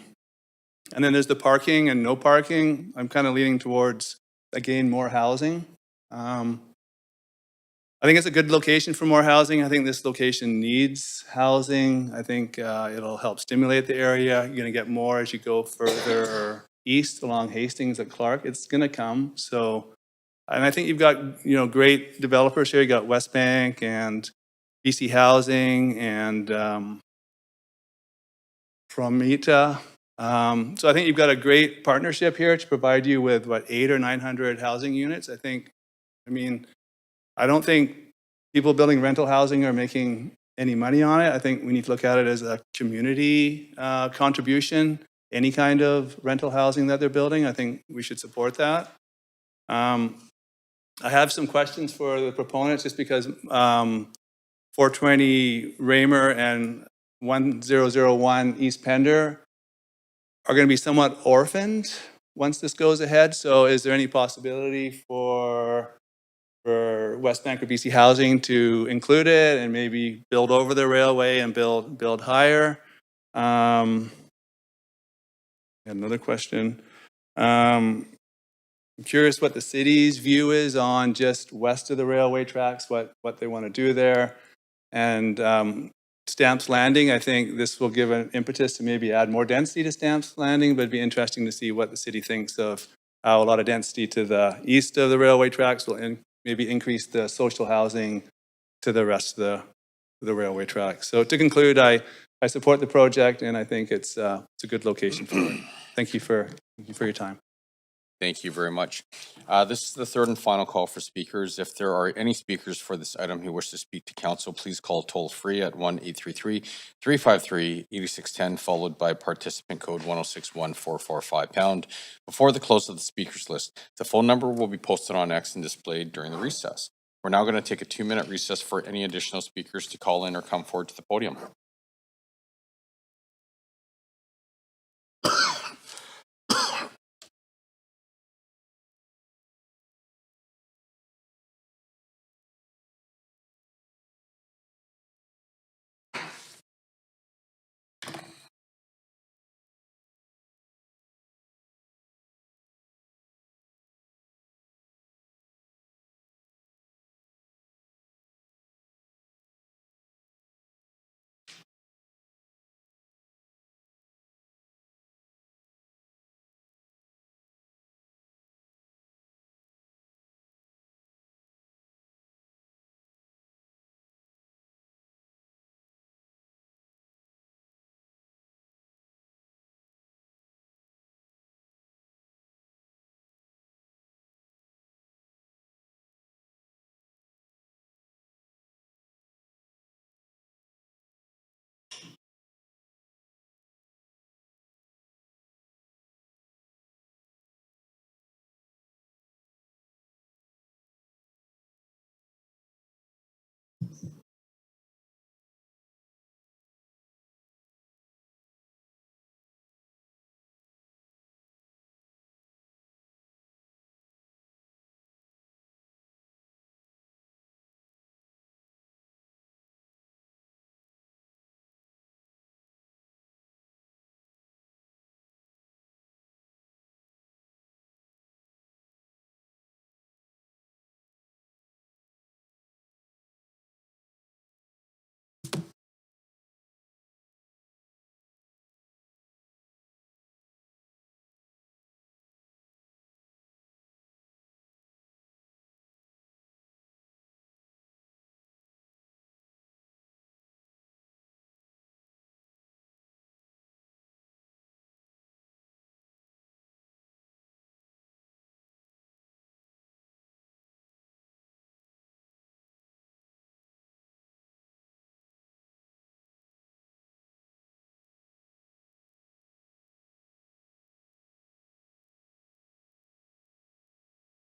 And then there's the parking and no parking. I'm kind of leaning towards, again, more housing. I think it's a good location for more housing. I think this location needs housing. I think it'll help stimulate the area. You're going to get more as you go further east along Hastings at Clerk. It's going to come. So, and I think you've got great developers here. You got West Bank and BC Housing and Prometa. So I think you've got a great partnership here to provide you with 800 or 900 housing units. I don't think people building rental housing are making any money on it. I think we need to look at it as a community contribution. Any kind of rental housing that they're building, I think we should support that. I have some questions for the proponents, just because 420 Raymer and 1001 East Pender are going to be somewhat orphaned once this goes ahead. So is there any possibility for West Bank or BC Housing to include it and maybe build over the railway and build higher? Another question. I'm curious what the city's view is on just west of the railway tracks, what they want to do there. And Stamps Landing, I think this will give an impetus to maybe add more density to Stamps Landing, but it'd be interesting to see what the city thinks of how a lot of density to the east of the railway tracks will maybe increase the social housing to the rest of the railway tracks. So to conclude, I support the project, and I think it's a good location for it. Thank you for your time. Thank you very much. This is the third and final call for speakers. If there are any speakers for this item who wish to speak to council, please call toll free at 1-833-353-8610, followed by participant code 1061445 #. Before the close of the speakers list, the phone number will be posted on X and displayed during the recess. We're now going to take a 2-minute recess for any additional speakers to call in or come forward to the podium.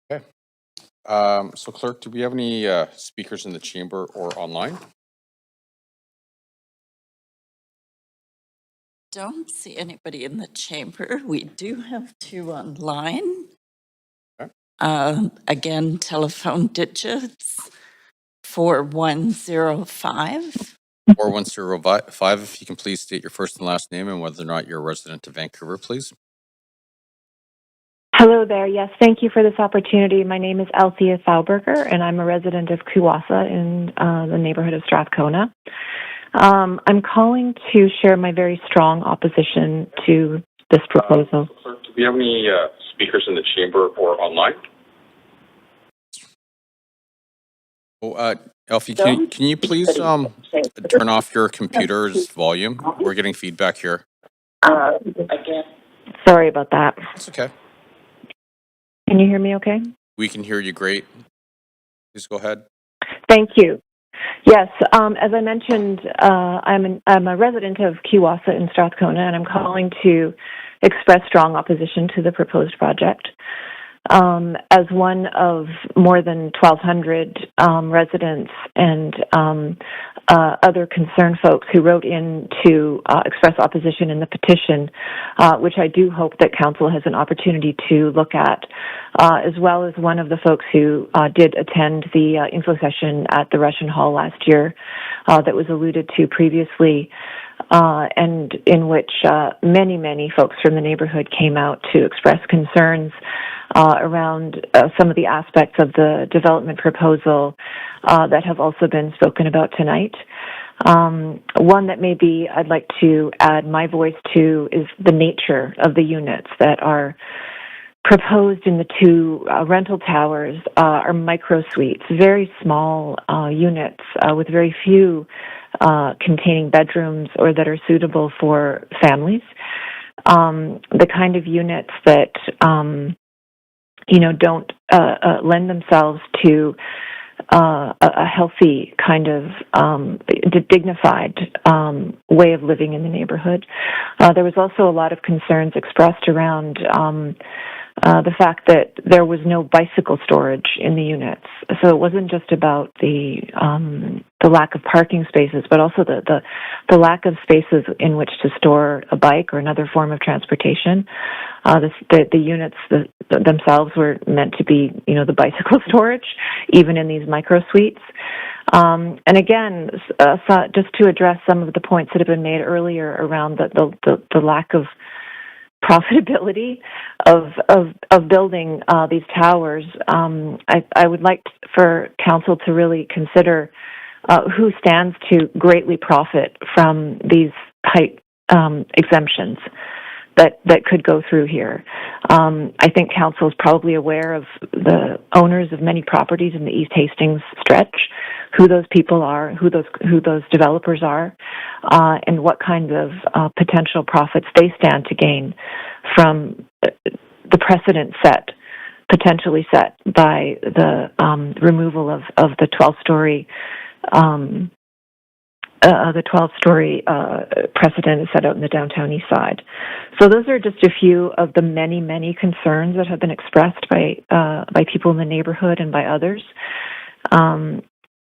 Okay. So Clerk, do we have any speakers in the chamber or online? Don't see anybody in the chamber. We do have 2 online. Okay. Again, telephone digits 4105. 4105, if you can please state your first and last name and whether or not you're a resident of Vancouver, please. Hello there. Yes, thank you for this opportunity. My name is Althea Sauberger, and I'm a resident of Kuwasa in the neighborhood of Strathcona. I'm calling to share my very strong opposition to this proposal. Clerk, do we have any speakers in the chamber or online? Oh, Elfie, can you please turn off your computer's volume? We're getting feedback here. Sorry about that. It's okay. Can you hear me okay? We can hear you great. Please go ahead. Thank you. Yes, as I mentioned, I'm a resident of Kuwasa in Strathcona, and I'm calling to express strong opposition to the proposed project. As one of more than 1,200 residents and other concerned folks who wrote in to express opposition in the petition, which I do hope that Council has an opportunity to look at, as well as one of the folks who did attend the info session at the Russian Hall last year that was alluded to previously, and in which many folks from the neighborhood came out to express concerns around some of the aspects of the development proposal that have also been spoken about tonight. One that maybe I'd like to add my voice to is the nature of the units that are proposed in the 2 rental towers are micro suites, very small units with very few containing bedrooms or that are suitable for families. The kind of units that don't lend themselves to a healthy kind of dignified way of living in the neighborhood. There was also a lot of concerns expressed around the fact that there was no bicycle storage in the units. So it wasn't just about the lack of parking spaces, but also the lack of spaces in which to store a bike or another form of transportation. The units themselves were meant to be, the bicycle storage, even in these micro suites. And again, just to address some of the points that have been made earlier around the lack of profitability of building these towers, I would like for council to really consider who stands to greatly profit from these height exemptions that could go through here. I think council is probably aware of the owners of many properties in the East Hastings stretch, who those people are, who those developers are, and what kind of potential profits they stand to gain from the precedent potentially set by the removal of the 12-story precedent set out in the downtown east side. So those are just a few of the many, many concerns that have been expressed by people in the neighborhood and by others.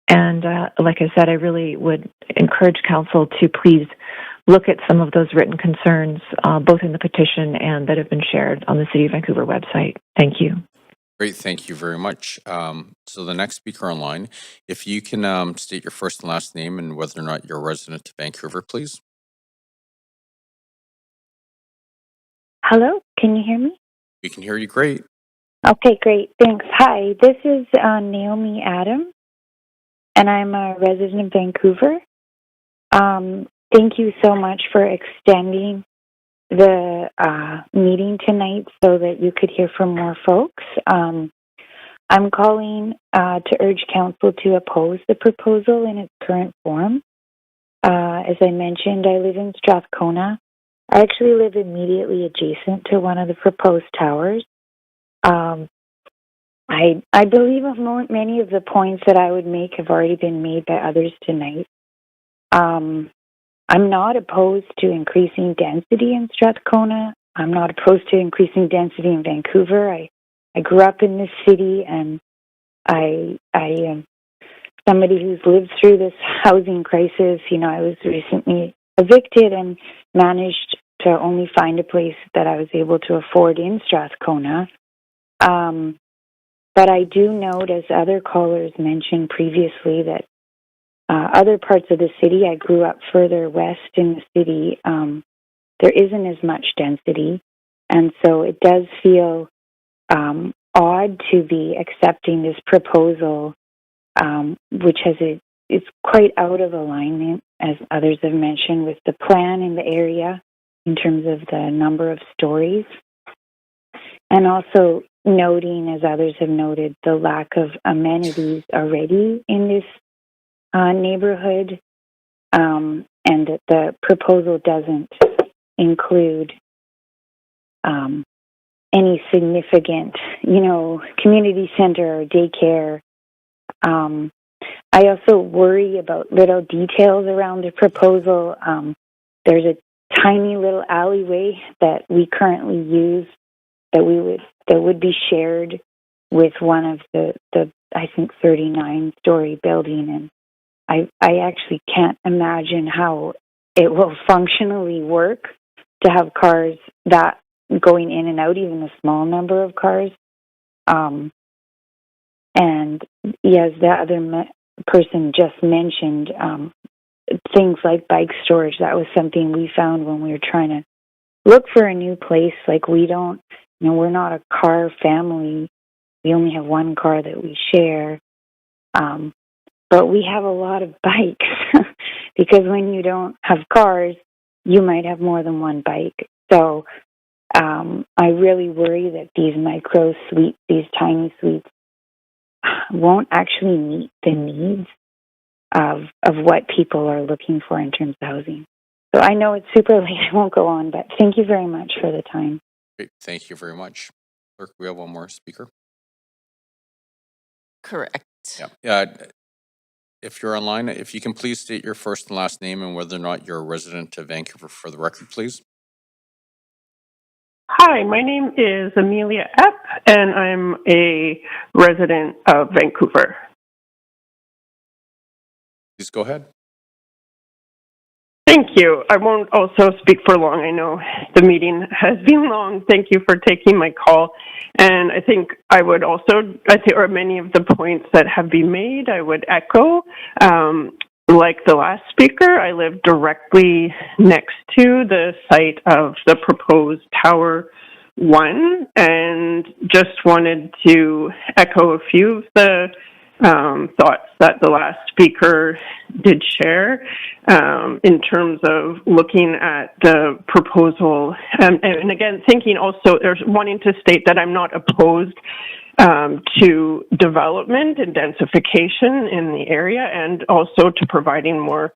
And like I said, I really would encourage council to please look at some of those written concerns, both in the petition and that have been shared on the City of Vancouver website. Thank you. Great, thank you very much. So the next speaker online, if you can state your first and last name and whether or not you're a resident of Vancouver, please. Hello, can you hear me? We can hear you great. Okay, great. Thanks. Hi, this is Naomi Adams, and I'm a resident of Vancouver. Thank you so much for extending the meeting tonight so that you could hear from more folks. I'm calling to urge council to oppose the proposal in its current form. As I mentioned, I live in Strathcona. I actually live immediately adjacent to one of the proposed towers. I believe many of the points that I would make have already been made by others tonight. I'm not opposed to increasing density in Strathcona. I'm not opposed to increasing density in Vancouver. I grew up in this city, and I am somebody who's lived through this housing crisis. I was recently evicted and managed to only find a place that I was able to afford in Strathcona. But I do note, as other callers mentioned previously, that other parts of the city, I grew up further west in the city, there isn't as much density. And so it does feel odd to be accepting this proposal, which it's quite out of alignment, as others have mentioned, with the plan in the area in terms of the number of stories. And also noting, as others have noted, the lack of amenities already in this neighborhood, and that the proposal doesn't include any significant, community center or daycare. I also worry about little details around the proposal. There's a tiny little alleyway that we currently use that would be shared with one of the I think 39-story building, and I actually can't imagine how it will functionally work to have cars that going in and out, even a small number of cars. And yes, the other person just mentioned things like bike storage. That was something we found when we were trying to look for a new place. Like, we don't, we're not a car family. We only have one car that we share. But we have a lot of bikes because when you don't have cars, you might have more than one bike. So I really worry that these micro suites, these tiny suites, won't actually meet the needs of what people are looking for in terms of housing. So I know it's super late, I won't go on, but thank you very much for the time. Great, thank you very much. Clerk, we have one more speaker. Correct. Yeah. If you're online, if you can please state your first and last name and whether or not you're a resident of Vancouver for the record, please. Hi, my name is Amelia Epp, and I'm a resident of Vancouver. Please go ahead. Thank you. I won't also speak for long. I know the meeting has been long. Thank you for taking my call. And I think I would also, or many of the points that have been made, I would echo. Like the last speaker, I live directly next to the site of the proposed Tower 1, and just wanted to echo a few of the thoughts that the last speaker did share in terms of looking at the proposal. And again, thinking also, there's wanting to state that I'm not opposed to development and densification in the area, and also to providing more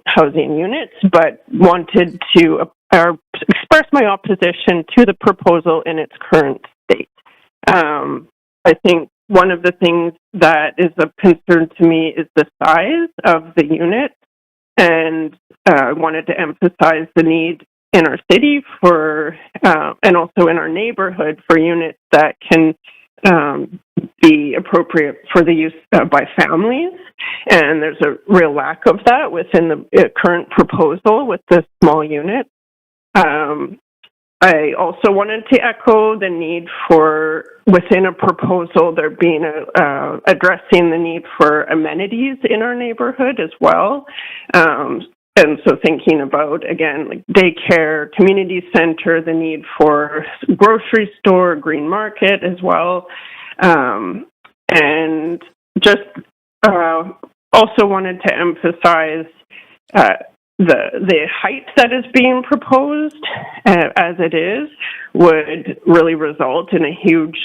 housing units, but wanted to express my opposition to the proposal in its current state. I think one of the things that is of concern to me is the size of the unit, and I wanted to emphasize the need in our city for, and also in our neighborhood, for units that can be appropriate for the use by families. And there's a real lack of that within the current proposal with the small unit. I also wanted to echo the need for, within a proposal, there being addressing the need for amenities in our neighborhood as well. And so thinking about, again, like daycare, community center, the need for grocery store, green market as well. And just also wanted to emphasize the height that is being proposed as it is would really result in a huge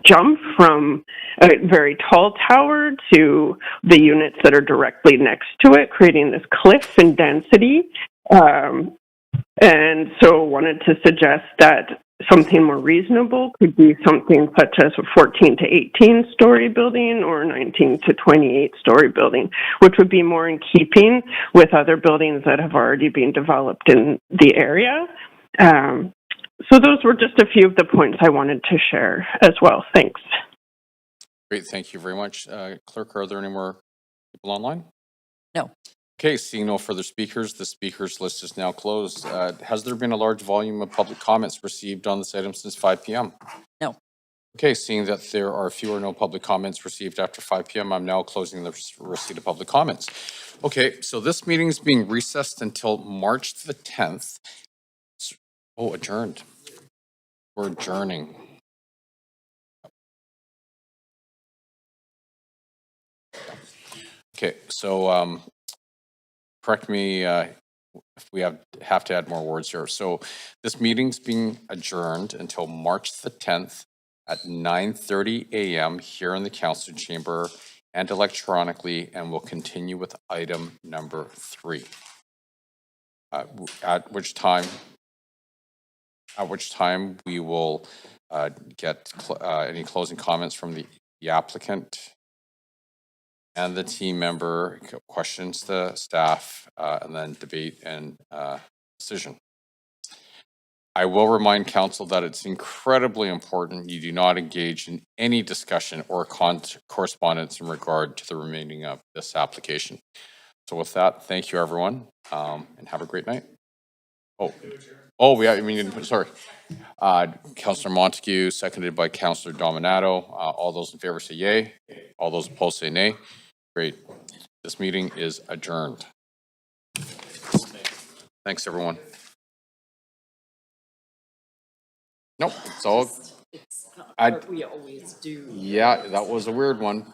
jump from a very tall tower to the units that are directly next to it, creating this cliff in density. And so wanted to suggest that something more reasonable could be something such as a 14 to 18 story building or 19 to 28 story building, which would be more in keeping with other buildings that have already been developed in the area. So those were just a few of the points I wanted to share as well. Thanks. Great, thank you very much. Clerk, are there any more people online? No. Okay, seeing no further speakers, the speakers list is now closed. Has there been a large volume of public comments received on this item since 5 p.m.? No. Okay, seeing that there are few or no public comments received after 5 p.m., I'm now closing the receipt of public comments. Okay, so this meeting is being recessed until March the 10th. Oh, adjourned. We're adjourning. Okay, so correct me if we have to add more words here. So this meeting's being adjourned until March the 10th at 9:30 a.m. here in the council chamber and electronically, and we'll continue with item number 3. At which time we will get any closing comments from the applicant and the team member, questions the staff, and then debate and decision. I will remind council that it's incredibly important you do not engage in any discussion or correspondence in regard to the remaining of this application. So with that, thank you everyone, and have a great night. Sorry. Councillor Montague, seconded by Councillor Dominato. All those in favor say yay. All those opposed say nay. Great. This meeting is adjourned. Thanks, everyone. Nope, it's all. It's not what we always do. Yeah, that was a weird one.